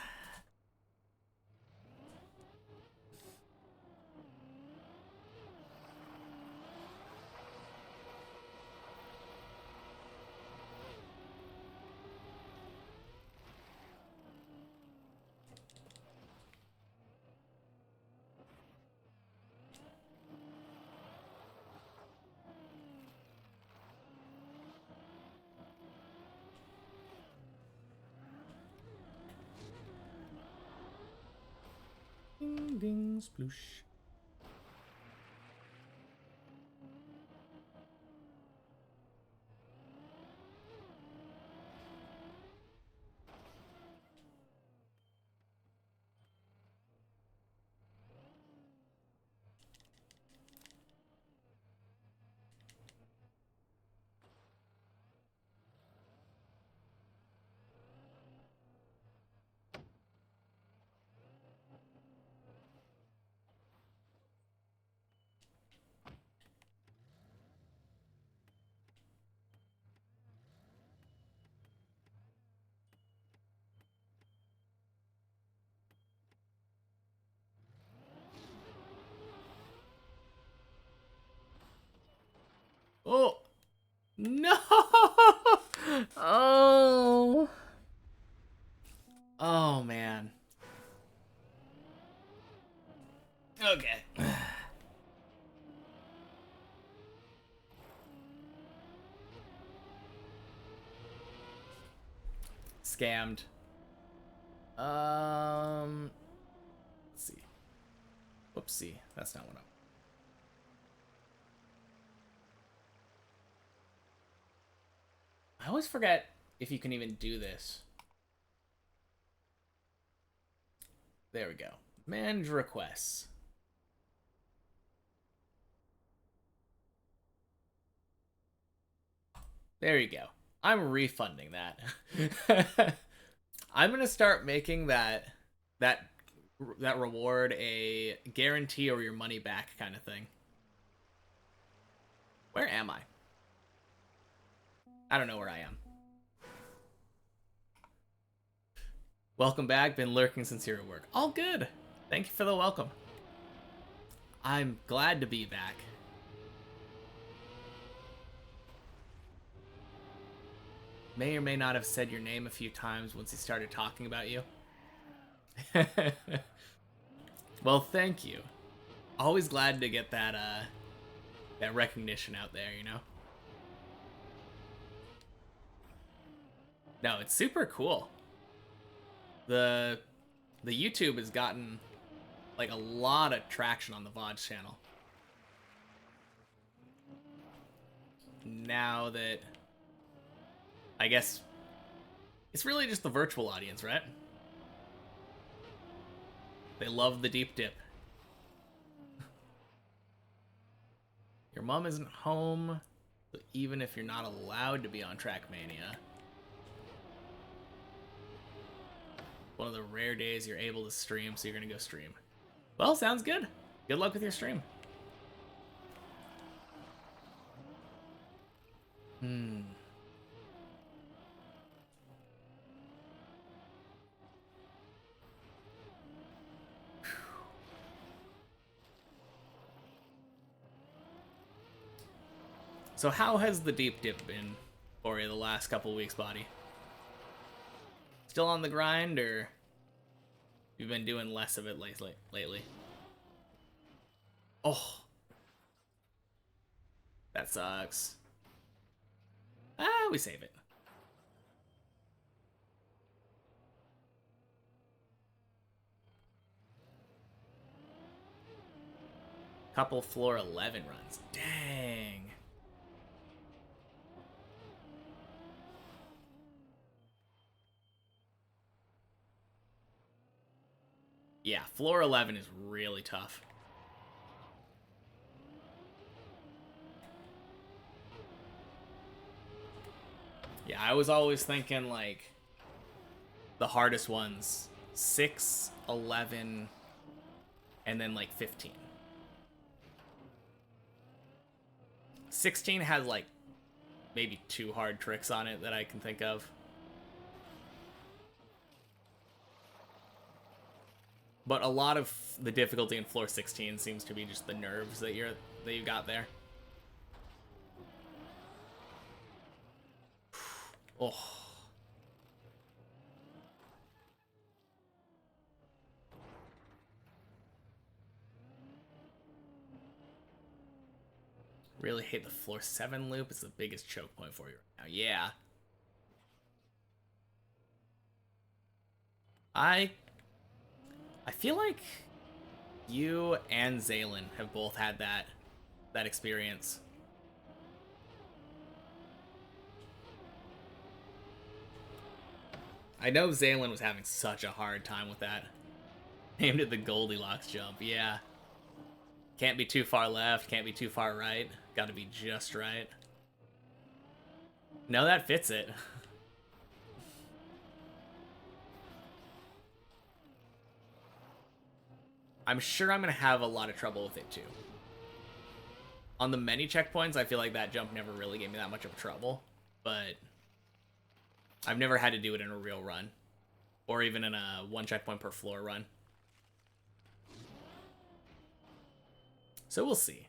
Ding ding sploosh. Oh! No! Oh! Oh, man. Okay. Scammed. Let's see. Whoopsie. That's not what I always forget if you can even do this. There we go. Manage requests. There you go. I'm refunding that. I'm gonna start making that reward a guarantee or your money back kind of thing. Where am I? I don't know where I am. Welcome back. Been lurking since you're at work. All good. Thank you for the welcome. I'm glad to be back. May or may not have said your name a few times once he started talking about you. Well, thank you. Always glad to get that that recognition out there, you know? No, it's super cool. The YouTube has gotten like a lot of traction on the VOD channel. Now that I guess it's really just the virtual audience, right? They love the deep dip. Your mom isn't home, so even if you're not allowed to be on Trackmania, one of the rare days you're able to stream, so you're gonna go stream. Well, sounds good. Good luck with your stream. So how has the deep dip been for you the last couple weeks, buddy? Still on the grind, or you've been doing less of it lately? Oh, that sucks. Ah, we save it. Couple floor 11 runs. Dang. Yeah, floor 11 is really tough. Yeah, I was always thinking, like, the hardest ones, 6, 11, and then, like, 15. 16 has, like, maybe 2 hard tricks on it that I can think of. But a lot of the difficulty in floor 16 seems to be just the nerves that you got there. Oh. Really hate the floor 7 loop. It's the biggest choke point for you right now. Yeah. I feel like you and Zaylin have both had that experience. I know Zaylin was having such a hard time with that. Named it the Goldilocks jump. Yeah. Can't be too far left, can't be too far right. Gotta be just right. No, that fits it. I'm sure I'm gonna have a lot of trouble with it too. On the many checkpoints, I feel like that jump never really gave me that much of trouble, but I've never had to do it in a real run, or even in a 1 checkpoint per floor run. So we'll see.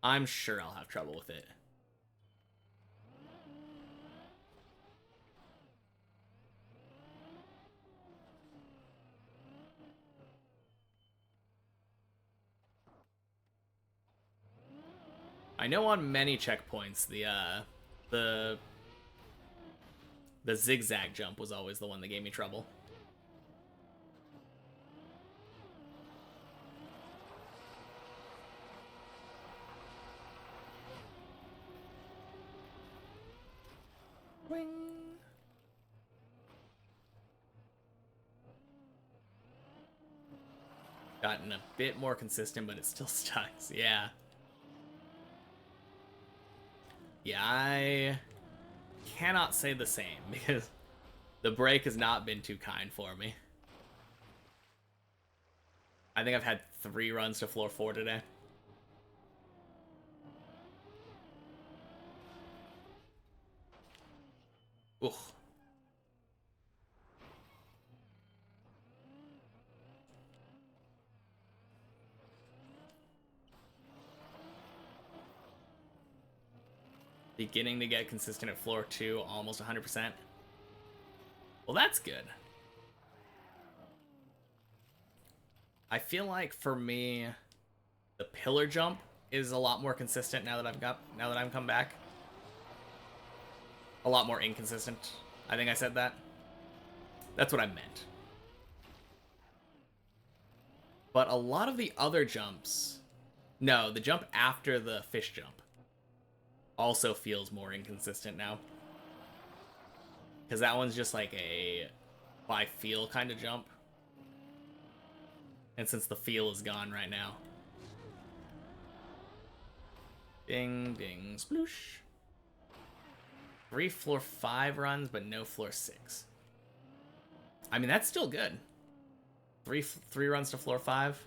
I'm sure I'll have trouble with it. I know on many checkpoints the zigzag jump was always the one that gave me trouble. Ring. Gotten a bit more consistent, but it still sucks. Yeah. Yeah, I cannot say the same because the break has not been too kind for me. I think I've had 3 runs to floor 4 today. Ooh. Beginning to get consistent at floor 2, almost 100%. Well, that's good. I feel like for me, the pillar jump is a lot more consistent now that I've come back. A lot more inconsistent. I think I said that. That's what I meant. But a lot of the other jumps, no, the jump after the fish jump also feels more inconsistent now. Because that one's just like a by feel kind of jump. And since the feel is gone right now. Ding, ding, sploosh. 3 floor 5 runs, but no floor 6. I mean, that's still good. Three runs to floor 5.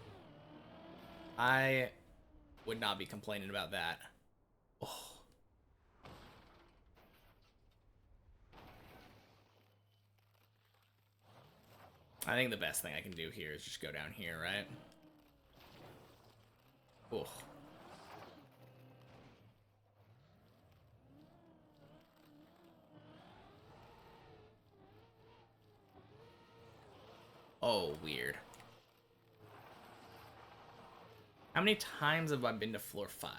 I would not be complaining about that. Oh. I think the best thing I can do here is just go down here, right? Oh. Oh, weird. How many times have I been to floor 5?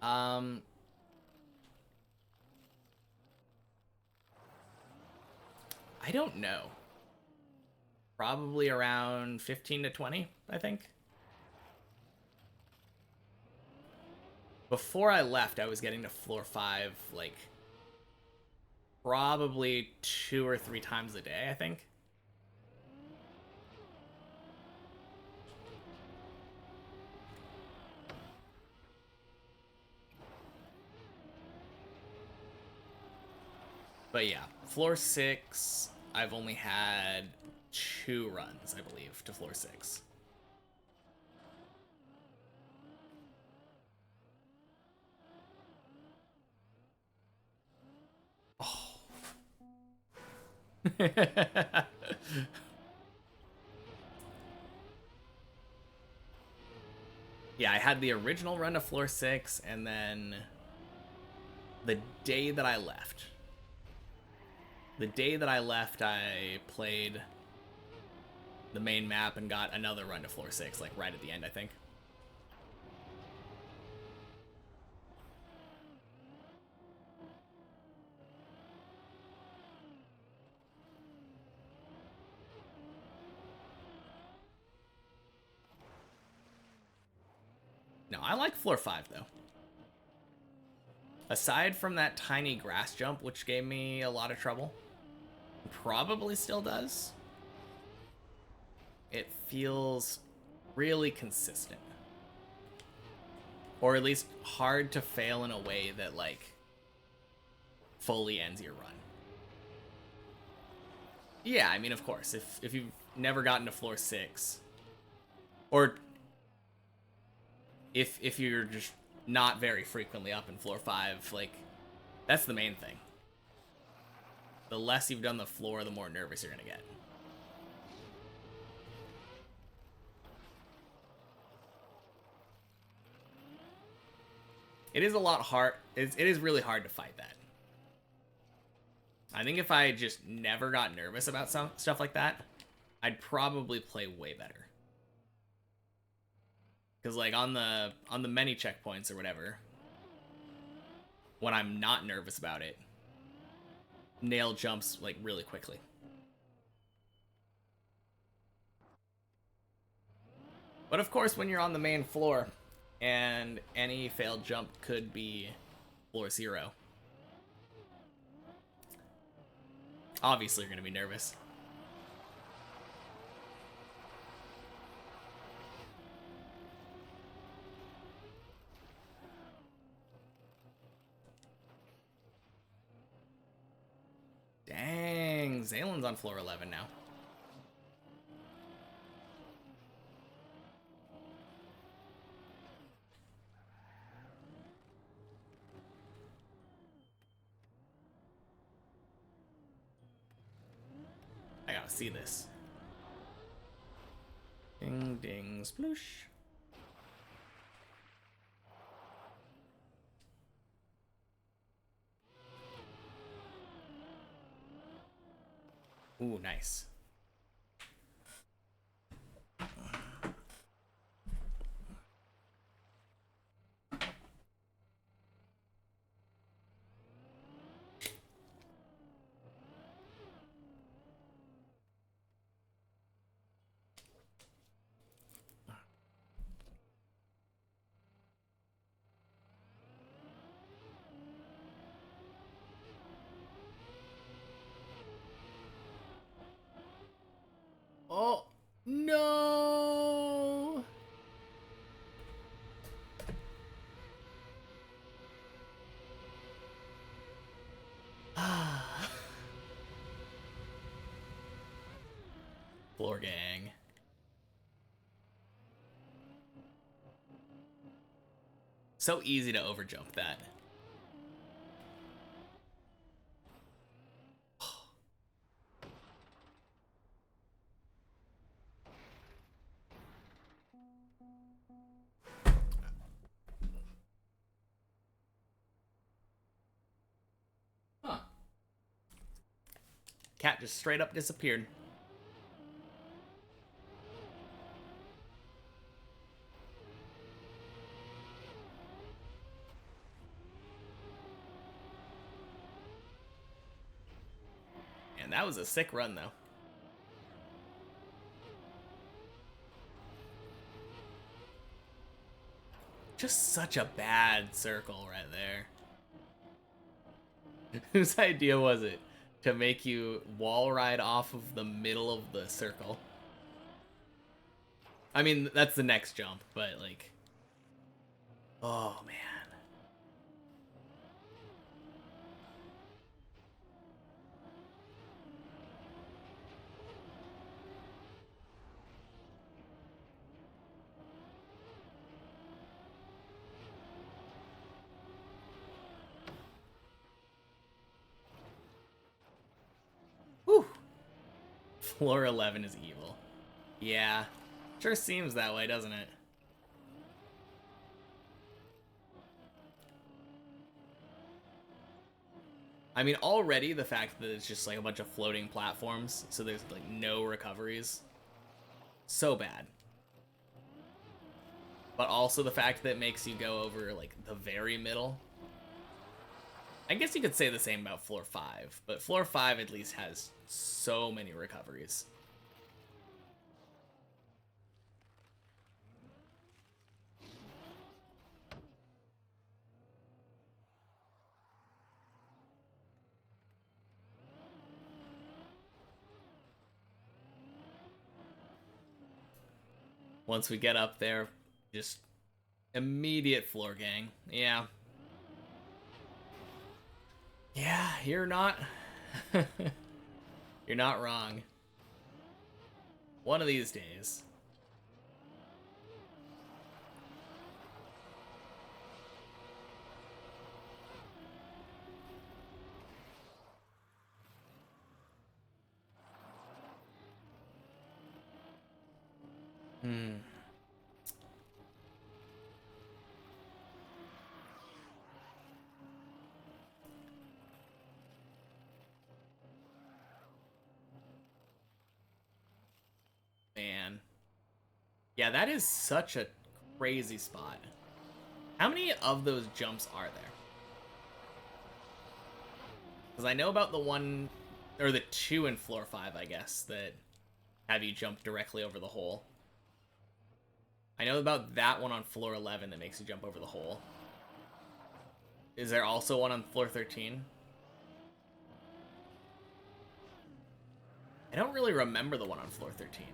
I don't know. probably around 15 to 20, I think. Before I left, I was getting to floor 5, like, probably 2 or 3 times a day, I think. But yeah, floor 6, I've only had 2 runs, I believe, to floor 6. Oh. Yeah, I had the original run to floor 6, and then the day that I left. The day that I left, I played the main map and got another run to floor 6, like right at the end, I think. No, I like floor 5, though. Aside from that tiny grass jump, which gave me a lot of trouble, probably still does, it feels really consistent. Or at least hard to fail in a way that, like, fully ends your run. Yeah, I mean, of course, if you've never gotten to floor 6, or if you're just not very frequently up in floor 5, like, that's the main thing. The less you've done the floor, the more nervous you're gonna get. It is a lot hard. It is really hard to fight that. I think if I just never got nervous about some stuff like that, I'd probably play way better. Because like on the many checkpoints or whatever, when I'm not nervous about it, nail jumps like really quickly. But of course, when you're on the main floor, and any failed jump could be floor 0, obviously you're gonna be nervous. Dang, Zalen's on floor 11 now. I gotta see this. Ding, ding, sploosh. Ooh, nice. Oh, no! Floor gang. So easy to overjump that. Huh. Cat just straight up disappeared. And that was a sick run, though. Just such a bad circle right there. Whose idea was it to make you wall ride off of the middle of the circle? I mean, that's the next jump, but like... Oh, man. Whew. Floor 11 is evil. Yeah. Sure seems that way, doesn't it? I mean, already the fact that it's just like a bunch of floating platforms, so there's like no recoveries. So bad. But also the fact that it makes you go over like the very middle. I guess you could say the same about floor 5, but floor 5 at least has so many recoveries. Once we get up there, just immediate floor gang. Yeah. Yeah, you're not... you're not wrong. One of these days. Man. Yeah, that is such a crazy spot. How many of those jumps are there? Because I know about the one, or the two in floor 5, I guess, that have you jump directly over the hole. I know about that one on floor 11 that makes you jump over the hole. Is there also one on floor 13? I don't really remember the one on floor 13.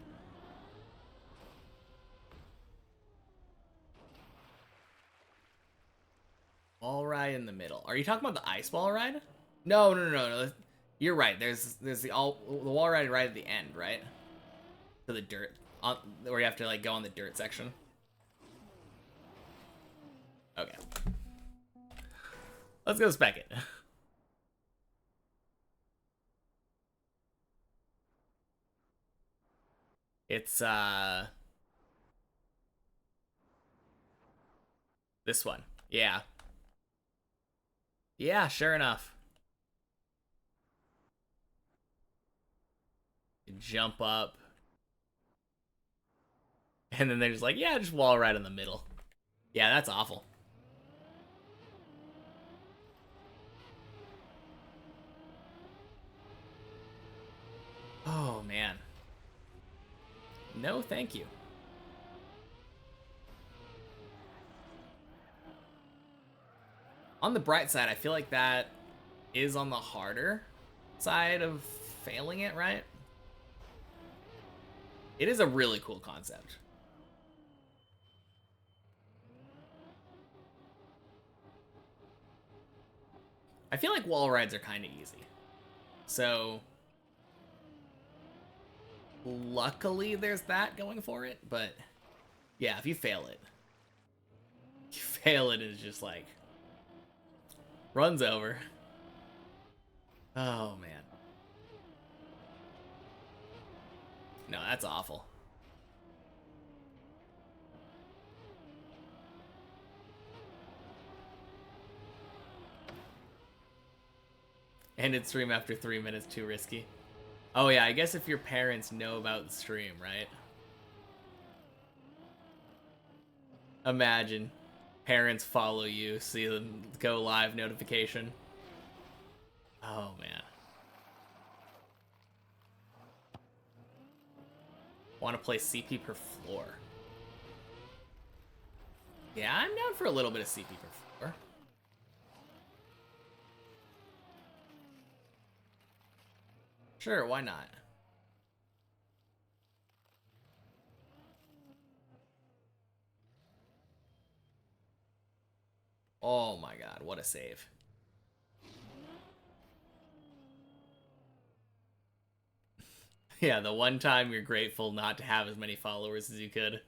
Wall ride in the middle. Are you talking about the ice wall ride? No. You're right. There's the wall ride right at the end, right? To the dirt, where you have to like go on the dirt section. Okay. Let's go spec it. It's this one. Yeah. Yeah, sure enough. You jump up. And then they're just like, yeah, just wall right in the middle. Yeah, that's awful. Oh, man. No, thank you. On the bright side, I feel like that is on the harder side of failing it, right? It is a really cool concept. I feel like wall rides are kind of easy. So, luckily there's that going for it, but yeah, if you fail it, is just like, runs over. Oh, man. No, that's awful. Ended stream after 3 minutes, too risky. Oh yeah, I guess if your parents know about the stream, right? Imagine. Parents follow you, see them go live notification. Oh, man. Want to play CP per floor. Yeah, I'm down for a little bit of CP per floor. Sure, why not? Oh my god, what a save. Yeah, the one time you're grateful not to have as many followers as you could.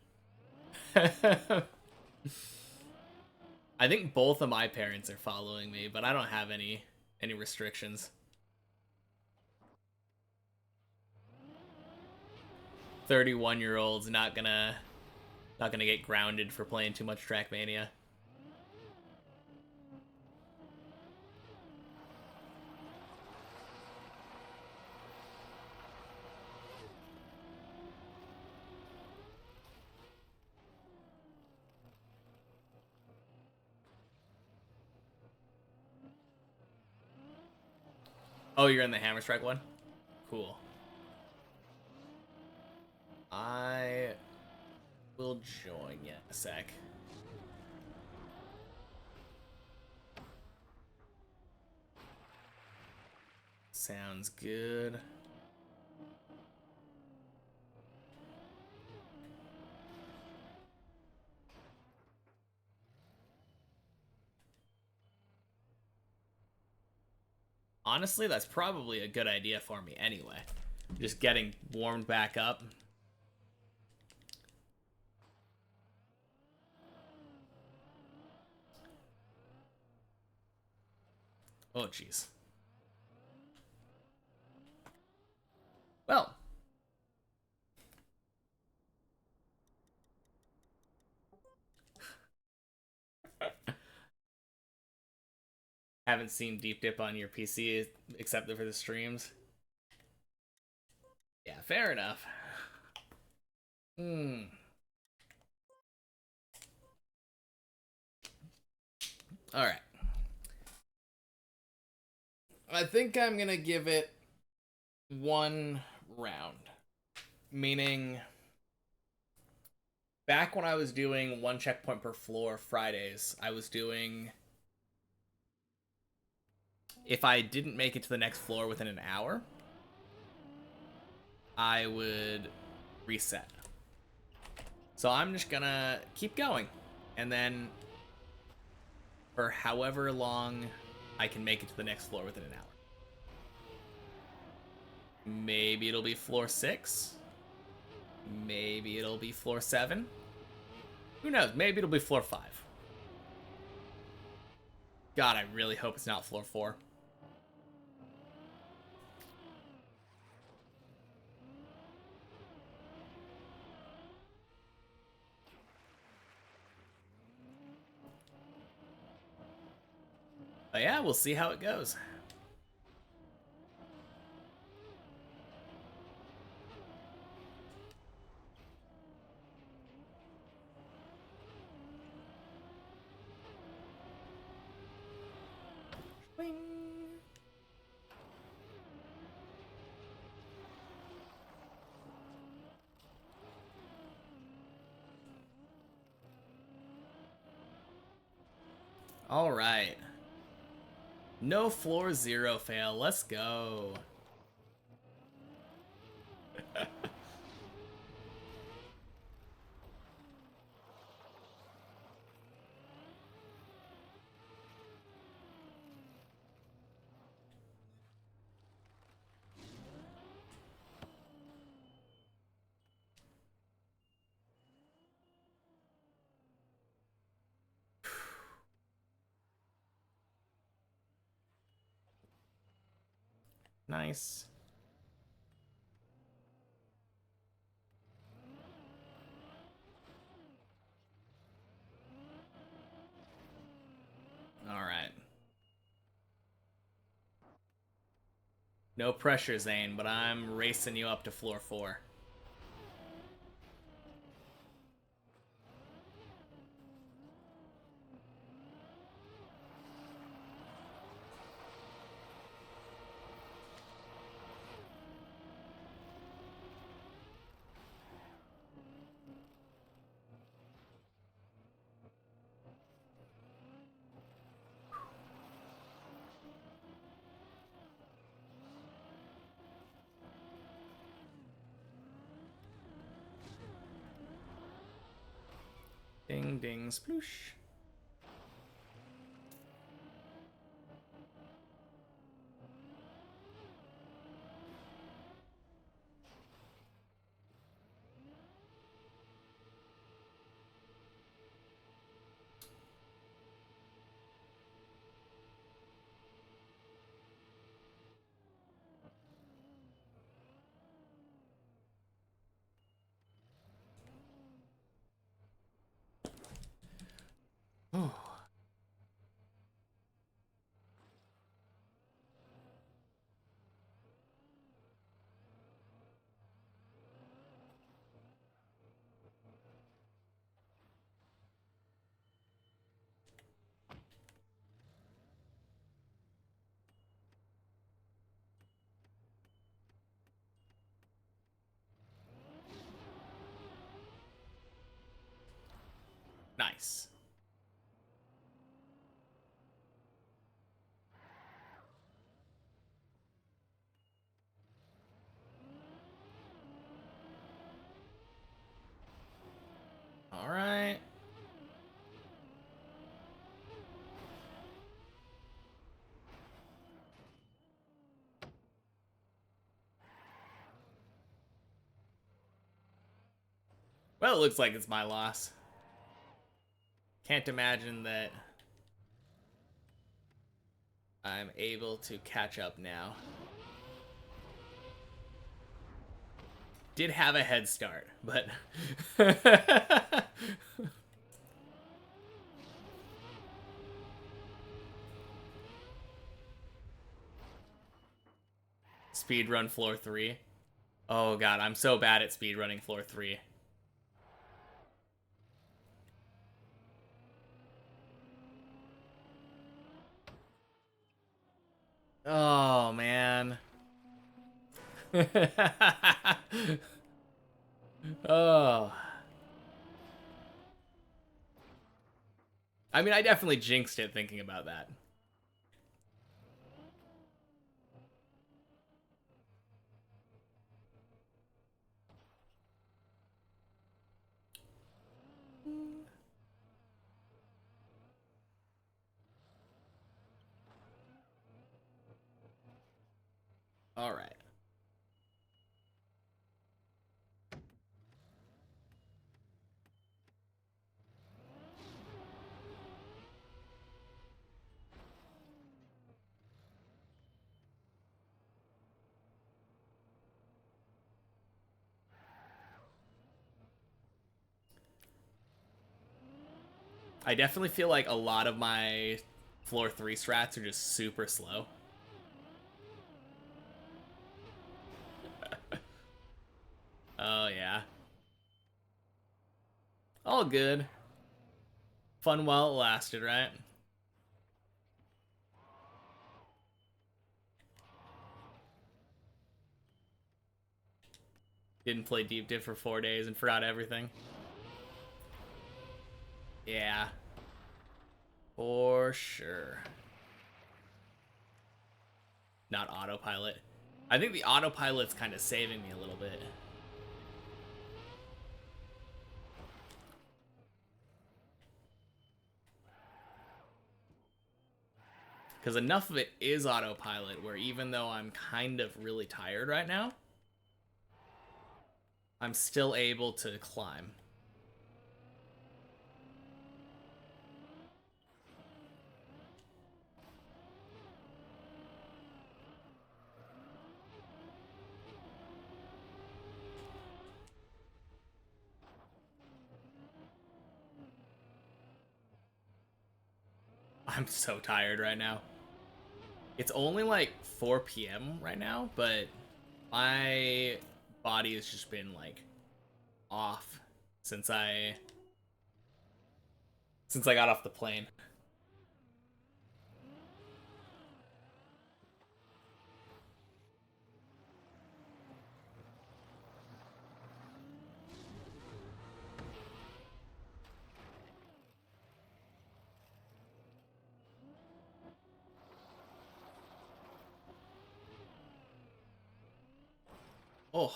I think both of my parents are following me, but I don't have any restrictions. 31-year-old's not gonna get grounded for playing too much Trackmania. Oh, you're in the Hammer Strike one? Cool. I will join you in a sec. Sounds good. Honestly, that's probably a good idea for me anyway. Just getting warmed back up. Oh, jeez. Well. Haven't seen Deep Dip on your PC except for the streams. Yeah, fair enough. Alright. I think I'm gonna give it one round. Meaning, back when I was doing one checkpoint per floor Fridays, I was doing... If I didn't make it to the next floor within an hour, I would reset. So I'm just gonna keep going. And then, for however long I can make it to the next floor within an hour. Maybe it'll be floor 6. Maybe it'll be floor 7. Who knows? Maybe it'll be floor 5. God, I really hope it's not floor 4. But yeah, we'll see how it goes. Bing. All right. No floor 0 fail. Let's go. Nice. All right. No pressure, Zane, but I'm racing you up to floor 4. Ding, ding, sploosh. Oh. Nice. All right. Well, it looks like it's my loss. Can't imagine that I'm able to catch up now. Did have a head start, but... Speedrun floor 3. Oh god, I'm so bad at speedrunning floor 3. Oh, man. Oh. I mean, I definitely jinxed it thinking about that. All right. I definitely feel like a lot of my floor 3 strats are just super slow. Oh, yeah. All good. Fun while it lasted, right? Didn't play Deep Div for 4 days and forgot everything. Yeah. For sure. Not autopilot. I think the autopilot's kind of saving me a little bit. Because enough of it is autopilot where even though I'm kind of really tired right now, I'm still able to climb. I'm so tired right now. It's only like 4 p.m. right now, but my body has just been like off since I got off the plane. Oh.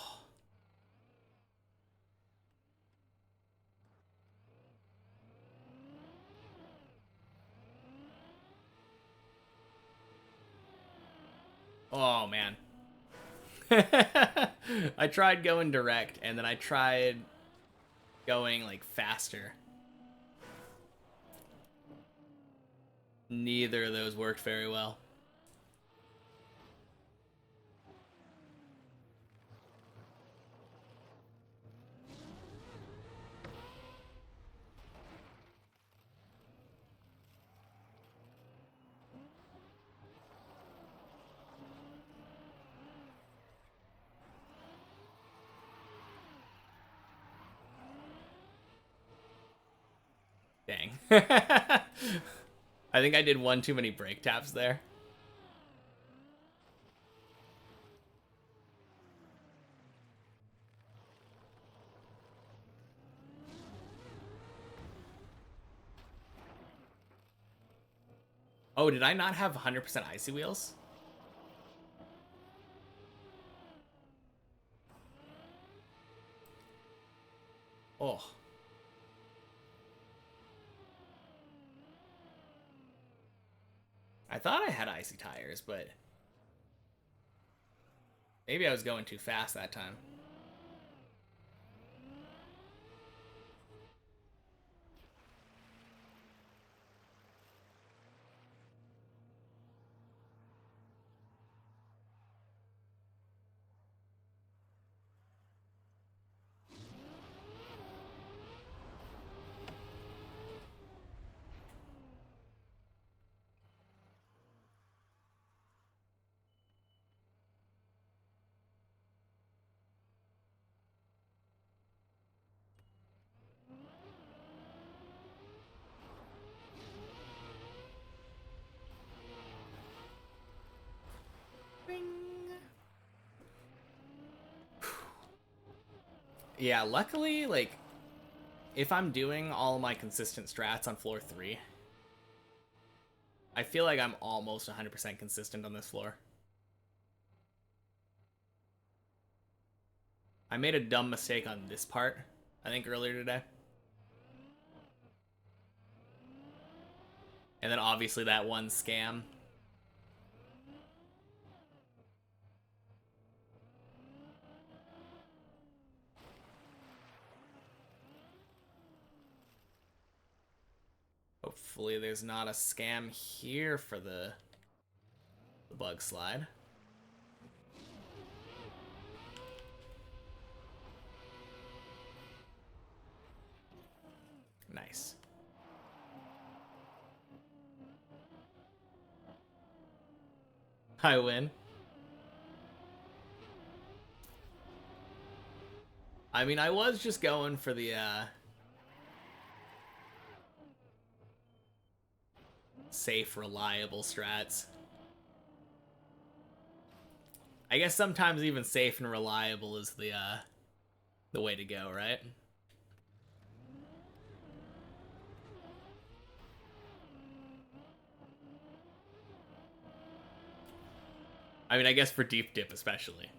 Oh, man. I tried going direct, and then I tried going, like, faster. Neither of those worked very well. Dang. I think I did one too many brake taps there. Oh, did I not have 100% icy wheels? Oh. I thought I had icy tires, but maybe I was going too fast that time. Bing. Yeah, luckily, like, if I'm doing all my consistent strats on floor 3, I feel like I'm almost 100% consistent on this floor. I made a dumb mistake on this part, I think, earlier today. And then obviously that one scam. Hopefully there's not a scam here for the bug slide. Nice. I win. I mean, I was just going for the, safe, reliable strats. I guess sometimes even safe and reliable is the way to go, right? I mean, I guess for deep dip especially.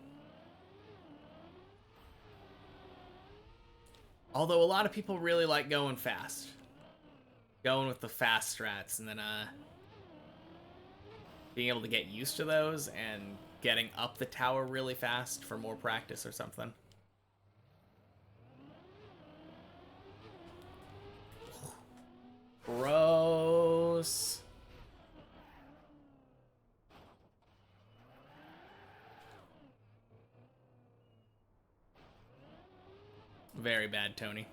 Although a lot of people really like going fast. Going with the fast strats and then being able to get used to those and getting up the tower really fast for more practice or something. Gross. Very bad, Tony.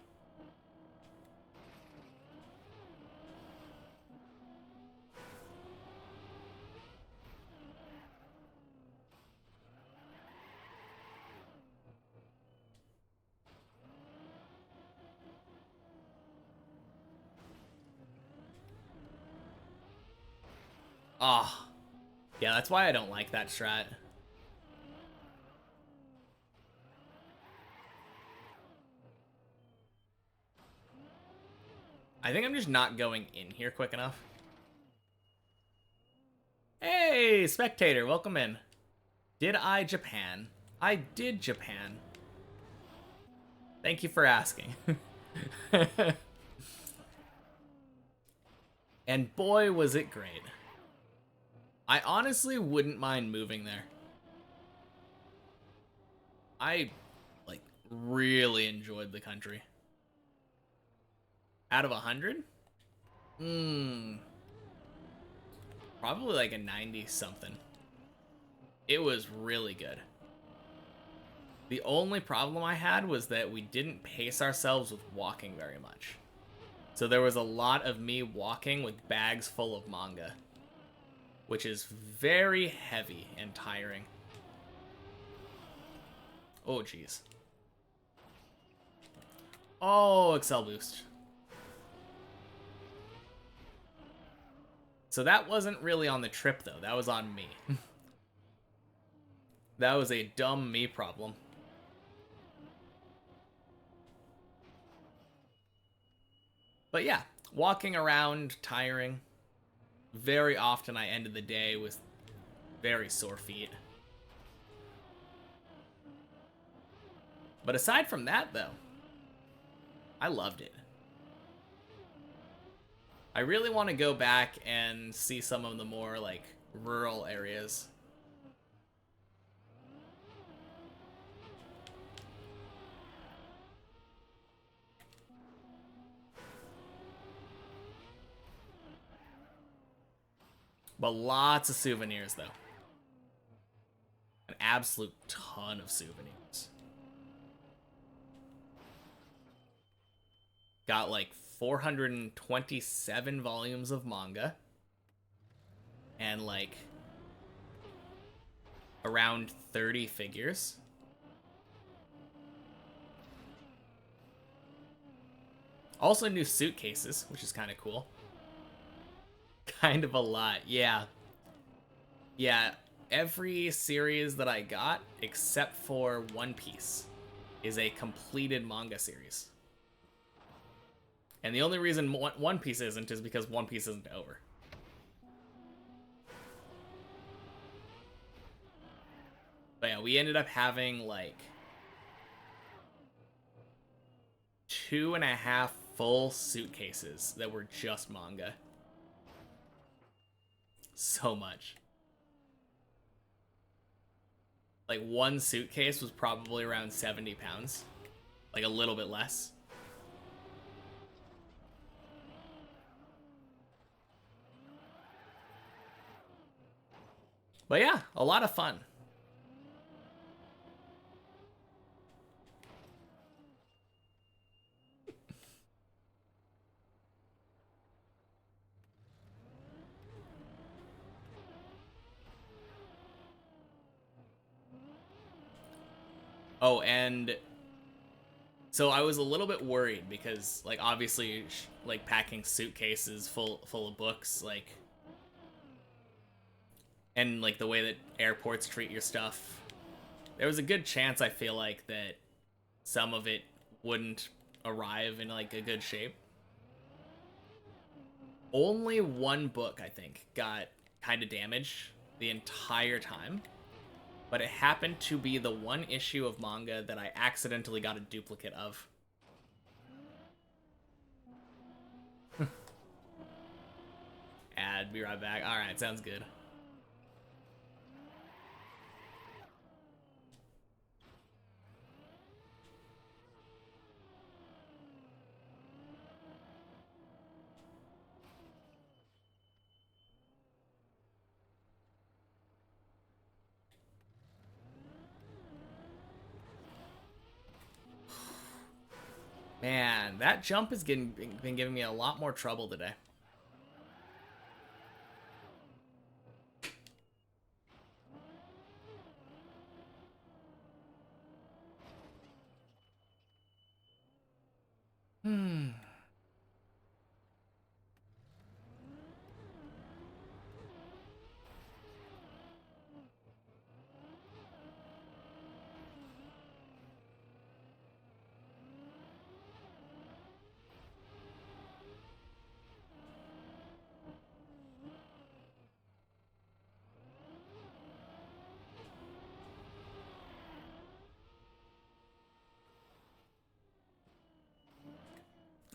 Ah. Oh. Yeah, that's why I don't like that strat. I think I'm just not going in here quick enough. Hey, spectator, welcome in. Did I Japan? I did Japan. Thank you for asking. And boy, was it great. I honestly wouldn't mind moving there. I, like, really enjoyed the country. Out of 100? Probably like a 90 something. It was really good. The only problem I had was that we didn't pace ourselves with walking very much. So there was a lot of me walking with bags full of manga, which is very heavy and tiring. Oh, jeez. Oh, Excel boost. So that wasn't really on the trip, though. That was on me. That was a dumb me problem. But yeah, walking around, tiring. Very often I ended the day with very sore feet. But aside from that, though, I loved it. I really want to go back and see some of the more, like, rural areas. But lots of souvenirs, though. An absolute ton of souvenirs. Got like 427 volumes of manga. And like around 30 figures. Also new suitcases, which is kind of cool. Kind of a lot, yeah. Yeah, every series that I got, except for One Piece, is a completed manga series. And the only reason One Piece isn't is because One Piece isn't over. But yeah, we ended up having like 2.5 full suitcases that were just manga. So much. Like one suitcase was probably around 70 pounds. Like a little bit less. But yeah, a lot of fun. Oh, and so I was a little bit worried because, like, obviously, like, packing suitcases full of books, like, and, like, the way that airports treat your stuff, there was a good chance, I feel like, that some of it wouldn't arrive in, like, a good shape. Only one book, I think, got kind of damaged the entire time. But it happened to be the one issue of manga that I accidentally got a duplicate of. Be right back. Alright, sounds good. Man, that jump has been giving me a lot more trouble today.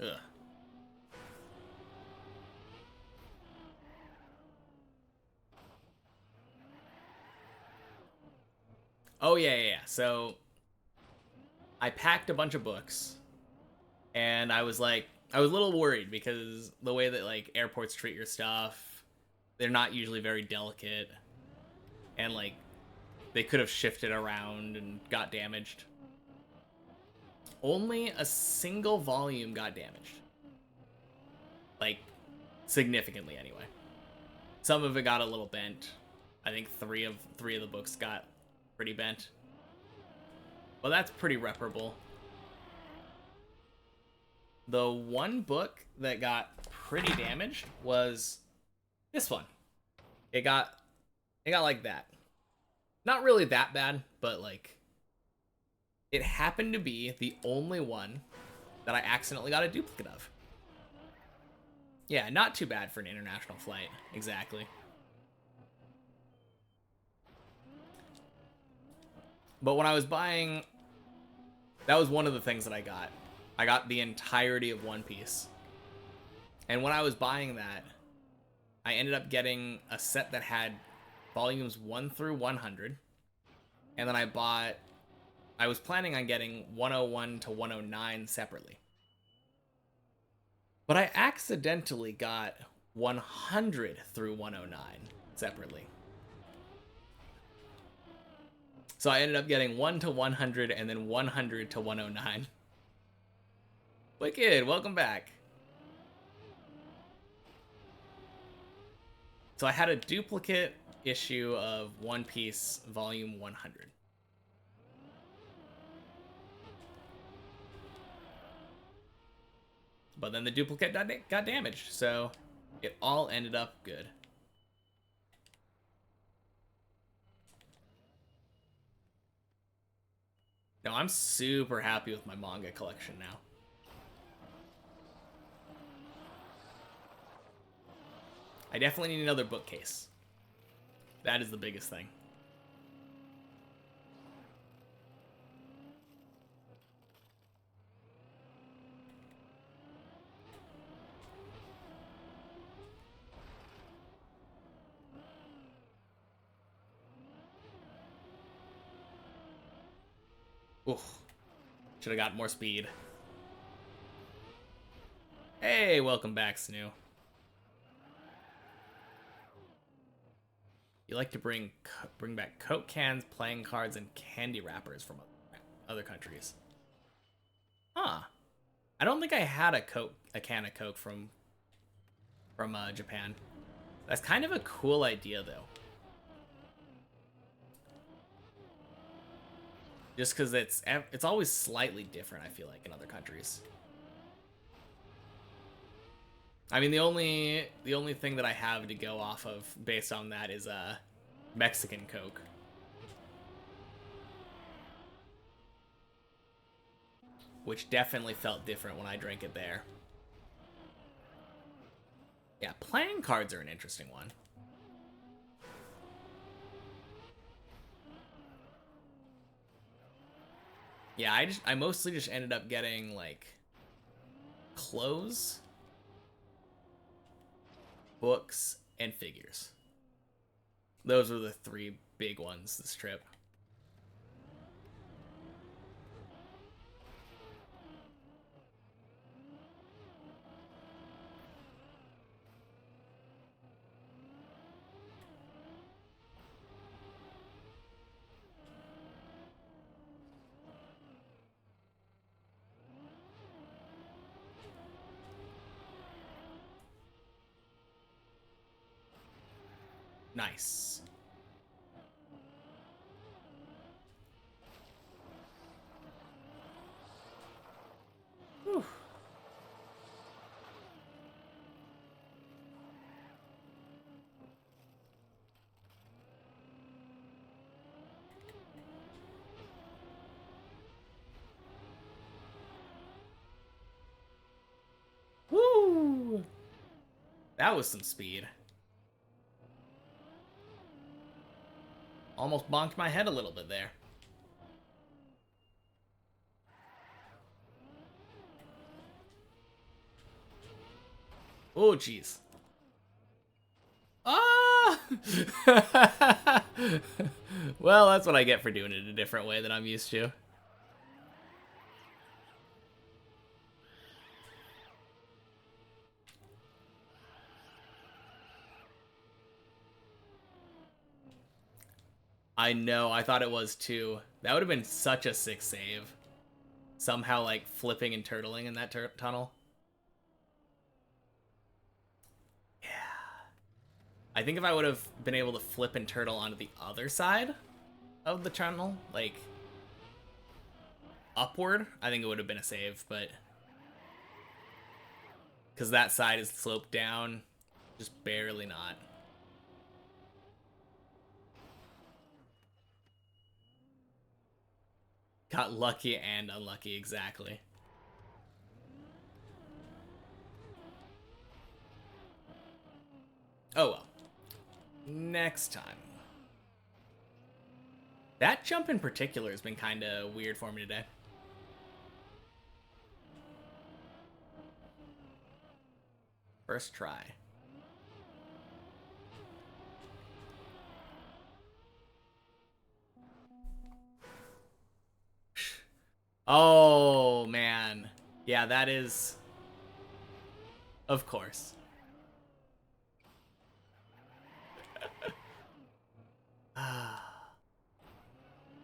Ugh. Oh yeah. So I packed a bunch of books, and I was a little worried because the way that like airports treat your stuff, they're not usually very delicate, and like they could have shifted around and got damaged. Only a single volume got damaged. Like, significantly anyway. Some of it got a little bent. I think three of the books got pretty bent. But that's pretty reparable. The one book that got pretty damaged was this one. It got like that. Not really that bad, but like it happened to be the only one that I accidentally got a duplicate of. Yeah, not too bad for an international flight. Exactly. But when I was buying, that was one of the things that I got. I got the entirety of One Piece. And when I was buying that, I ended up getting a set that had volumes 1 through 100. And then I was planning on getting 101 to 109 separately. But I accidentally got 100 through 109 separately. So I ended up getting 1 to 100 and then 100 to 109. Wicked, welcome back. So I had a duplicate issue of One Piece Volume 100. But then the duplicate got damaged, so it all ended up good. No, I'm super happy with my manga collection now. I definitely need another bookcase. That is the biggest thing. Oof. Should have got more speed. Hey, welcome back, Snoo. You like to bring back Coke cans, playing cards, and candy wrappers from other countries. Huh. I don't think I had a can of Coke from Japan. That's kind of a cool idea, though. Just because it's always slightly different, I feel like, in other countries. I mean, the only thing that I have to go off of based on that is Mexican Coke. Which definitely felt different when I drank it there. Yeah, playing cards are an interesting one. Yeah, I mostly just ended up getting like clothes, books, and figures. Those were the three big ones this trip. Nice. Whew. Woo! That was some speed. Almost bonked my head a little bit there. Oh, jeez. Ah! Well, that's what I get for doing it a different way than I'm used to. I know, I thought it was too. That would have been such a sick save. Somehow, like, flipping and turtling in that tunnel. Yeah. I think if I would have been able to flip and turtle onto the other side of the tunnel, like, upward, I think it would have been a save, but... Because that side is sloped down, just barely not. Got lucky and unlucky, exactly. Oh well. Next time. That jump in particular has been kind of weird for me today. First try. Oh, man. Yeah, that is... Of course.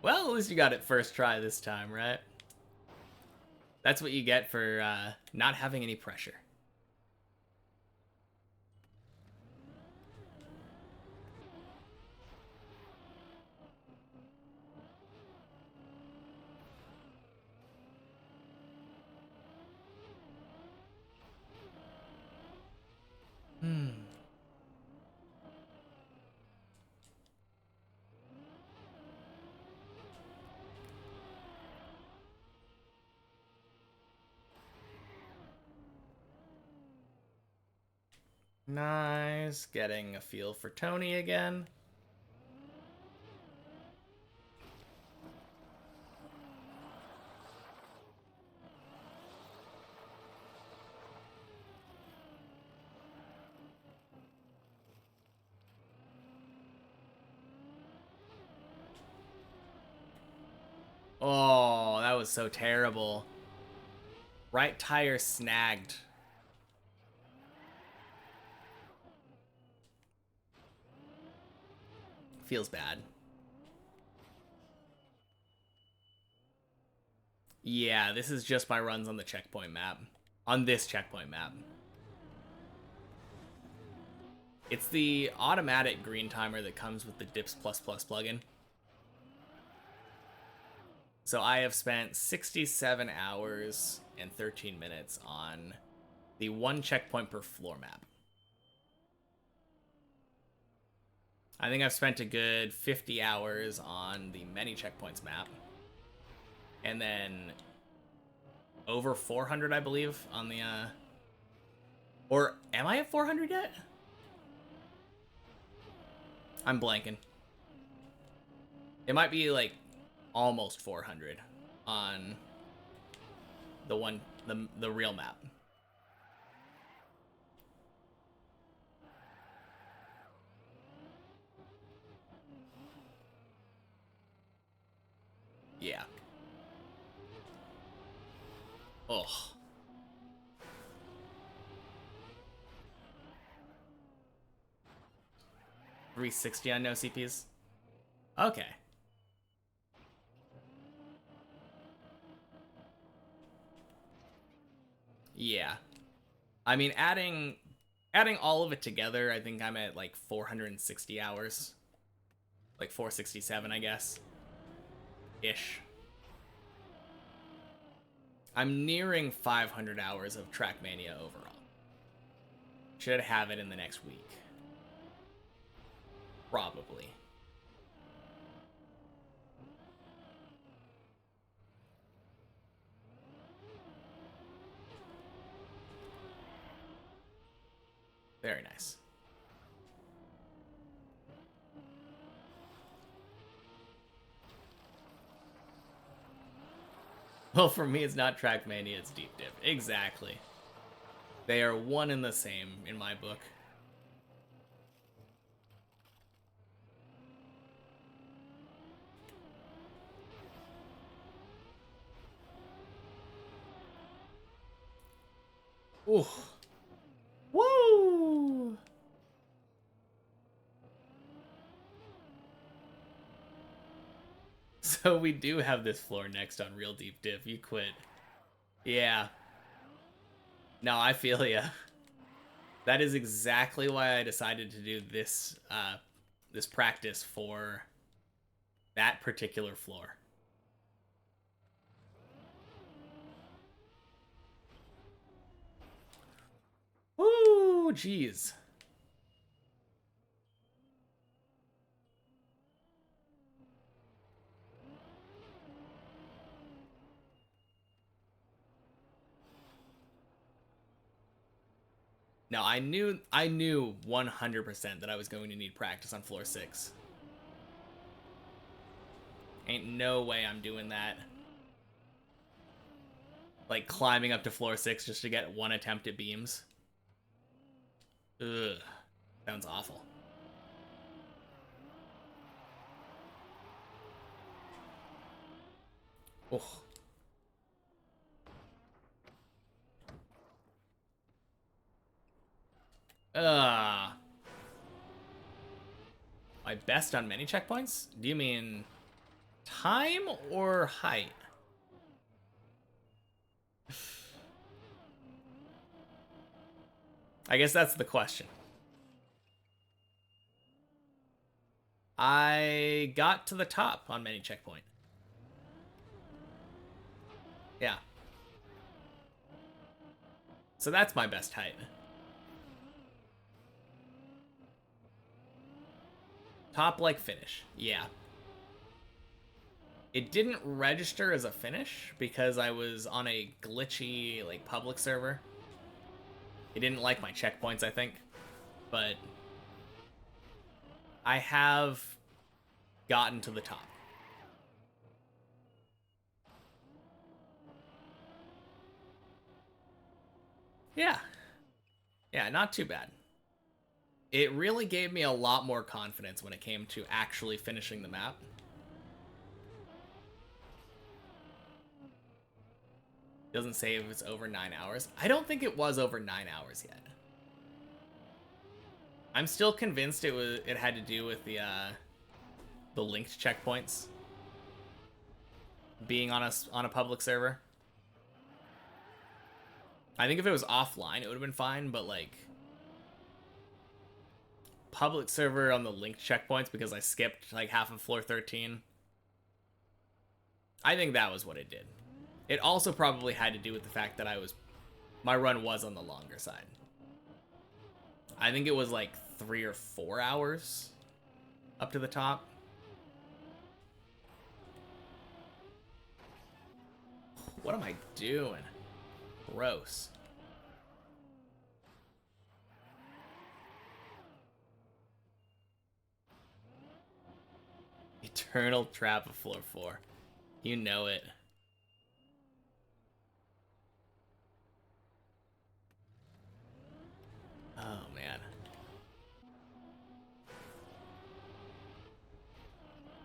Well, at least you got it first try this time, right? That's what you get for not having any pressure. Nice. Getting a feel for Tony again. Oh, that was so terrible. Right tire snagged. Feels bad. Yeah, this is just my runs on the checkpoint map. On this checkpoint map. It's the automatic green timer that comes with the Dips++ plugin. So I have spent 67 hours and 13 minutes on the one checkpoint per floor map. I think I've spent a good 50 hours on the many checkpoints map. And then over 400, I believe, on the, Or am I at 400 yet? I'm blanking. It might be, like, almost 400 on the real map. Yeah. Ugh. 360 on no CPs? Okay. Yeah. I mean, adding all of it together, I think I'm at like 460 hours. Like 467, I guess. Ish. I'm nearing 500 hours of Trackmania overall. Should have it in the next week. Probably. Very nice. Well, for me, it's not Trackmania, it's Deep Dip. Exactly. They are one and the same in my book. Ooh. Woo! So we do have this floor next on Real Deep Div. You quit. Yeah. No, I feel ya. That is exactly why I decided to do this this practice for that particular floor. Woo, jeez. No, I knew 100% that I was going to need practice on floor 6. Ain't no way I'm doing that. Like climbing up to floor 6 just to get one attempt at beams. Ugh. Sounds awful. Oh. My best on many checkpoints? Do you mean time or height? I guess that's the question. I got to the top on many checkpoint. Yeah. So that's my best height. Top like finish. Yeah. It didn't register as a finish because I was on a glitchy like public server. It didn't like my checkpoints, I think. But I have gotten to the top. Yeah. Yeah, not too bad. It really gave me a lot more confidence when it came to actually finishing the map. Doesn't say if it's over 9 hours. I don't think it was over 9 hours yet. I'm still convinced it had to do with the linked checkpoints being on a public server. I think if it was offline, it would have been fine, but like public server on the linked checkpoints because I skipped like half of floor 13. I think that was what it did. It also probably had to do with the fact that my run was on the longer side. I think it was like 3 or 4 hours up to the top. What am I doing? Gross. Eternal trap of floor 4. You know it. Oh, man.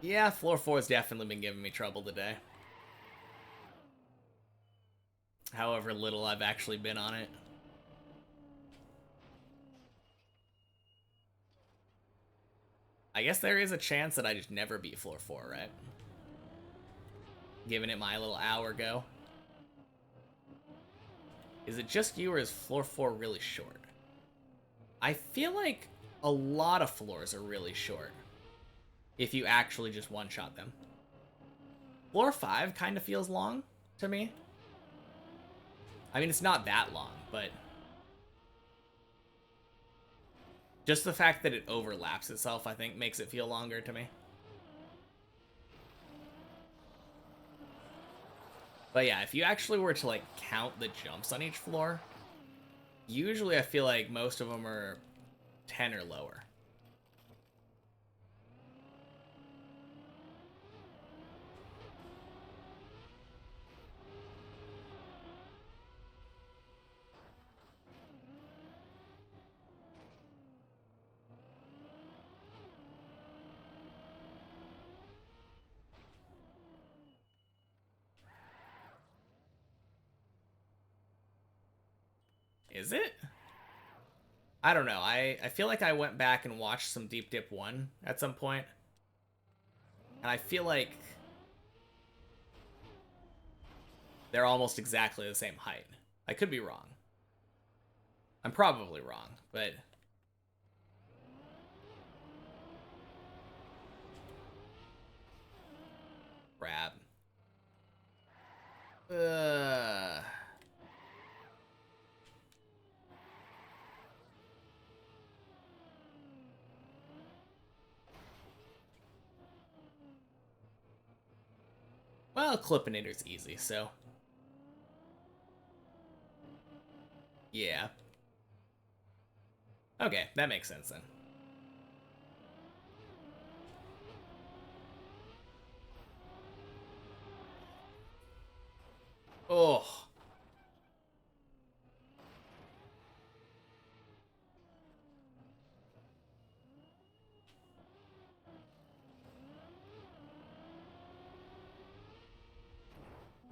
Yeah, floor 4 has definitely been giving me trouble today. However little I've actually been on it. I guess there is a chance that I just never beat floor 4, right? Giving it my little hour go. Is it just you or is floor 4 really short? I feel like a lot of floors are really short if you actually just one-shot them. Floor 5 kind of feels long to me. I mean, it's not that long, but just the fact that it overlaps itself, I think, makes it feel longer to me. But yeah, if you actually were to like count the jumps on each floor, usually I feel like most of them are 10 or lower. Is it? I don't know. I feel like I went back and watched some Deep Dip 1 at some point. And I feel like they're almost exactly the same height. I could be wrong. I'm probably wrong, but... Crap. Well, Clippinator's easy, so... Yeah. Okay, that makes sense then. Oh.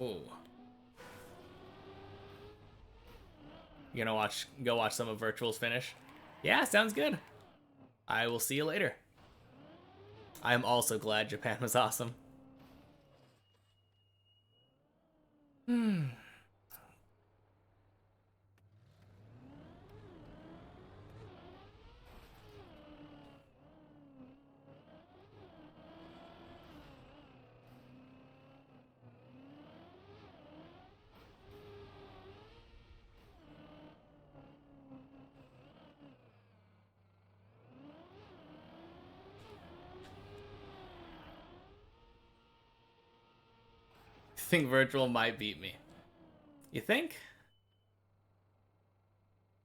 Ooh. You gonna go watch some of Virtual's finish? Yeah, sounds good. I will see you later. I'm also glad Japan was awesome. Hmm. Think Virtual might beat me. You think?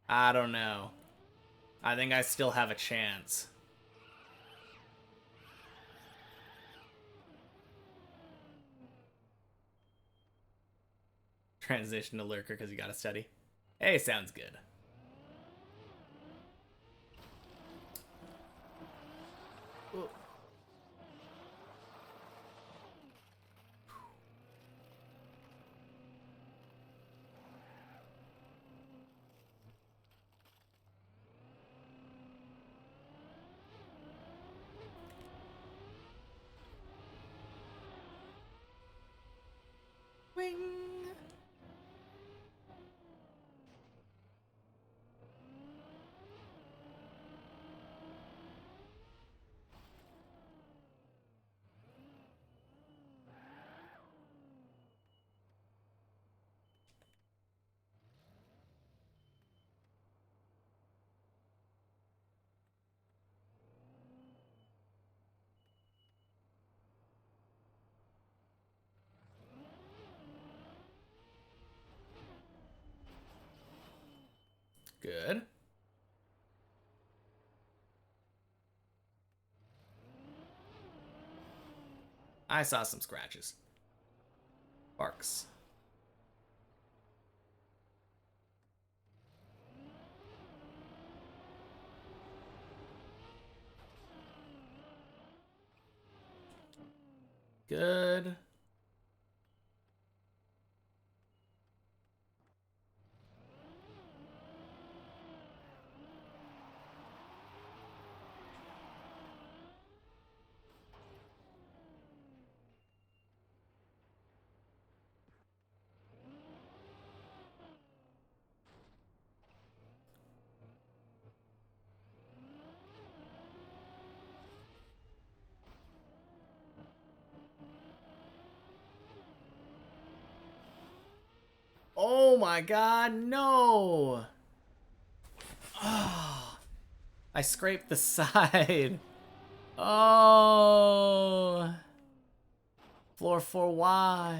I don't know. I think I still have a chance. Transition to Lurker because you gotta study. Hey, sounds good. Ooh. Wing. Good. I saw some scratches. Barks. Good. Oh my god, no! Oh, I scraped the side. Oh. Floor 4Y.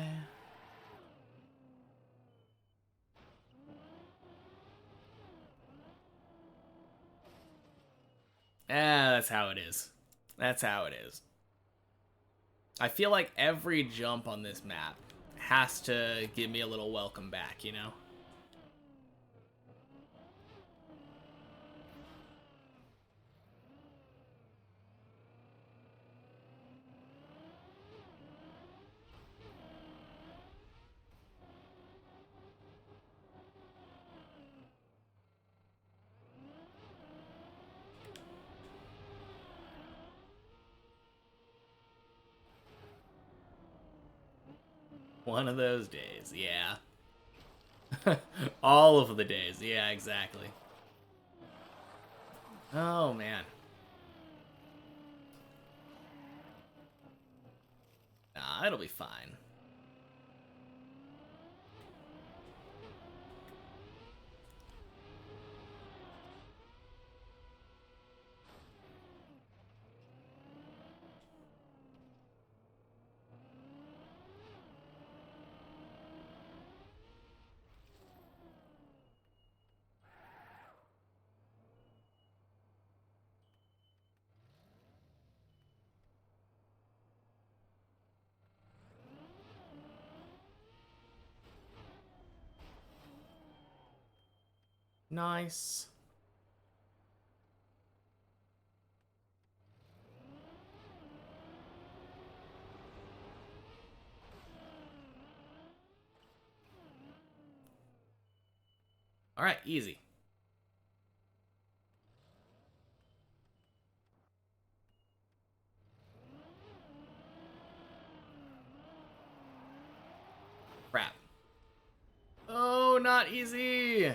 That's how it is. That's how it is. I feel like every jump on this map has to give me a little welcome back, you know? One of those days, yeah. All of the days, yeah, exactly. Oh, man. Nah, it'll be fine. Nice. All right, easy. Crap. Oh, not easy.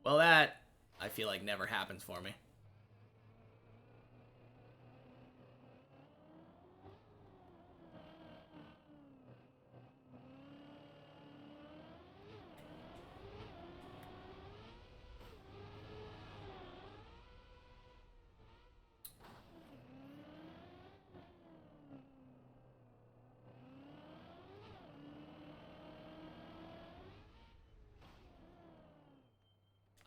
Well, that, I feel like, never happens for me.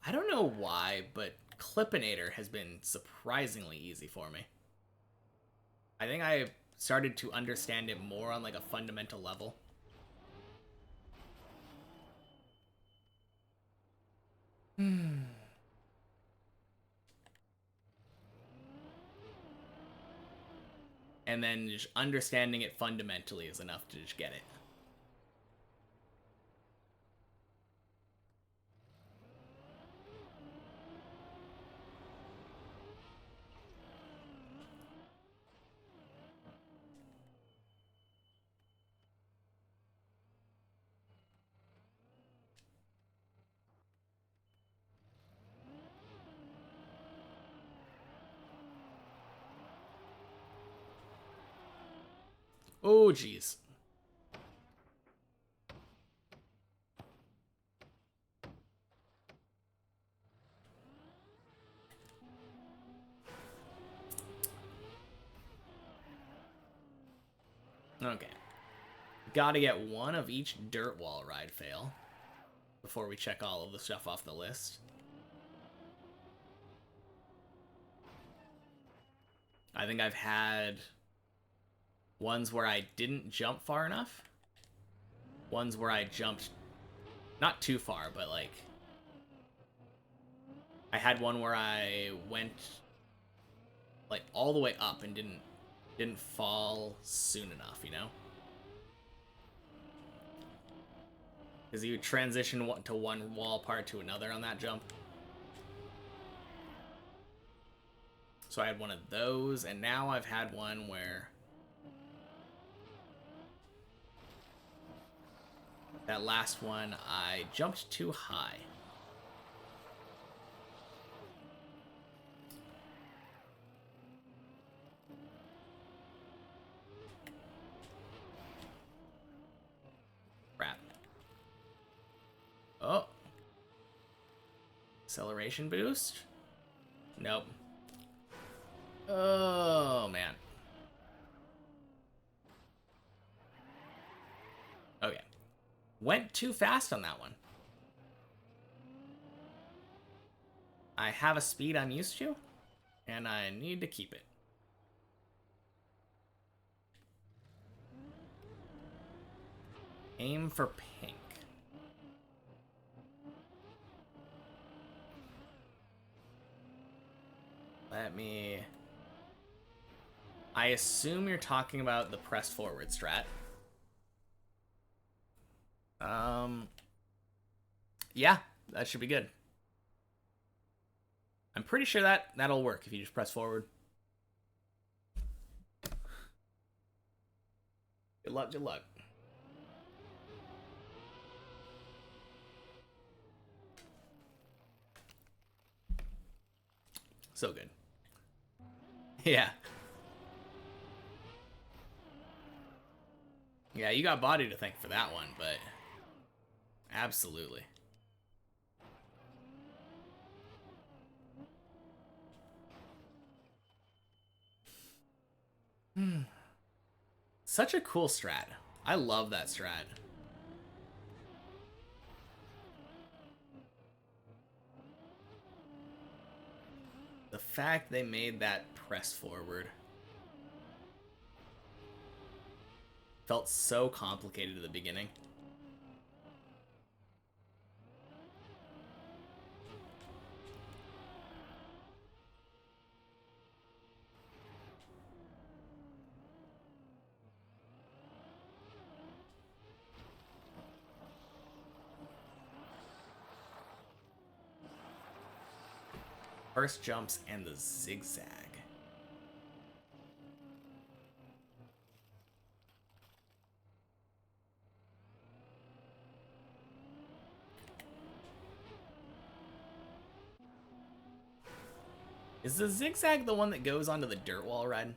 I don't know why, but Clippinator has been surprisingly easy for me. I think I started to understand it more on like a fundamental level. And then just understanding it fundamentally is enough to just get it. Oh, jeez. Okay. Gotta get one of each dirt wall ride fail before we check all of the stuff off the list. I think I've had ones where I didn't jump far enough. Ones where I jumped not too far, but like I had one where I went like all the way up and didn't fall soon enough, you know? Because you transition to one wall part to another on that jump. So I had one of those, and now I've had one where that last one I jumped too high. Crap. Oh. Acceleration boost? Nope. Oh, man. Okay. Went too fast on that one. I have a speed I'm used to, and I need to keep it. Aim for pink. Let me... I assume you're talking about the press forward strat. Yeah, that should be good. I'm pretty sure that'll work if you just press forward. Good luck, good luck. So good. Yeah. Yeah, you got Body to thank for that one, but absolutely. Such a cool strat. I love that strat. The fact they made that press forward felt so complicated at the beginning. First jumps and the zigzag. Is the zigzag the one that goes onto the dirt wall, Red?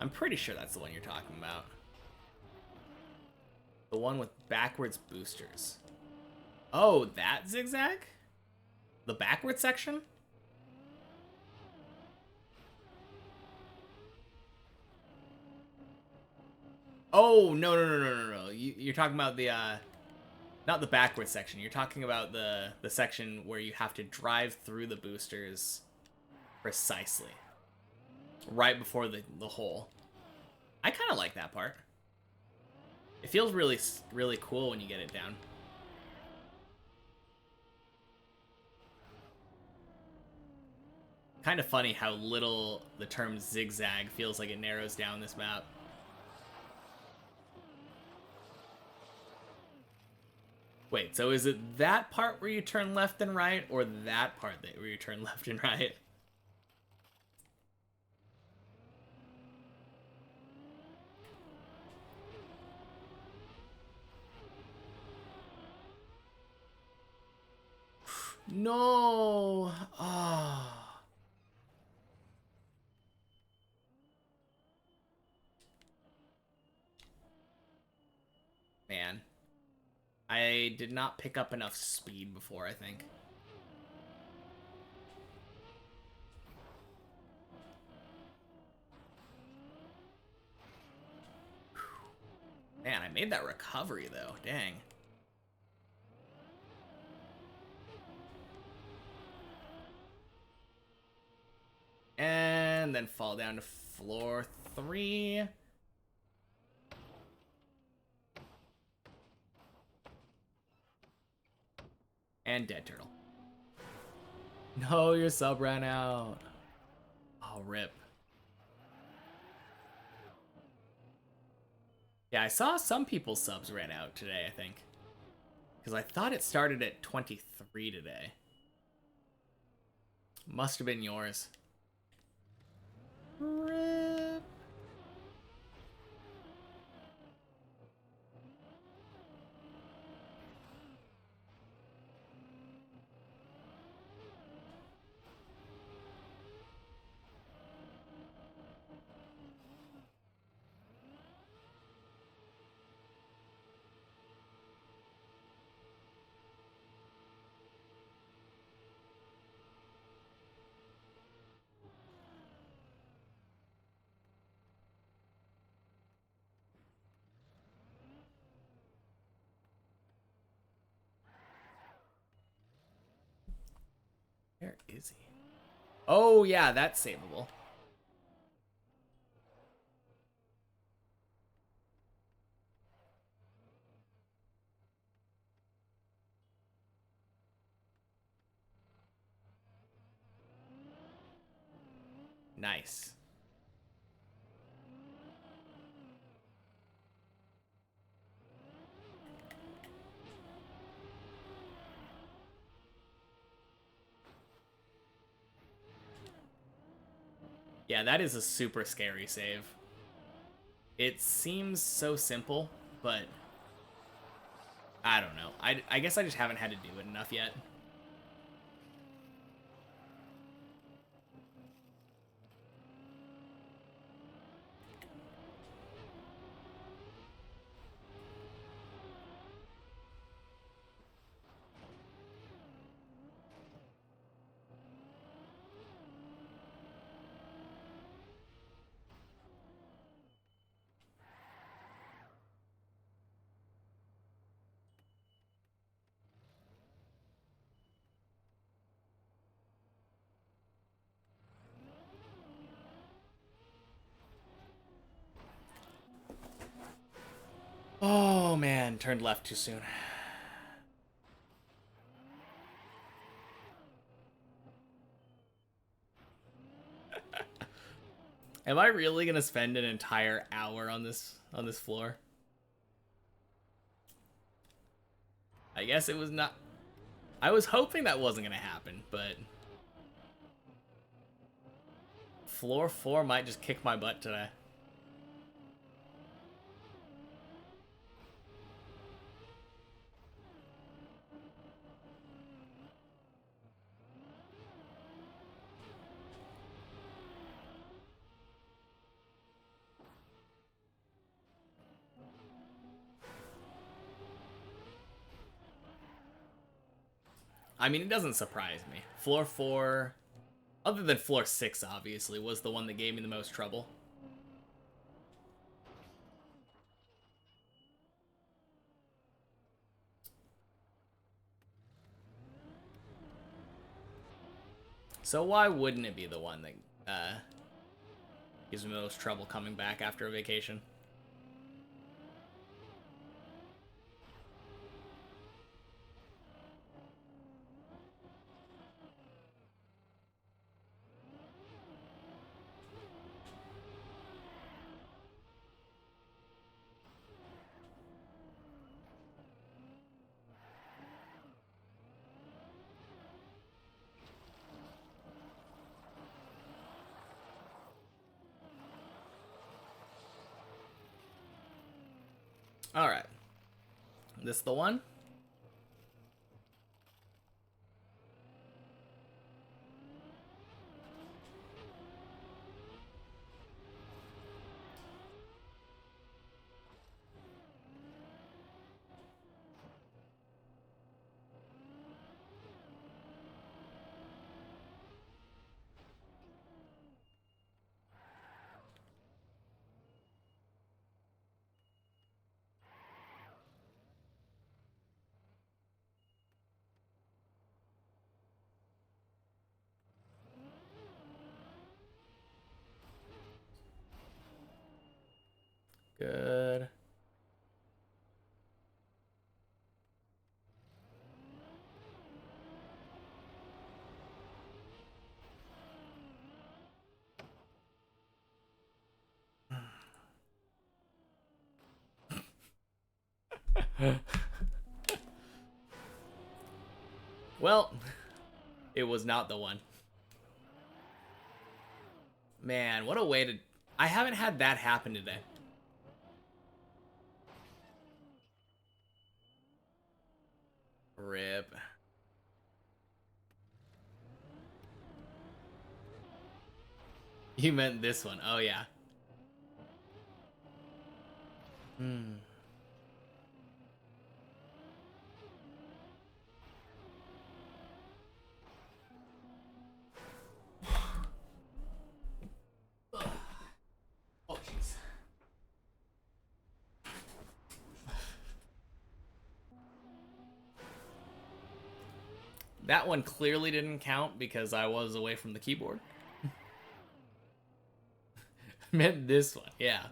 I'm pretty sure that's the one you're talking about. The one with backwards boosters. Oh, that zigzag? The backward section? Oh, no. You're talking about the, not the backward section. You're talking about the section where you have to drive through the boosters precisely. Right before the hole. I kind of like that part. It feels really, really cool when you get it down. Kind of funny how little the term zigzag feels like it narrows down this map. Wait, so is it that part where you turn left and right, or that part where you turn left and right? No! Ah. Oh. Man. I did not pick up enough speed before, I think. Man, I made that recovery, though. Dang. And then fall down to floor 3. And dead turtle. No, your sub ran out. Oh, rip. Yeah, I saw some people's subs ran out today, I think. Because I thought it started at 23 today. Must have been yours. Rip. Where is he? Oh, yeah, that's savable. Nice. Yeah, that is a super scary save. It seems so simple, but I don't know. I guess I just haven't had to do it enough yet. Oh man, turned left too soon. Am I really gonna spend an entire hour on this floor? I guess it was not. I was hoping that wasn't gonna happen, but floor 4 might just kick my butt today. I mean, it doesn't surprise me. Floor 4, other than floor 6, obviously, was the one that gave me the most trouble. So why wouldn't it be the one that gives me the most trouble coming back after a vacation? Alright. This the one? Good. Well, it was not the one. Man, what a way to... I haven't had that happen today. Rip. You meant this one. Oh, yeah. Hmm. Oh, jeez. That one clearly didn't count because I was away from the keyboard. Meant this one, yeah.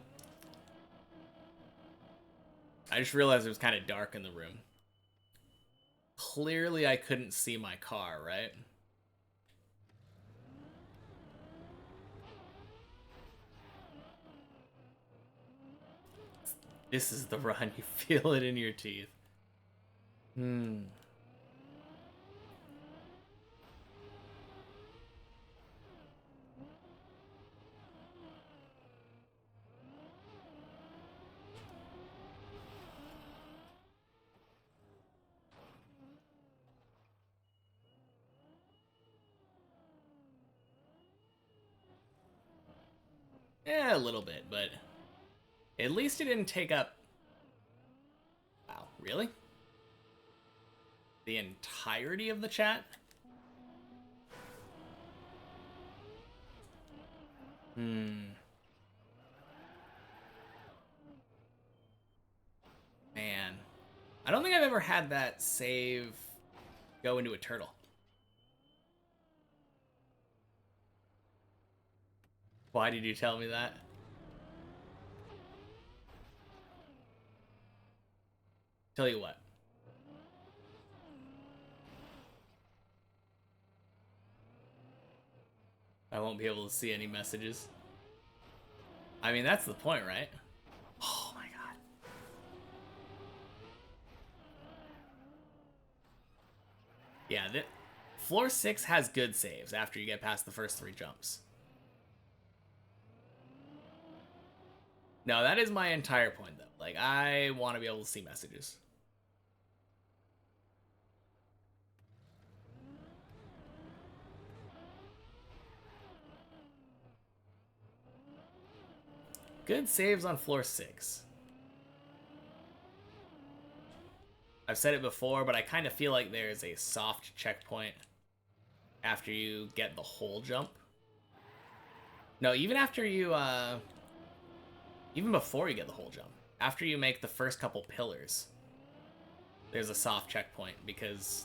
I just realized it was kind of dark in the room. Clearly I couldn't see my car, right? This is the run. You feel it in your teeth. Hmm. a little bit, but at least it didn't take up... Wow, really? The entirety of the chat? Man. I don't think I've ever had that save go into a turtle. Why did you tell me that? Tell you what. I won't be able to see any messages. I mean, that's the point, right? Oh my god. Yeah, floor 6 has good saves after you get past the first 3 jumps. No, that is my entire point, though. Like, I want to be able to see messages. Good saves on floor 6. I've said it before, but I kind of feel like there's a soft checkpoint after you get the whole jump. No, even after you, even before you get the whole jump. After you make the first couple pillars, there's a soft checkpoint, because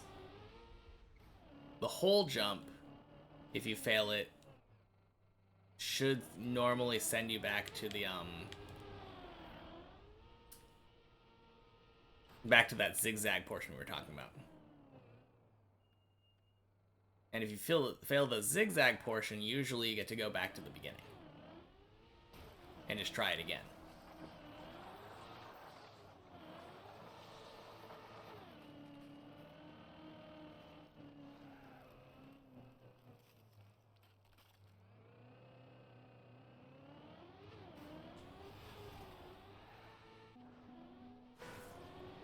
the whole jump, if you fail it, should normally send you back to the, back to that zigzag portion we were talking about. And if you fail the zigzag portion, usually you get to go back to the beginning and just try it again.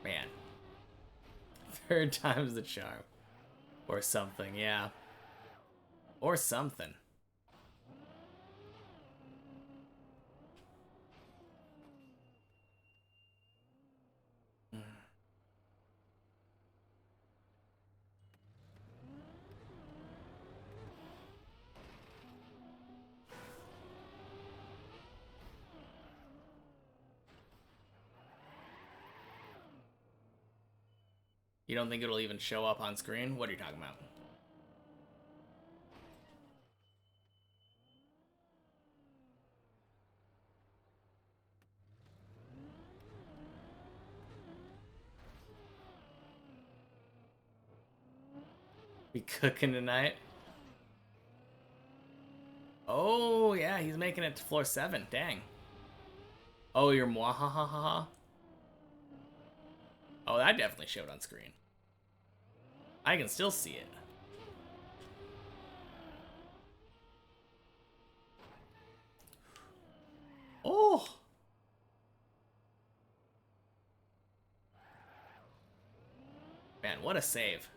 Man. Third time's the charm. Or something, yeah. Or something. You don't think it'll even show up on screen? What are you talking about? Be cooking tonight? Oh, yeah, he's making it to floor 7. Dang. Oh, you're mwahahaha? Oh, that definitely showed on screen. I can still see it. Oh! Man, what a save.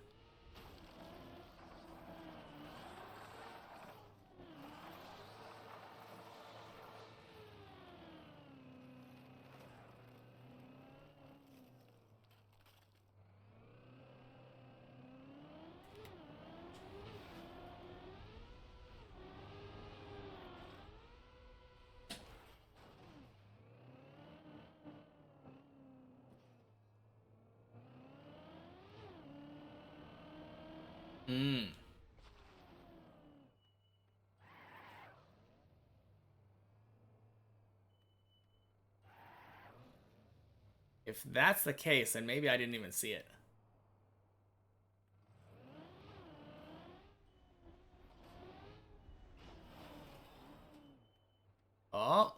Hmm. If that's the case, then maybe I didn't even see it. Oh.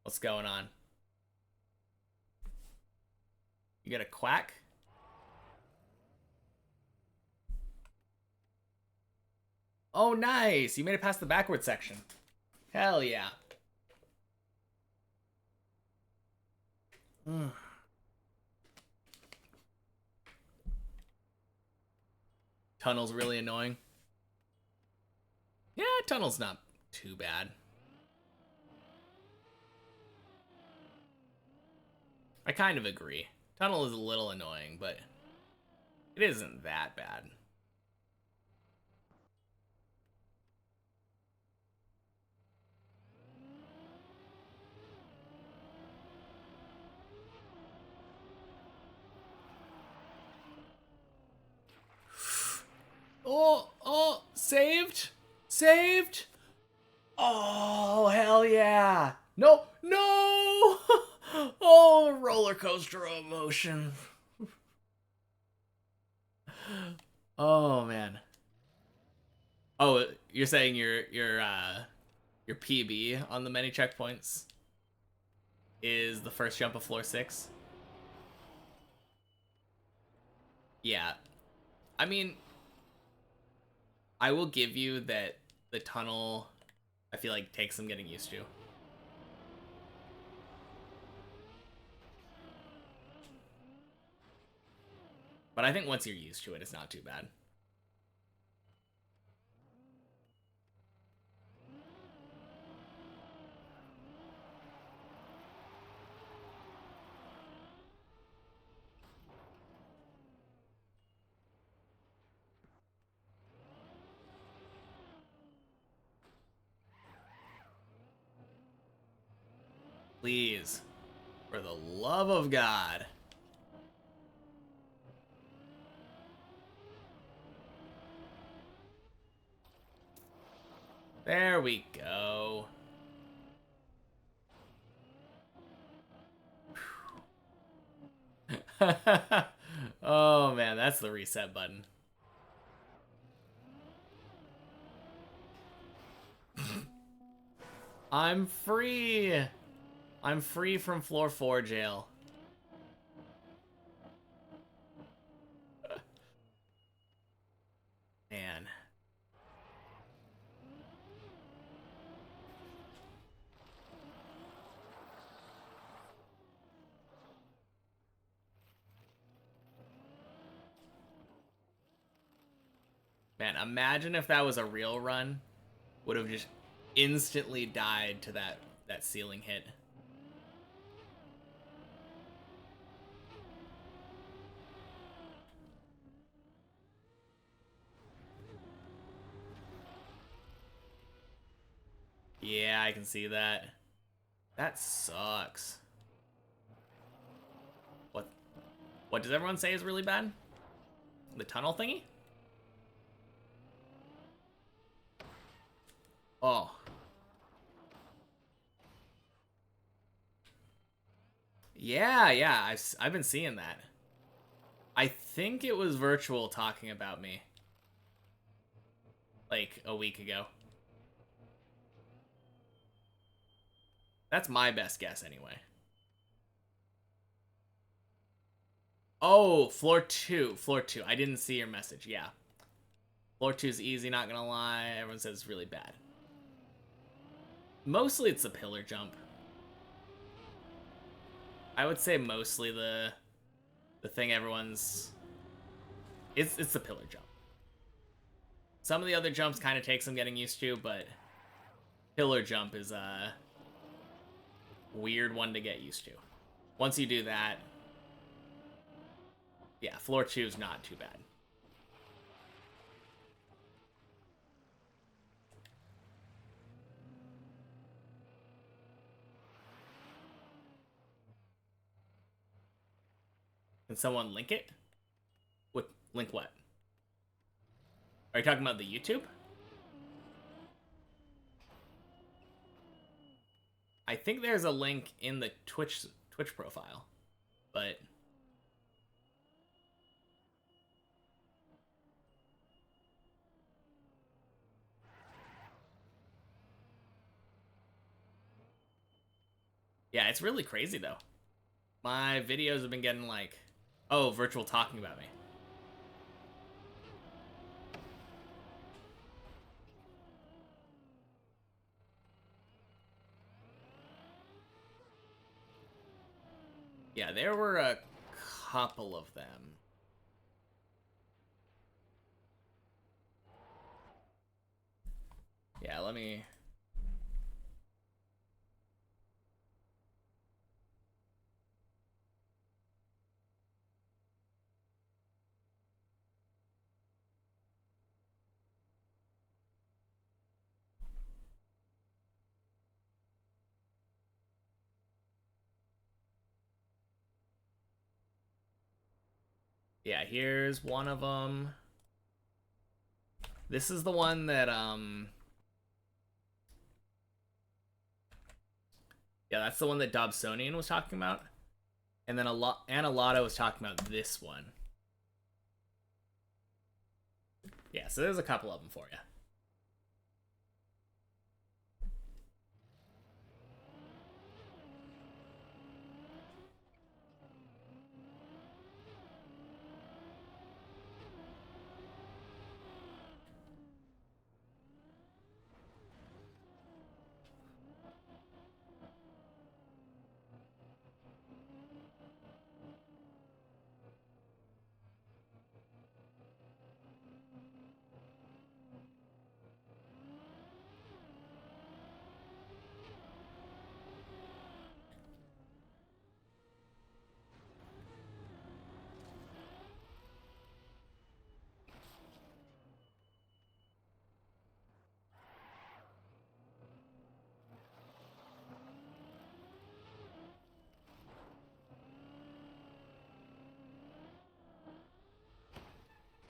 What's going on? You get a quack? Oh, nice! You made it past the backward section. Hell yeah. Tunnel's really annoying. Yeah, tunnel's not too bad. I kind of agree. Tunnel is a little annoying, but it isn't that bad. Oh, saved? Saved? Oh, hell yeah. No, no! Oh, roller coaster of emotion. Oh, man. Oh, you're saying your PB on the many checkpoints is the first jump of floor 6? Yeah. I mean, I will give you that the tunnel, I feel like, takes some getting used to. But I think once you're used to it, it's not too bad. Please, for the love of God. There we go. Oh man, that's the reset button. I'm free. I'm free from floor 4 jail. Man. Man, imagine if that was a real run. Would have just instantly died to that ceiling hit. Yeah, I can see that. That sucks. What does everyone say is really bad? The tunnel thingy? Oh. Yeah, I've been seeing that. I think it was Virtual talking about me. Like, a week ago. That's my best guess, anyway. Oh, floor 2. Floor 2. I didn't see your message, yeah. Floor 2 is easy, not gonna lie. Everyone says it's really bad. Mostly it's the pillar jump. I would say mostly the thing everyone's... It's the pillar jump. Some of the other jumps kind of take some getting used to, but pillar jump is a weird one to get used to. Once you do that, yeah, floor 2 is not too bad. Can someone link it? Link what? Are you talking about the YouTube? I think there's a link in the Twitch profile, but yeah, it's really crazy though. My videos have been getting like, oh, Virtual talking about me. Yeah, there were a couple of them. Yeah, let me Yeah, here's one of them. This is the one that yeah, that's the one that Dobsonian was talking about. And then Analotta was talking about this one. Yeah, so there's a couple of them for you.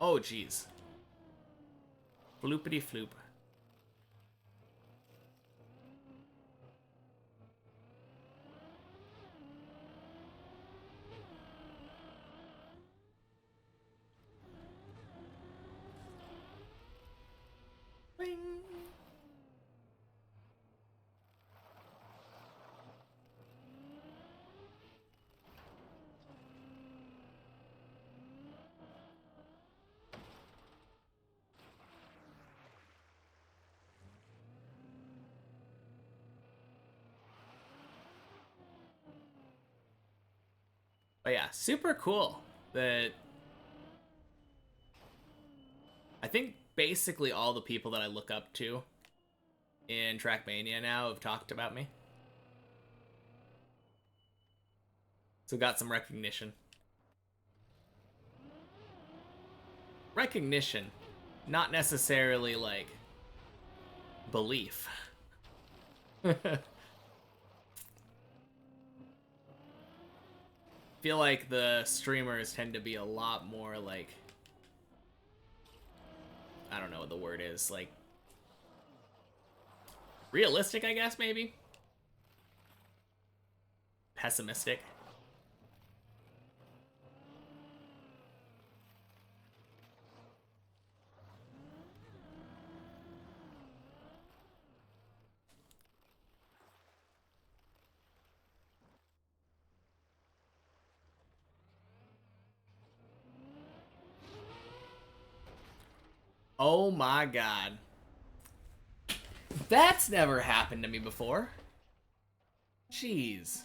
Oh, jeez. Floopity floop. Bing. But yeah, super cool that I think basically all the people that I look up to in Trackmania now have talked about me. So got some recognition. Recognition, not necessarily like belief. Feel like the streamers tend to be a lot more like, I don't know what the word is, like realistic, I guess, maybe? Pessimistic. Oh my god. That's never happened to me before. Jeez.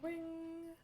Wing.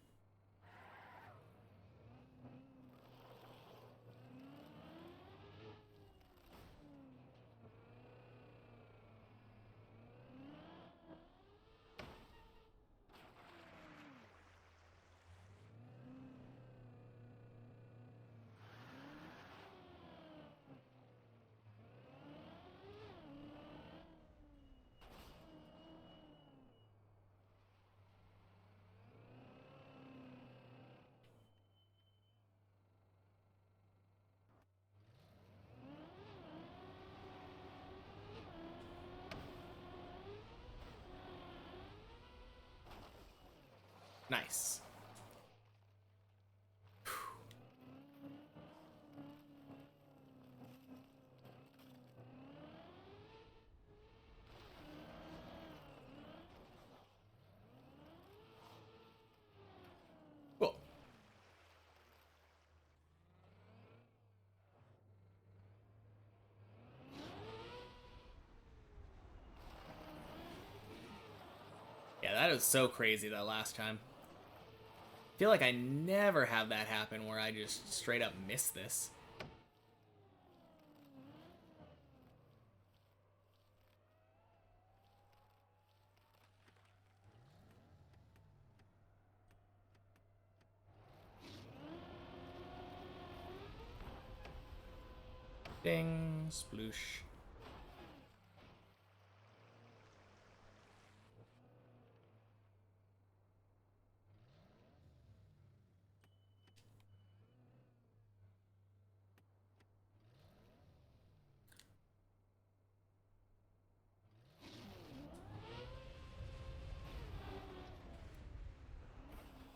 Nice. was so crazy that last time. I feel like I never have that happen where I just straight up miss this. Ding, sploosh.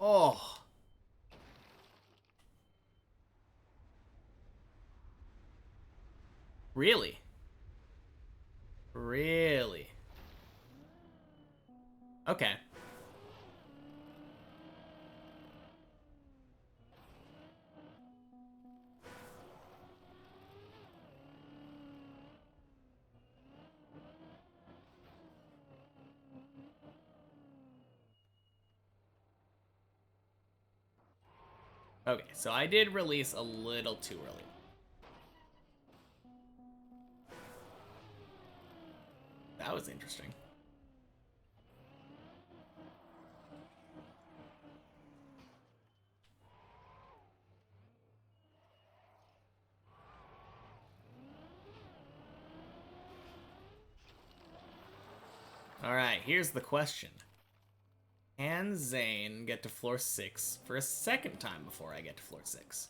Oh. Really? Really? Okay. Okay, so I did release a little too early. That was interesting. Alright, here's the question. Can Zane get to floor 6 for a second time before I get to floor 6?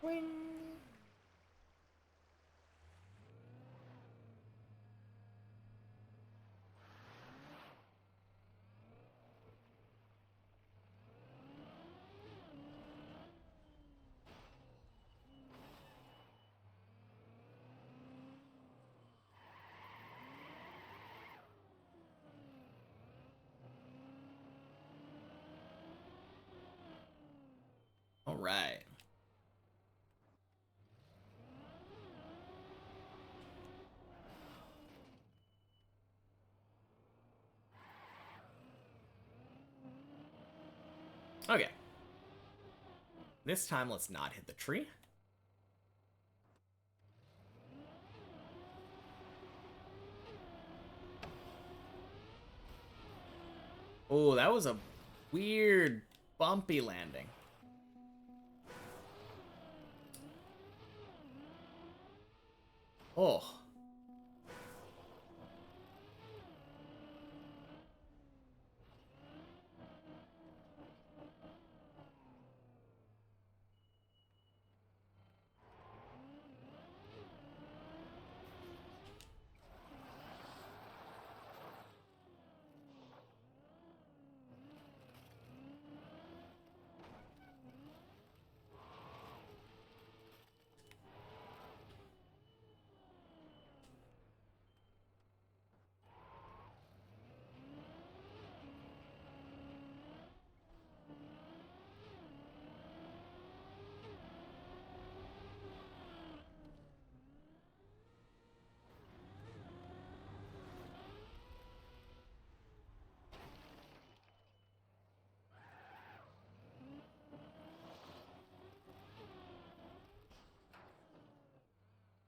Wing. Alright. Okay. This time, let's not hit the tree. Oh, that was a weird, bumpy landing. Oh.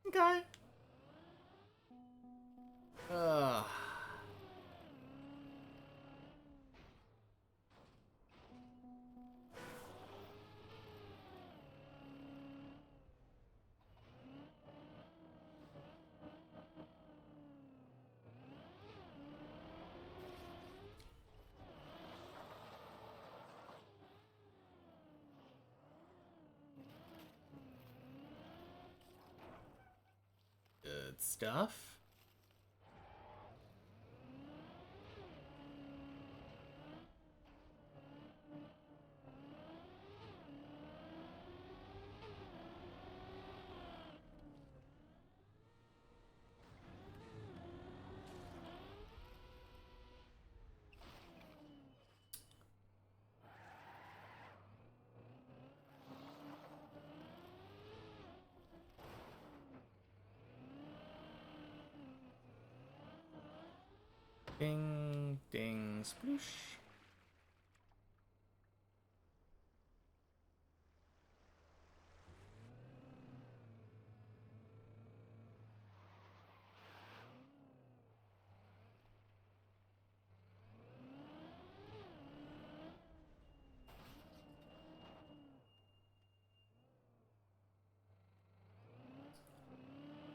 Okay. Ugh. Good stuff. Ding, ding, sploosh.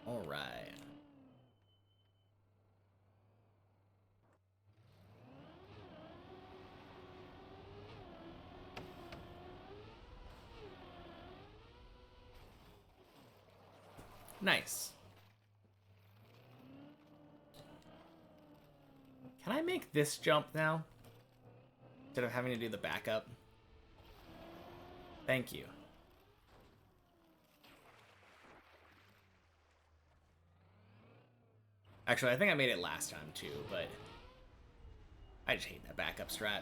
All right. Nice. Can I make this jump now? Instead of having to do the backup? Thank you. Actually, I think I made it last time too, but I just hate that backup strat.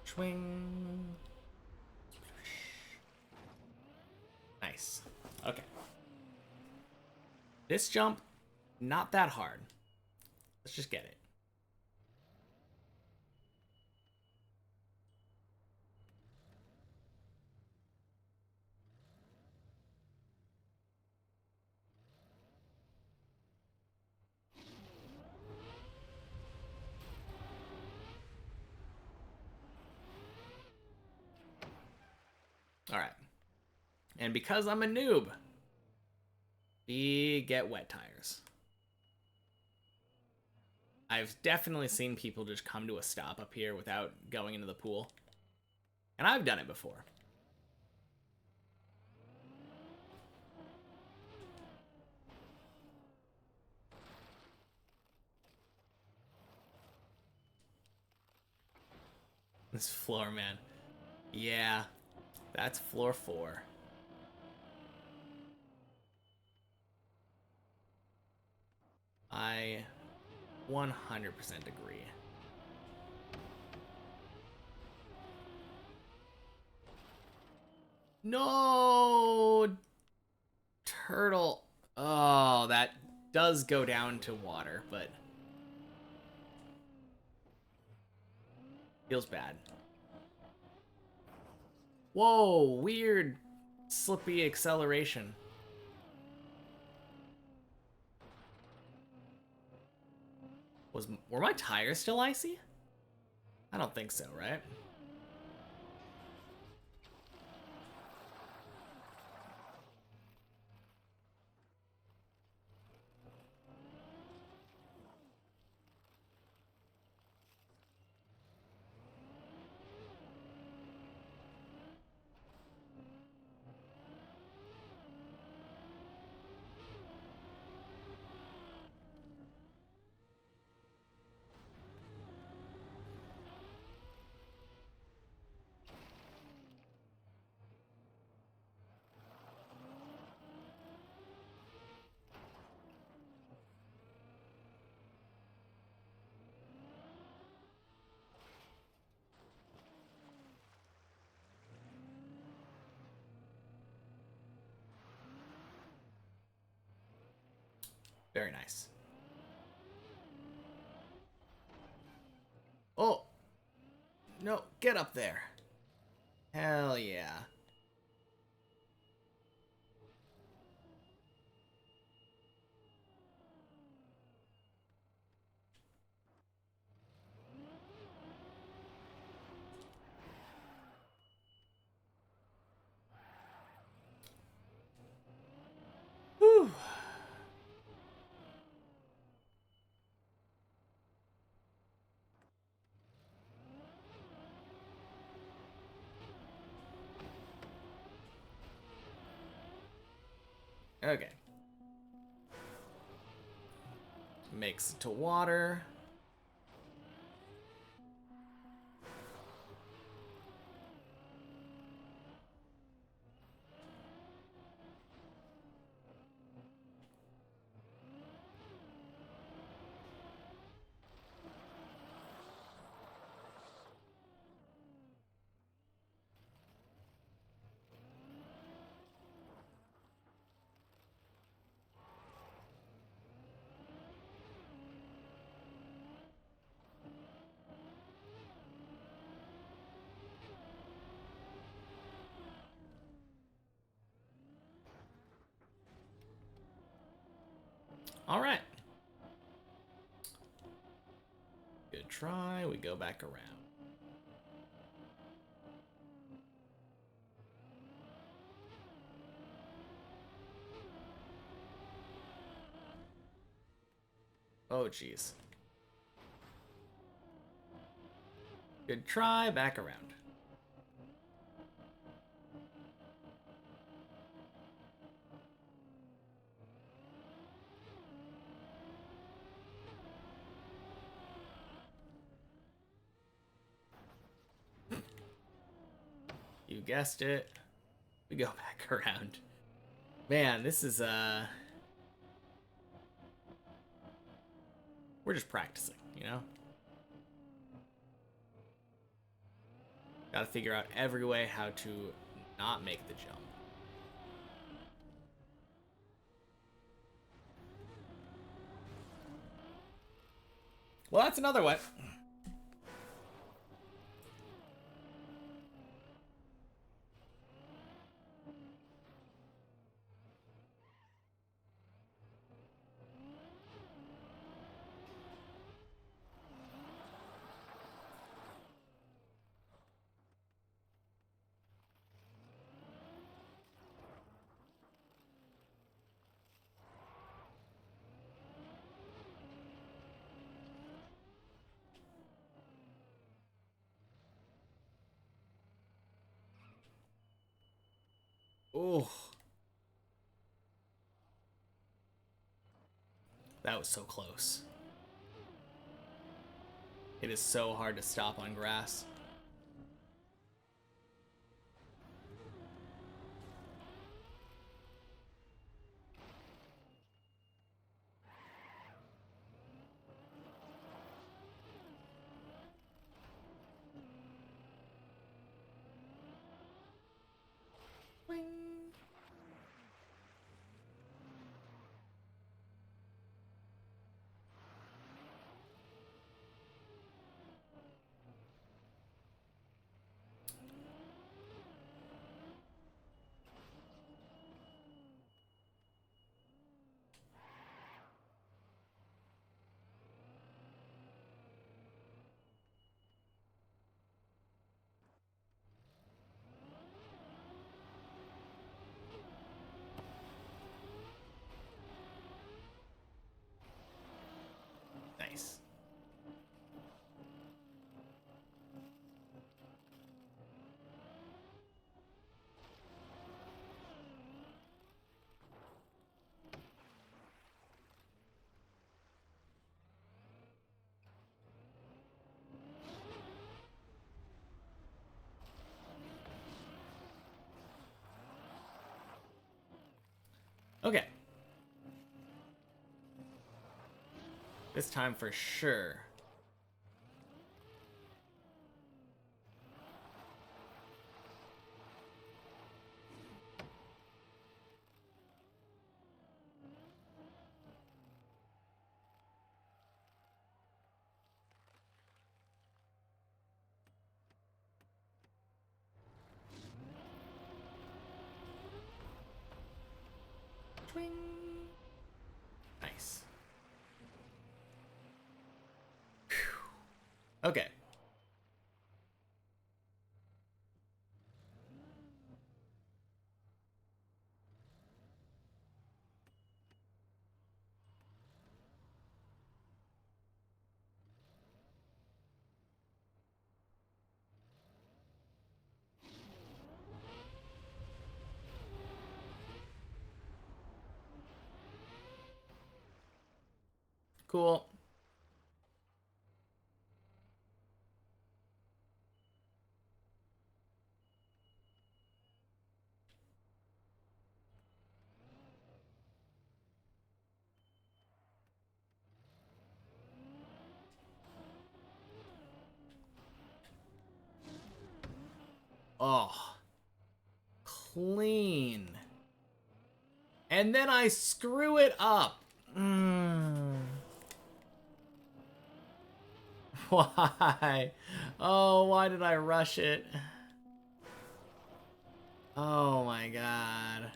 Swing. Nice. Okay. This jump, not that hard. Let's just get it. All right. And because I'm a noob, we get wet tires. I've definitely seen people just come to a stop up here without going into the pool. And I've done it before. This floor, man. Yeah, that's floor 4. I 100% agree. No! Turtle. Oh, that does go down to water, but feels bad. Whoa, weird slippy acceleration. Were my tires still icy? I don't think so, right? Very nice. Oh! No, get up there. Hell yeah. Whew. Okay. Mix it to water. All right. Good try. We go back around. Oh, jeez. Good try. Back around. You guessed it. We go back around. Man, this is, we're just practicing, you know? Gotta figure out every way how to not make the jump. Well, that's another one. Oh. That was so close. It is so hard to stop on grass. Boing. Nice. Okay. This time for sure. Twing. Nice. Whew. Okay. Cool. Oh. Clean. And then I screw it up. Why? Oh, why did I rush it? Oh my god.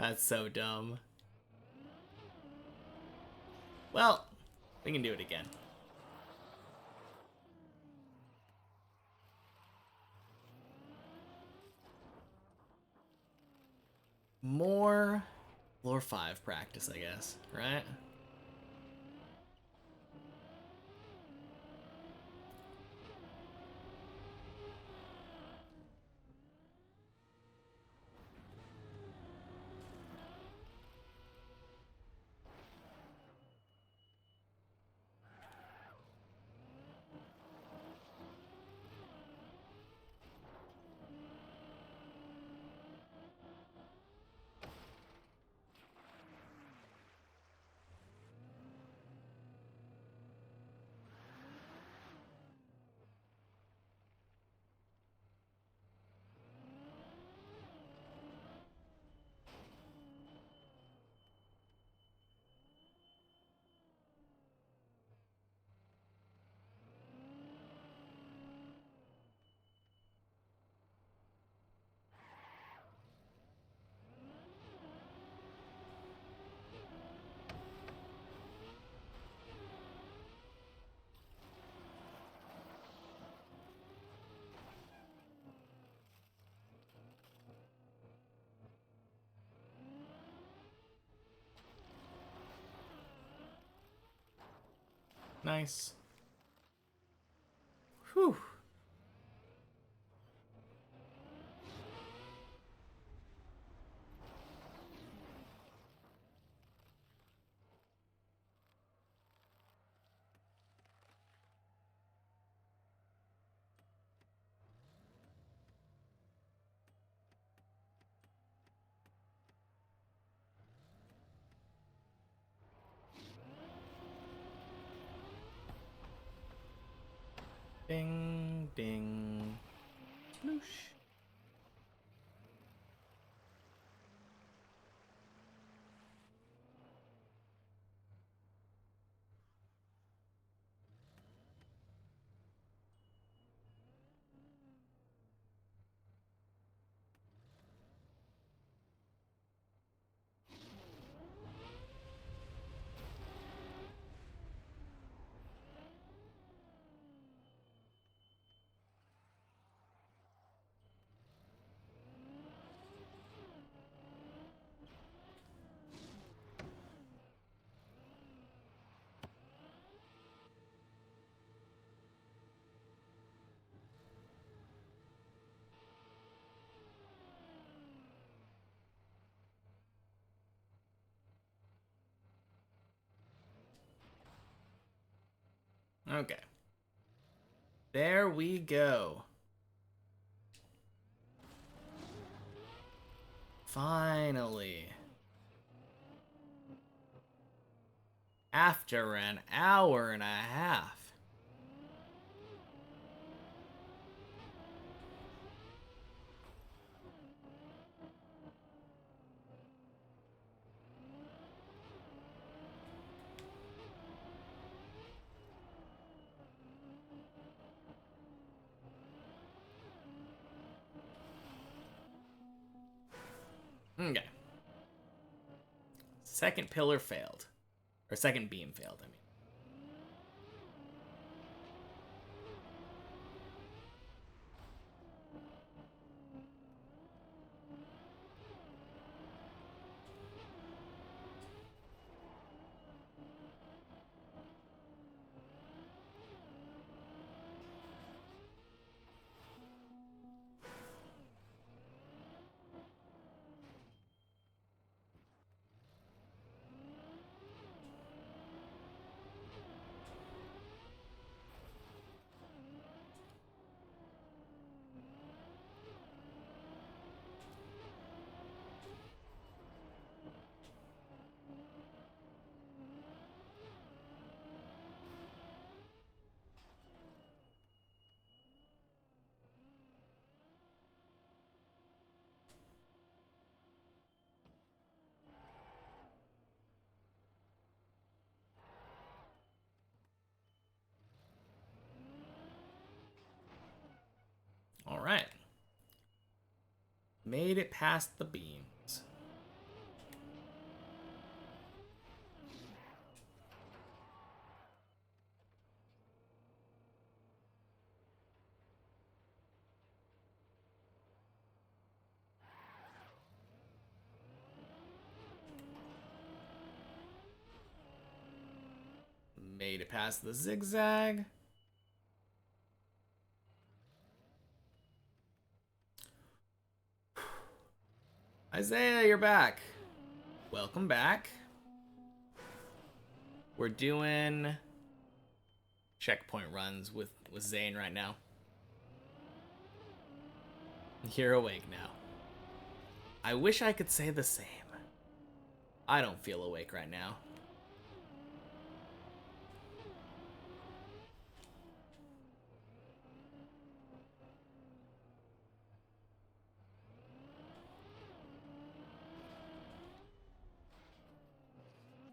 That's so dumb. Well, we can do it again. More lore 5 practice, I guess, right? Nice. Whew. Ding, ding. Sploosh. Okay. There we go. Finally. After an hour and a half. Okay. Second pillar failed. Or second beam failed, I mean. All right. Made it past the beams. Made it past the zigzag. Isaiah, you're back. Welcome back. We're doing checkpoint runs with Zane right now. You're awake now. I wish I could say the same. I don't feel awake right now.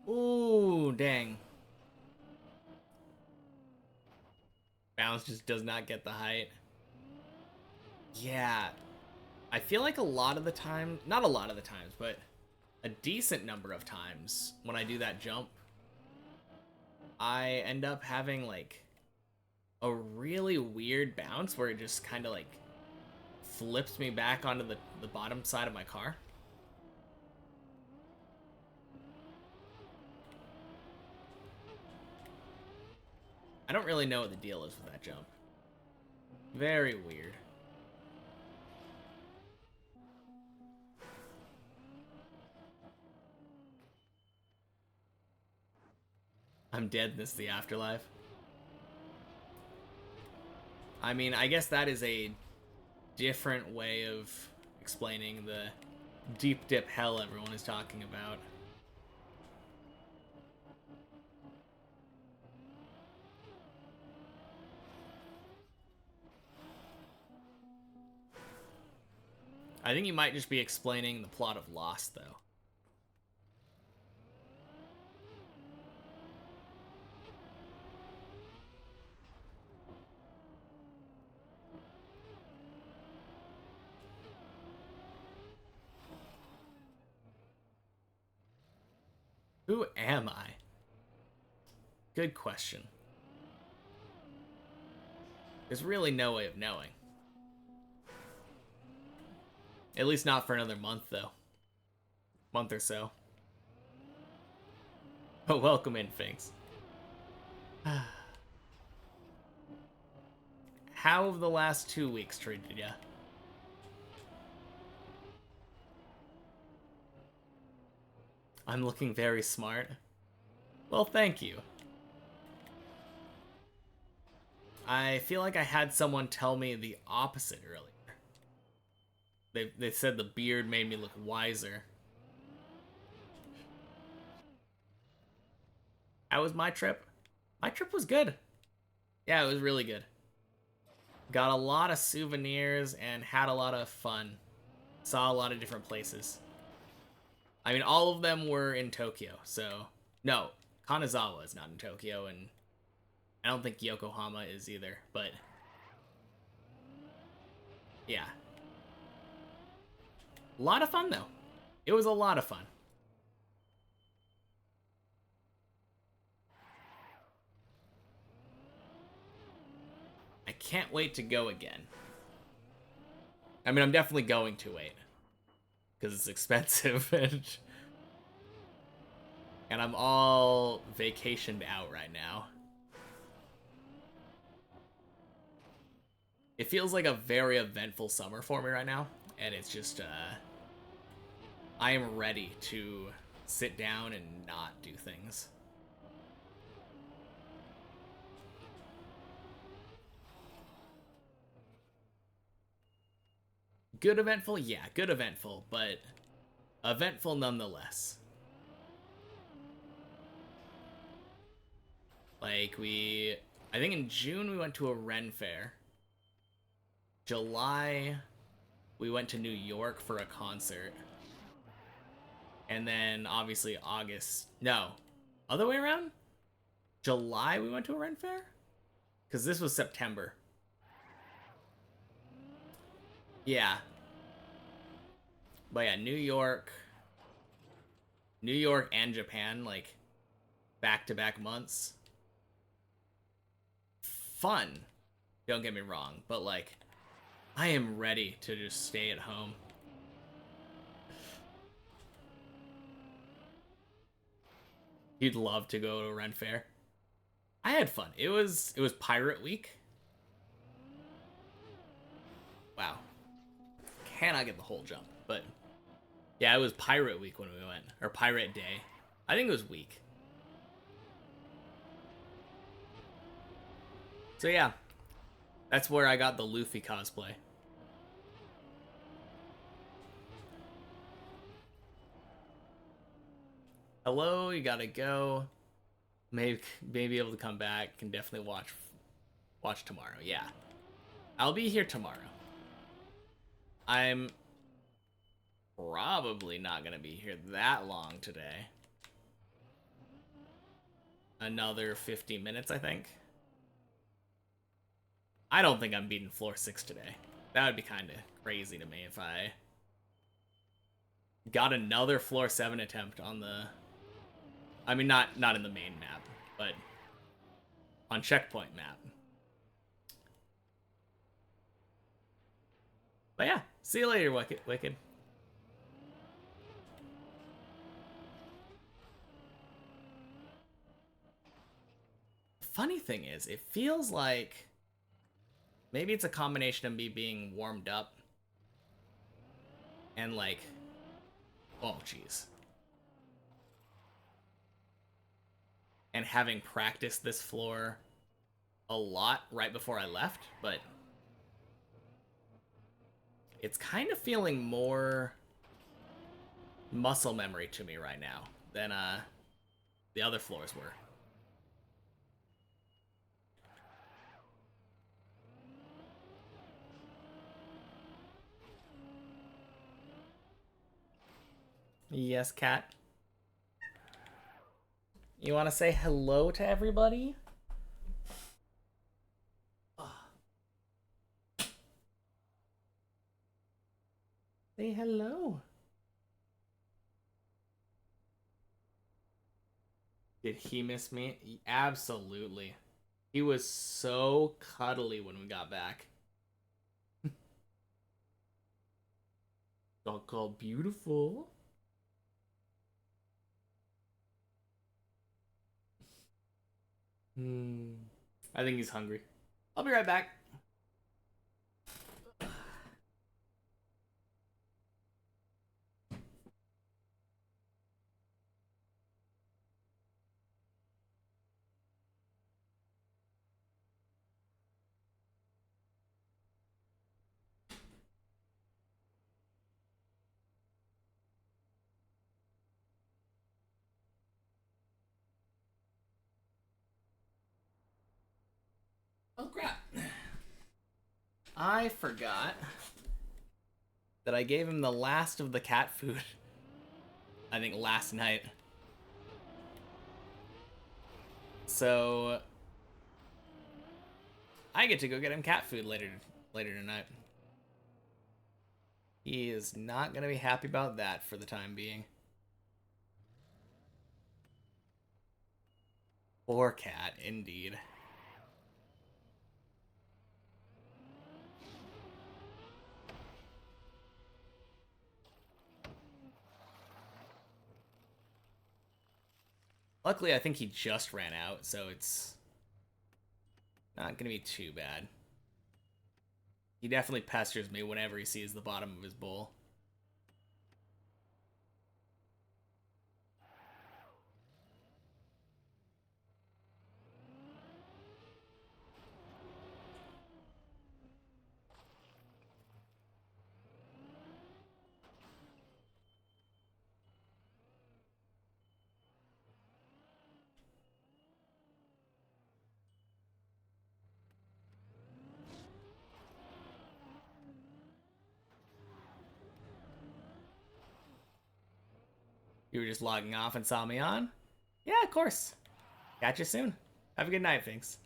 Ooh, dang. Bounce just does not get the height. Yeah. I feel like a lot of the time, not a lot of the times, but a decent number of times when I do that jump, I end up having like a really weird bounce where it just kind of like flips me back onto the bottom side of my car. I don't really know what the deal is with that jump. Very weird. I'm dead, this is the afterlife. I mean, I guess that is a different way of explaining the deep dip hell everyone is talking about. I think you might just be explaining the plot of Lost, though. Who am I? Good question. There's really no way of knowing. At least not for another month, though. Month or so. Oh, welcome in, Finks. How have the last 2 weeks treated ya? I'm looking very smart. Well, thank you. I feel like I had someone tell me the opposite earlier. They said the beard made me look wiser. How was my trip? My trip was good. Yeah, it was really good. Got a lot of souvenirs and had a lot of fun. Saw a lot of different places. I mean, all of them were in Tokyo, so... No, Kanazawa is not in Tokyo, and I don't think Yokohama is either, but... Yeah. A lot of fun, though. It was a lot of fun. I can't wait to go again. I mean, I'm definitely going to wait. Because it's expensive. And I'm all vacationed out right now. It feels like a very eventful summer for me right now. And it's just, I am ready to sit down and not do things. Good eventful? Yeah, good eventful, but eventful nonetheless. Like, I think in June we went to a Ren fair. July, we went to New York for a concert. And then, obviously, August, no, other way around? July we went to a Ren fair? Because this was September. Yeah. But yeah, New York and Japan, like, back-to-back months. Fun, don't get me wrong, but like, I am ready to just stay at home. You'd love to go to a Ren fair. I had fun. It was Pirate Week. Wow. Cannot get the whole jump, but yeah, it was Pirate Week when we went, or Pirate Day. I think it was week. So yeah, that's where I got the Luffy cosplay. Hello, you gotta go. Maybe be able to come back. Can definitely watch tomorrow. Yeah, I'll be here tomorrow. I'm probably not gonna be here that long today. Another 50 minutes, I think. I don't think I'm beating floor 6 today. That would be kind of crazy to me if I got another floor 7 attempt on the... I mean, not in the main map, but on checkpoint map. But yeah, see you later, Wicked. Funny thing is, it feels like maybe it's a combination of me being warmed up and like, oh jeez, and having practiced this floor a lot right before I left, but it's kind of feeling more muscle memory to me right now than the other floors were. Yes, Cat. You want to say hello to everybody? Say hello. Did he miss me? Absolutely. He was so cuddly when we got back. Dog called beautiful. I think he's hungry. I'll be right back. Oh crap. I forgot that I gave him the last of the cat food. I think last night. So I get to go get him cat food later tonight. He is not going to be happy about that for the time being. Poor cat, indeed. Luckily, I think he just ran out, so it's not going to be too bad. He definitely pesters me whenever he sees the bottom of his bowl. You were just logging off and saw me on? Yeah, of course. Catch you soon. Have a good night, Finks.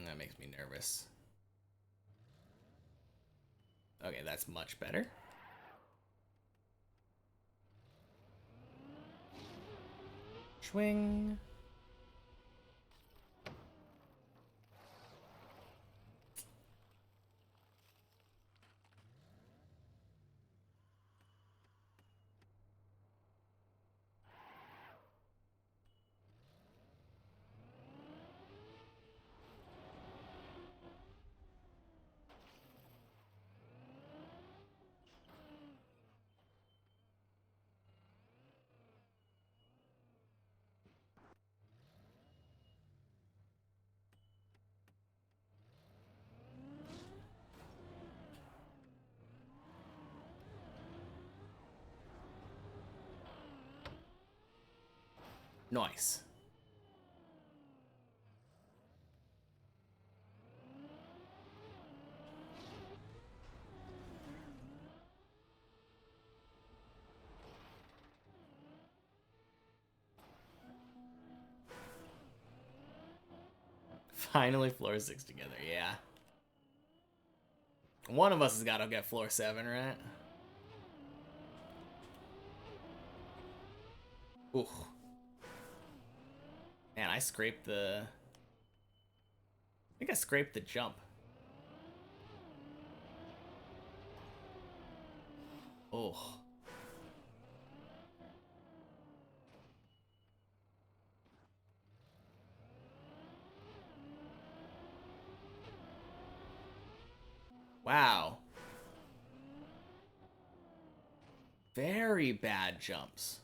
That makes me nervous. Okay, that's much better. Swing. Nice. Finally floor 6 together, yeah. One of us has got to get floor 7, right? Ooh. Man, I scraped the... I think I scraped the jump. Oh. Wow. Very bad jumps.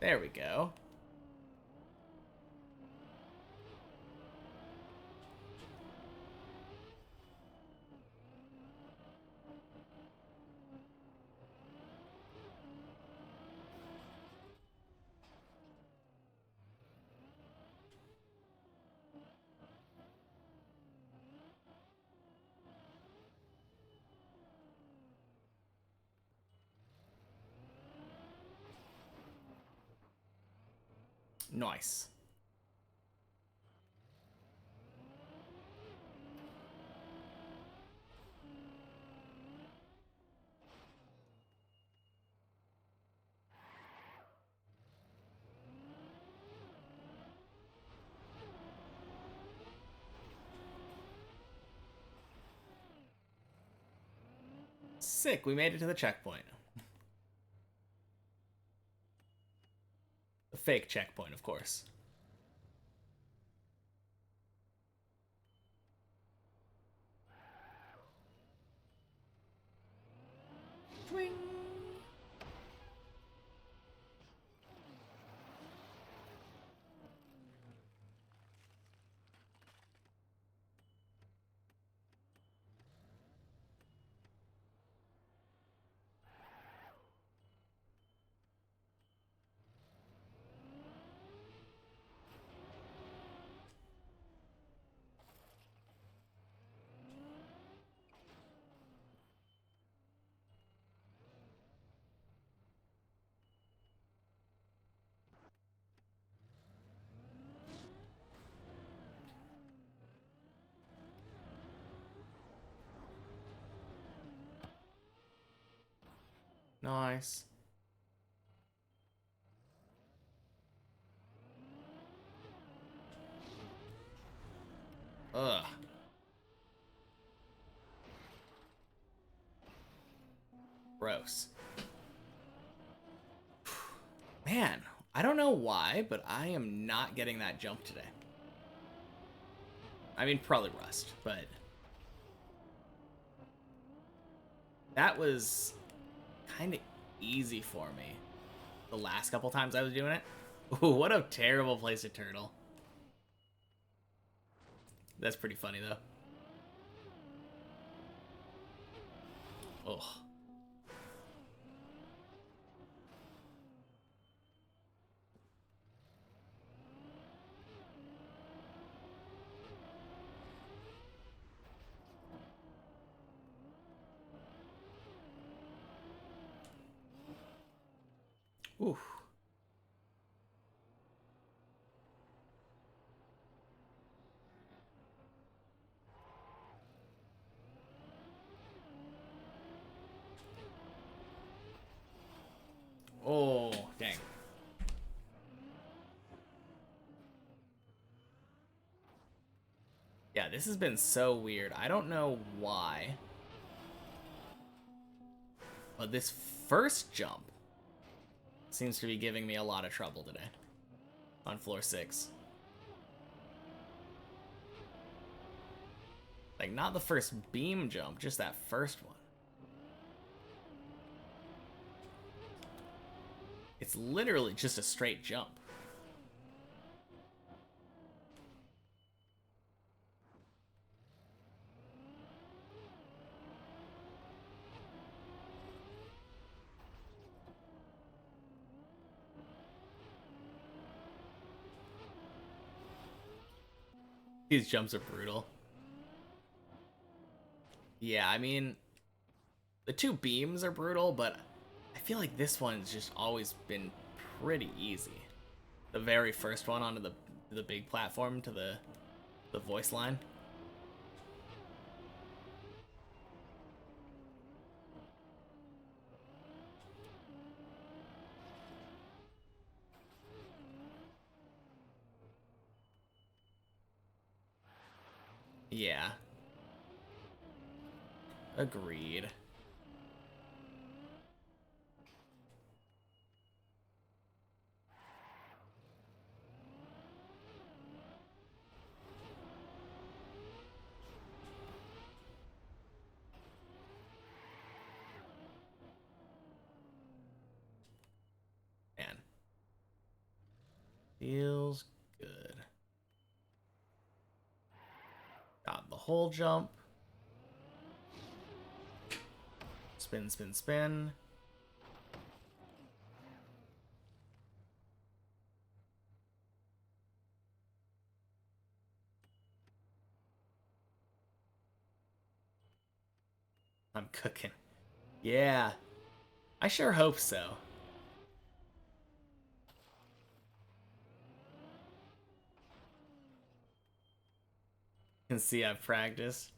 There we go. Nice. Sick, we made it to the checkpoint. The fake checkpoint, of course. Swing. Nice. Ugh. Gross. Man, I don't know why, but I am not getting that jump today. I mean, probably rust, but... that was kind of easy for me the last couple times I was doing it. Ooh, what a terrible place to turtle. That's pretty funny, though. Oh. Ooh. this has been so weird. I don't know why. But this first jump seems to be giving me a lot of trouble today. On floor 6. Like, not the first beam jump, just that first one. It's literally just a straight jump. These jumps are brutal. Yeah, I mean, the 2 beams are brutal, but I feel like this one's just always been pretty easy. The very first one onto the big platform to the voice line. Yeah. Agreed. Man. Feels good. Got the whole jump. Spin, spin, spin. I'm cooking. Yeah. I sure hope so. Can see I've practiced.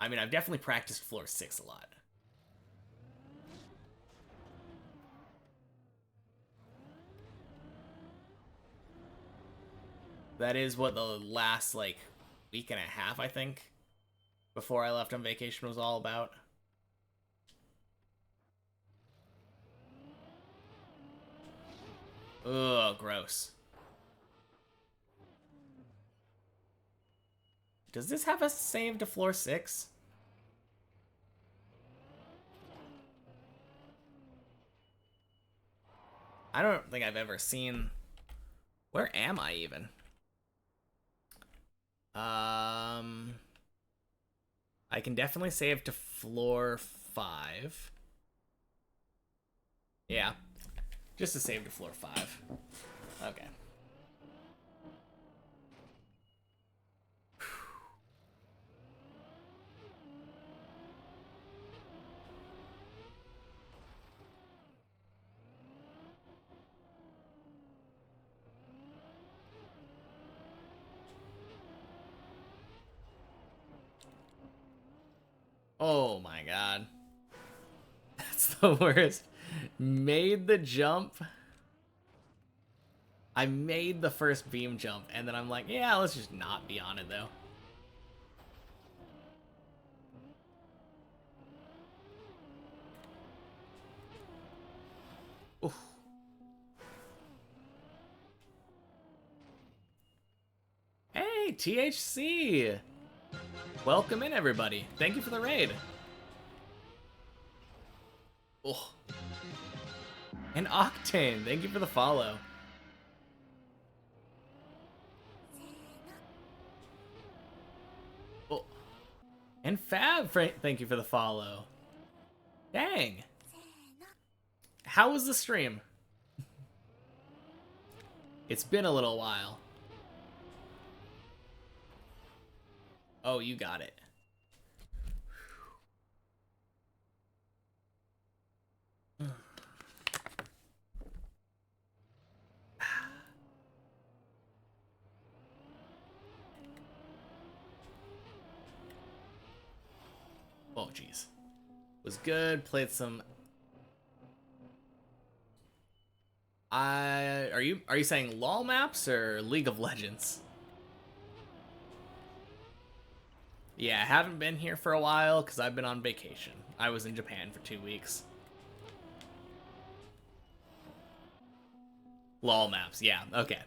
I mean, I've definitely practiced floor 6 a lot. That is what the last, like, week and a half, I think, before I left on vacation was all about. Ugh, gross. Does this have a save to floor 6? I don't think I've ever seen... Where am I even? I can definitely save to floor 5. Yeah. Just to save to floor 5. Okay. Oh my god. That's the worst. Made the jump. I made the first beam jump, and then I'm like, yeah, let's just not be on it, though. Oof. Hey, THC! Welcome in, everybody. Thank you for the raid. Oh. And Octane, thank you for the follow. Oh. And Fab, thank you for the follow. Dang. How was the stream? It's been a little while. Oh, you got it. Oh, jeez. Was good. Played some. Are you saying LOL maps or League of Legends? Yeah, I haven't been here for a while because I've been on vacation. I was in Japan for 2 weeks. LOL maps, yeah, okay.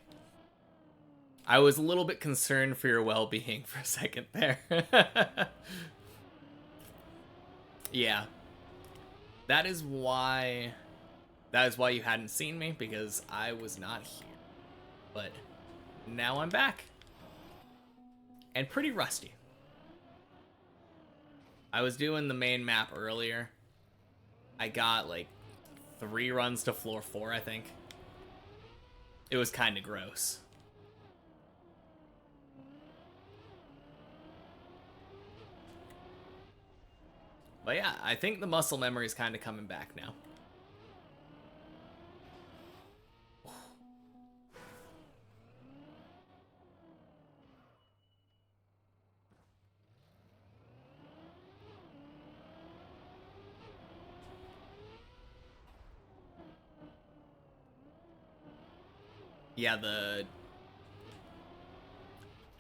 I was a little bit concerned for your well-being for a second there. Yeah. That is why you hadn't seen me, because I was not here. But now I'm back. And pretty rusty. I was doing the main map earlier. I got like 3 runs to floor 4, I think. It was kind of gross. But yeah, I think the muscle memory is kind of coming back now. Yeah, the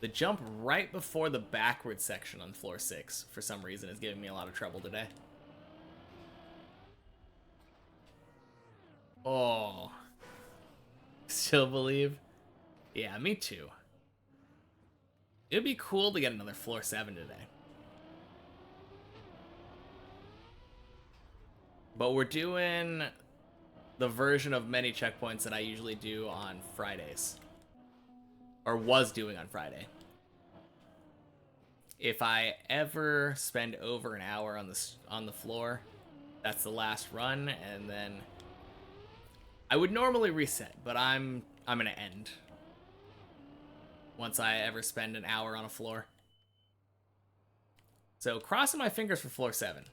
jump right before the backward section on floor 6, for some reason, is giving me a lot of trouble today. Oh. Still believe? Yeah, me too. It'd be cool to get another floor 7 today. But we're doing the version of many checkpoints that I usually do on Fridays. Or was doing on Friday. If I ever spend over an hour on the floor, that's the last run, and then I would normally reset, but I'm gonna end once I ever spend an hour on a floor. So crossing my fingers for floor 7.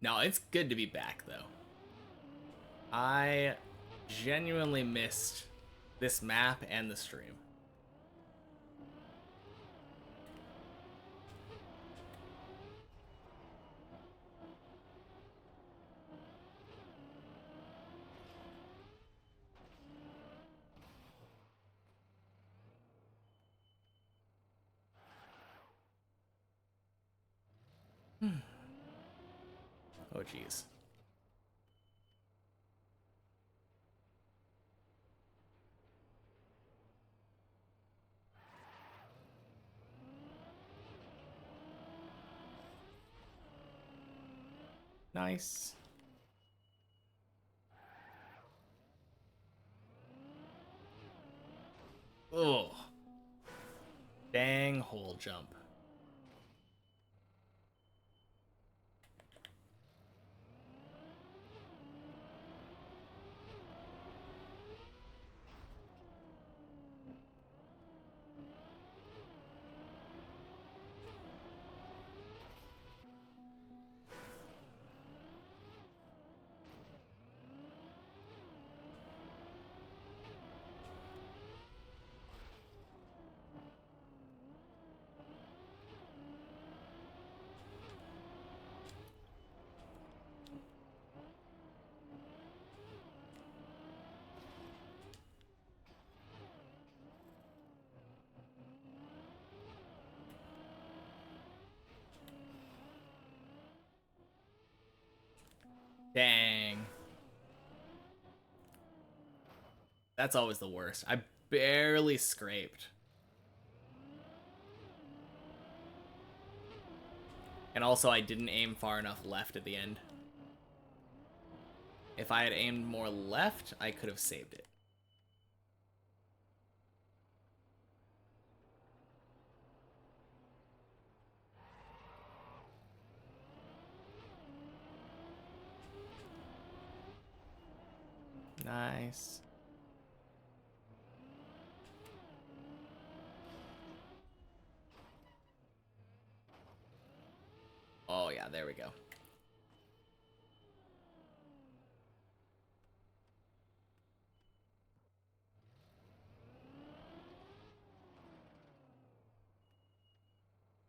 No, it's good to be back, though. I genuinely missed this map and the stream. Oh, jeez. Nice. Oh. Dang hole jump. Dang. That's always the worst. I barely scraped. And also, I didn't aim far enough left at the end. If I had aimed more left, I could have saved it. Nice. Oh, yeah, there we go.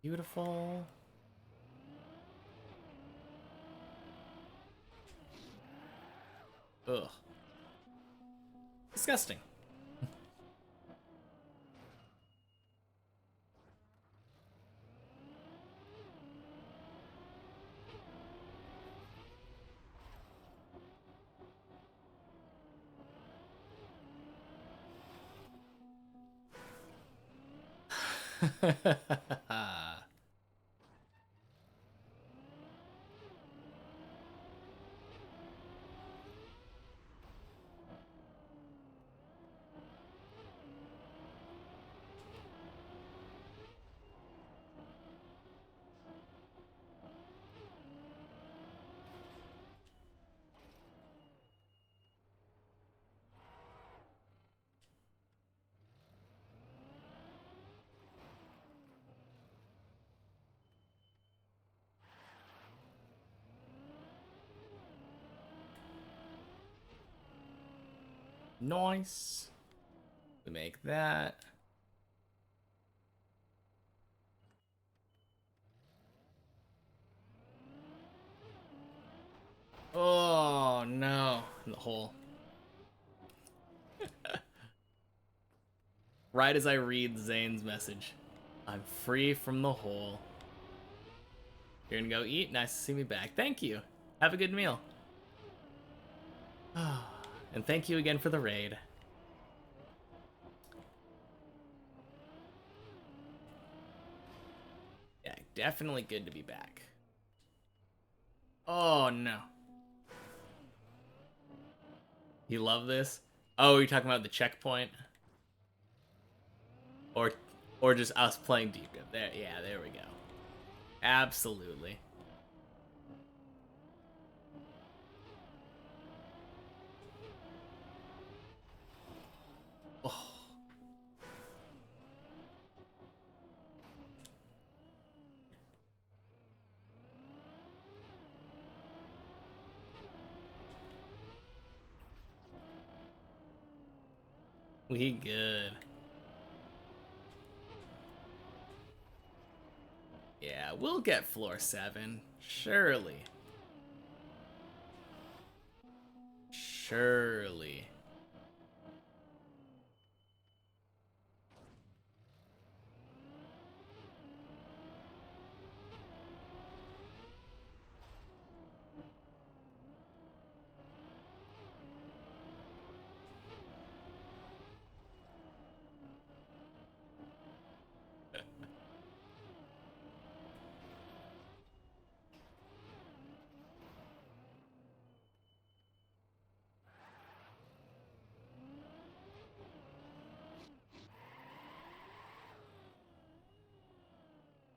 Beautiful. Ugh. Disgusting. Nice. We make that. Oh no, in the hole. Right as I read Zane's message, I'm free from the hole. You're gonna go eat? Nice to see me back. Thank you. Have a good meal. And thank you again for the raid. Yeah, definitely good to be back. Oh no. You love this? Oh, you're talking about the checkpoint? Or just us playing deep dip. There, yeah, there we go. Absolutely. Oh. We good. Yeah, we'll get floor 7. Surely. Surely.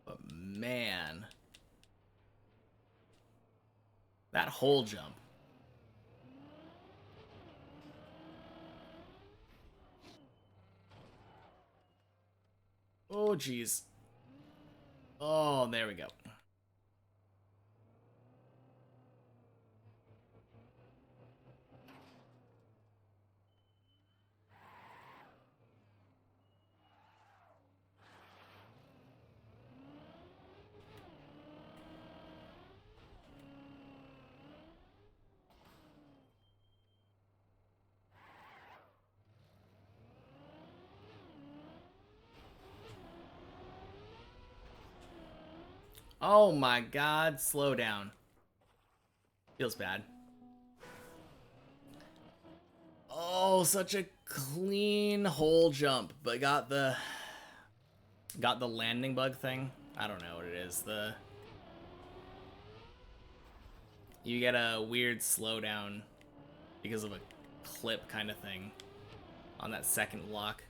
But man. That hole jump. Oh, jeez. Oh, there we go. Oh my god, slow down. Feels bad. Oh, such a clean hole jump, but got the landing bug thing. I don't know what it is. You get a weird slowdown because of a clip kind of thing on that second lock.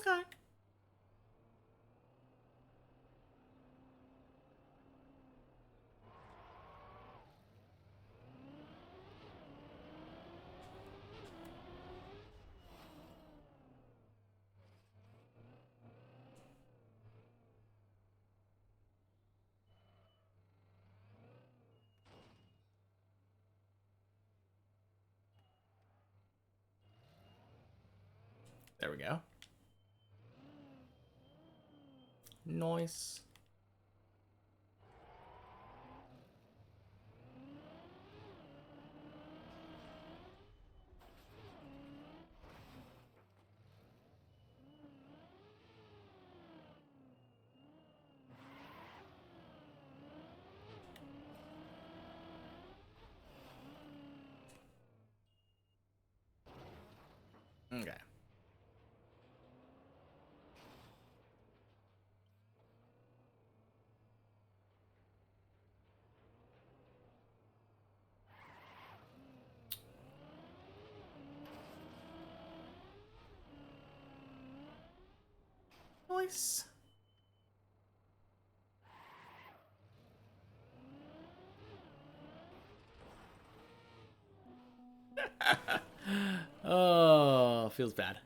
Okay. There we go. Nice. Okay. Nice. Oh, feels bad.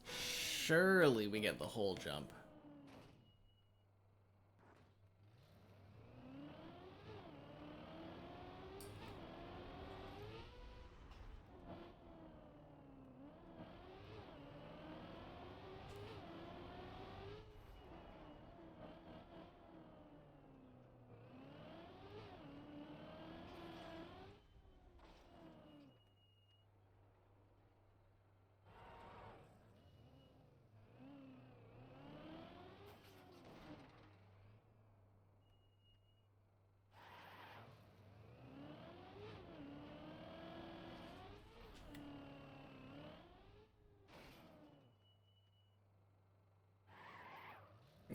Surely we get the whole jump.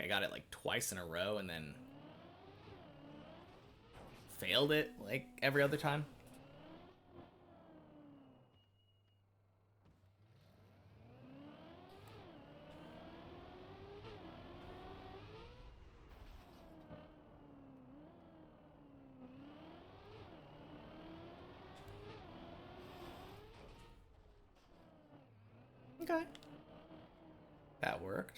I got it like twice in a row and then failed it like every other time. Okay. That worked.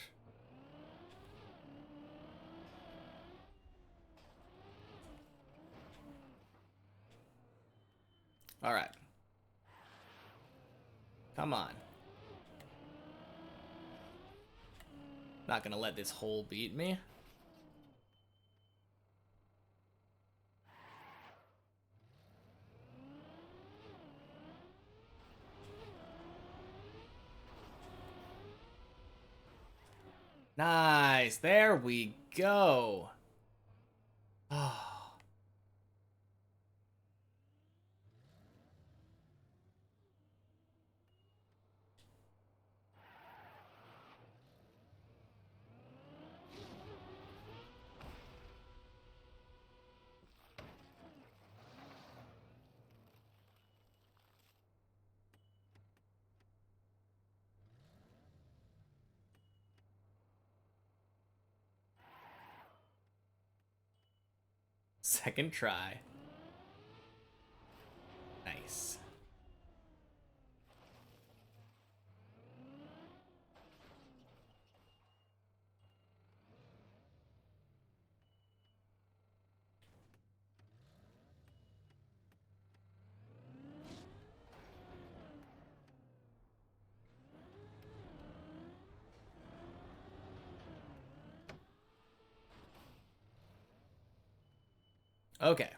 All right. Come on. Not gonna let this hole beat me. Nice. There we go. Oh. Second try. Nice. Okay.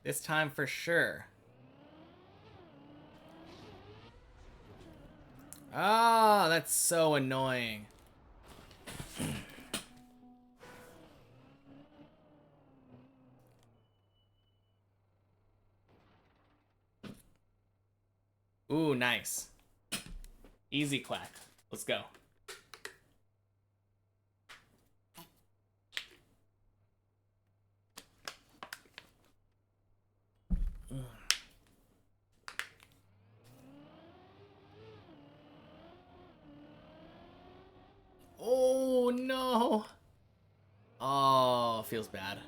This time for sure. Ah, oh, that's so annoying. Ooh, nice. Easy clack. Let's go. Oh, no. Oh, feels bad.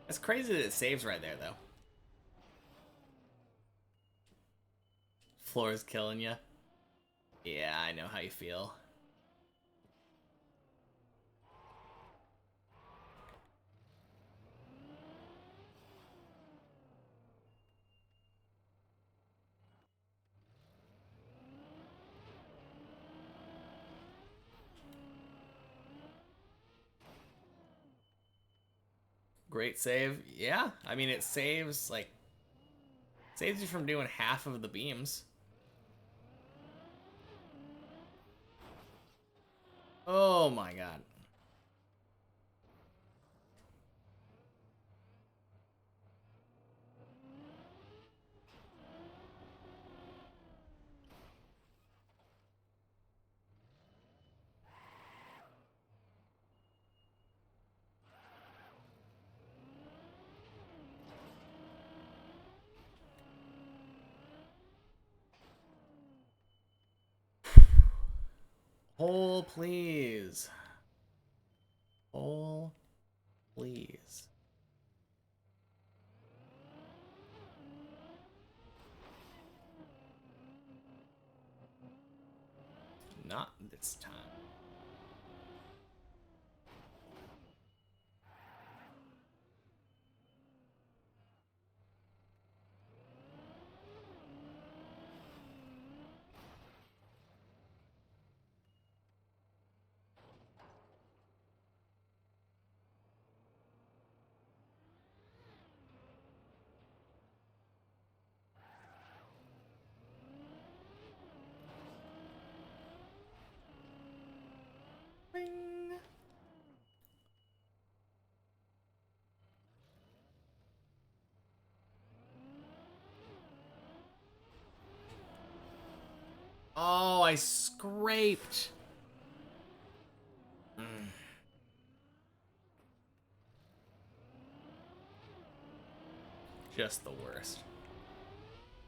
It's crazy that it saves right there, though. Floor is killing you. Yeah, I know how you feel. Great save. Yeah, I mean, it saves, like, saves you from doing half of the beams. Oh my god. Hole, please. Hole, please. Not this time. Ring. Oh, I scraped. Just the worst.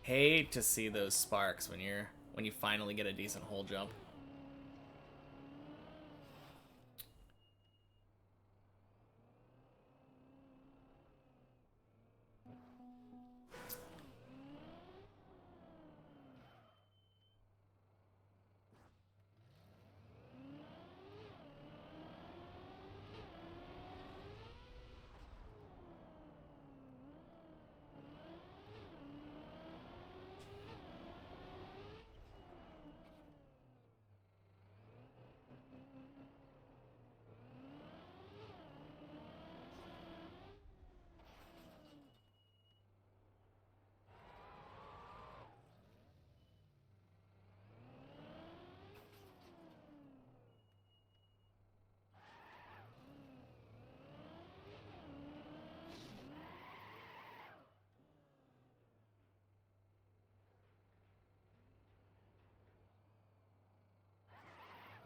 Hate to see those sparks when you finally get a decent hole jump.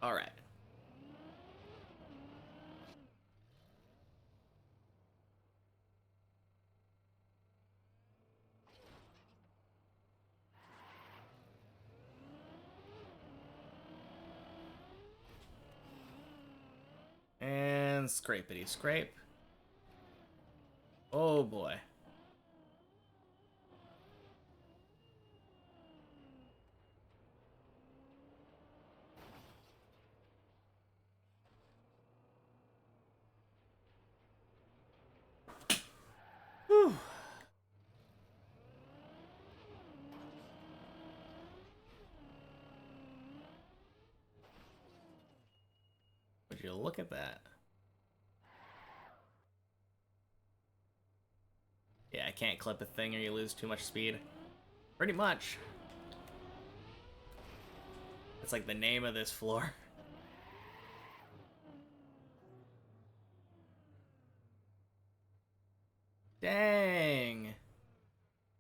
All right. And scrapity scrape. Oh boy. Whew. Would you look at that? Yeah, I can't clip a thing or you lose too much speed. Pretty much. It's like the name of this floor. Dang.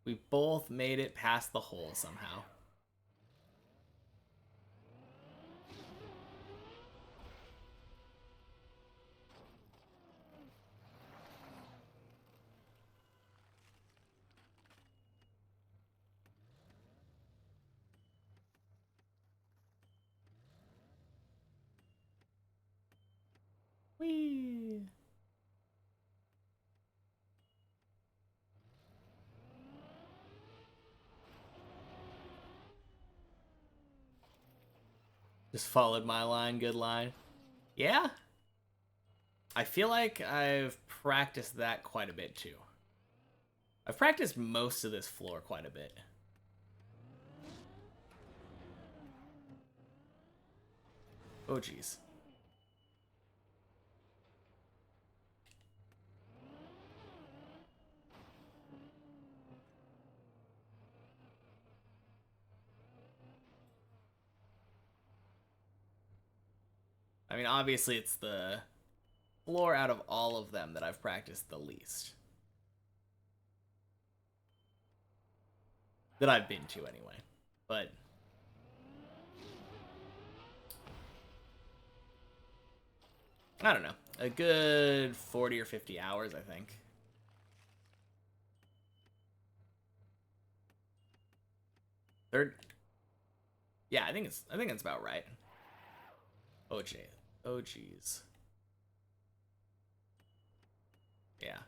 We both made it past the hole somehow. Whee! Just followed my line, good line. Yeah? I feel like I've practiced that quite a bit too. I've practiced most of this floor quite a bit. Oh, jeez. I mean, obviously it's the floor out of all of them that I've practiced the least. That I've been to anyway. But I don't know. A good 40 or 50 hours, I think. Third. Yeah, I think it's about right. Oh, gee. Oh, jeez. Yeah.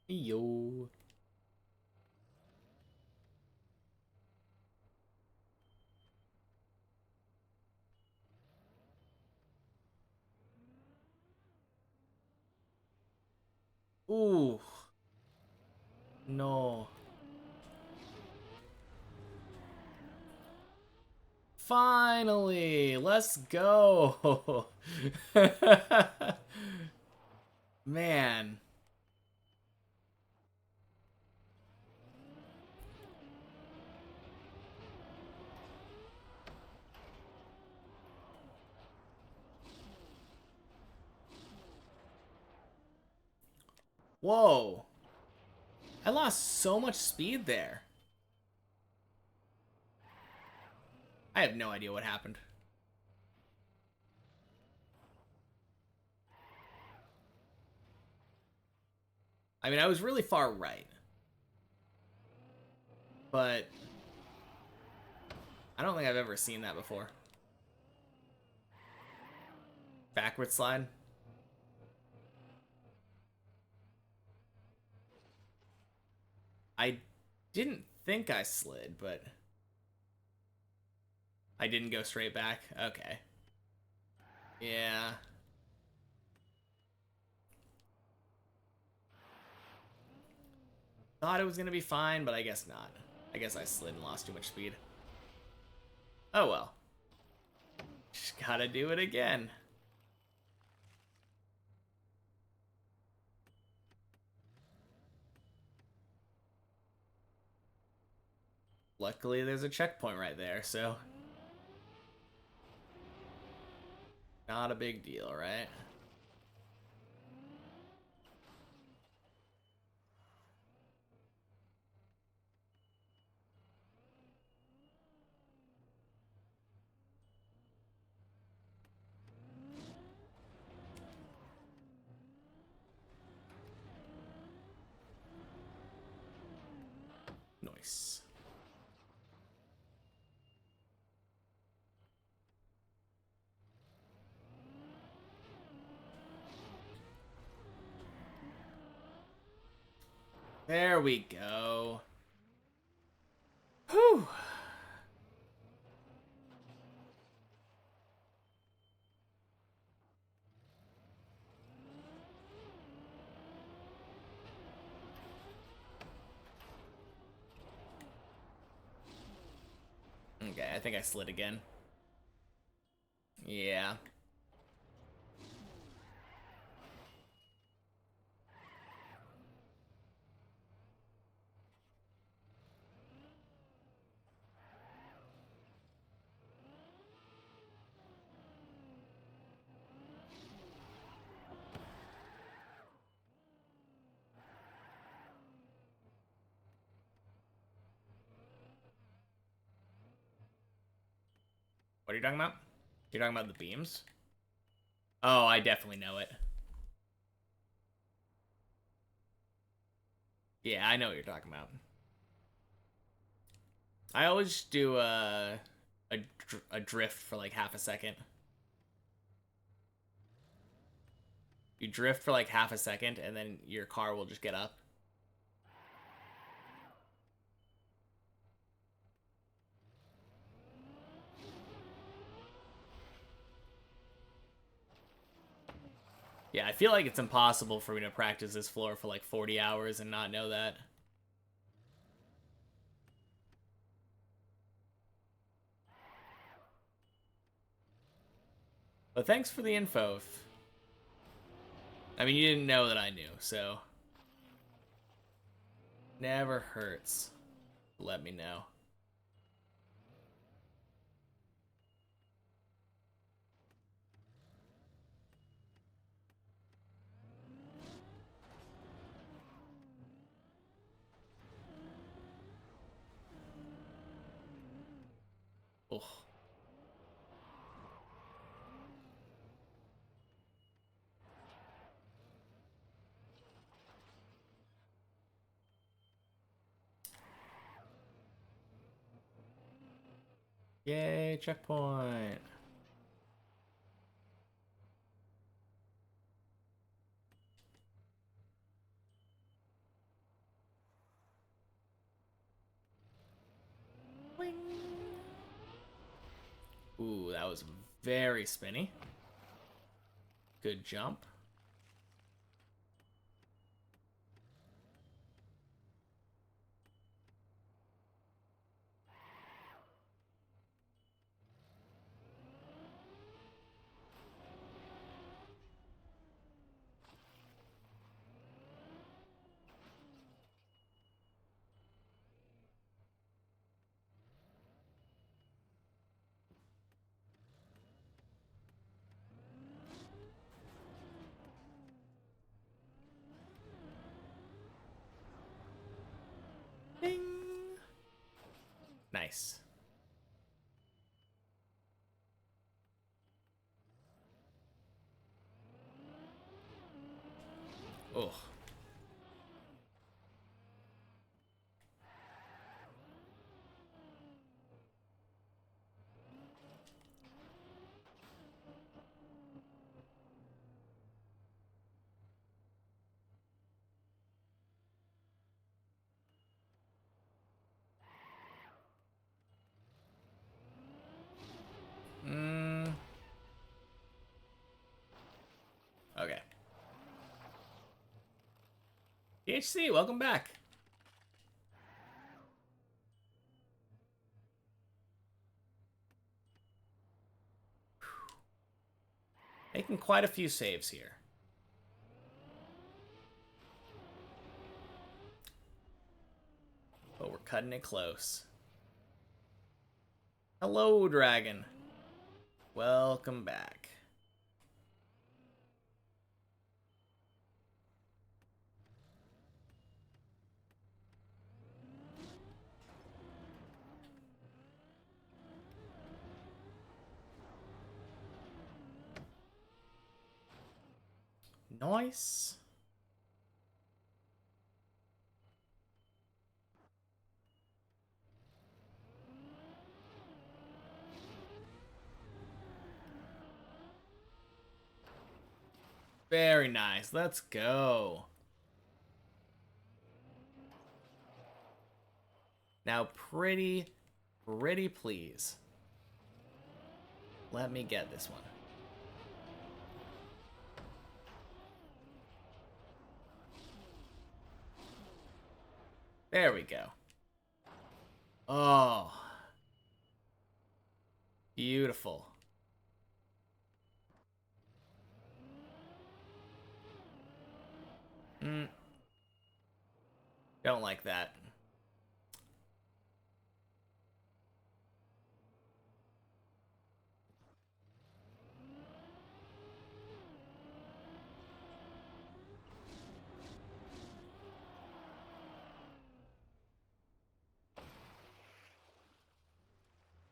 Yo. Ooh. No. Finally, let's go. Man. Whoa. I lost so much speed there. I have no idea what happened. I mean, I was really far right. But I don't think I've ever seen that before. Backward slide. I didn't think I slid, but I didn't go straight back. Okay. Yeah. Thought it was gonna be fine, but I guess not. I guess I slid and lost too much speed. Oh well. Just gotta do it again. Luckily, there's a checkpoint right there, so not a big deal, right? Nice. There we go. Whew. Okay, I think I slid again. Yeah. What are you talking about? You're talking about the beams? Oh, I definitely know it. Yeah, I know what you're talking about. I always do a drift for like half a second. You drift for like half a second, and then your car will just get up. Yeah, I feel like it's impossible for me to practice this floor for like 40 hours and not know that. But thanks for the info. I mean, you didn't know that I knew, so... Never hurts. Let me know. Oh. Yay, checkpoint. Boing. Ooh, that was very spinny. Good jump. Ding. Nice. Oh. Okay. DHC, welcome back. Making quite a few saves here. But we're cutting it close. Hello, dragon. Welcome back. Nice. Very nice. Let's go. Now, pretty please. Let me get this one. There we go. Oh. Beautiful. Don't like that.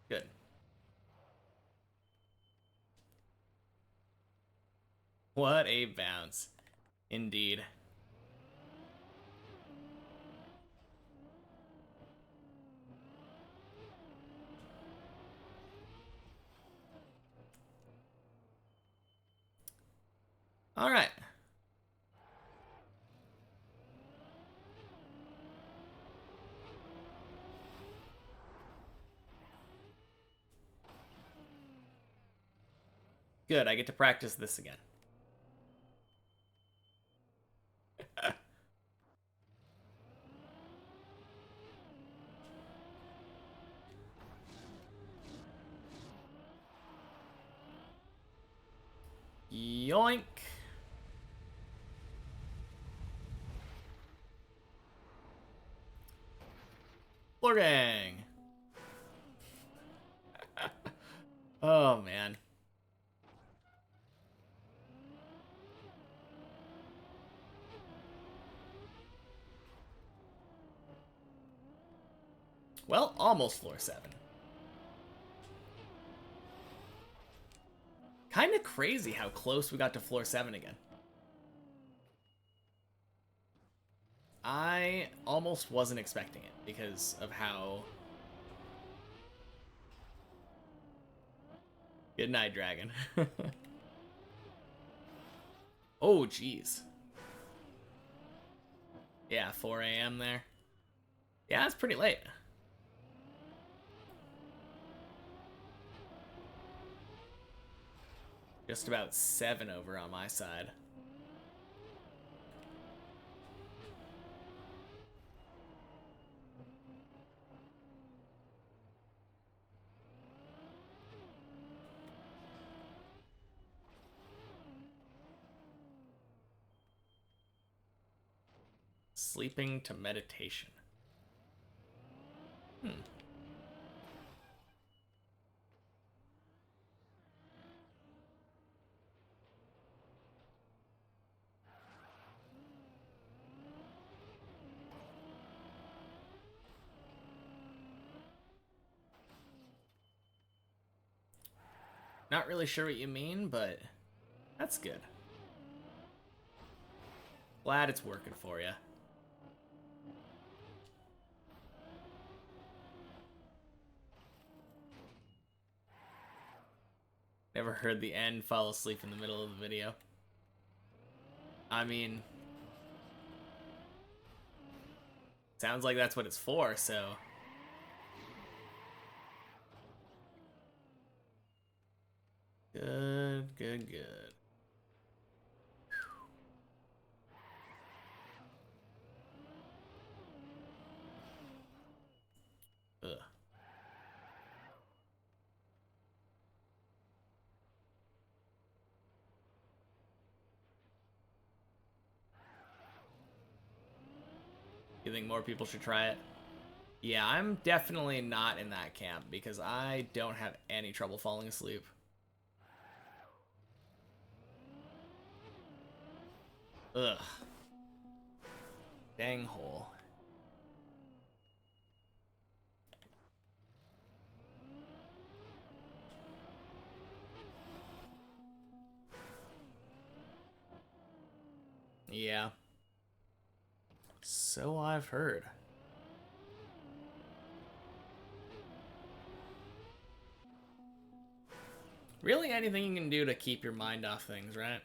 Good. What a bounce. Indeed. All right. Good, I get to practice this again. Yoink. Floor gang. Oh, man. Well, almost floor 7. Kind of crazy how close we got to floor 7 again. I almost wasn't expecting it because of how... Good night, dragon. Oh, jeez. Yeah, 4 a.m. there. Yeah, it's pretty late. Just about 7 over on my side. Sleeping to meditation. Not really sure what you mean, but that's good. Glad it's working for you. Never heard the end, fall asleep in the middle of the video. I mean, sounds like that's what it's for, so... Good, good, good. Ugh. You think more people should try it? Yeah, I'm definitely not in that camp because I don't have any trouble falling asleep. Ugh. Dang hole. Yeah. So I've heard. Really anything you can do to keep your mind off things, right?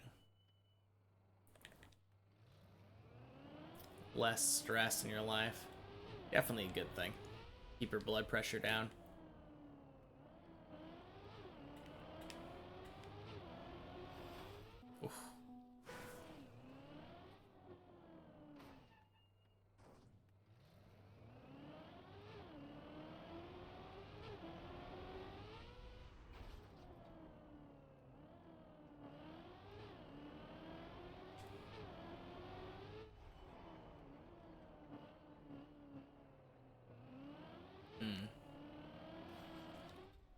Less stress in your life. Definitely a good thing. Keep your blood pressure down. Oof.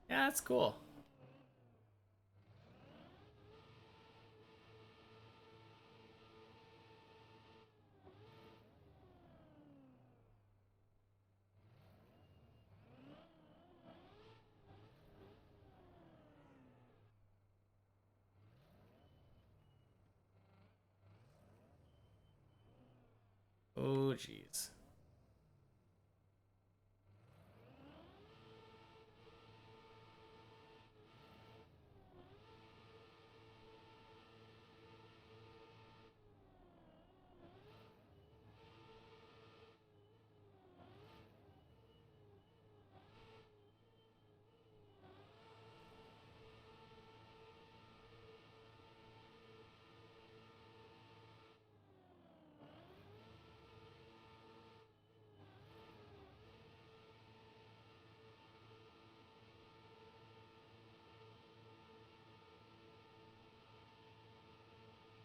Yeah, that's cool. jeez.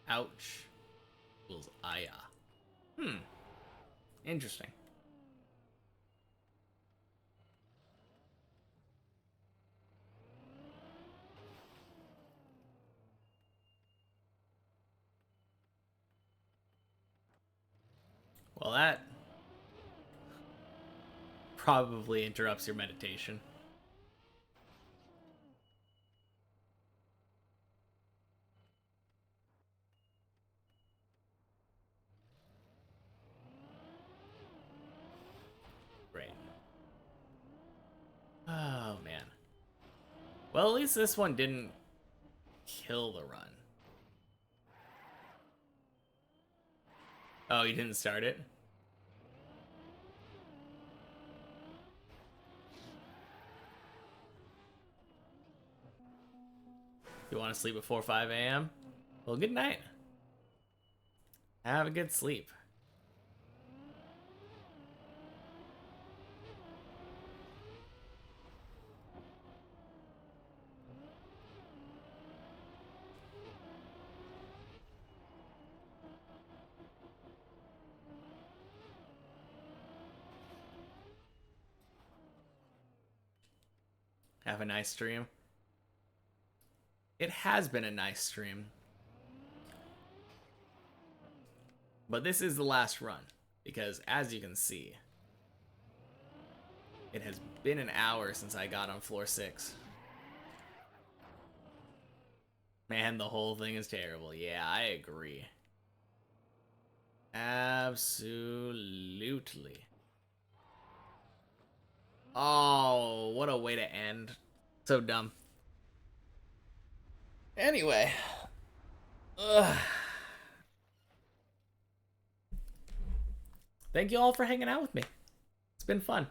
Ouch. Equals Aya. Interesting. Well, that probably interrupts your meditation. Great. Oh, man. Well, at least this one didn't kill the run. Oh, you didn't start it? You want to sleep before 5 a.m.? Well, good night. Have a good sleep. Have a nice stream. It has been a nice stream. But this is the last run, because as you can see, it has been an hour since I got on floor 6. Man, the whole thing is terrible. Yeah, I agree. Absolutely. Oh, what a way to end. So dumb. Anyway. Ugh. Thank you all for hanging out with me. It's been fun.